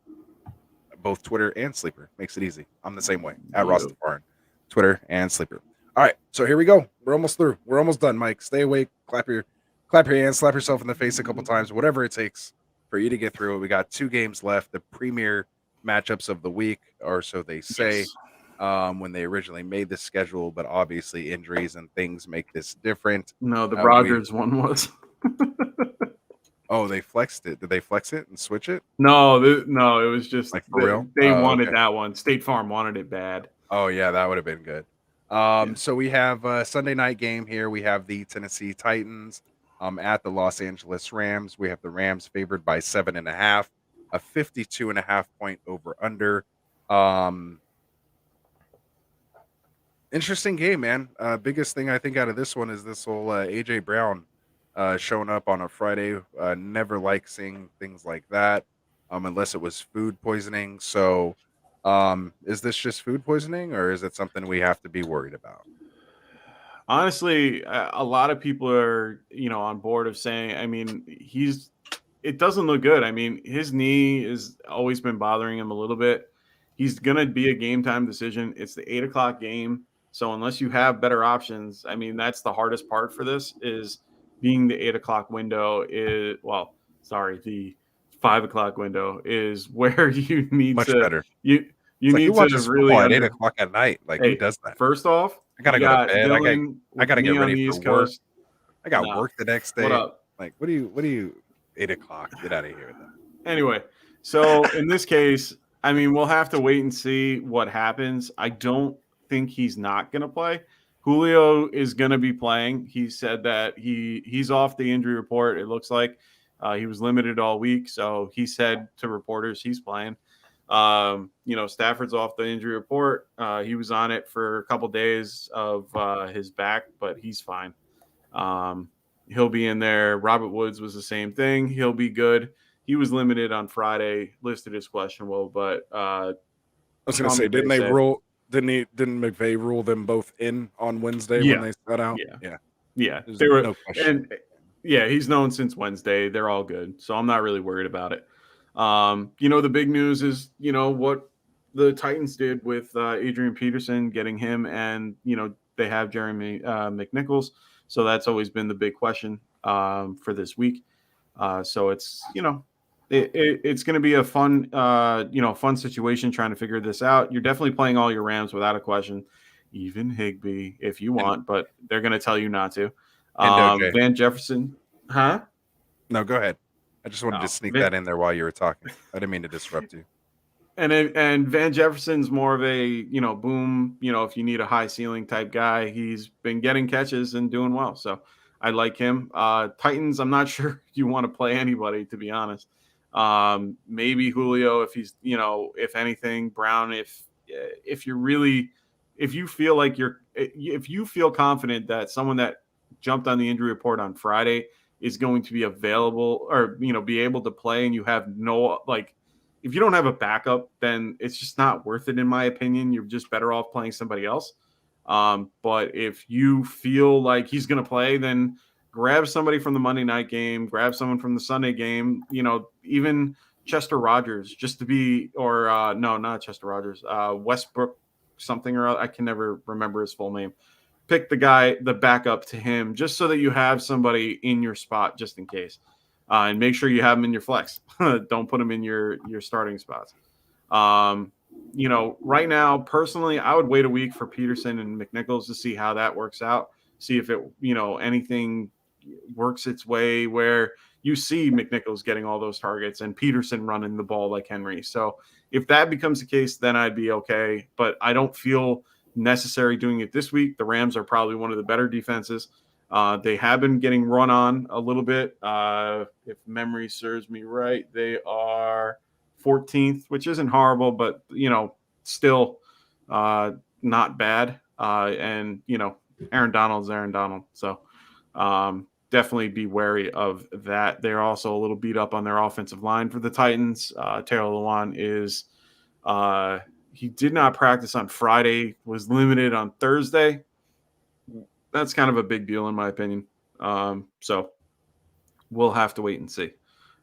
Both Twitter and Sleeper. Makes it easy. I'm the same way. At Ross Defarn. Twitter and Sleeper. All right. So here we go. We're almost through. We're almost done, Mike. Stay awake. Clap your hands. Slap yourself in the face a couple times. Whatever it takes for you to get through it. We got 2 games left. The premier matchups of the week, or so they say, when they originally made the schedule. But obviously injuries and things make this different. No, the Rogers one was. Oh, they flexed it. Did they flex it and switch it? No, it was just like for real. They wanted that one. State Farm wanted it bad. Oh yeah, that would have been good. So we have a Sunday night game here. We have the Tennessee Titans at the Los Angeles Rams. We have the Rams favored by 7.5, a 52.5 point over under. Interesting game, man. Biggest thing I think out of this one is this whole AJ Brown showing up on a Friday. Never like seeing things like that, unless it was food poisoning. So, is this just food poisoning, or is it something we have to be worried about? Honestly, a lot of people are, on board of saying, I mean, it doesn't look good. I mean, his knee has always been bothering him a little bit. He's going to be a game time decision. It's the 8:00 game. So unless you have better options, I mean, that's the hardest part for this is being the 8:00 window the 5:00 window is where you need Much to better. You need to really at 8:00 at night. Like who does that? First off, I gotta go to bed. I gotta get ready for work. I got work the next day. What up? Like what do you 8:00? Get out of here with that. Anyway, so in this case, I mean, we'll have to wait and see what happens. I don't think he's not going to play. Julio is going to be playing. He said that he's off the injury report. It looks like he was limited all week. So he said to reporters he's playing. Stafford's off the injury report. He was on it for a couple days of his back, but he's fine. He'll be in there. Robert Woods was the same thing. He'll be good. He was limited on Friday, listed as questionable, but I was going to say, didn't McVay rule them both in on Wednesday when they set out? Yeah. There's They were, no question. And he's known since Wednesday. They're all good, so I'm not really worried about it. The big news is what the Titans did with Adrian Peterson, getting him, and they have Jeremy McNichols, so that's always been the big question for this week. So it's it's going to be a fun fun situation trying to figure this out. You're definitely playing all your Rams without a question, even Higbee if you want, but they're going to tell you not to. Van Jefferson, huh? No, go ahead. I just wanted to sneak that in there while you were talking. I didn't mean to disrupt you. And Van Jefferson's more of a, boom, if you need a high ceiling type guy, he's been getting catches and doing well. So I like him. Titans, I'm not sure you want to play anybody, to be honest. Maybe Julio, if he's, if anything, Brown, if you feel like if you feel confident that someone that jumped on the injury report on Friday is going to be available or, be able to play, and you have no, if you don't have a backup, then it's just not worth it, in my opinion. You're just better off playing somebody else. But if you feel like he's going to play, then grab somebody from the Monday night game, grab someone from the Sunday game, even Chester Rogers, just to be, or no, not Chester Rogers, Westbrook something or other. I can never remember his full name. Pick the backup to him, just so that you have somebody in your spot just in case. And make sure you have them in your flex. Don't put them in your starting spots. Right now, personally, I would wait a week for Peterson and McNichols to see how that works out. See if it, anything works its way where you see McNichols getting all those targets and Peterson running the ball like Henry. So if that becomes the case, then I'd be okay. But I don't feel necessary doing it this week. The Rams are probably one of the better defenses. They have been getting run on a little bit. If memory serves me right, they are 14th, which isn't horrible, but, still not bad. And, Aaron Donald's Aaron Donald. So definitely be wary of that. They're also a little beat up on their offensive line for the Titans. Taylor Lewan is he did not practice on Friday, was limited on Thursday. That's kind of a big deal in my opinion. So we'll have to wait and see.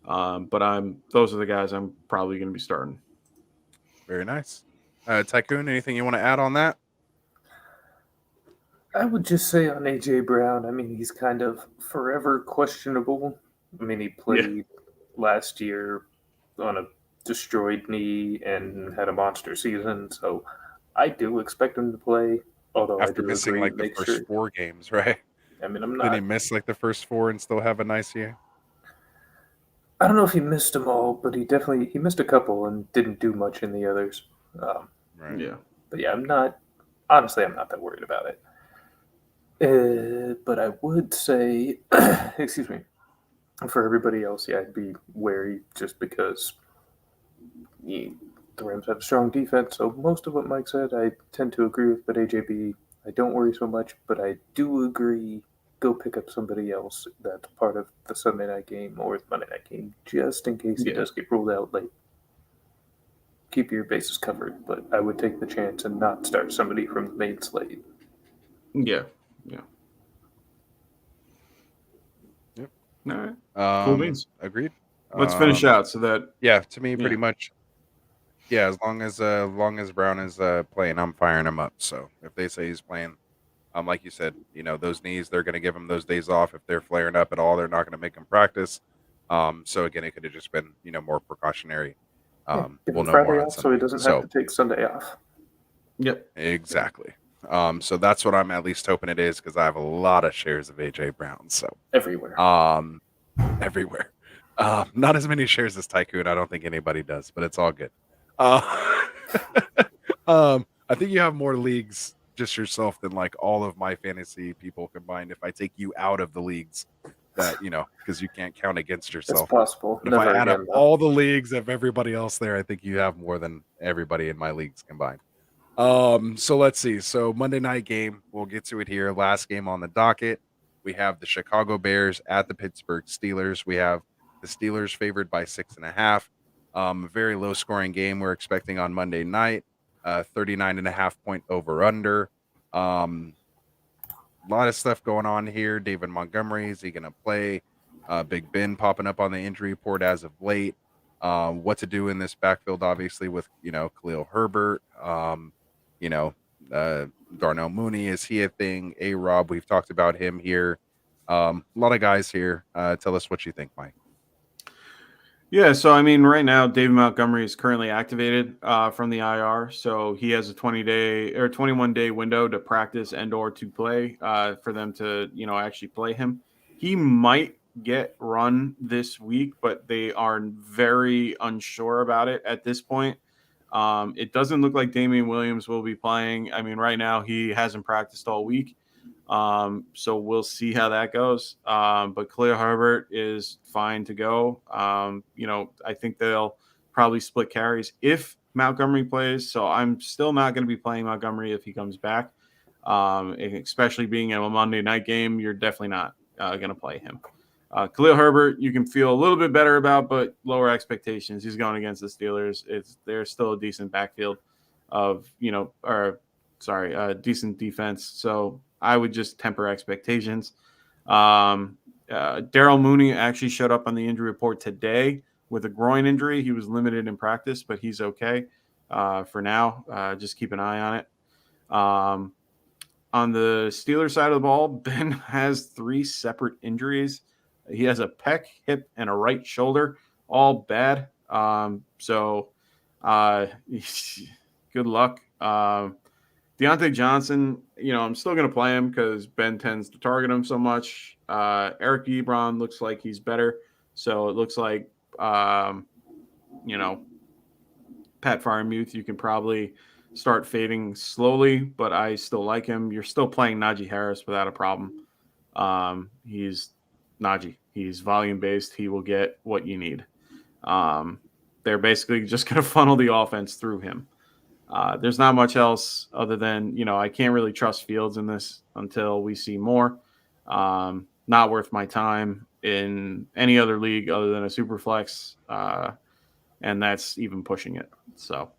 But those are the guys I'm probably going to be starting. Very nice. Tycoon, anything you want to add on that? I would just say on AJ Brown, I mean, he's kind of forever questionable. I mean, he played last year on a destroyed knee and had a monster season, so I do expect him to play. Although After I do missing agree, like the first 4 games, right? I mean, I'm not. Did he miss like the first 4 and still have a nice year? I don't know if he missed them all, but he missed a couple and didn't do much in the others. Right. Yeah. But yeah, I'm not that worried about it. But I would say, excuse me, for everybody else, yeah, I'd be wary just because the Rams have a strong defense. So most of what Mike said, I tend to agree with. But AJB, I don't worry so much. But I do agree. Go pick up somebody else that's part of the Sunday night game or the Monday night game, just in case he does get ruled out late. Keep your bases covered, but I would take the chance and not start somebody from the main slate. Yeah. Yep. All right. Cool beans. Agreed. Let's finish out so that. Yeah, to me, pretty much. Yeah, as long as Brown is playing, I'm firing him up. So if they say he's playing, like you said, those knees, they're going to give him those days off. If they're flaring up at all, they're not going to make him practice. So again, it could have just been, more precautionary. We'll know Friday more off, so he doesn't have to take Sunday off. Yep, exactly. So that's what I'm at least hoping it is, because I have a lot of shares of AJ Brown. So everywhere. Everywhere. Not as many shares as Tycoon. I don't think anybody does, but it's all good. I think you have more leagues just yourself than like all of my fantasy people combined. If I take you out of the leagues, that because you can't count against yourself. It's possible. But if I add up all the leagues of everybody else there, I think you have more than everybody in my leagues combined. So let's see. So Monday night game, we'll get to it here. Last game on the docket. We have the Chicago Bears at the Pittsburgh Steelers. We have the Steelers favored by 6.5. A very low scoring game we're expecting on Monday night. 39.5 point over under. A lot of stuff going on here. David Montgomery, is he going to play? Big Ben popping up on the injury report as of late. What to do in this backfield, obviously, with Khalil Herbert. Darnell Mooney, is he a thing? A-Rob, we've talked about him here. A lot of guys here. Tell us what you think, Mike. Yeah, so I mean, right now, David Montgomery is currently activated from the IR, so he has a 20-day or 21-day window to practice and/or to play for them to, actually play him. He might get run this week, but they are very unsure about it at this point. It doesn't look like Damian Williams will be playing. I mean, right now he hasn't practiced all week. So we'll see how that goes. But Khalil Herbert is fine to go. I think they'll probably split carries if Montgomery plays. So I'm still not going to be playing Montgomery if he comes back. Especially being a Monday night game, you're definitely not going to play him. Khalil Herbert, you can feel a little bit better about, but lower expectations. He's going against the Steelers. They're still a decent backfield decent defense. So I would just temper expectations. Darrell Mooney actually showed up on the injury report today with a groin injury. He was limited in practice, but he's okay for now. Just keep an eye on it. On the Steelers side of the ball, Ben has 3 separate injuries. He has a pec, hip, and a right shoulder, all bad. So good luck. Deontay Johnson, I'm still going to play him because Ben tends to target him so much. Eric Ebron looks like he's better. So it looks like, Pat Freiermuth, you can probably start fading slowly, but I still like him. You're still playing Najee Harris without a problem. He's Najee. He's volume-based. He will get what you need. They're basically just going to funnel the offense through him. There's not much else other than, I can't really trust Fields in this until we see more. Not worth my time in any other league other than a super flex. And that's even pushing it. So,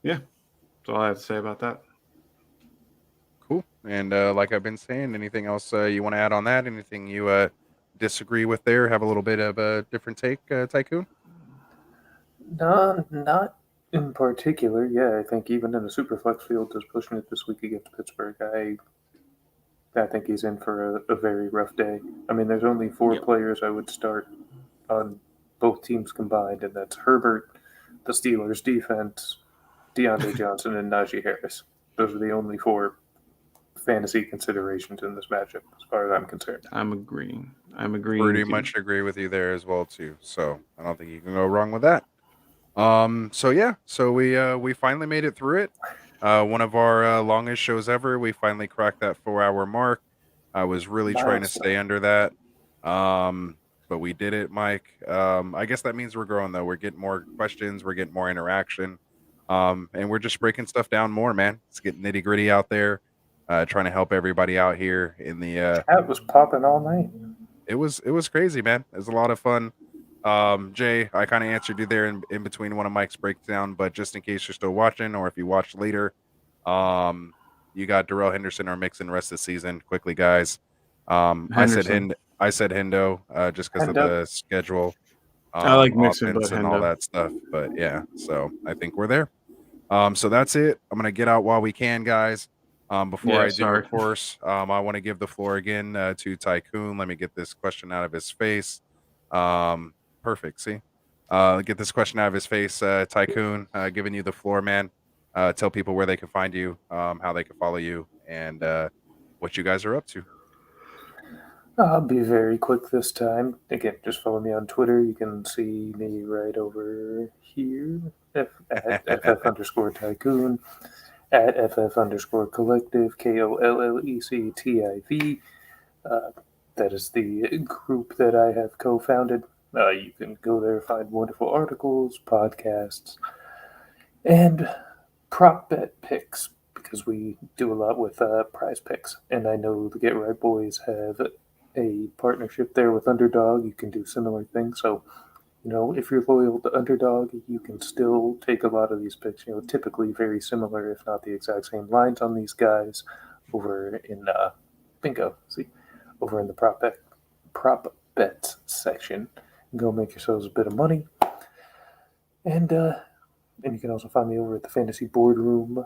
yeah, that's all I have to say about that. Cool. And like I've been saying, anything else you want to add on that? Anything you disagree with there? Have a little bit of a different take, Tycoon? No, not in particular. Yeah, I think even in the Superflex field is pushing it this week against Pittsburgh. I think he's in for a very rough day. I mean, there's only 4 players I would start on both teams combined, and that's Herbert, the Steelers defense, Deontay Johnson, and Najee Harris. Those are the only 4 fantasy considerations in this matchup, as far as I'm concerned. I'm agreeing. Pretty much agree with you there as well too. So I don't think you can go wrong with that. So we finally made it through it. One of our longest shows ever. We finally cracked that 4-hour mark. I was really trying to stay under that. But we did it, Mike. I guess that means we're growing though. We're getting more questions, we're getting more interaction. And we're just breaking stuff down more, man. It's getting nitty gritty out there. Trying to help everybody out here in the chat was popping all night. It was crazy, man. It was a lot of fun. Jay, I kind of answered you there in between one of Mike's breakdown, but just in case you're still watching or if you watched later, you got Darrell Henderson or Mixon the rest of the season. Quickly, guys. I said Hendo just because of the schedule. I like Mixon, but and Hendo. all that stuff. But yeah, so I think we're there. So that's it. I'm gonna get out while we can, guys. Before I do, of course, I want to give the floor again to Tycoon. Let me get this question out of his face. Perfect. See, get this question out of his face, Tycoon. Giving you the floor, man. Tell people where they can find you, how they can follow you, and what you guys are up to. I'll be very quick this time. Again, just follow me on Twitter. You can see me right over here at FF_Tycoon. At FF_Collective, KOLLECTIV. That is the group that I have co-founded. You can go there, find wonderful articles, podcasts, and prop bet picks, because we do a lot with prize picks. And I know the Get Right Boys have a partnership there with Underdog. You can do similar things. So, if you're loyal to Underdog, you can still take a lot of these picks, typically very similar, if not the exact same lines on these guys over in bingo. See, over in the prop bets section. Go make yourselves a bit of money. And you can also find me over at the Fantasy Boardroom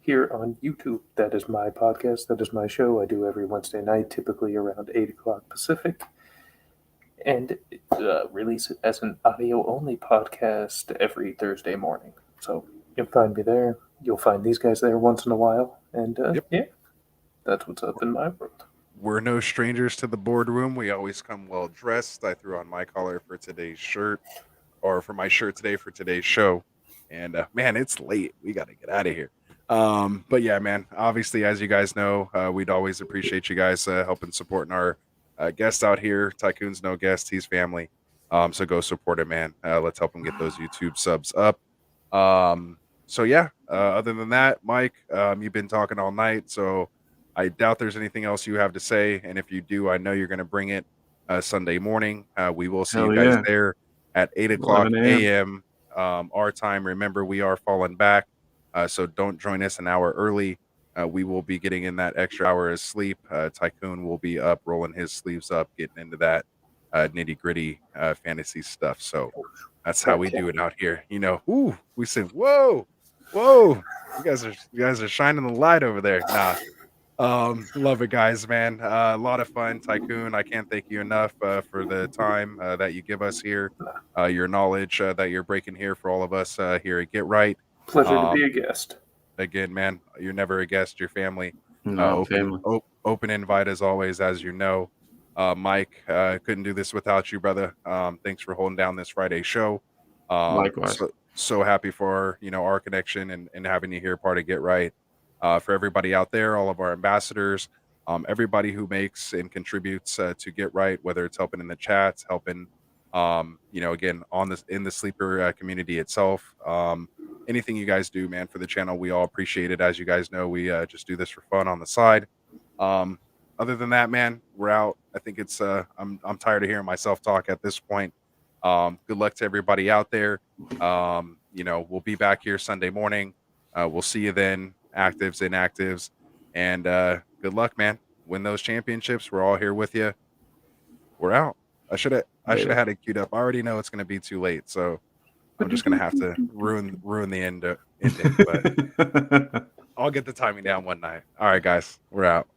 here on YouTube. That is my podcast. That is my show. I do every Wednesday night, typically around 8 o'clock Pacific. And release it as an audio-only podcast every Thursday morning. So you'll find me there. You'll find these guys there once in a while. And yeah, that's what's up in my world. We're no strangers to the boardroom. We always come well dressed. I threw on my collar for today's shirt, or for my shirt today for today's show. And man, it's late. We got to get out of here. But yeah, man, obviously, as you guys know, we'd always appreciate you guys helping supporting our guests out here. Tycoon's no guest, he's family. So go support him, man. Let's help him get those YouTube subs up. So yeah, other than that, Mike, you've been talking all night, so I doubt there's anything else you have to say. And if you do, I know you're going to bring it Sunday morning. We will see Hell you guys yeah. there at 8 o'clock 11 a.m. Our time. Remember, we are falling back, so don't join us an hour early. We will be getting in that extra hour of sleep. Tycoon will be up, rolling his sleeves up, getting into that nitty gritty fantasy stuff. So that's how we do it out here. You know, ooh, we said, whoa, whoa, you guys are shining the light over there. Nah. Love it, guys, man. A lot of fun. Tycoon, I can't thank you enough for the time that you give us here, your knowledge that you're breaking here for all of us here at Get Right. Pleasure to be a guest. Again, man, you're never a guest, your family. No, family. Open invite as always, as you know. Mike, couldn't do this without you, brother. Thanks for holding down this Friday show. Likewise. So happy for our connection and having you here, part of Get Right. For everybody out there, all of our ambassadors, everybody who makes and contributes to Get Right, whether it's helping in the chats, helping, again in the sleeper community itself. Anything you guys do, man, for the channel, we all appreciate it. As you guys know, we just do this for fun on the side. Other than that, man, we're out. I think it's I'm tired of hearing myself talk at this point. Good luck to everybody out there. We'll be back here Sunday morning. We'll see you then, actives, inactives, and good luck, man. Win those championships. We're all here with you. We're out. I should have had it queued up. I already know it's going to be too late, so I'm just going to have to ruin the ending. But I'll get the timing down one night. All right, guys, we're out.